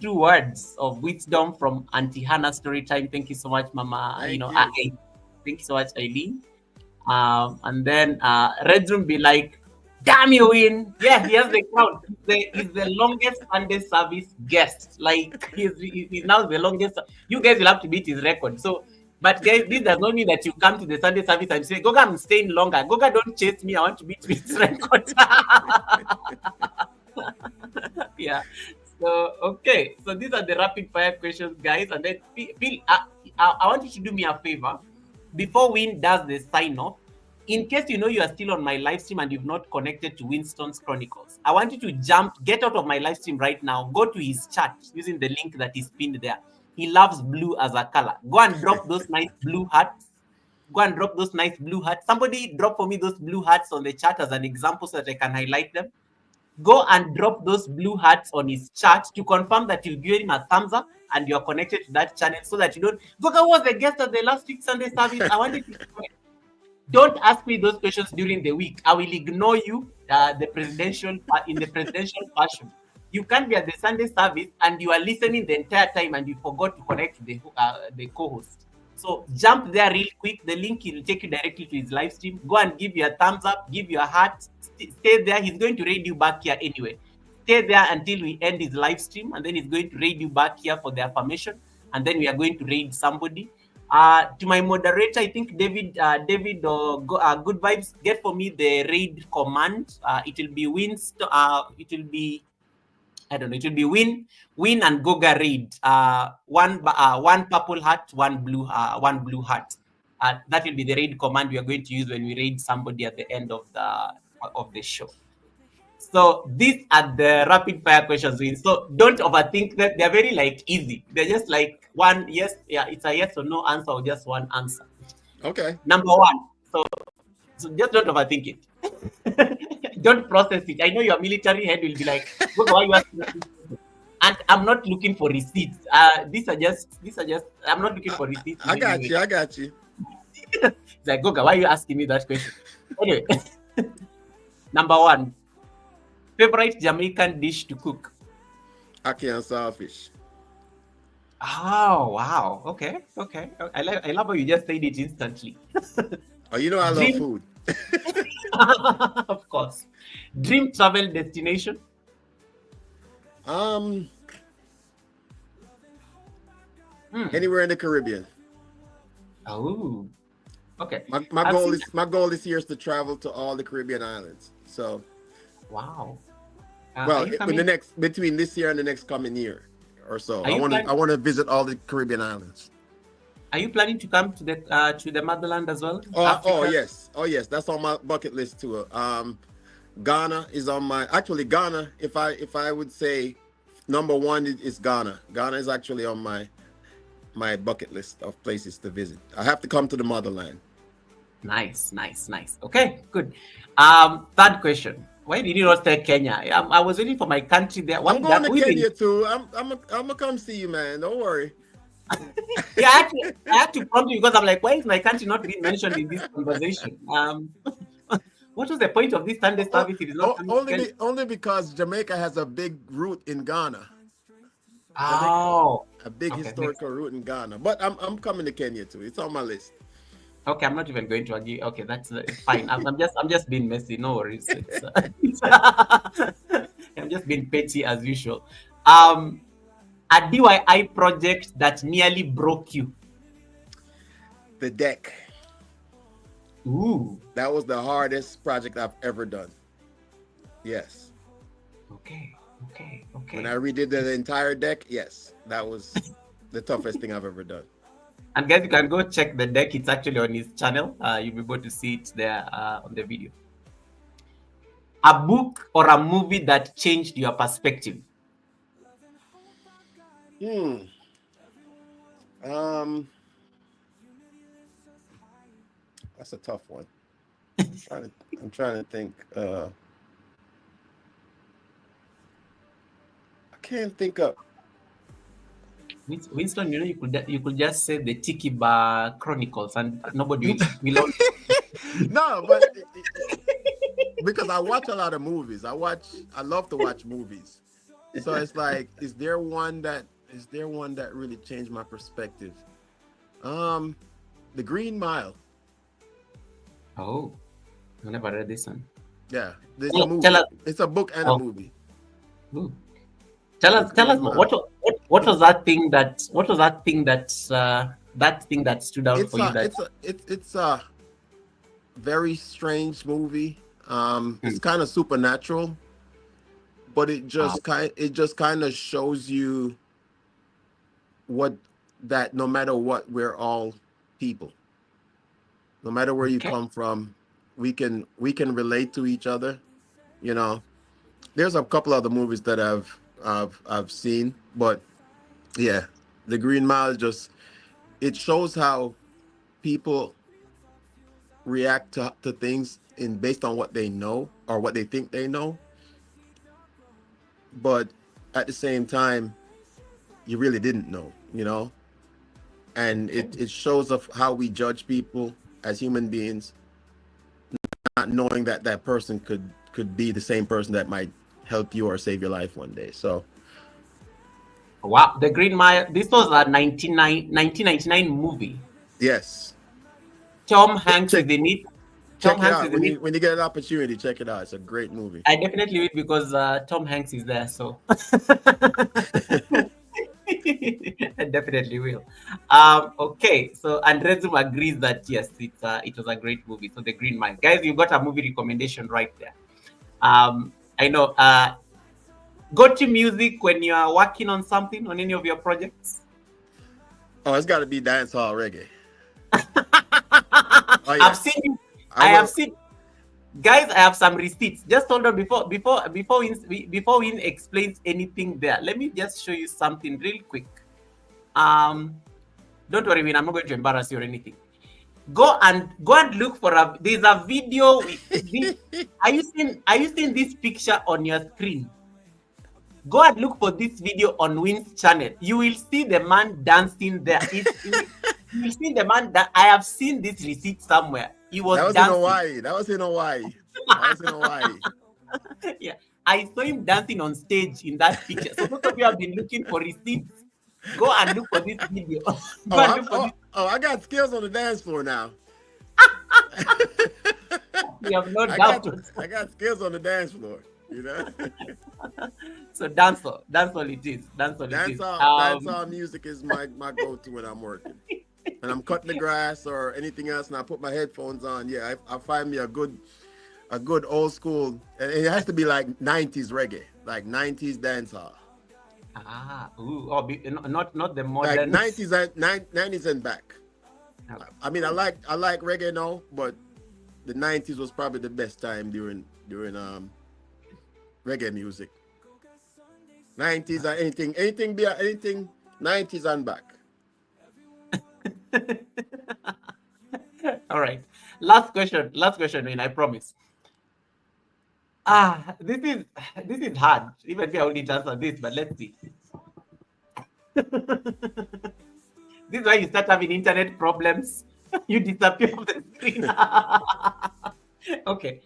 Speaker 1: 2 words of wisdom from Auntie Hannah Storytime. Thank you so much, Mama. Thank you so much, Eileen. And then Red Room be like, damn you, Win. Yeah, he has the crown. He's the longest Sunday service guest. Like, he's now the longest. You guys will have to beat his record. So, but guys, this does not mean that you come to the Sunday service and say, Goga, I'm staying longer. Goga, don't chase me. I want to beat his record. Yeah. So, okay. So, these are the rapid fire questions, guys. And then, I want you to do me a favor. Before Win does the sign off, in case you are still on my live stream and you've not connected to Winston's Chronicles, I want you to get out of my live stream right now, go to his chat using the link that is pinned there. He loves blue as a color. Go and drop those nice blue hearts. Somebody drop for me those blue hearts on the chat as an example so that I can highlight them. Go and drop those blue hearts on his chat to confirm that you give him a thumbs up and you're connected to that channel, so that you don't, Goga was the guest at the last week's Sunday service. I wanted to don't ask me those questions during the week. I will ignore you in the presidential fashion. You can't be at the Sunday service and you are listening the entire time and you forgot to connect to the co-host. So jump there real quick. The link will take you directly to his live stream. Go and give your thumbs up, give your heart. Stay there. He's going to raid you back here anyway. Stay there until we end his live stream, and then he's going to raid you back here for the affirmation, and then we are going to raid somebody. To my moderator, I think David or Good Vibes, get for me the raid command. It will be Winston. It will be Win and Goga raid. One purple hat, one blue hat. That will be the raid command we are going to use when we raid somebody at the end of the show. So these are the rapid fire questions. So don't overthink them. They're very like easy. They're just like one yes, yeah, it's a yes or no answer or just one answer.
Speaker 2: Okay.
Speaker 1: Number 1. So just don't overthink it. Don't process it. I know your military head will be like, why you asking me? And I'm not looking for receipts. These are just. I'm not looking for receipts.
Speaker 2: I got you.
Speaker 1: It's like, Goga, why are you asking me that question? Anyway, number 1. Favorite Jamaican dish to cook?
Speaker 2: Ackee and saltfish.
Speaker 1: Oh, wow. Okay. I love how you just said it instantly.
Speaker 2: Oh, I love food.
Speaker 1: Of course. Dream travel destination?
Speaker 2: Anywhere in the Caribbean.
Speaker 1: Oh, okay.
Speaker 2: My goal this year is to travel to all the Caribbean islands. So,
Speaker 1: wow.
Speaker 2: Between this year and the next coming year or so, I want to visit all the Caribbean islands.
Speaker 1: Are you planning to come to the motherland as well?
Speaker 2: Oh yes, that's on my bucket list too. Ghana is on my Ghana. If I would say number 1 is Ghana. Ghana is actually on my bucket list of places to visit. I have to come to the motherland.
Speaker 1: Nice. Okay, good. Third question. Why did you not say Kenya? I was waiting for my country there.
Speaker 2: I'm
Speaker 1: Why
Speaker 2: going
Speaker 1: that?
Speaker 2: to
Speaker 1: We didn't.
Speaker 2: Kenya too. I'm gonna come see you, man. Don't worry.
Speaker 1: Yeah, I had to prompt you because I'm like, why is my country not being mentioned in this conversation? What was the point of this Sunday service if it's not coming to Kenya?
Speaker 2: Only because Jamaica has a big root in Ghana. Jamaica,
Speaker 1: Oh,
Speaker 2: a big
Speaker 1: okay, makes
Speaker 2: historical root in Ghana. But I'm coming to Kenya too. It's on my list.
Speaker 1: okay. I'm not even going to argue. Okay, that's fine. I'm just being messy. No worries. I'm just being petty as usual. Um, a DIY project that nearly broke you.
Speaker 2: The deck.
Speaker 1: Ooh,
Speaker 2: That was the hardest project I've ever done. Yes.
Speaker 1: okay, okay,
Speaker 2: When I
Speaker 1: okay.
Speaker 2: redid the entire deck, yes, that was the toughest thing I've ever done.
Speaker 1: And guys, you can go check the deck. It's actually on his channel. You'll be able to see it there on the video. A book or a movie that changed your perspective.
Speaker 2: Hmm. Um, that's a tough one. I'm trying to think. I can't think of.
Speaker 1: Winston, you could just say the Tiki Bar Chronicles, and nobody will.
Speaker 2: No, but because I watch a lot of movies. I love to watch movies. So it's like, is there one that really changed my perspective? Um, The Green Mile.
Speaker 1: Oh, I never read this one.
Speaker 2: Yeah, it's a
Speaker 1: Tell
Speaker 2: movie.
Speaker 1: us.
Speaker 2: It's a book and a
Speaker 1: Oh,
Speaker 2: movie.
Speaker 1: ooh.
Speaker 2: The
Speaker 1: Tell
Speaker 2: Green
Speaker 1: us more.
Speaker 2: Mile.
Speaker 1: What was that thing that that thing that stood out for you? That
Speaker 2: It's a very strange movie. It's
Speaker 1: Hmm.
Speaker 2: kind of supernatural, but
Speaker 1: Wow.
Speaker 2: it just kind of shows you what that no matter what, we're all people. No matter where you
Speaker 1: Okay.
Speaker 2: come from, we can relate to each other. You know, there's a couple other movies that I've seen, but yeah, The Green Mile just it shows how people react to things in based on what they know or what they think they know, but at the same time, you really didn't know, you know, and
Speaker 1: Okay.
Speaker 2: it shows of how we judge people as human beings, not knowing that that person could be the same person that might help you or save your life one day. So
Speaker 1: Wow. The Green Mile. This was a 1999 movie.
Speaker 2: yes,
Speaker 1: Tom Hanks
Speaker 2: check
Speaker 1: is in it. Tom
Speaker 2: check it
Speaker 1: Hanks
Speaker 2: out
Speaker 1: is in it.
Speaker 2: when you get an opportunity. Check it out. It's a great movie.
Speaker 1: I definitely will because Tom Hanks is there. So I definitely will. Okay, so Andrezum agrees that yes, it was a great movie. So The Green Mile, guys, you got a movie recommendation right there. I know. Go to music when you are working on something on any of your projects.
Speaker 2: Oh, it's got to be dancehall reggae. Oh
Speaker 1: I've
Speaker 2: yeah,
Speaker 1: seen you.
Speaker 2: I
Speaker 1: I have
Speaker 2: will.
Speaker 1: seen guys. I have some receipts. Just hold on before we explains anything there. Let me just show you something real quick. Um, don't worry, Win, I'm not going to embarrass you or anything. Go and look for there's a video with this. Are you seeing this picture on your screen? Go and look for this video on Win's channel. You will see the man dancing there. You will see the man that I have seen this receipt somewhere. He was
Speaker 2: That was in
Speaker 1: dancing.
Speaker 2: Hawaii. That was in Hawaii. That was in Hawaii.
Speaker 1: Yeah, I saw him dancing on stage in that picture. So those of you have been looking for receipts, go and look for this video. Go and look for this.
Speaker 2: I got skills on the dance floor now.
Speaker 1: We have no doubt.
Speaker 2: I got skills on the dance floor. You know,
Speaker 1: So dance all it is. Dance all it is.
Speaker 2: dancehall music is my go to when I'm working, and I'm cutting the grass or anything else, and I put my headphones on. Yeah, I find me a good old school, and it has to be like 90s reggae, like 90s dancehall.
Speaker 1: Not the
Speaker 2: Like
Speaker 1: modern.
Speaker 2: 90s and back. I mean, I like reggae now, but the 90s was probably the best time during reggae music. 90s or anything 90s and back.
Speaker 1: All right. Last question, Wayne, I promise. This is this is hard. Even me, I only answer this, but let's see. This is why you start having internet problems. You disappear off the screen. Okay.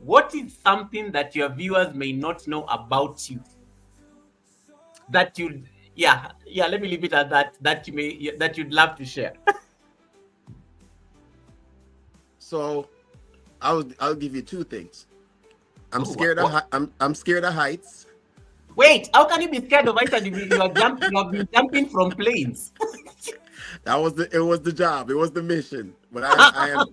Speaker 1: What is something that your viewers may not know about you that you, yeah, let me leave it at that, that you may, that you'd love to share?
Speaker 2: So I'll give you two things. I'm
Speaker 1: Oh,
Speaker 2: scared of
Speaker 1: what?
Speaker 2: I'm scared of heights.
Speaker 1: Wait, how can you be scared of heights and you have been jumping from planes?
Speaker 2: That was it was the job. It was the mission. But I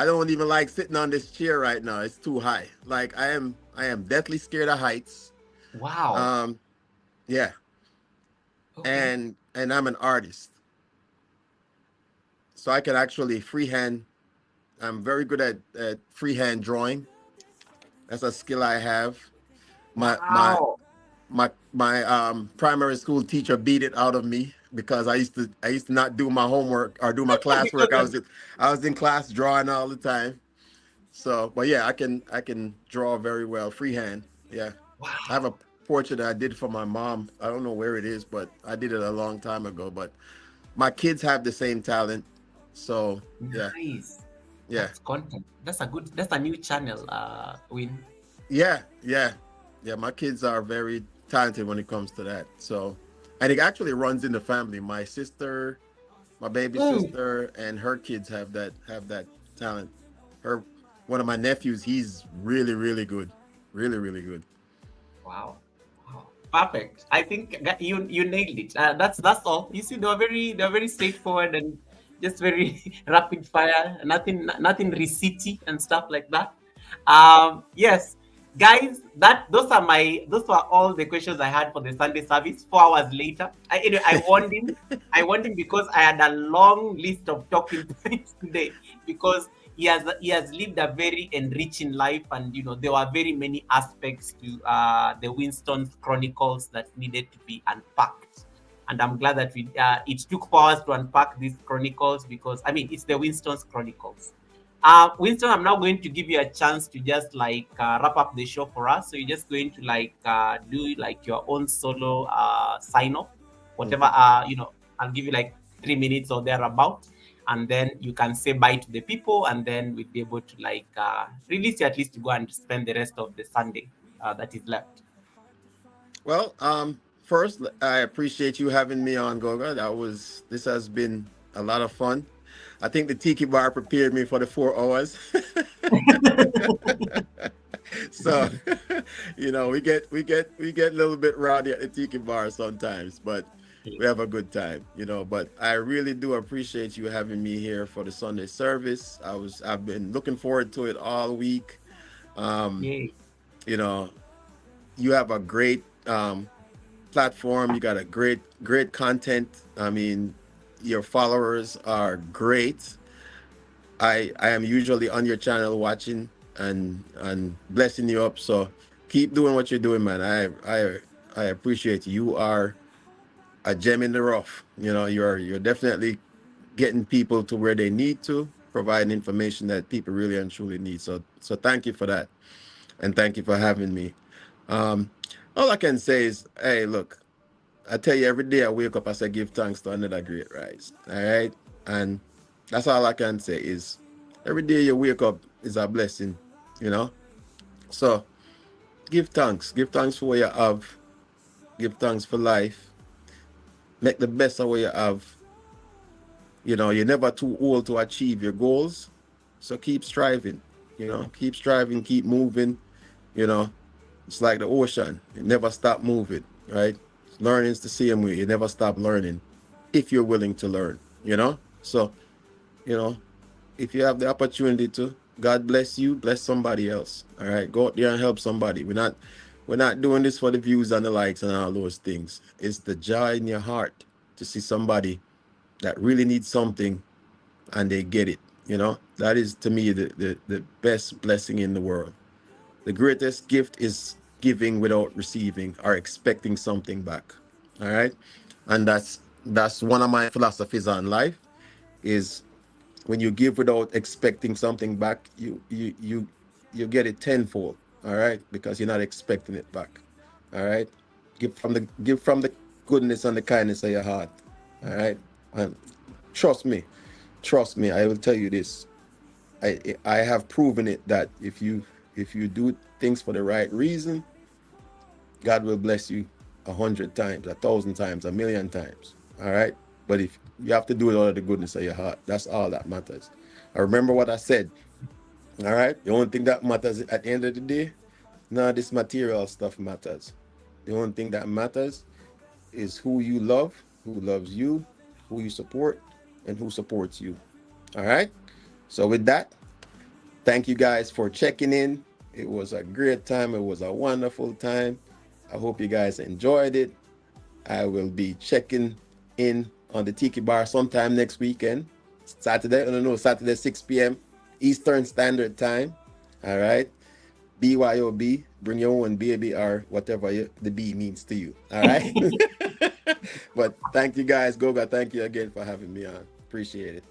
Speaker 2: don't even like sitting on this chair right now. It's too high. Like I am deathly scared of heights.
Speaker 1: Wow.
Speaker 2: Um yeah.
Speaker 1: Okay.
Speaker 2: And I'm an artist. So I can actually freehand. I'm very good at freehand drawing. That's a skill I have. My my
Speaker 1: Wow.
Speaker 2: my primary school teacher beat it out of me because I used to not do my homework or do my
Speaker 1: Because
Speaker 2: classwork. I
Speaker 1: of,
Speaker 2: was in, I was in class drawing all the time. So, but yeah, I can draw very well freehand. Yeah, I have a
Speaker 1: wow.
Speaker 2: portrait that I did for my mom. I don't know where it is, but I did it a long time ago. But my kids have the same talent. So yeah,
Speaker 1: Nice.
Speaker 2: yeah,
Speaker 1: That's content. That's a good, that's a new channel, Win.
Speaker 2: yeah. Yeah, my kids are very talented when it comes to that. So, and it actually runs in the family. My sister, my baby
Speaker 1: Mm.
Speaker 2: sister, and her kids have that talent. Her One of my nephews, he's really really good, really really good.
Speaker 1: Wow. Wow. Perfect. I think you nailed it. That's all. You see, they were very straightforward and just very rapid fire. Nothing receipty and stuff like that. Yes, guys. Those were all the questions I had for the Sunday service. 4 hours later, anyway, I warned him. I warned him because I had a long list of talking points today because he has lived a very enriching life, and there were very many aspects to the Winston's chronicles that needed to be unpacked. And I'm glad that it took for us to unpack these chronicles, because I mean it's the Winston's chronicles. Winston, I'm now going to give you a chance to just like wrap up the show for us. So you're just going to like do like your own solo sign off, whatever.
Speaker 2: Mhm.
Speaker 1: I'll give you like 3 minutes or thereabout, and then you can say bye to the people, and then we'll be able to like release you at least to go and spend the rest of the Sunday that is left.
Speaker 2: Well, first, I appreciate you having me on, Goga. This has been a lot of fun. I think the tiki bar prepared me for the 4 hours. So, we get a little bit rowdy at the tiki bar sometimes, but we have a good time. But I really do appreciate you having me here for the Sunday service. I've been looking forward to it all week. Um,
Speaker 1: Yay.
Speaker 2: you know, you have a great platform. You got a great content. I mean, your followers are great. I am usually on your channel watching and blessing you up. So keep doing what you're doing, man. I appreciate you. You are a gem in the rough. You're definitely getting people to where they need to, providing information that people really and truly need. So thank you for that, and thank you for having me. Um, all I can say is, hey, look, I tell you, every day I wake up, I say, give thanks to another great rise. All right. And that's all I can say is every day you wake up is a blessing, you know? So give thanks. Give thanks for what you have. Give thanks for life. Make the best of what you have. You're never too old to achieve your goals. So keep striving, keep striving, keep moving, you know. It's like the ocean. It never stop moving, right? Learning is the same way. You never stop learning if you're willing to learn. So, you know, if you have the opportunity to, God bless you, bless somebody else. All right. Go out there and help somebody. We're not doing this for the views and the likes and all those things. It's the joy in your heart to see somebody that really needs something and they get it. That is to me the best blessing in the world. The greatest gift is giving without receiving or expecting something back. All right. And that's one of my philosophies on life is when you give without expecting something back, you you get it tenfold. All right, because you're not expecting it back. All right, give from the goodness and the kindness of your heart. All right, and trust me, trust me. I will tell you this. I have proven it that if you do things for the right reason, God will bless you 100 times, 1,000 times, 1,000,000 times. All right. But if you have to do it out of the goodness of your heart, that's all that matters. I remember what I said. All right. The only thing that matters at the end of the day, none of this material stuff matters. The only thing that matters is who you love, who loves you, who you support, and who supports you. All right. So with that, thank you guys for checking in. It was a great time. It was a wonderful time. I hope you guys enjoyed it. I will be checking in on the Tiki Bar sometime next weekend. Saturday, I don't know, Saturday 6 p.m. Eastern Standard Time. All right. BYOB, bring your own baby or whatever the B means to you. All right. But thank you guys. Goga, thank you again for having me on. Appreciate it.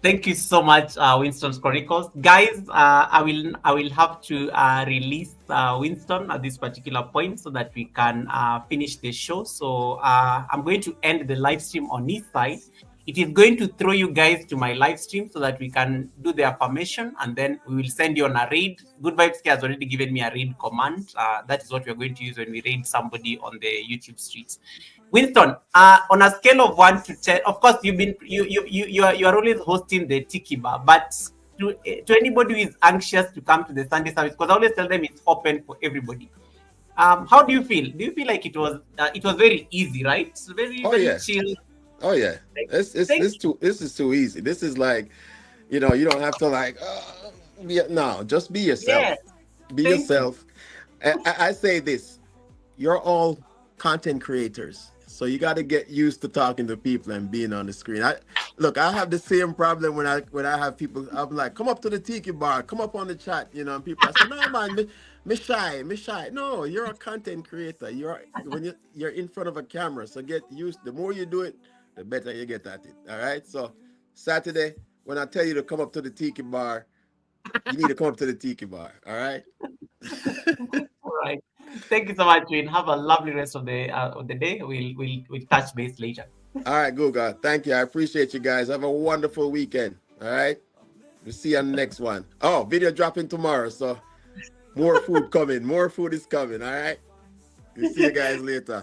Speaker 1: Thank you so much, Winston's Chronicles, guys. I will have to release Winston at this particular point so that we can finish the show. So I'm going to end the live stream on his side. It is going to throw you guys to my live stream so that we can do the affirmation, and then we will send you on a raid. Good Vibes has already given me a raid command. That is what we're going to use when we raid somebody on the YouTube streets. Winston, on a scale of 1 to 10, of course, you are always hosting the Tiki Bar, but to anybody who is anxious to come to the Sunday service, because I always tell them it's open for everybody. How do you feel? Do you feel like it was very easy, right? It's very
Speaker 2: Oh
Speaker 1: very
Speaker 2: yeah.
Speaker 1: chill.
Speaker 2: Oh yeah.
Speaker 1: Like, thank
Speaker 2: This is too easy. This is like, you don't have to like no, just be
Speaker 1: Yes,
Speaker 2: yourself. Be
Speaker 1: thank you.
Speaker 2: yourself. I say this, you're all content creators. So you got to get used to talking to people and being on the screen. I have the same problem when I have people. I'm like, come up to the Tiki Bar, come up on the chat, and people I say, no man, me shy, me shy. No, you're a content creator. You're in front of a camera. So get used. The more you do it, the better you get at it. All right. So Saturday, when I tell you to come up to the Tiki Bar, you need to come up to the Tiki Bar. All right.
Speaker 1: All right. Thank you so much, Win. Have a lovely rest of the day. We'll touch base later.
Speaker 2: All right, Goga. Thank you. I appreciate you guys. Have a wonderful weekend. All right. We'll see you on the next one. Oh, video dropping tomorrow. So more food coming. More food is coming. All right. We'll see you guys later.